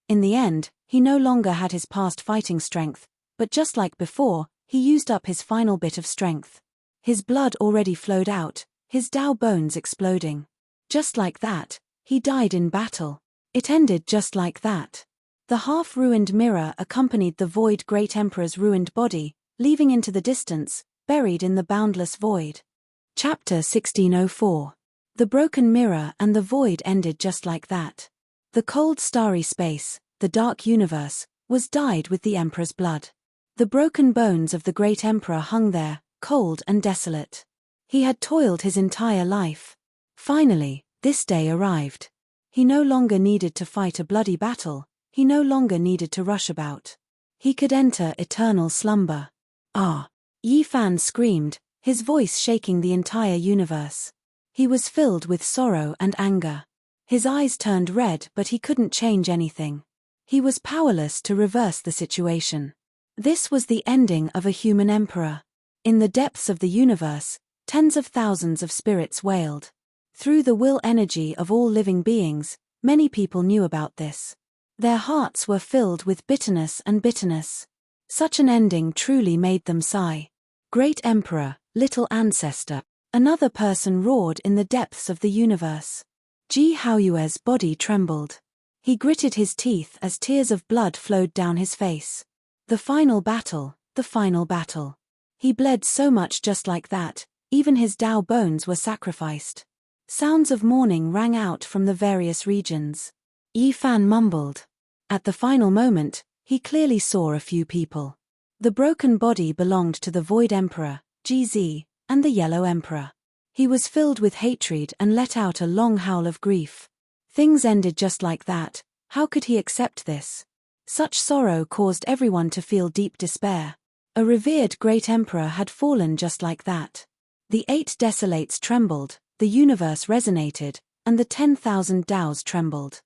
In the end, he no longer had his past fighting strength, but just like before, he used up his final bit of strength. His blood already flowed out, his Tao bones exploding. Just like that, he died in battle. It ended just like that. The half-ruined mirror accompanied the Void Great Emperor's ruined body, leaving into the distance, buried in the boundless void. Chapter 1604. The broken mirror and the void ended just like that. The cold starry space, the dark universe, was dyed with the Emperor's blood. The broken bones of the great Emperor hung there, cold and desolate. He had toiled his entire life. Finally, this day arrived. He no longer needed to fight a bloody battle, he no longer needed to rush about. He could enter eternal slumber. Ah! Yi Fan screamed, his voice shaking the entire universe. He was filled with sorrow and anger. His eyes turned red, but he couldn't change anything. He was powerless to reverse the situation. This was the ending of a human emperor. In the depths of the universe, tens of thousands of spirits wailed. Through the will energy of all living beings, many people knew about this. Their hearts were filled with bitterness. Such an ending truly made them sigh. Great Emperor, little ancestor. Another person roared in the depths of the universe. Ji Haoyue's body trembled. He gritted his teeth as tears of blood flowed down his face. The final battle. He bled so much just like that, even his Tao bones were sacrificed. Sounds of mourning rang out from the various regions. Yi Fan mumbled. At the final moment, he clearly saw a few people. The broken body belonged to the Void Emperor, GZ, and the Yellow Emperor. He was filled with hatred and let out a long howl of grief. Things ended just like that. How could he accept this? Such sorrow caused everyone to feel deep despair. A revered great emperor had fallen just like that. The 8 desolates trembled, the universe resonated, and the 10,000 Taos trembled.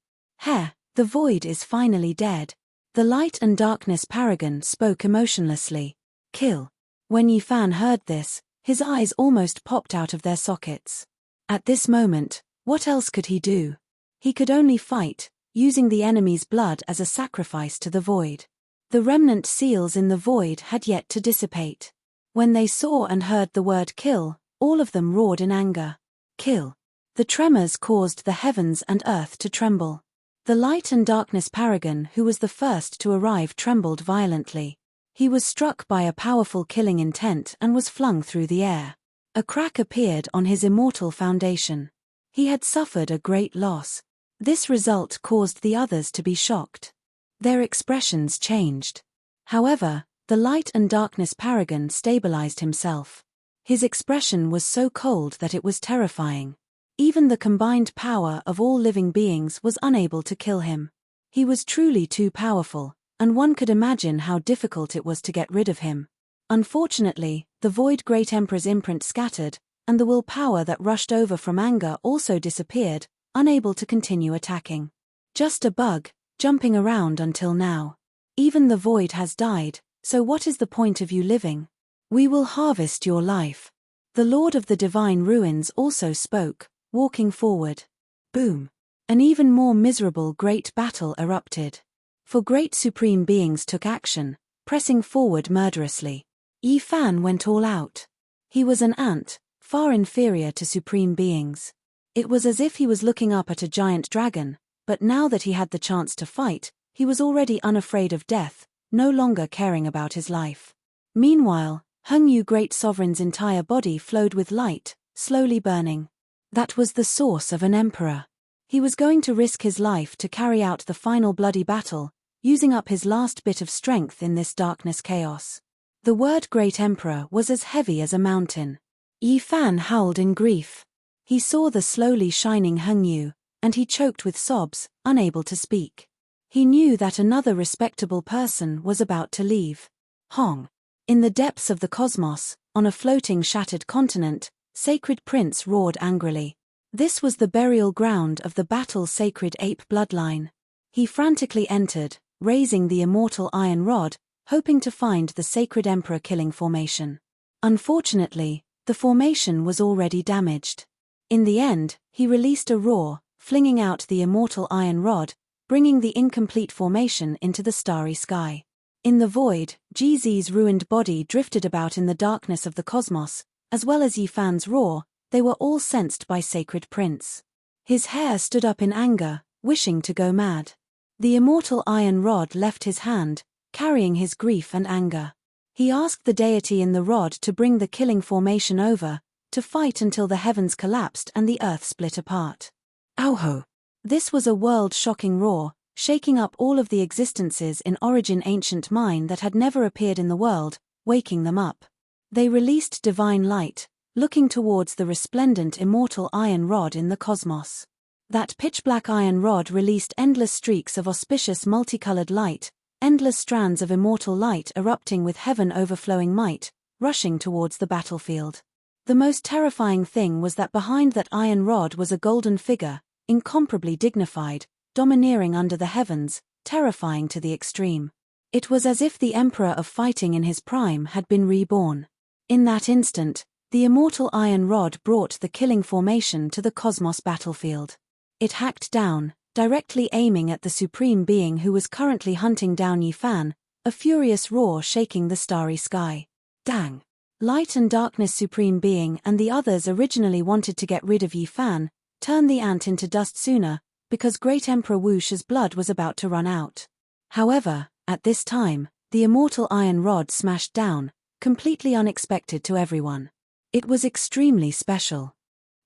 The void is finally dead. The light and darkness paragon spoke emotionlessly. Kill. When Yi Fan heard this, his eyes almost popped out of their sockets. At this moment, what else could he do? He could only fight, using the enemy's blood as a sacrifice to the void. The remnant seals in the void had yet to dissipate. When they saw and heard the word kill, all of them roared in anger. Kill. The tremors caused the heavens and earth to tremble. The light and darkness paragon who was the first to arrive trembled violently. He was struck by a powerful killing intent and was flung through the air. A crack appeared on his immortal foundation. He had suffered a great loss. This result caused the others to be shocked. Their expressions changed. However, the light and darkness paragon stabilized himself. His expression was so cold that it was terrifying. Even the combined power of all living beings was unable to kill him. He was truly too powerful, and one could imagine how difficult it was to get rid of him. Unfortunately, the Void Great Emperor's imprint scattered, and the willpower that rushed over from anger also disappeared, unable to continue attacking. Just a bug, jumping around until now. Even the void has died, so what is the point of you living? We will harvest your life. The Lord of the Divine Ruins also spoke, walking forward. Boom. An even more miserable great battle erupted. For great supreme beings took action, pressing forward murderously. Yi Fan went all out. He was an ant, far inferior to supreme beings. It was as if he was looking up at a giant dragon, but now that he had the chance to fight, he was already unafraid of death, no longer caring about his life. Meanwhile, Hengyu Great Sovereign's entire body flowed with light, slowly burning. That was the source of an emperor. He was going to risk his life to carry out the final bloody battle, using up his last bit of strength in this darkness chaos. The word Great Emperor was as heavy as a mountain. Yi Fan howled in grief. He saw the slowly shining Hengyu, and he choked with sobs, unable to speak. He knew that another respectable person was about to leave. Hong. In the depths of the cosmos, on a floating shattered continent, Sacred Prince roared angrily. This was the burial ground of the battle-sacred ape bloodline. He frantically entered, raising the immortal iron rod, hoping to find the sacred emperor-killing formation. Unfortunately, the formation was already damaged. In the end, he released a roar, flinging out the immortal iron rod, bringing the incomplete formation into the starry sky. In the void, Jizi's ruined body drifted about in the darkness of the cosmos, as well as Yi Fan's roar. They were all sensed by Sacred Prince. His hair stood up in anger, wishing to go mad. The immortal iron rod left his hand, carrying his grief and anger. He asked the deity in the rod to bring the killing formation over, to fight until the heavens collapsed and the earth split apart. Auho! This was a world-shocking roar, shaking up all of the existences in Origin Ancient Mine that had never appeared in the world, waking them up. They released divine light, looking towards the resplendent immortal iron rod in the cosmos. That pitch-black iron rod released endless streaks of auspicious multicolored light, endless strands of immortal light erupting with heaven-overflowing might, rushing towards the battlefield. The most terrifying thing was that behind that iron rod was a golden figure, incomparably dignified, domineering under the heavens, terrifying to the extreme. It was as if the Emperor of Fighting in his prime had been reborn. In that instant, the immortal iron rod brought the killing formation to the cosmos battlefield. It hacked down, directly aiming at the Supreme Being who was currently hunting down Yi Fan, a furious roar shaking the starry sky. Dang! Light and Darkness Supreme Being and the others originally wanted to get rid of Yi Fan, turn the ant into dust sooner, because Great Emperor Wu's blood was about to run out. However, at this time, the immortal iron rod smashed down, completely unexpected to everyone. It was extremely special.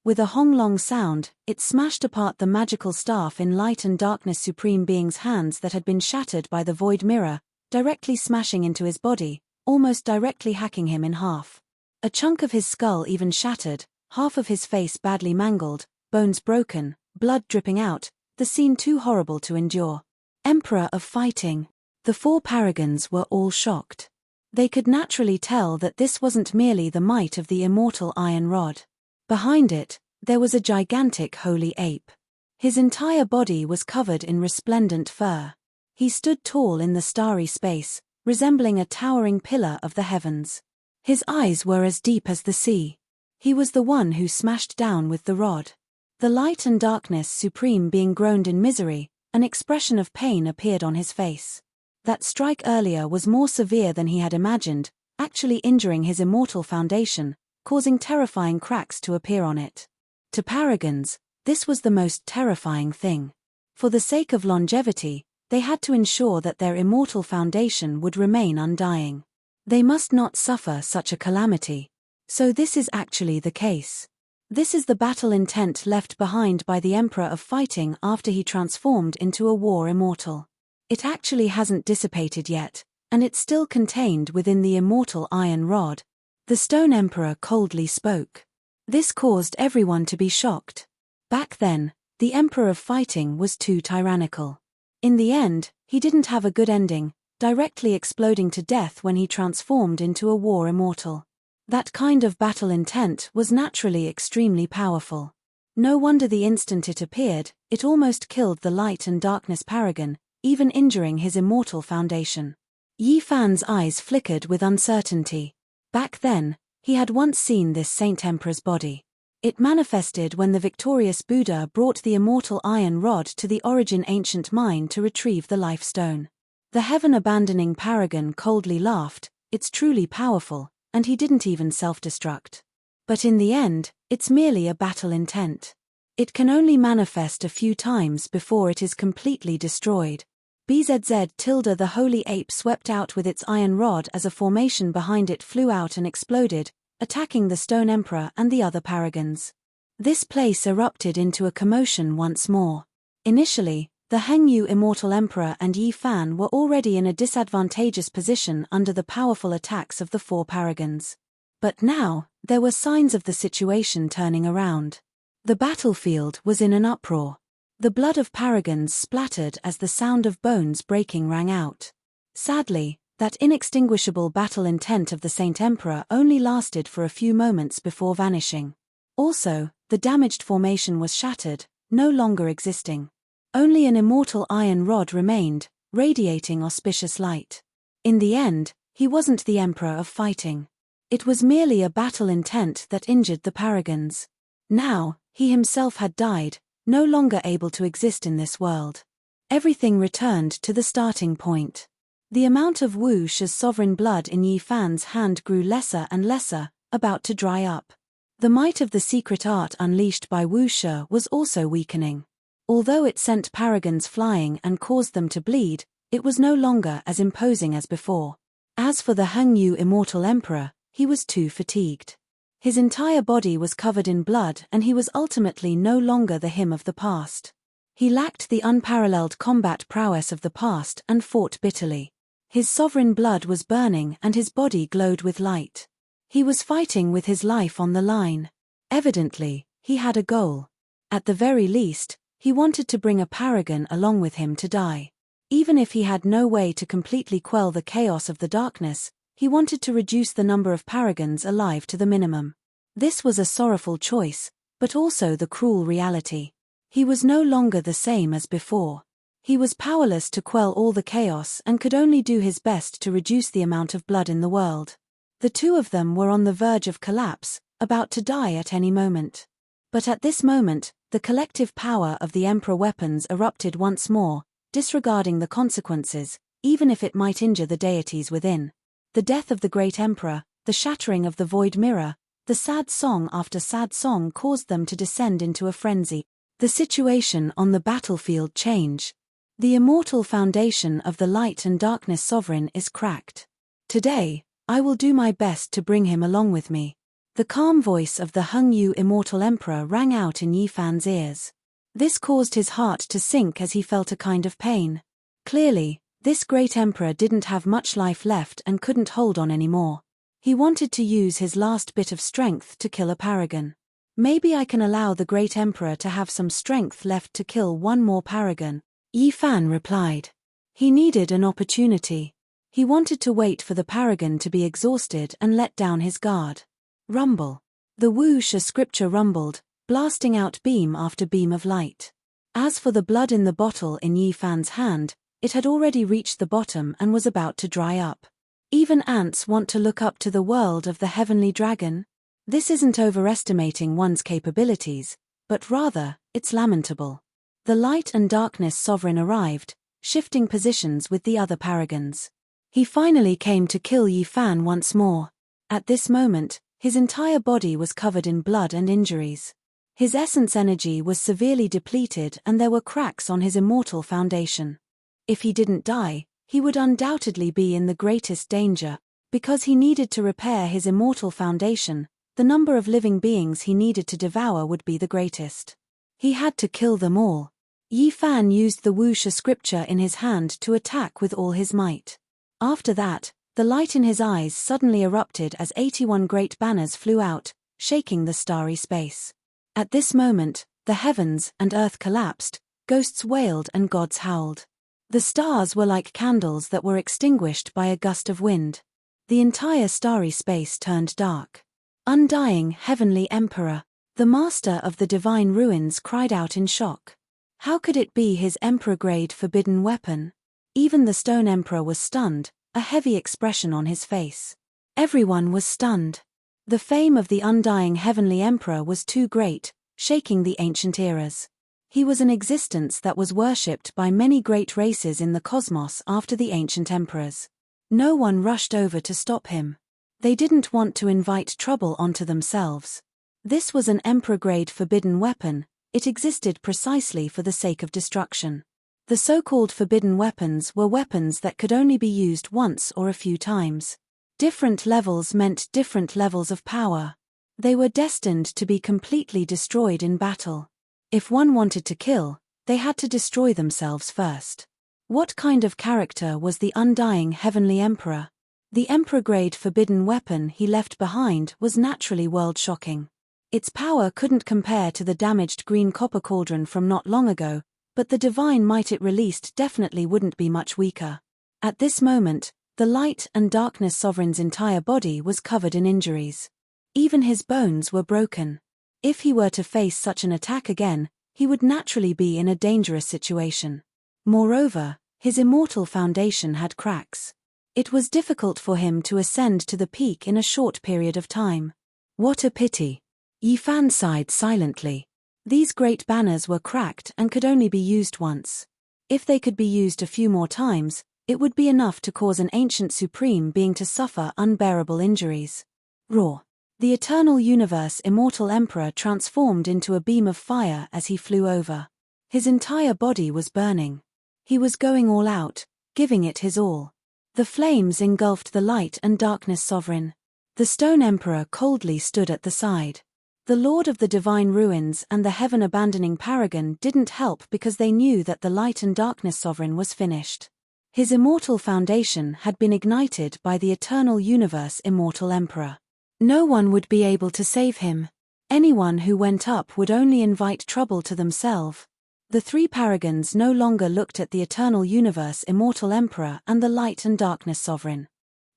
With a honglong sound, it smashed apart the magical staff in Light and Darkness Supreme Being's hands that had been shattered by the void mirror, directly smashing into his body, almost directly hacking him in half. A chunk of his skull even shattered, half of his face badly mangled, bones broken, blood dripping out, the scene too horrible to endure. Emperor of Fighting. The four paragons were all shocked. They could naturally tell that this wasn't merely the might of the immortal iron rod. Behind it, there was a gigantic holy ape. His entire body was covered in resplendent fur. He stood tall in the starry space, resembling a towering pillar of the heavens. His eyes were as deep as the sea. He was the one who smashed down with the rod. The Light and Darkness Supreme Being groaned in misery, an expression of pain appeared on his face. That strike earlier was more severe than he had imagined, actually injuring his immortal foundation, causing terrifying cracks to appear on it. To paragons, this was the most terrifying thing. For the sake of longevity, they had to ensure that their immortal foundation would remain undying. They must not suffer such a calamity. So this is actually the case. This is the battle intent left behind by the Emperor of Fighting after he transformed into a war immortal. It actually hasn't dissipated yet, and it's still contained within the immortal iron rod. The Stone Emperor coldly spoke. This caused everyone to be shocked. Back then, the Emperor of Fighting was too tyrannical. In the end, he didn't have a good ending, directly exploding to death when he transformed into a war immortal. That kind of battle intent was naturally extremely powerful. No wonder the instant it appeared, it almost killed the Light and Darkness Paragon, even injuring his immortal foundation. Yi Fan's eyes flickered with uncertainty. Back then, he had once seen this Saint Emperor's body. It manifested when the victorious Buddha brought the immortal iron rod to the Origin Ancient Mine to retrieve the Life Stone. The heaven-abandoning paragon coldly laughed, "It's truly powerful," and he didn't even self-destruct. But in the end, it's merely a battle intent. It can only manifest a few times before it is completely destroyed. BZZ the holy ape swept out with its iron rod as a formation behind it flew out and exploded, attacking the Stone Emperor and the other paragons. This place erupted into a commotion once more. Initially, the Hengyu Immortal Emperor and Yi Fan were already in a disadvantageous position under the powerful attacks of the four paragons. But now, there were signs of the situation turning around. The battlefield was in an uproar. The blood of paragons splattered as the sound of bones breaking rang out. Sadly, that inextinguishable battle intent of the Saint Emperor only lasted for a few moments before vanishing. Also, the damaged formation was shattered, no longer existing. Only an immortal iron rod remained, radiating auspicious light. In the end, he wasn't the emperor of fighting. It was merely a battle intent that injured the paragons. Now, he himself had died, no longer able to exist in this world. Everything returned to the starting point. The amount of Wu Shi's sovereign blood in Yi Fan's hand grew lesser and lesser, about to dry up. The might of the secret art unleashed by Wu Shi was also weakening. Although it sent paragons flying and caused them to bleed, it was no longer as imposing as before. As for the Hengyu immortal emperor, he was too fatigued. His entire body was covered in blood and he was ultimately no longer the him of the past. He lacked the unparalleled combat prowess of the past and fought bitterly. His sovereign blood was burning and his body glowed with light. He was fighting with his life on the line. Evidently, he had a goal. At the very least, he wanted to bring a paragon along with him to die. Even if he had no way to completely quell the chaos of the darkness, he wanted to reduce the number of paragons alive to the minimum. This was a sorrowful choice, but also the cruel reality. He was no longer the same as before. He was powerless to quell all the chaos and could only do his best to reduce the amount of blood in the world. The two of them were on the verge of collapse, about to die at any moment. But at this moment, the collective power of the Emperor weapons erupted once more, disregarding the consequences, even if it might injure the deities within. The death of the great Emperor, the shattering of the void mirror, the sad song after sad song caused them to descend into a frenzy. The situation on the battlefield changed. The immortal foundation of the light and darkness sovereign is cracked. Today, I will do my best to bring him along with me. The calm voice of the Hengyu immortal emperor rang out in Yi Fan's ears. This caused his heart to sink as he felt a kind of pain. Clearly, this great emperor didn't have much life left and couldn't hold on anymore. He wanted to use his last bit of strength to kill a paragon. Maybe I can allow the great emperor to have some strength left to kill one more paragon, Yi Fan replied. He needed an opportunity. He wanted to wait for the paragon to be exhausted and let down his guard. Rumble. The Wu Shi scripture rumbled, blasting out beam after beam of light. As for the blood in the bottle in Yi Fan's hand, it had already reached the bottom and was about to dry up. Even ants want to look up to the world of the heavenly dragon? This isn't overestimating one's capabilities, but rather, it's lamentable. The light and darkness sovereign arrived, shifting positions with the other paragons. He finally came to kill Yi Fan once more. At this moment, his entire body was covered in blood and injuries. His essence energy was severely depleted and there were cracks on his immortal foundation. If he didn't die, he would undoubtedly be in the greatest danger. Because he needed to repair his immortal foundation, the number of living beings he needed to devour would be the greatest. He had to kill them all. Yi Fan used the Wu Shi scripture in his hand to attack with all his might. After that, the light in his eyes suddenly erupted as 81 great banners flew out, shaking the starry space. At this moment, the heavens and earth collapsed, ghosts wailed and gods howled. The stars were like candles that were extinguished by a gust of wind. The entire starry space turned dark. Undying heavenly emperor, the master of the divine ruins cried out in shock. How could it be his emperor-grade forbidden weapon? Even the stone emperor was stunned, a heavy expression on his face. Everyone was stunned. The fame of the undying heavenly emperor was too great, shaking the ancient eras. He was an existence that was worshipped by many great races in the cosmos after the ancient emperors. No one rushed over to stop him. They didn't want to invite trouble onto themselves. This was an emperor-grade forbidden weapon. It existed precisely for the sake of destruction. The so-called forbidden weapons were weapons that could only be used once or a few times. Different levels meant different levels of power. They were destined to be completely destroyed in battle. If one wanted to kill, they had to destroy themselves first. What kind of character was the undying heavenly emperor? The emperor-grade forbidden weapon he left behind was naturally world-shocking. Its power couldn't compare to the damaged green copper cauldron from not long ago, but the divine might it released definitely wouldn't be much weaker. At this moment, the light and darkness sovereign's entire body was covered in injuries. Even his bones were broken. If he were to face such an attack again, he would naturally be in a dangerous situation. Moreover, His immortal foundation had cracks. It was difficult for him to ascend to the peak in a short period of time. What a pity. Yi Fan sighed silently. These great banners were cracked and could only be used once. If they could be used a few more times, it would be enough to cause an ancient supreme being to suffer unbearable injuries. Roar. The eternal universe immortal emperor transformed into a beam of fire as he flew over. His entire body was burning. He was going all out, giving it his all. The flames engulfed the light and darkness sovereign. The stone emperor coldly stood at the side. The lord of the divine ruins and the heaven-abandoning paragon didn't help because they knew that the light and darkness sovereign was finished. His immortal foundation had been ignited by the eternal universe immortal emperor. No one would be able to save him. Anyone who went up would only invite trouble to themselves. The three paragons no longer looked at the eternal universe immortal emperor and the light and darkness sovereign.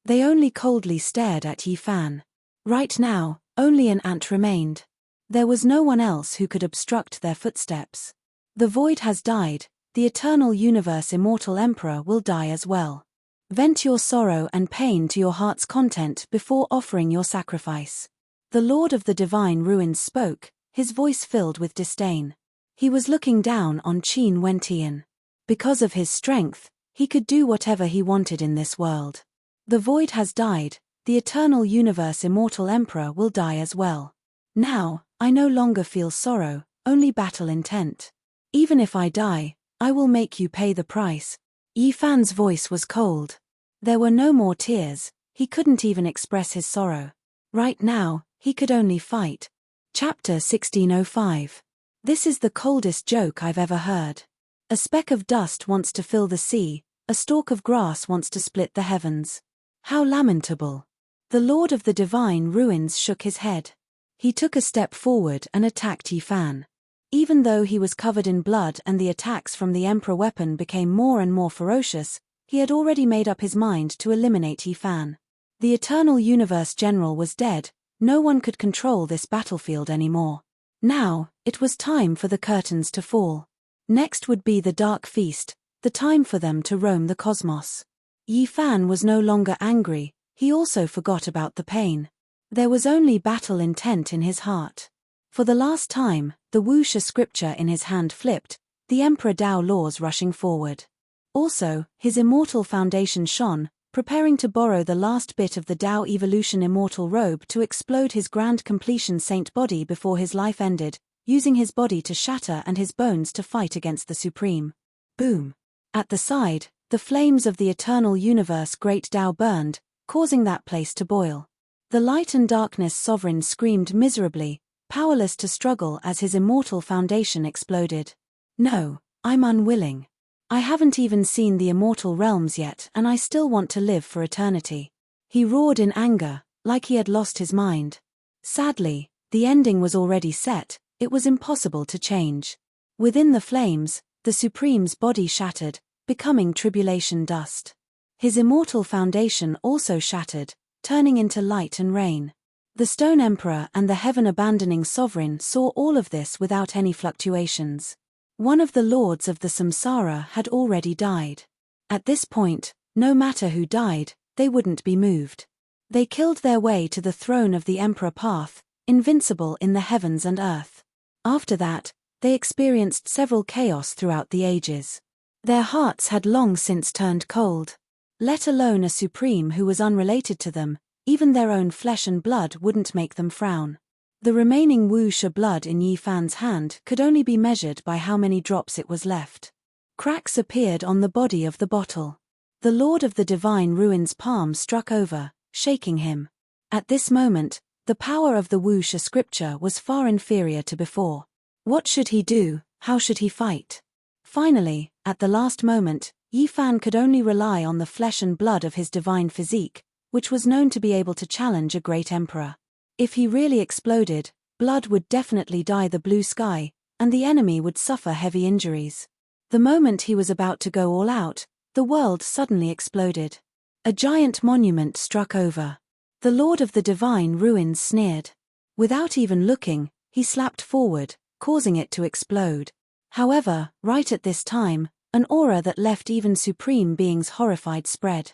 They only coldly stared at Yi Fan. Right now, only an ant remained. There was no one else who could obstruct their footsteps. The void has died, the eternal universe immortal emperor will die as well. Vent your sorrow and pain to your heart's content before offering your sacrifice. The lord of the divine ruins spoke, his voice filled with disdain. He was looking down on Qin Wentian. Because of his strength, he could do whatever he wanted in this world. The void has died, the eternal universe immortal emperor will die as well. Now, I no longer feel sorrow, only battle intent. Even if I die, I will make you pay the price. Yi Fan's voice was cold. There were no more tears, he couldn't even express his sorrow. Right now, he could only fight. Chapter 1605. This is the coldest joke I've ever heard. A speck of dust wants to fill the sea, a stalk of grass wants to split the heavens. How lamentable. The lord of the divine ruins shook his head. He took a step forward and attacked Yi Fan. Even though he was covered in blood and the attacks from the emperor weapon became more and more ferocious, he had already made up his mind to eliminate Yi Fan. The eternal universe general was dead, no one could control this battlefield anymore. Now, it was time for the curtains to fall. Next would be the dark feast, the time for them to roam the cosmos. Yi Fan was no longer angry, he also forgot about the pain. There was only battle intent in his heart. For the last time, the wuxia scripture in his hand flipped, the Emperor Dao laws rushing forward. Also, his immortal foundation shone, preparing to borrow the last bit of the Dao evolution immortal robe to explode his grand completion saint body before his life ended, using his body to shatter and his bones to fight against the supreme. Boom. At the side, the flames of the eternal universe great Dao burned, causing that place to boil. The light and darkness sovereign screamed miserably, powerless to struggle as his immortal foundation exploded. No, I'm unwilling. I haven't even seen the immortal realms yet and I still want to live for eternity. He roared in anger, like he had lost his mind. Sadly, the ending was already set, it was impossible to change. Within the flames, the Supreme's body shattered, becoming tribulation dust. His immortal foundation also shattered, turning into light and rain. The Stone Emperor and the heaven-abandoning sovereign saw all of this without any fluctuations. One of the lords of the samsara had already died. At this point, no matter who died, they wouldn't be moved. They killed their way to the throne of the Emperor Path, invincible in the heavens and earth. After that, they experienced several chaos throughout the ages. Their hearts had long since turned cold. Let alone a supreme who was unrelated to them, even their own flesh and blood wouldn't make them frown. The remaining wuxia blood in Yi Fan's hand could only be measured by how many drops it was left. Cracks appeared on the body of the bottle. The Lord of the Divine Ruins' palm struck over, shaking him. At this moment, the power of the wuxia scripture was far inferior to before. What should he do? How should he fight? Finally, at the last moment, Yi Fan could only rely on the flesh and blood of his divine physique, which was known to be able to challenge a great emperor. If he really exploded, blood would definitely dye the blue sky, and the enemy would suffer heavy injuries. The moment he was about to go all out, the world suddenly exploded. A giant monument struck over. The Lord of the Divine Ruins sneered. Without even looking, he slapped forward, causing it to explode. However, right at this time, an aura that left even supreme beings horrified spread.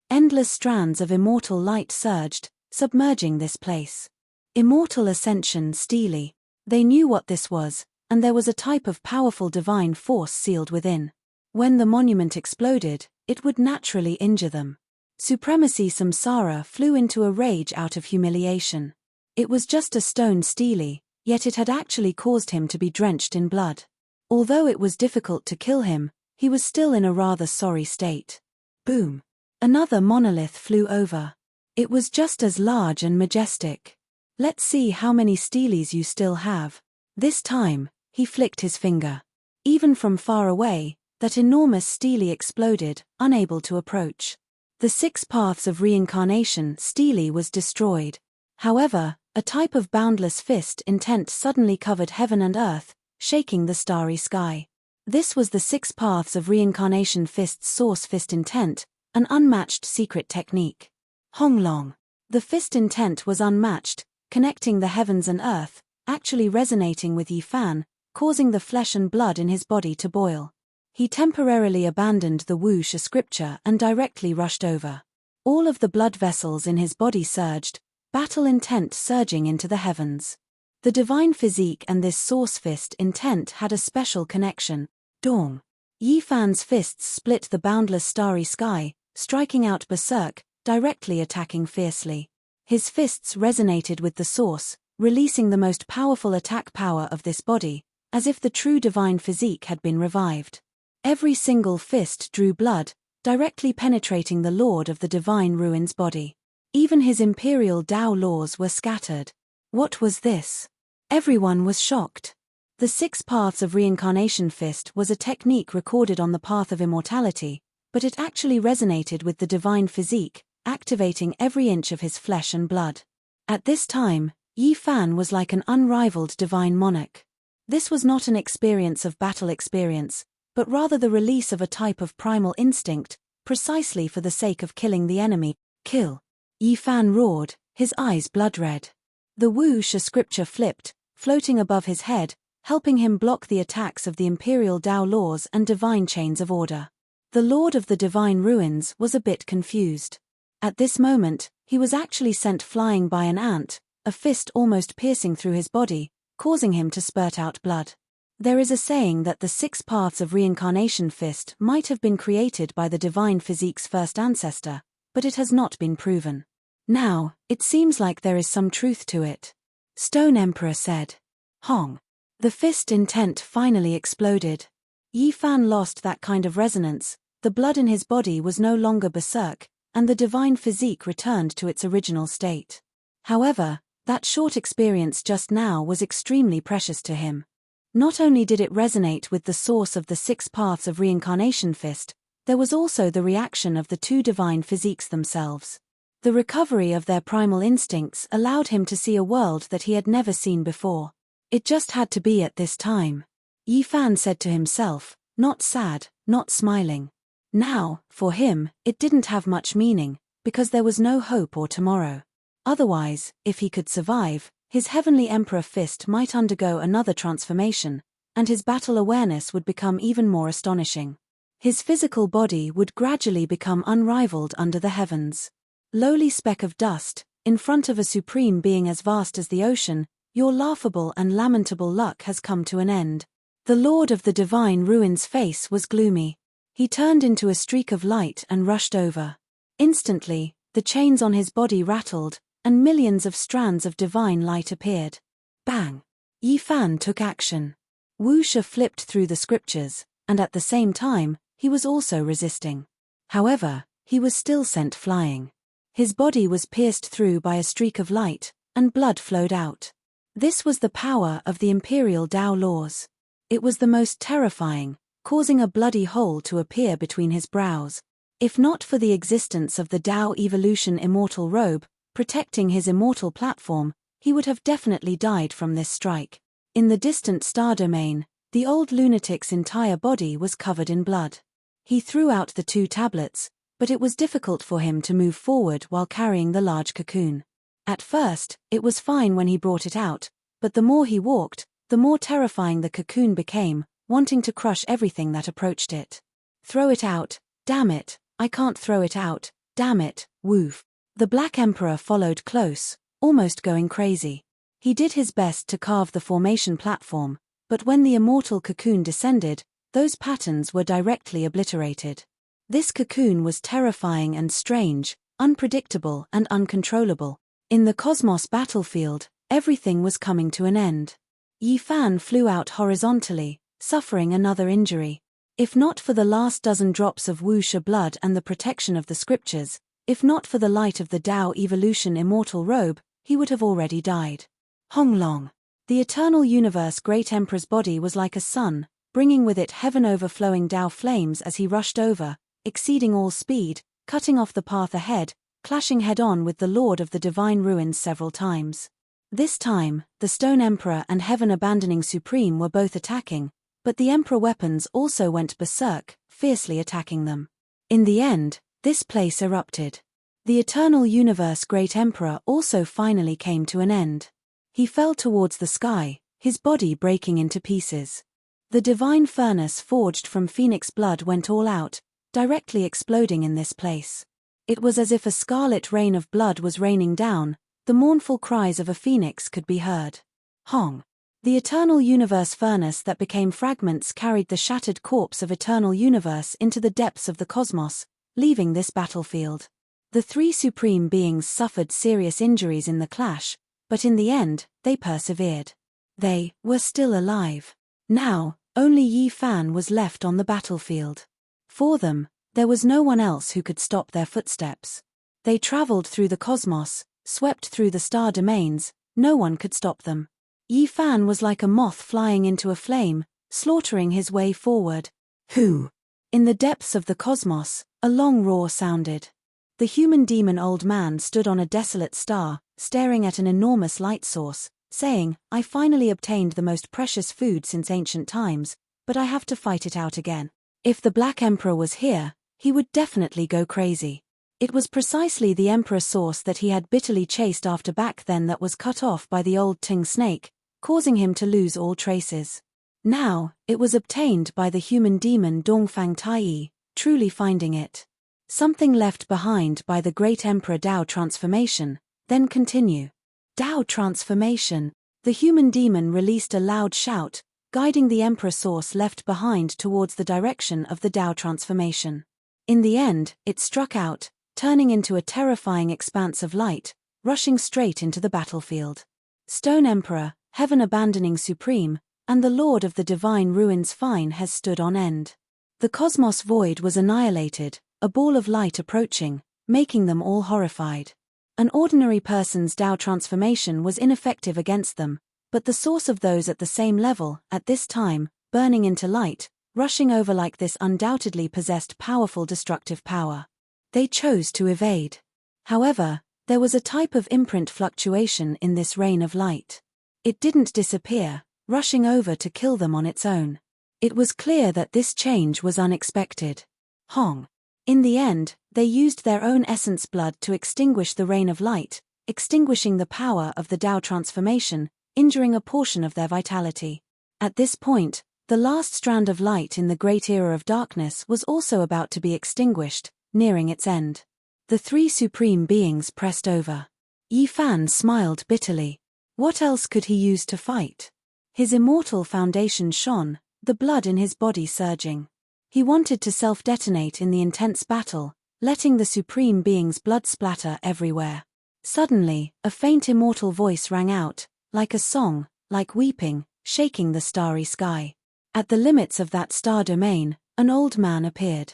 Endless strands of immortal light surged, submerging this place. Immortal ascension steely. They knew what this was, and there was a type of powerful divine force sealed within. When the monument exploded, it would naturally injure them. Supremacy Samsara flew into a rage out of humiliation. It was just a stone steely, yet it had actually caused him to be drenched in blood. Although it was difficult to kill him, he was still in a rather sorry state. Boom! Another monolith flew over. It was just as large and majestic. Let's see how many steelies you still have. This time, he flicked his finger. Even from far away, that enormous steely exploded, unable to approach. The 6 paths of reincarnation steely was destroyed. However, a type of boundless fist intent suddenly covered heaven and earth, shaking the starry sky. This was the 6 paths of reincarnation fist's source fist intent, an unmatched secret technique. Honglong. The fist intent was unmatched, connecting the heavens and earth, actually resonating with Yi Fan, causing the flesh and blood in his body to boil. He temporarily abandoned the wuxia scripture and directly rushed over. All of the blood vessels in his body surged, battle intent surging into the heavens. The divine physique and this source fist intent had a special connection. Dong. Yi Fan's fists split the boundless starry sky, striking out berserk, directly attacking fiercely. His fists resonated with the source, releasing the most powerful attack power of this body, as if the true divine physique had been revived. Every single fist drew blood, directly penetrating the Lord of the Divine Ruins body. Even his imperial Tao laws were scattered. What was this? Everyone was shocked. The 6 paths of reincarnation fist was a technique recorded on the path of immortality, but it actually resonated with the divine physique, activating every inch of his flesh and blood. At this time, Yi Fan was like an unrivaled divine monarch. This was not an experience of battle experience, but rather the release of a type of primal instinct, precisely for the sake of killing the enemy. Kill! Yi Fan roared, his eyes blood-red. The wuxia scripture flipped, floating above his head, helping him block the attacks of the imperial Tao laws and divine chains of order. The Lord of the Divine Ruins was a bit confused. At this moment, he was actually sent flying by an ant, a fist almost piercing through his body, causing him to spurt out blood. There is a saying that the 6 paths of reincarnation fist might have been created by the divine physique's first ancestor, but it has not been proven. Now, it seems like there is some truth to it. Stone Emperor said. Hong. The fist intent finally exploded. Yi Fan lost that kind of resonance, the blood in his body was no longer berserk, and the divine physique returned to its original state. However, that short experience just now was extremely precious to him. Not only did it resonate with the source of the 6 paths of reincarnation fist, there was also the reaction of the 2 divine physiques themselves. The recovery of their primal instincts allowed him to see a world that he had never seen before. It just had to be at this time. Yi Fan said to himself, not sad, not smiling. Now, for him, it didn't have much meaning, because there was no hope or tomorrow. Otherwise, if he could survive, his heavenly emperor fist might undergo another transformation, and his battle awareness would become even more astonishing. His physical body would gradually become unrivaled under the heavens. Lowly speck of dust, in front of a supreme being as vast as the ocean, your laughable and lamentable luck has come to an end. The Lord of the Divine Ruins' face was gloomy. He turned into a streak of light and rushed over. Instantly, the chains on his body rattled, and millions of strands of divine light appeared. Bang! Yi Fan took action. Wuxia flipped through the scriptures, and at the same time, he was also resisting. However, he was still sent flying. His body was pierced through by a streak of light, and blood flowed out. This was the power of the imperial Tao laws. It was the most terrifying, causing a bloody hole to appear between his brows. If not for the existence of the Tao Evolution Immortal Robe, protecting his immortal platform, he would have definitely died from this strike. In the distant star domain, the old lunatic's entire body was covered in blood. He threw out the 2 tablets, but it was difficult for him to move forward while carrying the large cocoon. At first, it was fine when he brought it out, but the more he walked, the more terrifying the cocoon became, wanting to crush everything that approached it. Throw it out, damn it, I can't throw it out, damn it, woof. The Black Emperor followed close, almost going crazy. He did his best to carve the formation platform, but when the immortal cocoon descended, those patterns were directly obliterated. This cocoon was terrifying and strange, unpredictable and uncontrollable. In the cosmos battlefield, everything was coming to an end. Yi Fan flew out horizontally, suffering another injury. If not for the last dozen drops of wuxia blood and the protection of the scriptures, if not for the light of the Tao Evolution immortal robe, he would have already died. Hong Long. The eternal universe Great Emperor's body was like a sun, bringing with it heaven-overflowing Tao flames as he rushed over, exceeding all speed, cutting off the path ahead, clashing head-on with the Lord of the Divine Ruins several times. This time, the Stone Emperor and Heaven-Abandoning Supreme were both attacking, but the Emperor weapons also went berserk, fiercely attacking them. In the end, this place erupted. The eternal universe Great Emperor also finally came to an end. He fell towards the sky, his body breaking into pieces. The divine furnace forged from phoenix blood went all out, directly exploding in this place. It was as if a scarlet rain of blood was raining down, the mournful cries of a phoenix could be heard. Hong. The eternal universe furnace that became fragments carried the shattered corpse of eternal universe into the depths of the cosmos, leaving this battlefield. The three supreme beings suffered serious injuries in the clash, but in the end, they persevered. They were still alive. Now, only Yi Fan was left on the battlefield. For them, there was no one else who could stop their footsteps. They traveled through the cosmos, swept through the star domains, no one could stop them. Yi Fan was like a moth flying into a flame, slaughtering his way forward. Who? In the depths of the cosmos, a long roar sounded. The human demon old man stood on a desolate star, staring at an enormous light source, saying, I finally obtained the most precious food since ancient times, but I have to fight it out again. If the Black Emperor was here, he would definitely go crazy. It was precisely the Emperor source that he had bitterly chased after back then that was cut off by the old Ting snake, causing him to lose all traces. Now, it was obtained by the human demon Dongfang Taiyi, truly finding it. Something left behind by the great Emperor Tao transformation, then continue. Tao transformation. The human demon released a loud shout, guiding the Emperor source left behind towards the direction of the Tao transformation. In the end, it struck out, turning into a terrifying expanse of light, rushing straight into the battlefield. Stone Emperor, Heaven-Abandoning Supreme, and the Lord of the Divine Ruins Fine has stood on end. The cosmos void was annihilated, a ball of light approaching, making them all horrified. An ordinary person's Tao transformation was ineffective against them, but the source of those at the same level, at this time, burning into light, rushing over like this undoubtedly possessed powerful destructive power. They chose to evade. However, there was a type of imprint fluctuation in this rain of light. It didn't disappear, rushing over to kill them on its own. It was clear that this change was unexpected. Hong. In the end, they used their own essence blood to extinguish the rain of light, extinguishing the power of the Tao transformation, injuring a portion of their vitality. At this point, the last strand of light in the great era of darkness was also about to be extinguished, nearing its end. The three supreme beings pressed over. Yi Fan smiled bitterly. What else could he use to fight? His immortal foundation shone, the blood in his body surging. He wanted to self-detonate in the intense battle, letting the supreme being's blood splatter everywhere. Suddenly, a faint immortal voice rang out, like a song, like weeping, shaking the starry sky. At the limits of that star domain, an old man appeared.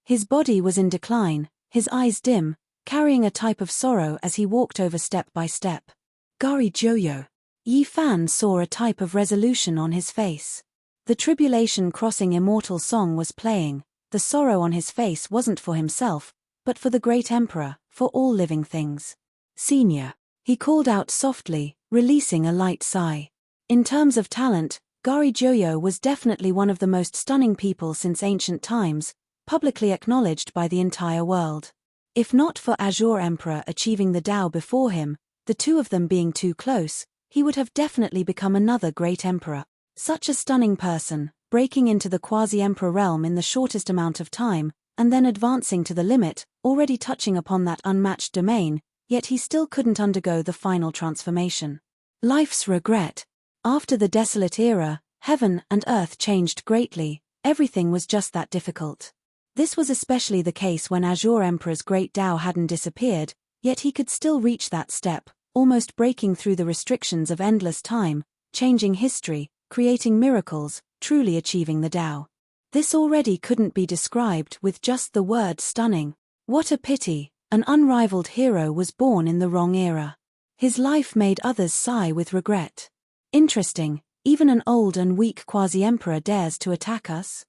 His body was in decline, his eyes dim, carrying a type of sorrow as he walked over step by step. Gari Joyo. Yi Fan saw a type of resolution on his face. The tribulation-crossing immortal song was playing. The sorrow on his face wasn't for himself, but for the great emperor, for all living things. Senior. He called out softly, releasing a light sigh. In terms of talent, Gari Joyo was definitely one of the most stunning people since ancient times, publicly acknowledged by the entire world. If not for Azure Emperor achieving the Tao before him, the two of them being too close, he would have definitely become another great emperor. Such a stunning person, breaking into the quasi-emperor realm in the shortest amount of time, and then advancing to the limit, already touching upon that unmatched domain, yet he still couldn't undergo the final transformation. Life's regret. After the desolate era, heaven and earth changed greatly, everything was just that difficult. This was especially the case when Azure Emperor's great Tao hadn't disappeared, yet he could still reach that step, almost breaking through the restrictions of endless time, changing history, creating miracles, truly achieving the Tao. This already couldn't be described with just the word stunning. What a pity, an unrivaled hero was born in the wrong era. His life made others sigh with regret. Interesting, even an old and weak quasi-emperor dares to attack us?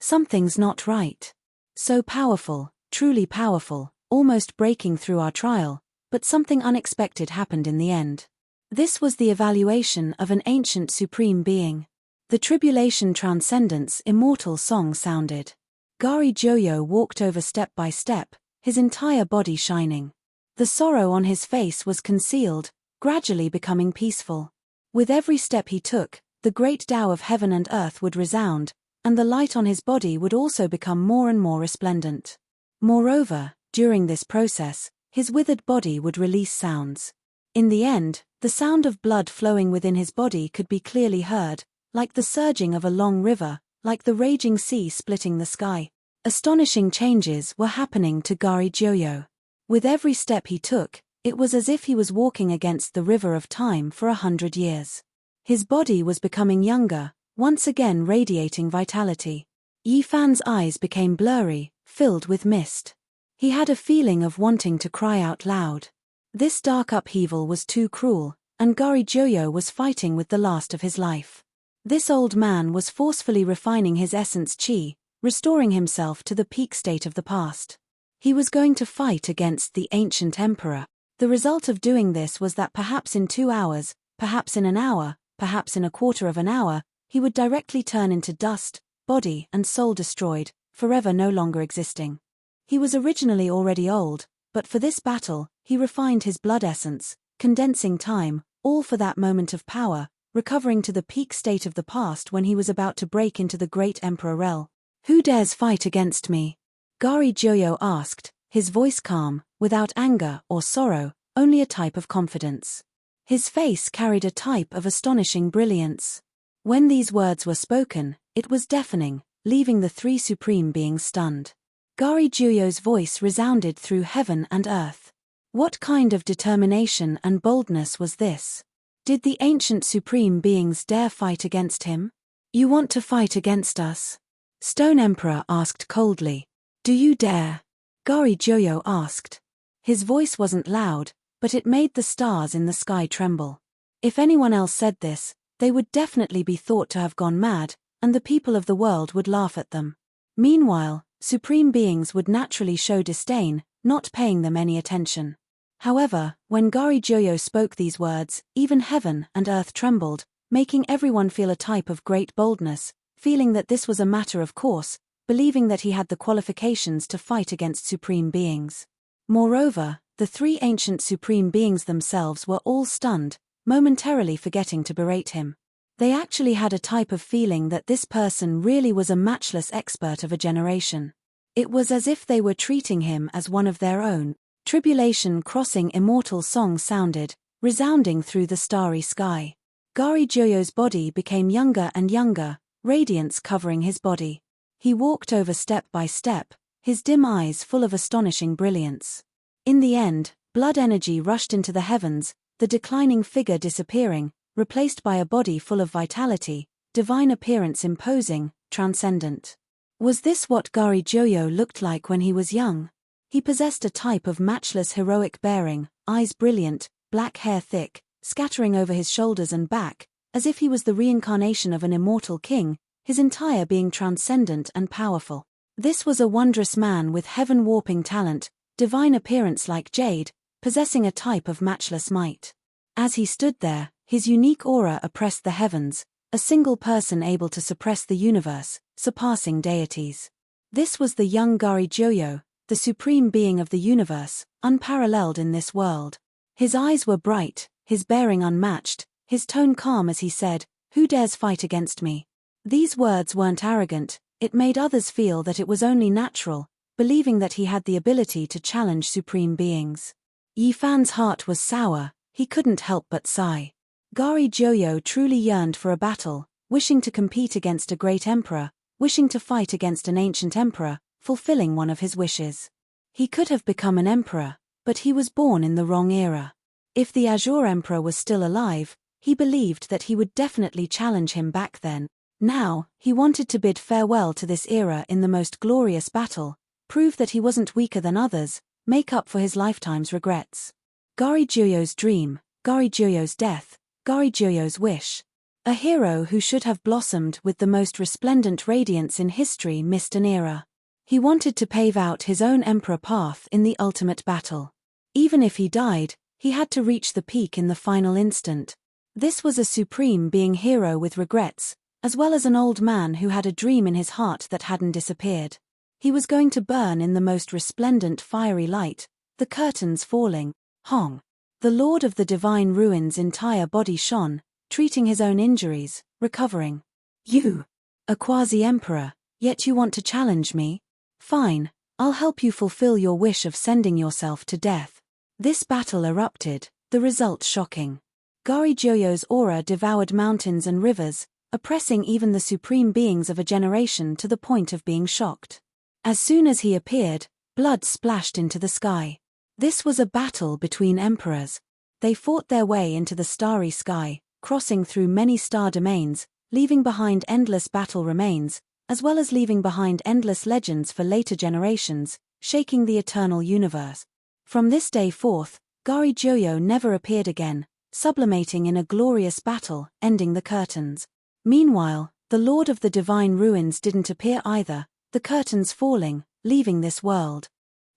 Something's not right. So powerful, truly powerful, almost breaking through our trial, but something unexpected happened in the end. This was the evaluation of an ancient supreme being. The tribulation transcendence immortal song sounded. Gari Joyo walked over step by step, his entire body shining. The sorrow on his face was concealed, gradually becoming peaceful. With every step he took, the great Tao of heaven and earth would resound, and the light on his body would also become more and more resplendent. Moreover, during this process, his withered body would release sounds. In the end, the sound of blood flowing within his body could be clearly heard, like the surging of a long river, like the raging sea splitting the sky. Astonishing changes were happening to Gari Joyo. With every step he took, it was as if he was walking against the river of time for 100 years. His body was becoming younger, once again radiating vitality. Yi Fan's eyes became blurry, filled with mist. He had a feeling of wanting to cry out loud. This dark upheaval was too cruel, and Gari Joyo was fighting with the last of his life. This old man was forcefully refining his essence chi, restoring himself to the peak state of the past. He was going to fight against the ancient emperor. The result of doing this was that perhaps in 2 hours, perhaps in an hour, perhaps in a quarter of an hour, he would directly turn into dust, body and soul destroyed, forever no longer existing. He was originally already old, but for this battle, he refined his blood essence, condensing time, all for that moment of power, recovering to the peak state of the past when he was about to break into the great Emperor Rel. Who dares fight against me? Gari Joyo asked, his voice calm, without anger or sorrow, only a type of confidence. His face carried a type of astonishing brilliance. When these words were spoken, it was deafening, leaving the 3 supreme beings stunned. Gari Joyo's voice resounded through heaven and earth. What kind of determination and boldness was this? Did the ancient supreme beings dare fight against him? You want to fight against us? Stone Emperor asked coldly. Do you dare? Gari Joyo asked. His voice wasn't loud, but it made the stars in the sky tremble. If anyone else said this, they would definitely be thought to have gone mad, and the people of the world would laugh at them. Meanwhile, supreme beings would naturally show disdain, not paying them any attention. However, when Gari Joyo spoke these words, even heaven and earth trembled, making everyone feel a type of great boldness, feeling that this was a matter of course, believing that he had the qualifications to fight against supreme beings. Moreover, the 3 ancient supreme beings themselves were all stunned, momentarily forgetting to berate him. They actually had a type of feeling that this person really was a matchless expert of a generation. It was as if they were treating him as one of their own. Tribulation crossing immortal song sounded, resounding through the starry sky. Gari Joyo's body became younger and younger, radiance covering his body. He walked over step by step, his dim eyes full of astonishing brilliance. In the end, blood energy rushed into the heavens, the declining figure disappearing, replaced by a body full of vitality, divine appearance imposing, transcendent. Was this what Gari Joyo looked like when he was young? He possessed a type of matchless heroic bearing, eyes brilliant, black hair thick, scattering over his shoulders and back, as if he was the reincarnation of an immortal king, his entire being transcendent and powerful. This was a wondrous man with heaven-warping talent, divine appearance like jade, possessing a type of matchless might. As he stood there, his unique aura oppressed the heavens, a single person able to suppress the universe, surpassing deities. This was the young Gari Joyo, the supreme being of the universe, unparalleled in this world. His eyes were bright, his bearing unmatched, his tone calm as he said, "Who dares fight against me?" These words weren't arrogant, it made others feel that it was only natural, believing that he had the ability to challenge supreme beings. Yi Fan's heart was sour, he couldn't help but sigh. Gari Joyo truly yearned for a battle, wishing to compete against a great emperor, wishing to fight against an ancient emperor, fulfilling one of his wishes. He could have become an emperor, but he was born in the wrong era. If the Azure Emperor was still alive, he believed that he would definitely challenge him back then. Now, he wanted to bid farewell to this era in the most glorious battle, prove that he wasn't weaker than others, make up for his lifetime's regrets. Gari Joyo's dream, Gari Joyo's death, Gari Joyo's wish. A hero who should have blossomed with the most resplendent radiance in history missed an era. He wanted to pave out his own emperor path in the ultimate battle. Even if he died, he had to reach the peak in the final instant. This was a supreme being hero with regrets, as well as an old man who had a dream in his heart that hadn't disappeared. He was going to burn in the most resplendent fiery light, the curtains falling. Hong. The Lord of the Divine Ruins' entire body shone, treating his own injuries, recovering. You! A quasi-emperor, yet you want to challenge me? Fine, I'll help you fulfill your wish of sending yourself to death. This battle erupted, the result shocking. Gari Joyo's aura devoured mountains and rivers, oppressing even the supreme beings of a generation to the point of being shocked. As soon as he appeared, blood splashed into the sky. This was a battle between emperors. They fought their way into the starry sky, crossing through many star domains, leaving behind endless battle remains, as well as leaving behind endless legends for later generations, shaking the eternal universe. From this day forth, Gari Joyo never appeared again, sublimating in a glorious battle, ending the curtains. Meanwhile, the Lord of the Divine Ruins didn't appear either, the curtains falling, leaving this world.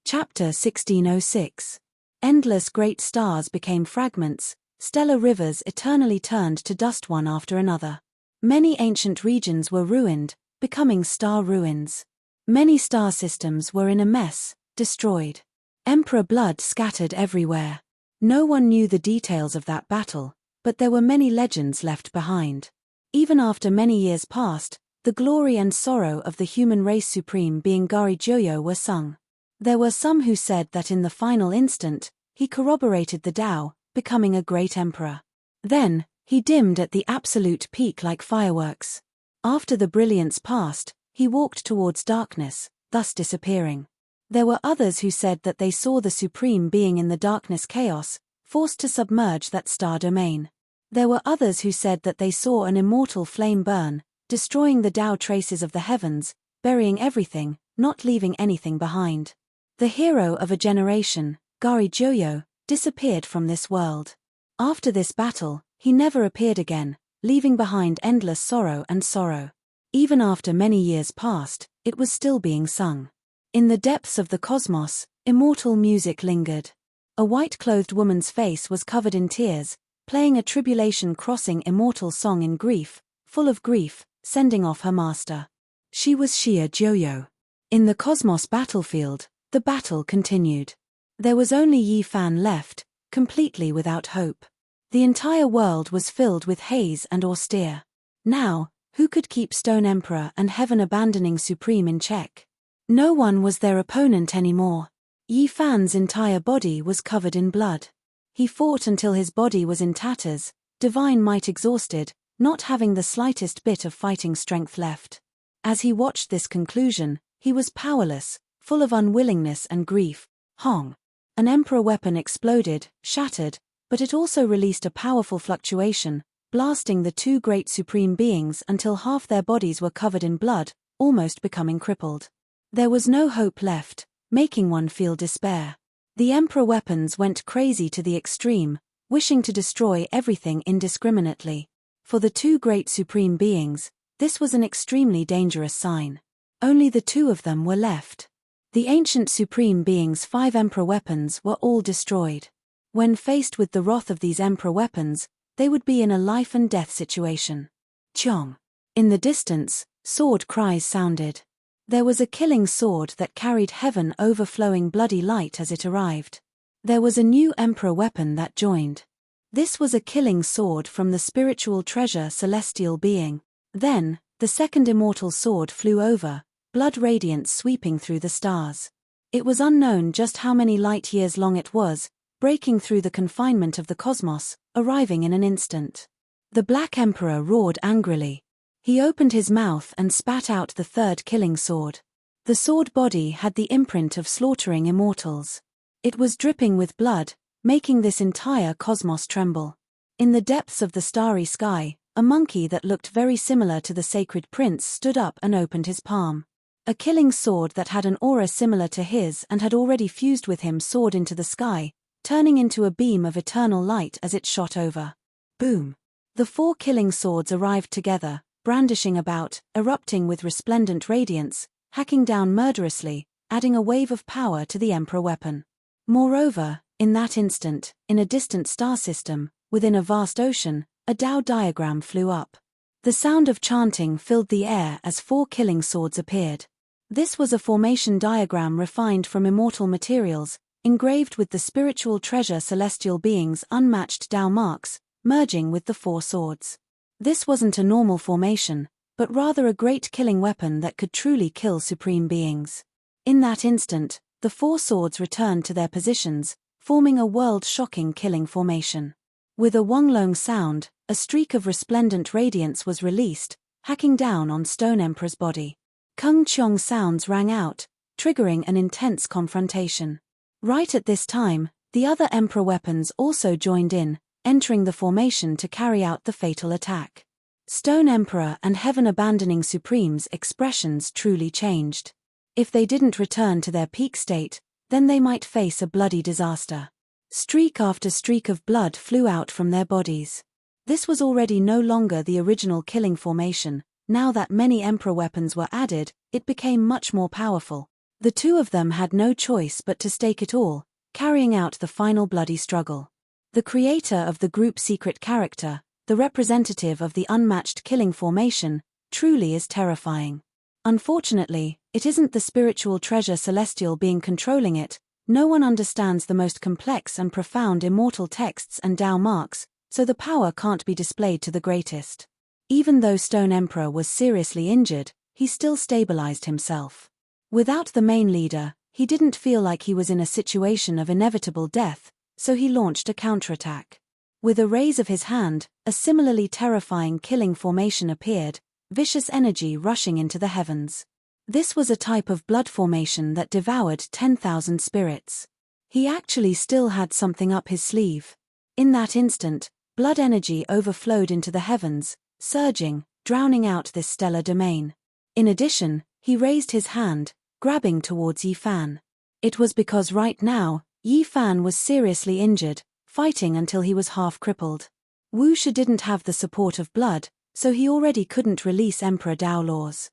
Chapter 1606. Endless great stars became fragments, stellar rivers eternally turned to dust one after another. Many ancient regions were ruined, becoming star ruins. Many star systems were in a mess, destroyed. Emperor blood scattered everywhere. No one knew the details of that battle, but there were many legends left behind. Even after many years passed, the glory and sorrow of the human race supreme being Gari Joyo were sung. There were some who said that in the final instant, he corroborated the Tao, becoming a great emperor. Then, he dimmed at the absolute peak like fireworks. After the brilliance passed, he walked towards darkness, thus disappearing. There were others who said that they saw the supreme being in the darkness chaos, forced to submerge that star domain. There were others who said that they saw an immortal flame burn, destroying the Tao traces of the heavens, burying everything, not leaving anything behind. The hero of a generation, Gari Joyo, disappeared from this world. After this battle, he never appeared again, leaving behind endless sorrow and sorrow. Even after many years passed, it was still being sung. In the depths of the cosmos, immortal music lingered. A white-clothed woman's face was covered in tears, playing a tribulation-crossing immortal song in grief, full of grief, sending off her master. She was Xia Joyo. In the cosmos battlefield, the battle continued. There was only Yi Fan left, completely without hope. The entire world was filled with haze and austere. Now, who could keep Stone Emperor and Heaven Abandoning Supreme in check? No one was their opponent anymore. Yi Fan's entire body was covered in blood. He fought until his body was in tatters, divine might exhausted, not having the slightest bit of fighting strength left. As he watched this conclusion, he was powerless, full of unwillingness and grief. Hong. An emperor weapon exploded, shattered, but it also released a powerful fluctuation, blasting the two great supreme beings until half their bodies were covered in blood, almost becoming crippled. There was no hope left, making one feel despair. The emperor weapons went crazy to the extreme, wishing to destroy everything indiscriminately. For the two great supreme beings, this was an extremely dangerous sign. Only the two of them were left. The ancient supreme beings' 5 emperor weapons were all destroyed. When faced with the wrath of these emperor weapons, they would be in a life and death situation. Chong. In the distance, sword cries sounded. There was a killing sword that carried heaven overflowing bloody light as it arrived. There was a new emperor weapon that joined. This was a killing sword from the spiritual treasure celestial being. Then, The second immortal sword flew over, blood radiance sweeping through the stars. It was unknown just how many light years long it was, breaking through the confinement of the cosmos, arriving in an instant. The Black Emperor roared angrily. He opened his mouth and spat out the third killing sword. The sword body had the imprint of slaughtering immortals. It was dripping with blood, making this entire cosmos tremble. In the depths of the starry sky, a monkey that looked very similar to the sacred prince stood up and opened his palm. A killing sword that had an aura similar to his and had already fused with him soared into the sky, turning into a beam of eternal light as it shot over. Boom! The 4 killing swords arrived together, brandishing about, erupting with resplendent radiance, hacking down murderously, adding a wave of power to the Emperor weapon. Moreover, in that instant, in a distant star system, within a vast ocean, a Tao diagram flew up. The sound of chanting filled the air as 4 killing swords appeared. This was a formation diagram refined from immortal materials, engraved with the spiritual treasure celestial beings' unmatched Tao marks, merging with the 4 swords. This wasn't a normal formation, but rather a great killing weapon that could truly kill supreme beings. In that instant, the 4 swords returned to their positions, forming a world-shocking killing formation. With a Wonglong sound, a streak of resplendent radiance was released, hacking down on Stone Emperor's body. Kung Cheong sounds rang out, triggering an intense confrontation. Right at this time, the other Emperor weapons also joined in, entering the formation to carry out the fatal attack. Stone Emperor and Heaven Abandoning Supreme's expressions truly changed. If they didn't return to their peak state, then they might face a bloody disaster. Streak after streak of blood flew out from their bodies. This was already no longer the original killing formation. Now that many Emperor weapons were added, it became much more powerful. The 2 of them had no choice but to stake it all, carrying out the final bloody struggle. The creator of the group secret character, the representative of the unmatched killing formation, truly is terrifying. Unfortunately, it isn't the spiritual treasure celestial being controlling it. No one understands the most complex and profound immortal texts and Tao marks, so the power can't be displayed to the greatest. Even though Stone Emperor was seriously injured, he still stabilized himself. Without the main leader, he didn't feel like he was in a situation of inevitable death, so he launched a counterattack. With a raise of his hand, a similarly terrifying killing formation appeared, vicious energy rushing into the heavens. This was a type of blood formation that devoured 10,000 spirits. He actually still had something up his sleeve. In that instant, blood energy overflowed into the heavens, surging, drowning out this stellar domain. In addition, he raised his hand, grabbing towards Yi Fan. It was because right now, Yi Fan was seriously injured, fighting until he was half crippled. Wu Shi didn't have the support of blood, so he already couldn't release Emperor Tao laws.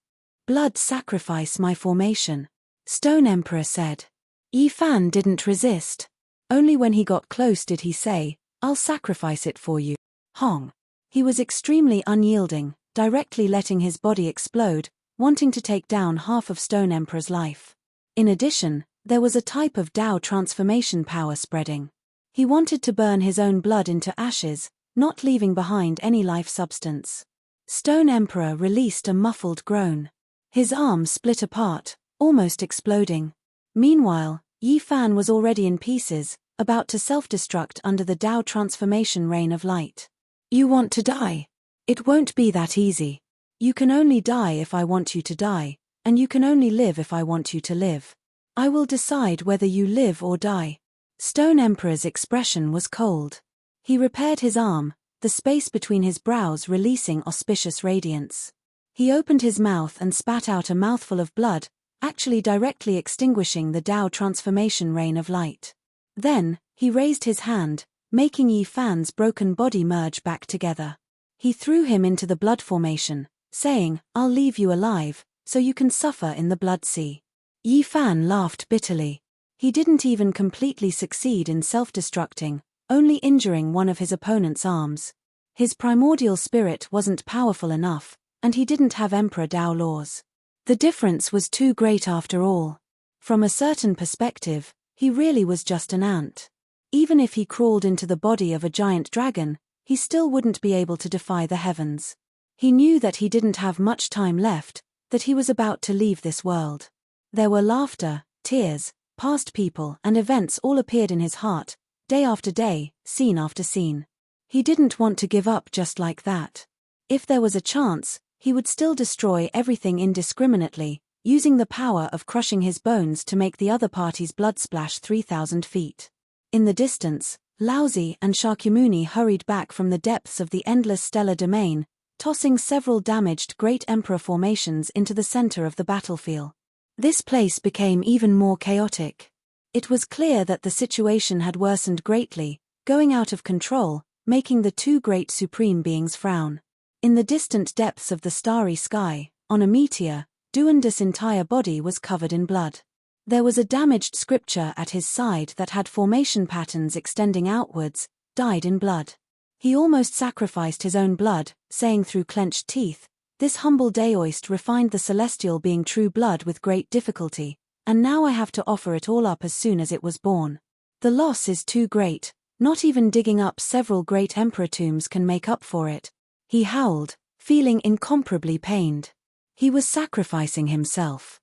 "Blood sacrifice my formation," Stone Emperor said. Yi Fan didn't resist. Only when he got close did he say, "I'll sacrifice it for you." Hong. He was extremely unyielding, directly letting his body explode, wanting to take down half of Stone Emperor's life. In addition, there was a type of Tao transformation power spreading. He wanted to burn his own blood into ashes, not leaving behind any life substance. Stone Emperor released a muffled groan. His arm split apart, almost exploding. Meanwhile, Yi Fan was already in pieces, about to self-destruct under the Tao transformation rain of light. "You want to die? It won't be that easy. You can only die if I want you to die, and you can only live if I want you to live. I will decide whether you live or die." Stone Emperor's expression was cold. He repaired his arm, the space between his brows releasing auspicious radiance. He opened his mouth and spat out a mouthful of blood, actually directly extinguishing the Tao transformation rain of light. Then, he raised his hand, making Yi Fan's broken body merge back together. He threw him into the blood formation, saying, "I'll leave you alive, so you can suffer in the blood sea." Yi Fan laughed bitterly. He didn't even completely succeed in self-destructing, only injuring one of his opponent's arms. His primordial spirit wasn't powerful enough, and he didn't have Emperor Tao laws. The difference was too great after all. From a certain perspective, he really was just an ant. Even if he crawled into the body of a giant dragon, he still wouldn't be able to defy the heavens. He knew that he didn't have much time left, that he was about to leave this world. There were laughter, tears, past people and events all appeared in his heart, day after day, scene after scene. He didn't want to give up just like that. If there was a chance, he would still destroy everything indiscriminately, using the power of crushing his bones to make the other party's blood splash 3,000 feet. In the distance, Laozi and Shakyamuni hurried back from the depths of the endless stellar domain, tossing several damaged Great Emperor formations into the center of the battlefield. This place became even more chaotic. It was clear that the situation had worsened greatly, going out of control, making the two great supreme beings frown. In the distant depths of the starry sky, on a meteor, Duanda's entire body was covered in blood. There was a damaged scripture at his side that had formation patterns extending outwards, dyed in blood. He almost sacrificed his own blood, saying through clenched teeth, "This humble daoist refined the celestial being true blood with great difficulty, and now I have to offer it all up as soon as it was born. The loss is too great, not even digging up several great emperor tombs can make up for it." He howled, feeling incomparably pained. He was sacrificing himself.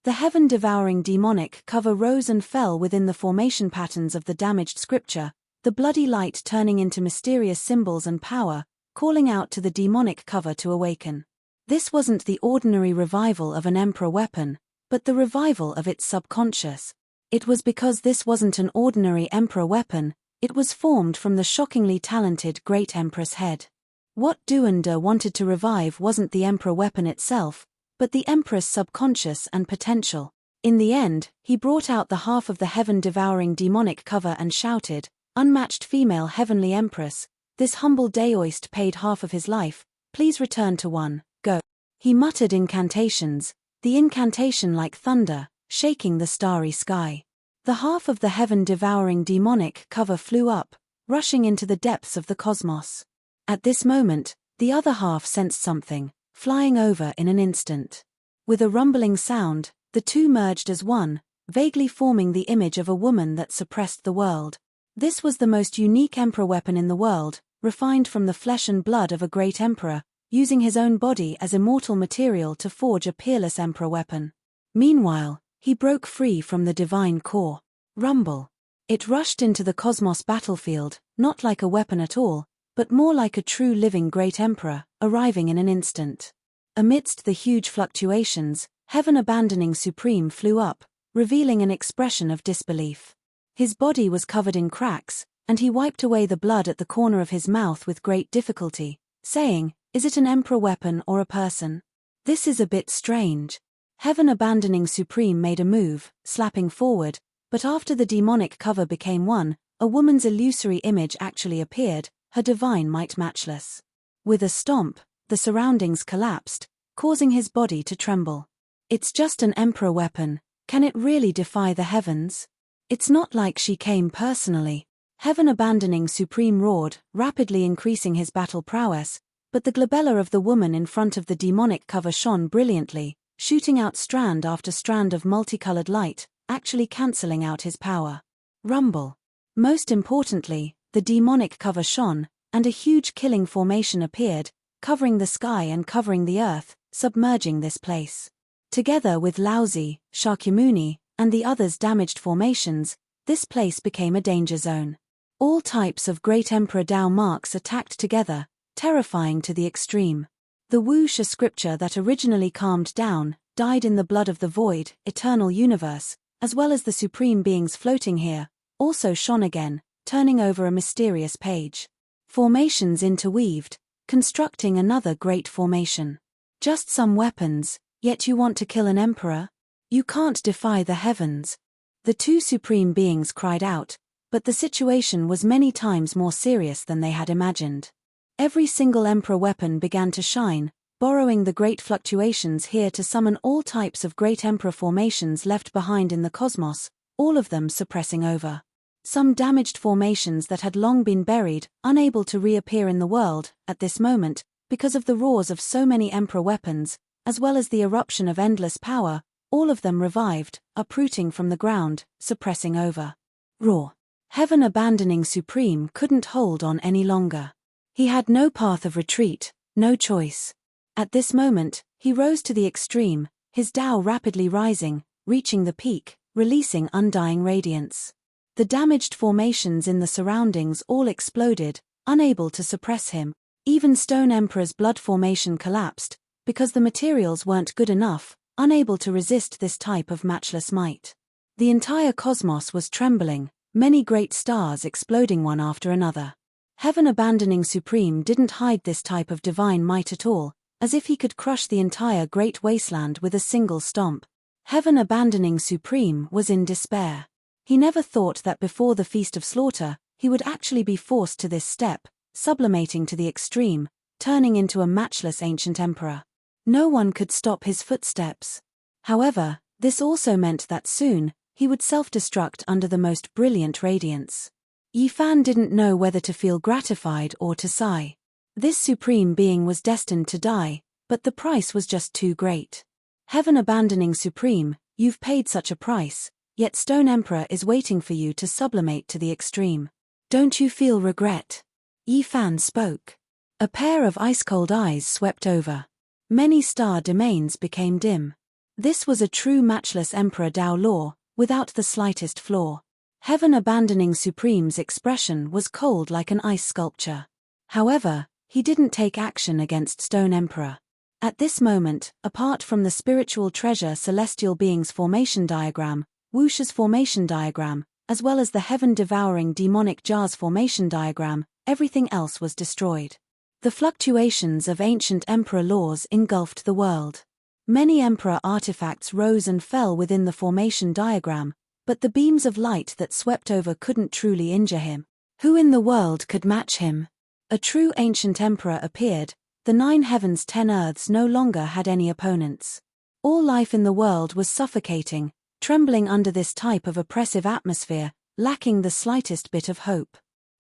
The heaven-devouring demonic cover rose and fell within the formation patterns of the damaged scripture, the bloody light turning into mysterious symbols and power, calling out to the demonic cover to awaken. This wasn't the ordinary revival of an emperor weapon, but the revival of its subconscious. It was because this wasn't an ordinary emperor weapon, it was formed from the shockingly talented great empress head. What Duanda wanted to revive wasn't the emperor weapon itself, but the empress' subconscious and potential. In the end, he brought out the half of the heaven-devouring demonic cover and shouted, "Unmatched female heavenly empress, this humble daoist paid half of his life, please return to one, go." He muttered incantations, the incantation like thunder, shaking the starry sky. The half of the heaven-devouring demonic cover flew up, rushing into the depths of the cosmos. At this moment, the other half sensed something, flying over in an instant. With a rumbling sound, the two merged as one, vaguely forming the image of a woman that suppressed the world. This was the most unique emperor weapon in the world, refined from the flesh and blood of a great emperor, using his own body as immortal material to forge a peerless emperor weapon. Meanwhile, he broke free from the divine core. Rumble. It rushed into the cosmos battlefield, not like a weapon at all, but more like a true living great emperor, arriving in an instant. Amidst the huge fluctuations, heaven-abandoning Supreme flew up, revealing an expression of disbelief. His body was covered in cracks, and he wiped away the blood at the corner of his mouth with great difficulty, saying, "Is it an emperor weapon or a person? This is a bit strange." Heaven-abandoning Supreme made a move, slapping forward, but after the demonic cover became one, a woman's illusory image actually appeared, her divine might matchless. With a stomp, the surroundings collapsed, causing his body to tremble. "It's just an emperor weapon, can it really defy the heavens? It's not like she came personally." Heaven-abandoning Supreme roared, rapidly increasing his battle prowess, but the glabella of the woman in front of the demonic cover shone brilliantly, shooting out strand after strand of multicolored light, actually cancelling out his power. Rumble. Most importantly, the demonic cover shone, and a huge killing formation appeared, covering the sky and covering the earth, submerging this place. Together with Laozi, Shakyamuni, and the others' damaged formations, this place became a danger zone. All types of great Emperor Dao marks attacked together, terrifying to the extreme. The Wuxia scripture that originally calmed down, died in the blood of the void, eternal universe, as well as the supreme beings floating here, also shone again, turning over a mysterious page. Formations interweaved, constructing another great formation. Just some weapons, yet you want to kill an emperor? You can't defy the heavens. The two supreme beings cried out, but the situation was many times more serious than they had imagined. Every single emperor weapon began to shine, borrowing the great fluctuations here to summon all types of great emperor formations left behind in the cosmos, all of them suppressing over. Some damaged formations that had long been buried, unable to reappear in the world, at this moment, because of the roars of so many emperor weapons, as well as the eruption of endless power, all of them revived, uprooting from the ground, suppressing over. Roar. Heaven-abandoning Supreme couldn't hold on any longer. He had no path of retreat, no choice. At this moment, he rose to the extreme, his Tao rapidly rising, reaching the peak, releasing undying radiance. The damaged formations in the surroundings all exploded, unable to suppress him. Even Stone Emperor's blood formation collapsed, because the materials weren't good enough, unable to resist this type of matchless might. The entire cosmos was trembling, many great stars exploding one after another. Heaven Abandoning Supreme didn't hide this type of divine might at all, as if he could crush the entire great wasteland with a single stomp. Heaven Abandoning Supreme was in despair. He never thought that before the Feast of Slaughter, he would actually be forced to this step, sublimating to the extreme, turning into a matchless ancient emperor. No one could stop his footsteps. However, this also meant that soon, he would self-destruct under the most brilliant radiance. Yifan didn't know whether to feel gratified or to sigh. This supreme being was destined to die, but the price was just too great. Heaven Abandoning Supreme, you've paid such a price, yet Stone Emperor is waiting for you to sublimate to the extreme. Don't you feel regret? Yifan spoke. A pair of ice-cold eyes swept over. Many star domains became dim. This was a true matchless Emperor Tao law, without the slightest flaw. Heaven Abandoning Supreme's expression was cold like an ice sculpture. However, he didn't take action against Stone Emperor. At this moment, apart from the spiritual treasure Celestial Being's formation diagram, Wux's formation diagram, as well as the heaven-devouring demonic Jar's formation diagram, everything else was destroyed. The fluctuations of ancient emperor laws engulfed the world. Many emperor artifacts rose and fell within the formation diagram, but the beams of light that swept over couldn't truly injure him. Who in the world could match him? A true ancient emperor appeared. The 9 heavens 10 earths no longer had any opponents. All life in the world was suffocating, trembling under this type of oppressive atmosphere, lacking the slightest bit of hope.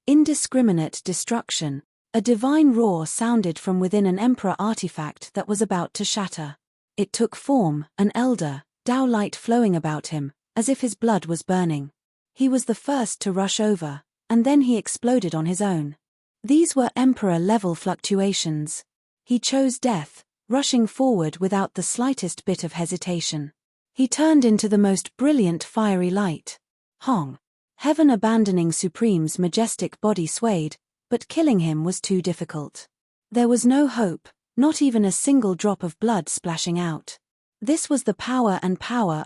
Indiscriminate destruction. A divine roar sounded from within an emperor artifact that was about to shatter. It took form, an elder, Tao light flowing about him, as if his blood was burning. He was the first to rush over, and then he exploded on his own. These were emperor-level fluctuations. He chose death, rushing forward without the slightest bit of hesitation. He turned into the most brilliant fiery light. Hong. Heaven Abandoning Supreme's majestic body swayed, but killing him was too difficult. There was no hope, not even a single drop of blood splashing out. This was the power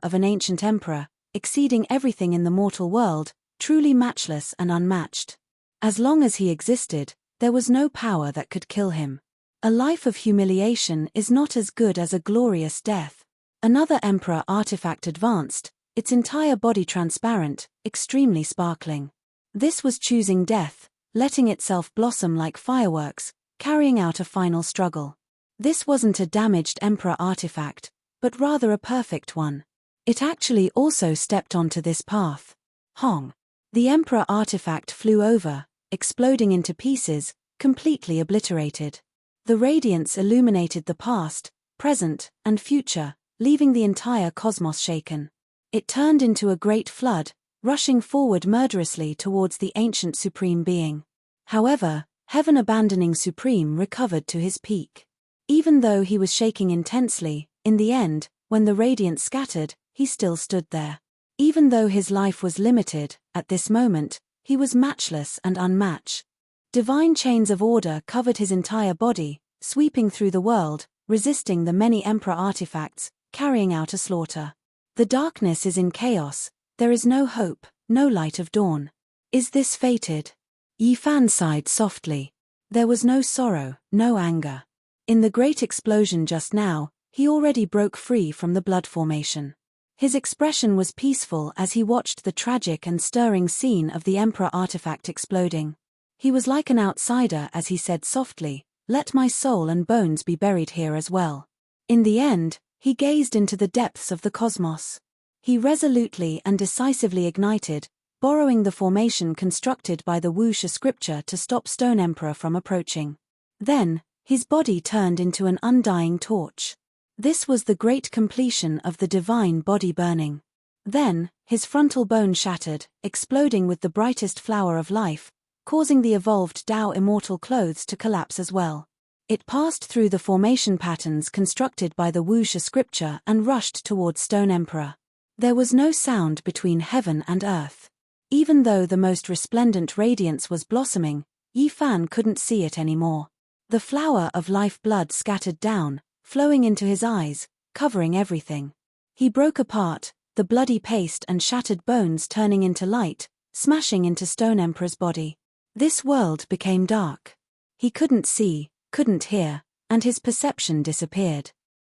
of an ancient emperor, exceeding everything in the mortal world, truly matchless and unmatched. As long as he existed, there was no power that could kill him. A life of humiliation is not as good as a glorious death. Another emperor artifact advanced, its entire body transparent, extremely sparkling. This was choosing death, letting itself blossom like fireworks, carrying out a final struggle. This wasn't a damaged emperor artifact, but rather a perfect one. It actually also stepped onto this path. Hong. The emperor artifact flew over, exploding into pieces, completely obliterated. The radiance illuminated the past, present, and future, leaving the entire cosmos shaken. It turned into a great flood, rushing forward murderously towards the ancient supreme being. However, Heaven Abandoning Supreme recovered to his peak. Even though he was shaking intensely, in the end, when the radiance scattered, he still stood there. Even though his life was limited, at this moment, he was matchless and unmatched. Divine chains of order covered his entire body, sweeping through the world, resisting the many emperor artifacts, carrying out a slaughter. The darkness is in chaos, there is no hope, no light of dawn. Is this fated? Yifan sighed softly. There was no sorrow, no anger. In the great explosion just now, he already broke free from the blood formation. His expression was peaceful as he watched the tragic and stirring scene of the emperor artifact exploding. He was like an outsider as he said softly, "Let my soul and bones be buried here as well." In the end, he gazed into the depths of the cosmos. He resolutely and decisively ignited, borrowing the formation constructed by the Wuxia scripture to stop Stone Emperor from approaching. Then, his body turned into an undying torch. This was the great completion of the divine body burning. Then, his frontal bone shattered, exploding with the brightest flower of life, causing the evolved Tao immortal clothes to collapse as well. It passed through the formation patterns constructed by the wuxia scripture and rushed toward Stone Emperor. There was no sound between heaven and earth. Even though the most resplendent radiance was blossoming, Yi Fan couldn't see it anymore. The flower of life blood scattered down, flowing into his eyes, covering everything. He broke apart, the bloody paste and shattered bones turning into light, smashing into Stone Emperor's body. This world became dark. He couldn't see, couldn't hear, and his perception disappeared.